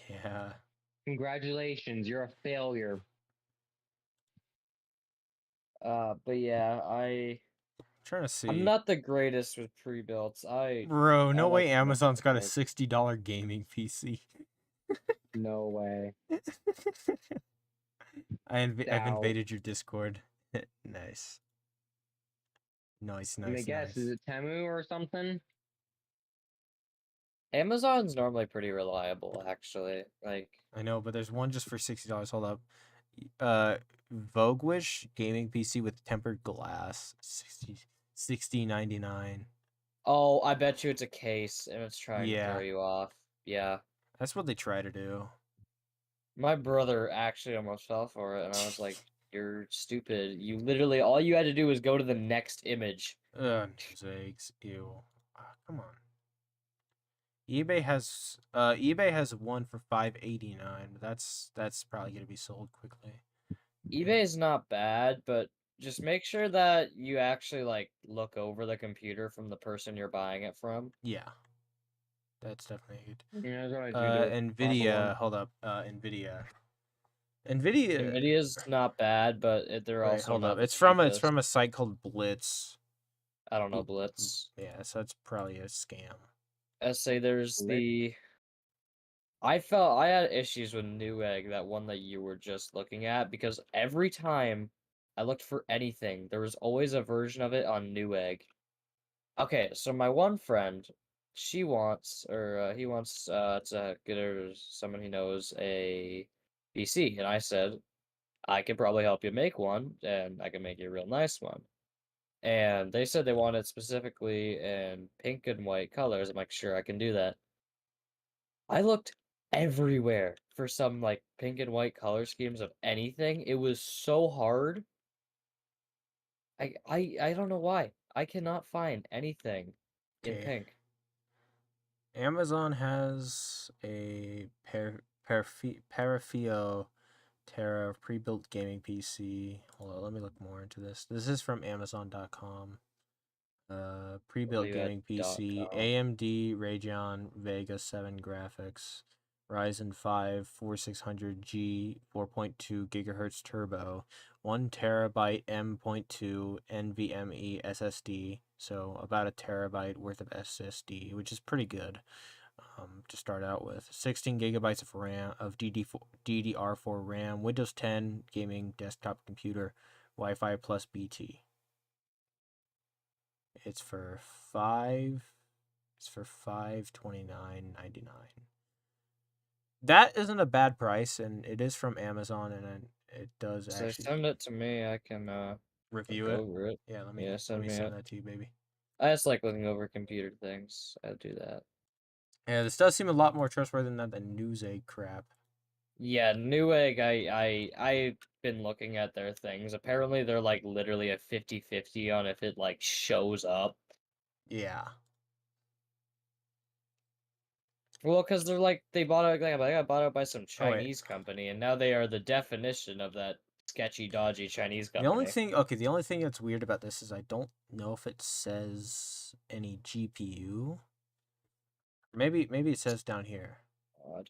Yeah. Congratulations, you're a failure. But yeah, Trying to I'm see. not the greatest with pre-builts. Bro, I no like way to make Amazon's got a work. $60 gaming PC. No way. I've Doubt. invaded your Discord. Nice. Nice, Let me nice, guess, is nice. it Temu or something? Amazon's normally pretty reliable, actually. Like, I know, but there's one just for $60. Hold up. Voguish gaming PC with tempered glass. 60.99. oh, I bet you it's a case and it's trying to throw Yeah. you off. Yeah. That's what they try to do. My brother actually almost fell for it, and I was like, you're stupid. You literally, all you had to do was go to the next image. News eggs. Ew. Come on. eBay has one for 589, but that's probably gonna be sold quickly. eBay is not bad, but just make sure that you actually, like, look over the computer from the person you're buying it from. Yeah. That's definitely good. Yeah, that's what I do. Nvidia, hold up. Nvidia. Nvidia. Nvidia's not bad, but they're Wait, also hold up. not the It's cheapest. from a site called Blitz. I don't know, Blitz. Yeah, so that's probably a scam. I say there's Blitz? the. I had issues with Newegg, that one that you were just looking at, because every time I looked for anything, there was always a version of it on Newegg. Okay, so my one friend, she wants, or he wants to get her, someone he knows, a PC, and I said, I could probably help you make one, and I can make you a real nice one. And they said they wanted specifically in pink and white colors. I'm like, sure, I can do that. I looked everywhere for some like pink and white color schemes of anything. It was so hard. I don't know why. I cannot find anything in Okay. pink. Amazon has a Parafio Tera of pre-built gaming PC. Hold on, let me look more into this. This is from Amazon.com. Pre-built you at gaming PC, .com? AMD Radeon Vega 7 graphics, Ryzen 5 4600G 4.2 gigahertz turbo, 1 terabyte M.2 NVMe SSD, so about a terabyte worth of SSD, which is pretty good. To start out with, 16 gigabytes of RAM of DDR4 RAM, Windows 10 gaming desktop computer, Wi-Fi plus BT. It's for $529.99. That isn't a bad price, and it is from Amazon, and it does So actually send it to me. I can review look it. over it. Yeah, let Yeah, me send me send it. that to you, baby. I just like looking over computer things. I do that. Yeah, this does seem a lot more trustworthy than that news egg crap. Yeah, Newegg, I've been looking at their things. Apparently they're like literally a 50-50 on if it like shows up. Yeah. Well, because they're like they bought it like I got bought out by some Oh, wait. Chinese company, and now they are the definition of that sketchy, dodgy Chinese The only company. thing that's weird about this is I don't know if it says any GPU. Maybe it says down here. Odd.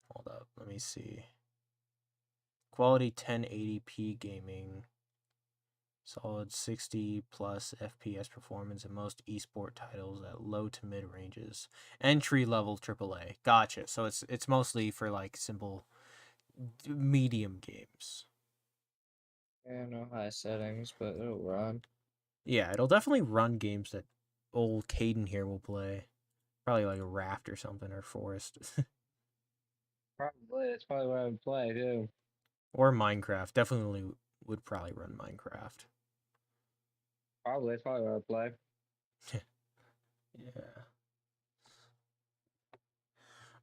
Hold up, let me see. Quality 1080p gaming. Solid 60 plus FPS performance in most esport titles at low to mid ranges. Entry level AAA. Gotcha. So it's mostly for like simple medium games. Yeah, no high settings, but it'll run. Yeah, it'll definitely run games that old Caden here will play. Probably like a Raft or something, or Forest. Probably that's probably what I would play too. Or Minecraft. Definitely would probably run Minecraft. Probably that's probably what I would play. Yeah.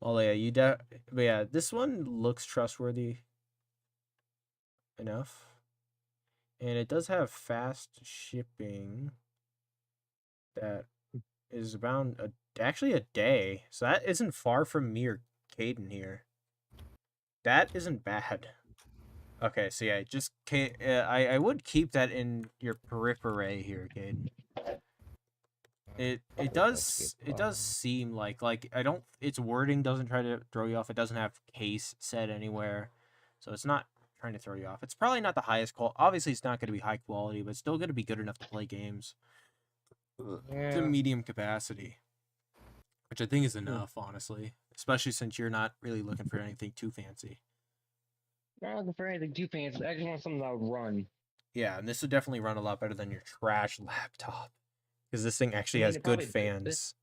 Well, yeah, but yeah, this one looks trustworthy enough. And it does have fast shipping that is around actually a day. So that isn't far from me or Caden here. That isn't bad. Okay, so yeah, just I would keep that in your periphery here, Caden. It does seem like I don't, its wording doesn't try to throw you off. It doesn't have case said anywhere, so it's not trying to throw you off. It's probably not the highest quality. Obviously, it's not going to be high quality, but it's still going to be good enough to play games to Yeah. medium capacity, which I think is enough, honestly. Especially since you're not really looking for anything too fancy. Not looking for anything too fancy. I just want something that would run. Yeah, and this would definitely run a lot better than your trash laptop, because this thing actually I mean, has it good probably- fans.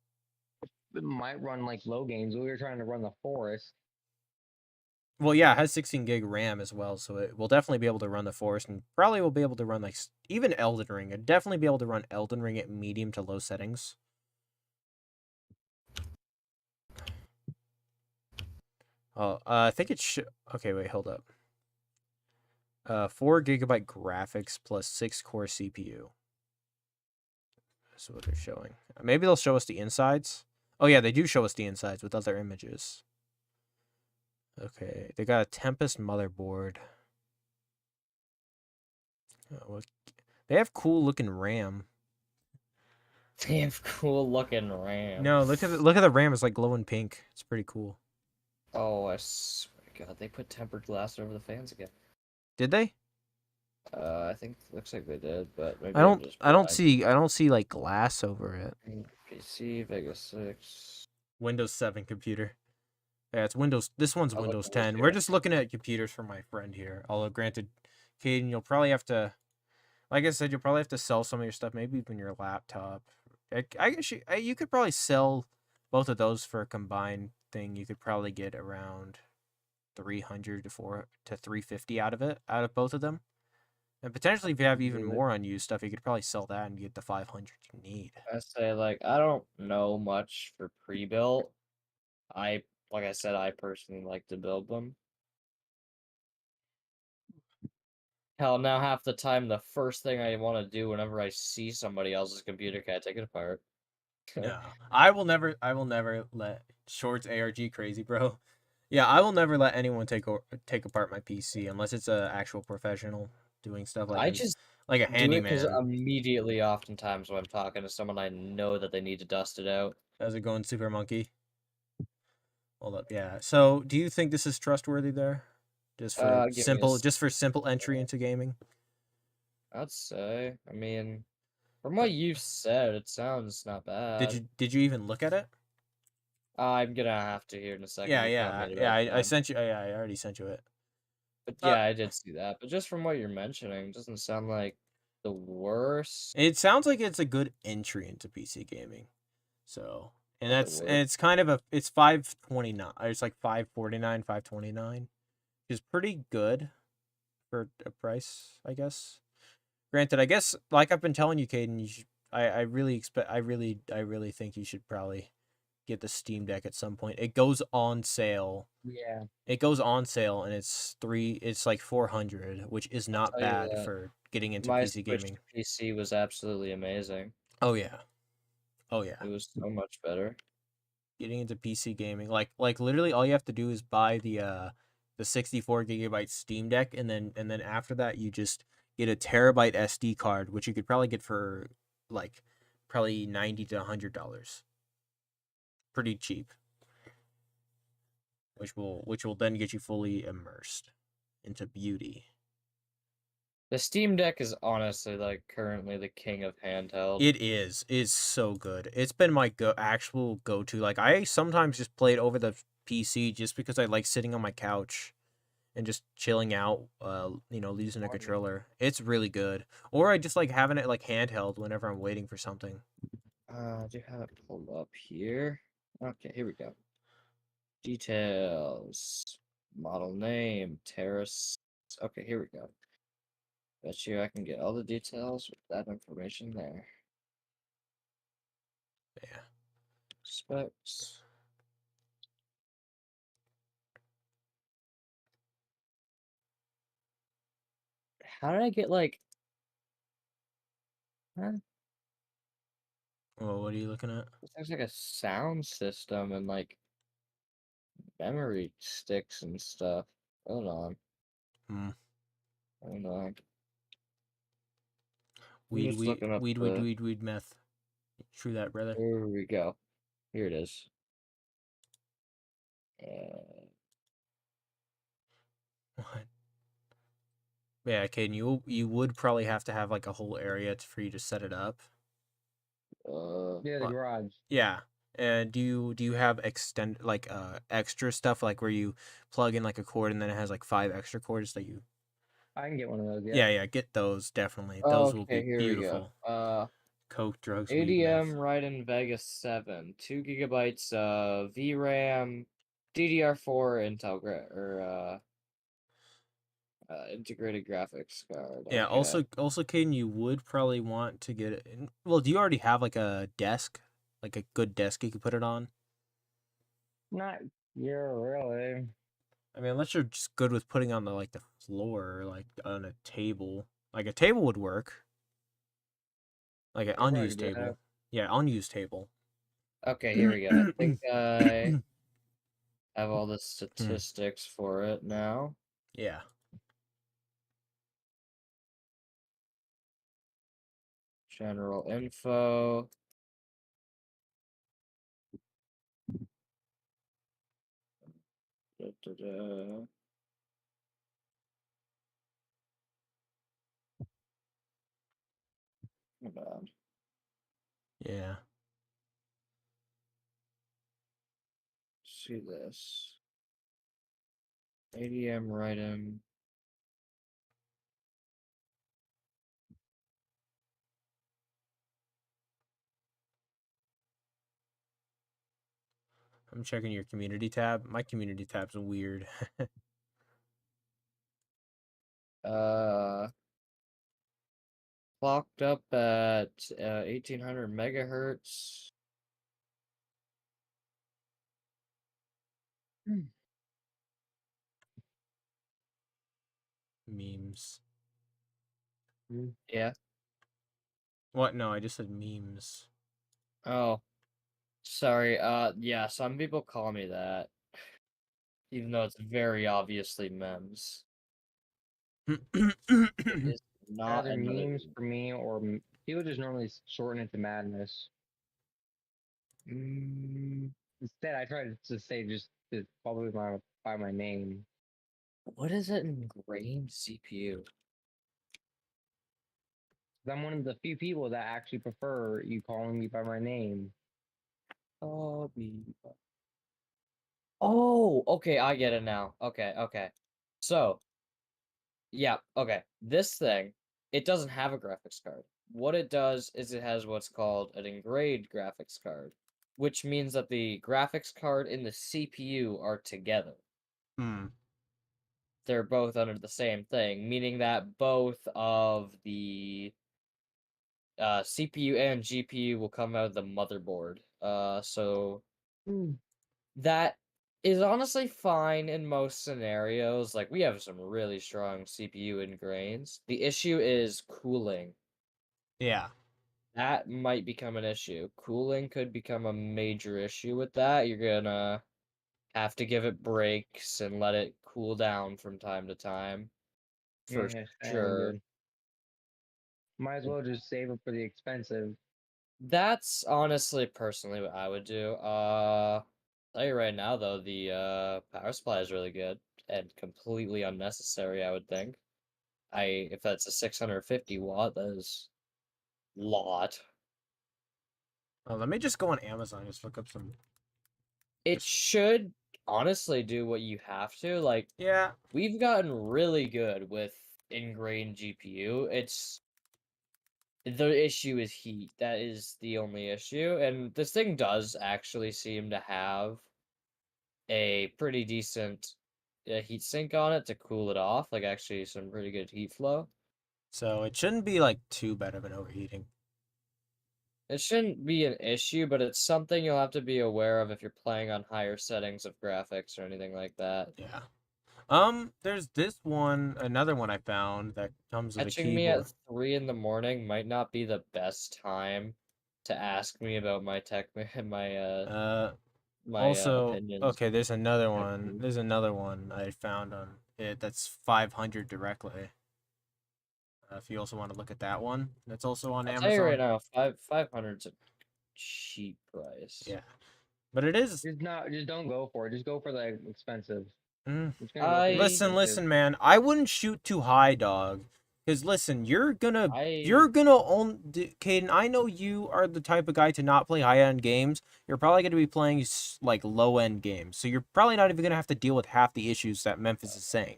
It might run like low games. We were trying to run the Forest. Well, yeah, it has 16 gig RAM as well, so it will definitely be able to run the Forest, and probably will be able to run like even Elden Ring. It'd definitely be able to run Elden Ring at medium to low settings. Oh, I think it should. Okay, wait, hold up. 4 GB graphics plus 6-core CPU. That's what they're showing. Maybe they'll show us the insides. Oh yeah, they do show us the insides with other images. Okay, they got a Tempest motherboard. They have cool looking RAM. They have cool looking RAM. No, look at the RAM. It's like glowing pink. It's pretty cool. Oh, I swear to God, they put tempered glass over the fans again. Did they? I think looks like they did, but maybe I I'm just blind. I don't see like glass over it. PC Vega 6. Windows 7 computer. Yeah, it's Windows. This one's I'll look Windows at this 10. here. We're just looking at computers for my friend here. Although, granted, Caden, you'll probably have to, like I said, you'll probably have to sell some of your stuff, maybe even your laptop. I guess you could probably sell both of those for a combined thing. You could probably get around 300 to 350 out of both of them. And potentially, if you have even more unused stuff, you could probably sell that and get the 500 you need. I say, like, I don't know much for pre-built. Like I said, I personally like to build them. Hell, now half the time, the first thing I want to do whenever I see somebody else's computer, can I take it apart? No, I will never let Shorts ARG crazy, bro. Yeah, I will never let anyone take apart my PC unless it's a actual professional doing stuff I just like a do it because handyman. immediately, oftentimes, when I'm talking to someone, I know that they need to dust it out. How's it going, Super Monkey? Hold up, yeah. So, do you think this is trustworthy there? Give me a Just for simple entry into gaming? I'd say. I mean, from what you've said, it sounds not bad. Did you even look at it? I'm gonna have to here in a second. Yeah, You caught me yeah, at a yeah. bad I time. sent you. Yeah, I already sent you it. But Uh, yeah, I did see that. But just from what you're mentioning, it doesn't sound like the worst. it sounds like it's a good entry into PC gaming. So, and it's kind of it's 529. It's like 549, 529, which is pretty good for a price, I guess. Granted, I guess like I've been telling you, Caden, I really expect I really think you should probably get the Steam Deck at some point. It goes on sale. Yeah. It goes on sale and it's like 400, which is I'll not tell you bad that for getting into my PC switch to gaming. PC was absolutely amazing. Oh yeah. Oh yeah. It was so much better. Getting into PC gaming. Like literally all you have to do is buy the 64 gigabyte Steam Deck and then after that you just get a terabyte SD card, which you could probably get for like probably 90 to $100. Pretty cheap. Which will then get you fully immersed into beauty. The Steam Deck is honestly like currently the king of handheld. It is so good. It's been my actual go-to. Like I sometimes just play it over the PC just because I like sitting on my couch and just chilling out, using a controller. It's really good. Or I just like having it like handheld whenever I'm waiting for something. I do have it pulled up here. Okay, here we go. Details. Model name. Terrace. Okay, here we go. Bet you I can get all the details with that information there. Yeah. Specs. How did I get like? Huh? Well, what are you looking at? This looks like a sound system and like memory sticks and stuff. Hold on. Hmm. Hold on. I'm just looking up the. Weed, meth. True that, brother. Here we go. Here it is. Uh, What? Yeah, Caden, you would probably have to have like a whole area for you to set it up. Yeah, the But- garage. Yeah. And do you have extra stuff like where you plug in like a cord and then it has like 5 extra cords that you I can get one of those. Yeah, yeah, get those definitely. Those will okay, be here beautiful. we go. Coke, drugs, weed, ADM meth. Radeon Vega 7, 2 gigabytes VRAM, DDR4 integrated graphics card. Yeah, Okay. also Caden, you would probably want to get it. Well, do you already have like a desk, like a good desk you could put it on? Not yeah, really. I mean, unless you're just good with putting on the floor, or, like on a table. Like a table would work. Like an probably unused do that. table. Yeah, unused table. Okay, here we go. I think I have all the statistics for it now. Yeah. General info. Da, da, da. Hold on. Yeah. See this. ADM Radeon. I'm checking your community tab. My community tab's weird. Clocked up at 1800 megahertz. Memes. Yeah. What? No, I just said memes. Oh, sorry. Yeah, some people call me that. Even though it's very obviously memes. It is not Either another memes for me or people just normally shorten it to madness. Instead, I try to say just probably by my name. What is it ingrained CPU? I'm one of the few people that actually prefer you calling me by my name. Oh, okay, I get it now. Okay, okay. So, yeah, okay. This thing, it doesn't have a graphics card. What it does is it has what's called an engraved graphics card, which means that the graphics card and the CPU are together. Hmm. They're both under the same thing, meaning that both of the CPU and GPU will come out of the motherboard. So that is honestly fine in most scenarios. Like, we have some really strong CPU ingrains. The issue is cooling. Yeah. That might become an issue. Cooling could become a major issue with that. You're gonna have to give it breaks and let it cool down from time to time. For Yeah, sure. dude. Might as well just save it for the expensive. That's honestly personally what I would do. Tell you right now though, the power supply is really good and completely unnecessary, I would think. If that's a 650 watt, that is lot. Let me just go on Amazon and just look up some. It should honestly do what you have to. Like, Yeah. we've gotten really good with ingrained GPU. The issue is heat. That is the only issue. And this thing does actually seem to have a pretty decent heat sink on it to cool it off. Like, actually some pretty good heat flow. So it shouldn't be like too bad of an overheating. It shouldn't be an issue, but it's something you'll have to be aware of if you're playing on higher settings of graphics or anything like that. Yeah. There's this one, another one I found that comes with a Catching me at keyboard. 3 in the morning might not be the best time to ask me about my tech, my Also, opinions. okay, there's another one. There's another one I found on it that's 500 directly. If you also want to look at that one, that's also on I'll tell you right Amazon. now, 500's a cheap price. Yeah, but it is. Just don't go for it. Just go for the expensive. Mm. Just gonna go for the Listen, expensive. listen, man. I wouldn't shoot too high, dog. Cause listen, you're gonna I own Caden. I know you are the type of guy to not play high end games. You're probably gonna be playing like low end games, so you're probably not even gonna have to deal with half the issues that Memphis is saying.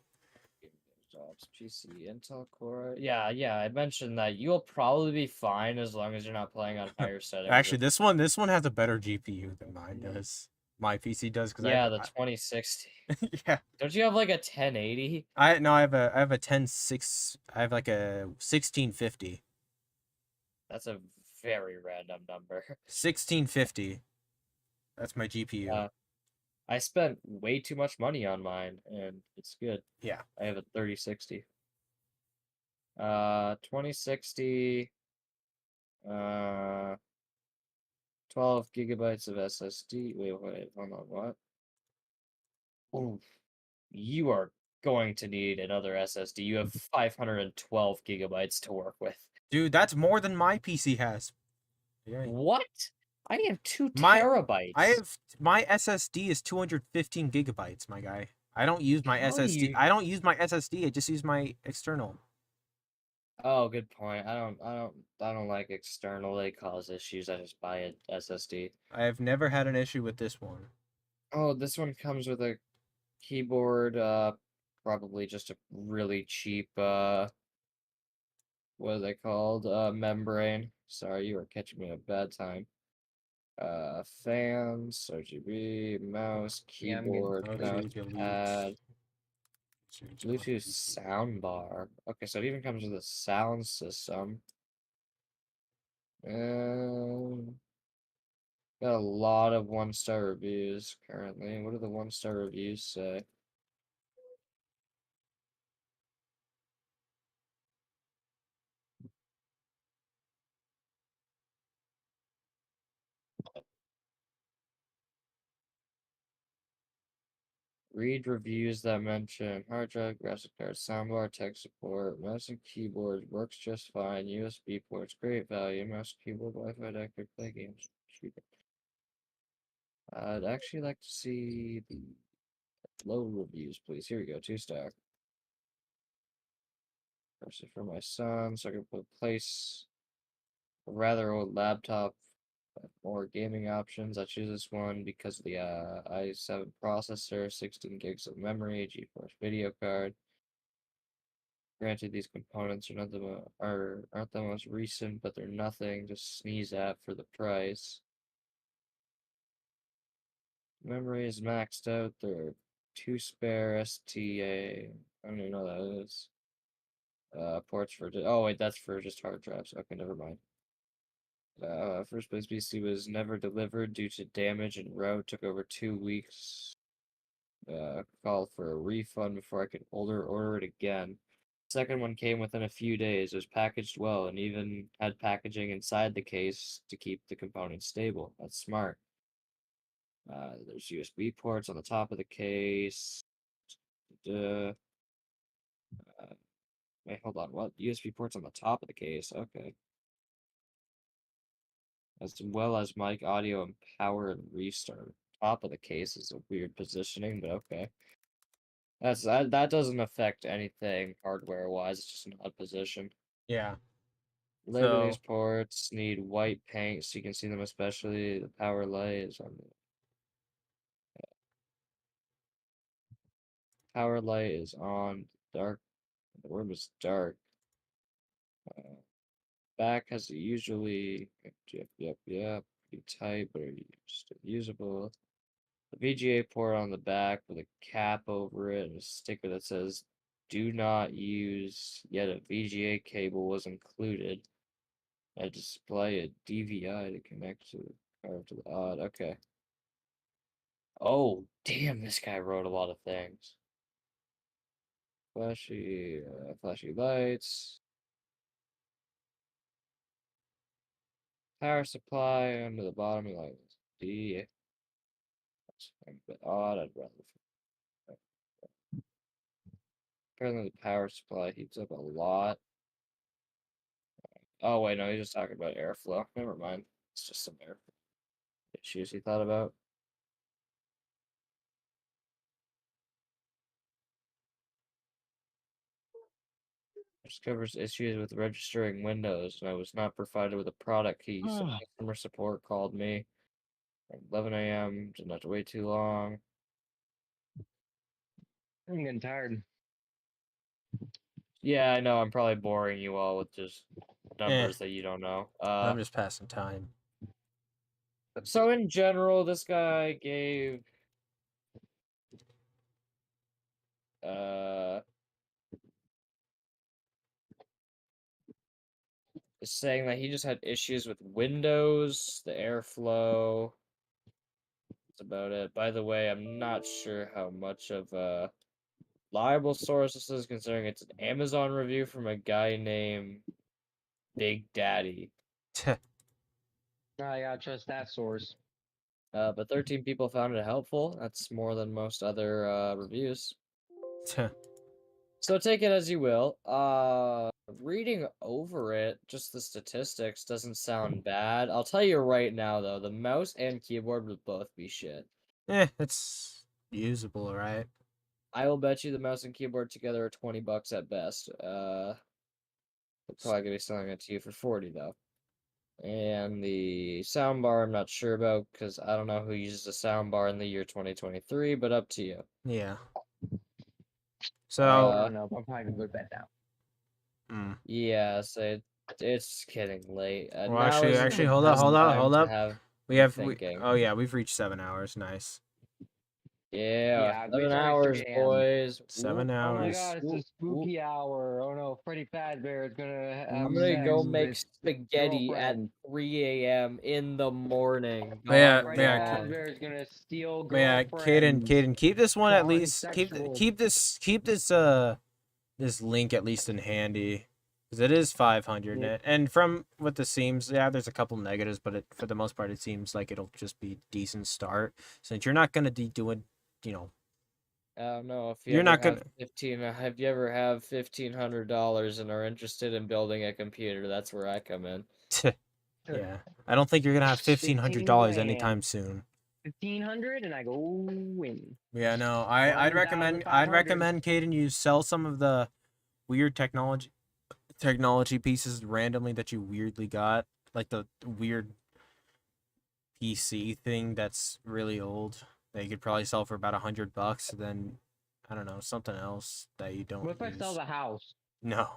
jobs, PC, Intel Core. Yeah, yeah, I mentioned that you'll probably be fine as long as you're not playing on higher settings. Actually, this one has a better GPU than mine does. My PC does because yeah, the 2060. yeah. Don't you have like a 1080? I have a 10.6. I have like a 1650. That's a very random number. 1650. That's my GPU. I spent way too much money on mine, and it's good. Yeah. I have a 3060. 2060. 12 gigabytes of SSD. Wait, hold on, what? Oh, you are going to need another SSD. You have 512 gigabytes to work with. Dude, that's more than my PC has. Yeah. What? I have 2 My terabytes. my SSD is 215 gigabytes, my guy. I don't use my How do SSD. you- I don't use my SSD. I just use my external. Oh, good point. I don't like externally cause issues. I just buy an SSD. I have never had an issue with this one. Oh, this one comes with a keyboard, probably just a really cheap, what are they called? Membrane. Sorry, you are catching me at a bad time. Fans, RGB, mouse, Yeah, I'm getting keyboard, Okay, mouse delete. pad, Change on Bluetooth PC. soundbar. Okay, so it even comes with a sound system. Um, got a lot of 1-star reviews currently. What do the 1-star reviews say? Read reviews that mention hard drive, graphics card, soundbar, tech support, mouse and keyboard works just fine. USB ports, great value. Mouse, keyboard, Wi-Fi deck, play games. I'd actually like to see the low reviews, please. Here we go, 2-star. First for my son, so I can place a rather old laptop. More gaming options. I choose this one because of the i7 processor, 16 gigs of memory, GeForce video card. Granted, these components are not aren't the most recent, but they're nothing to sneeze at for the price. Memory is maxed out. There are 2 spare STA. I don't even know what that is. Ports for oh wait, that's for just hard drives. Okay, never mind. First place PC was never delivered due to damage and route. Took over 2 weeks. Called for a refund before I could order it again. Second one came within a few days. It was packaged well and even had packaging inside the case to keep the components stable. That's smart. There's USB ports on the top of the case. Wait, hold on. What? USB ports on the top of the case? Okay. As well as mic, audio, and power and restart. Top of the case is a weird positioning, but okay. That doesn't affect anything hardware-wise. It's just an odd position. Yeah. Later, So these ports need white paint so you can see them, especially the power light is on the power light is on. Dark. The room is dark. Back has usually yep pretty tight, but still usable. The VGA port on the back with a cap over it and a sticker that says "Do not use." Yet a VGA cable was included. I display a DVI to connect to the car to the odd. Okay. Oh, damn, this guy wrote a lot of things. Flashy lights. Power supply under the bottom, like D. That's a bit odd. I'd rather. Apparently, the power supply heats up a lot. Oh wait, no, he's just talking about airflow. Never mind. It's just some air issues he thought about. Discovers issues with registering Windows, and I was not provided with a product key, so customer support called me at 11 a.m. Did not have to wait too long. I'm getting tired. Yeah, I know. I'm probably boring you all with just numbers that you don't know. I'm just passing time. So in general, this guy gave is saying that he just had issues with Windows, the airflow. That's about it. By the way, I'm not sure how much of a reliable source this is, considering it's an Amazon review from a guy named Big Daddy. I gotta trust that source. But 13 people found it helpful. That's more than most other reviews. So take it as you will. Reading over it, just the statistics doesn't sound bad. I'll tell you right now, though, the mouse and keyboard would both be shit. It's usable, right? I will bet you the mouse and keyboard together are $20 at best. They're probably gonna be selling it to you for 40 though. And the soundbar, I'm not sure about because I don't know who uses a soundbar in the year 2023, but up to you. Yeah. I So don't know. I'm probably gonna go to bed now. Yeah, so it's getting late. Well, Now actually, isn't the hold best time to up. have We have thinking. oh yeah, we've reached 7 hours. Nice. Yeah, we 7 started hours, 3 a.m. boys. 7 Whoop, Oh my hours. god, it's a spooky hour. Oh no, Freddy Fazbear is gonna have I'm gonna sex go with make his spaghetti at girlfriend. 3 a.m. in the morning. Yeah, Freddy yeah, Fazbear is gonna steal yeah, girlfriends. Caden, keep this one at Quality least. sexual. Keep this this link at least in handy, because it is 500. Yeah. And from what this seems, yeah, there's a couple negatives, but for the most part, it seems like it'll just be decent start. Since you're not gonna be doing, I don't know if you You're ever not have gonna. 15. Have you ever have $1,500 and are interested in building a computer? That's where I come in. Yeah, I don't think you're gonna have $1,500 grand. anytime soon. 1,500 and I go in. Yeah, no, I'd recommend 1,500. Caden, you sell some of the weird technology pieces randomly that you weirdly got, like the weird PC thing that's really old that you could probably sell for about $100. Then I don't know, something else that you don't What if I use. sell the house? No,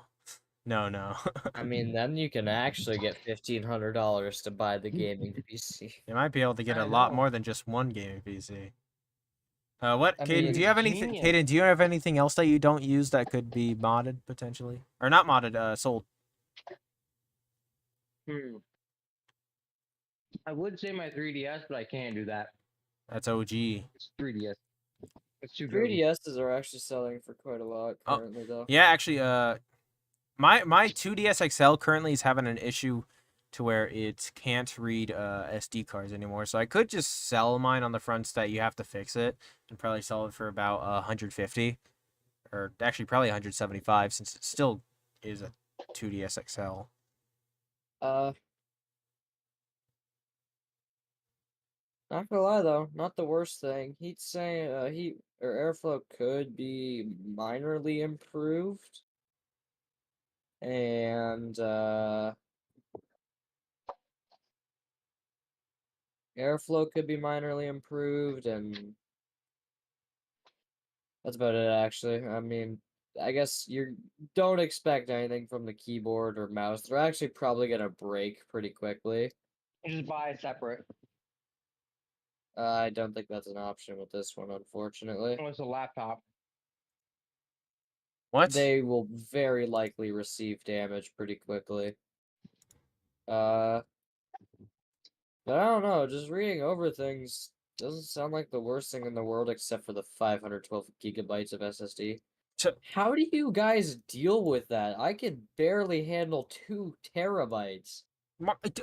no. I mean, then you can actually get $1,500 to buy the gaming PC. You might be able to get I a lot know. more than just one gaming PC. What, I Caden? mean, Do you have anything? genius. Caden, do you have anything else that you don't use that could be modded potentially, or not modded? Sold. I would say my 3DS, but I can't do that. That's OG. It's 3DS. It's too good. 3DSs are actually selling for quite a lot Oh, currently, though. Yeah, actually, my 2DS XL currently is having an issue to where it can't read SD cards anymore. So I could just sell mine on the fronts that you have to fix it and probably sell it for about 150, or actually probably 175 since it still is a 2DS XL. Not gonna lie though, not the worst thing. Heat saying heat or airflow could be minorly improved. And airflow could be minorly improved, and that's about it actually. I mean, I guess you don't expect anything from the keyboard or mouse. They're actually probably gonna break pretty quickly. Just buy it separate. I don't think that's an option with this one, unfortunately. Oh, it's a laptop. What? They will very likely receive damage pretty quickly. But I don't know, just reading over things doesn't sound like the worst thing in the world except for the 512 gigabytes of SSD. How do you guys deal with that? I can barely handle 2 terabytes.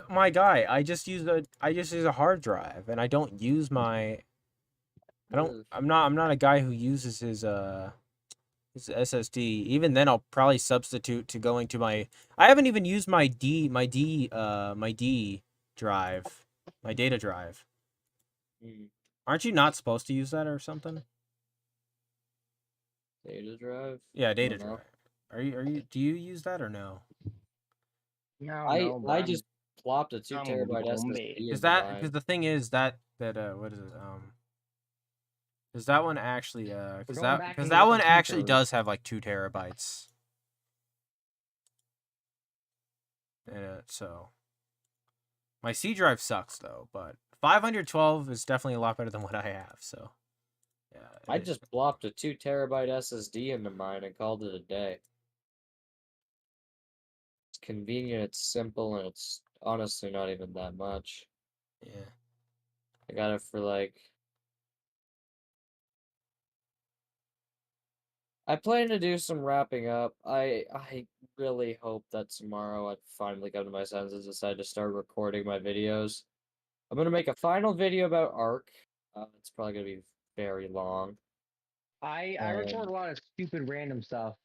My guy, I just use a hard drive, and I don't use my. Ugh. I'm not a guy who uses his SSD. Even then, I'll probably substitute to going to my. I haven't even used my D drive, my data drive. Aren't you not supposed to use that or something? Data drive? Yeah, data don't know. drive. Are you? Do you use that or no? No, I just plopped a 2 I'm terabyte gonna SSD be- Because into mine. the thing is that what is it Because that one actually because that one actually does have like 2 terabytes. So my C drive sucks though, but 512 is definitely a lot better than what I have. So yeah, I just plopped a 2 terabyte SSD into mine and called it a day. It's convenient, it's simple, and it's honestly not even that much. Yeah. I got it for like. I plan to do some wrapping up. I really hope that tomorrow I finally come to my senses and decide to start recording my videos. I'm gonna make a final video about Ark. It's probably gonna be very long. I record a lot of stupid random stuff.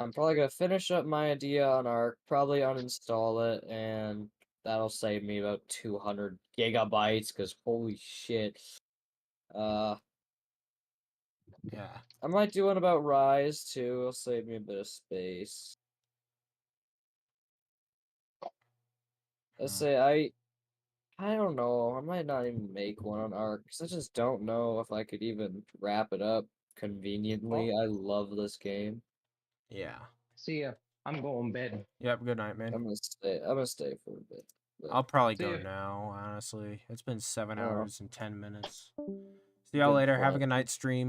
I'm probably gonna finish up my idea on Ark, probably uninstall it, and that'll save me about 200 gigabytes, because holy shit. Yeah. I might do one about Rise, too. It'll save me a bit of space. Let's say I don't know. I might not even make one on Ark, because I just don't know if I could even wrap it up conveniently. I love this game. Yeah. See ya. I'm going bed. Yep. Good night, man. I'm gonna stay for a bit. But I'll probably See go ya. now. Honestly, it's been 7 Oh. hours and 10 minutes. See y'all Good later. Have a plan. good night, stream.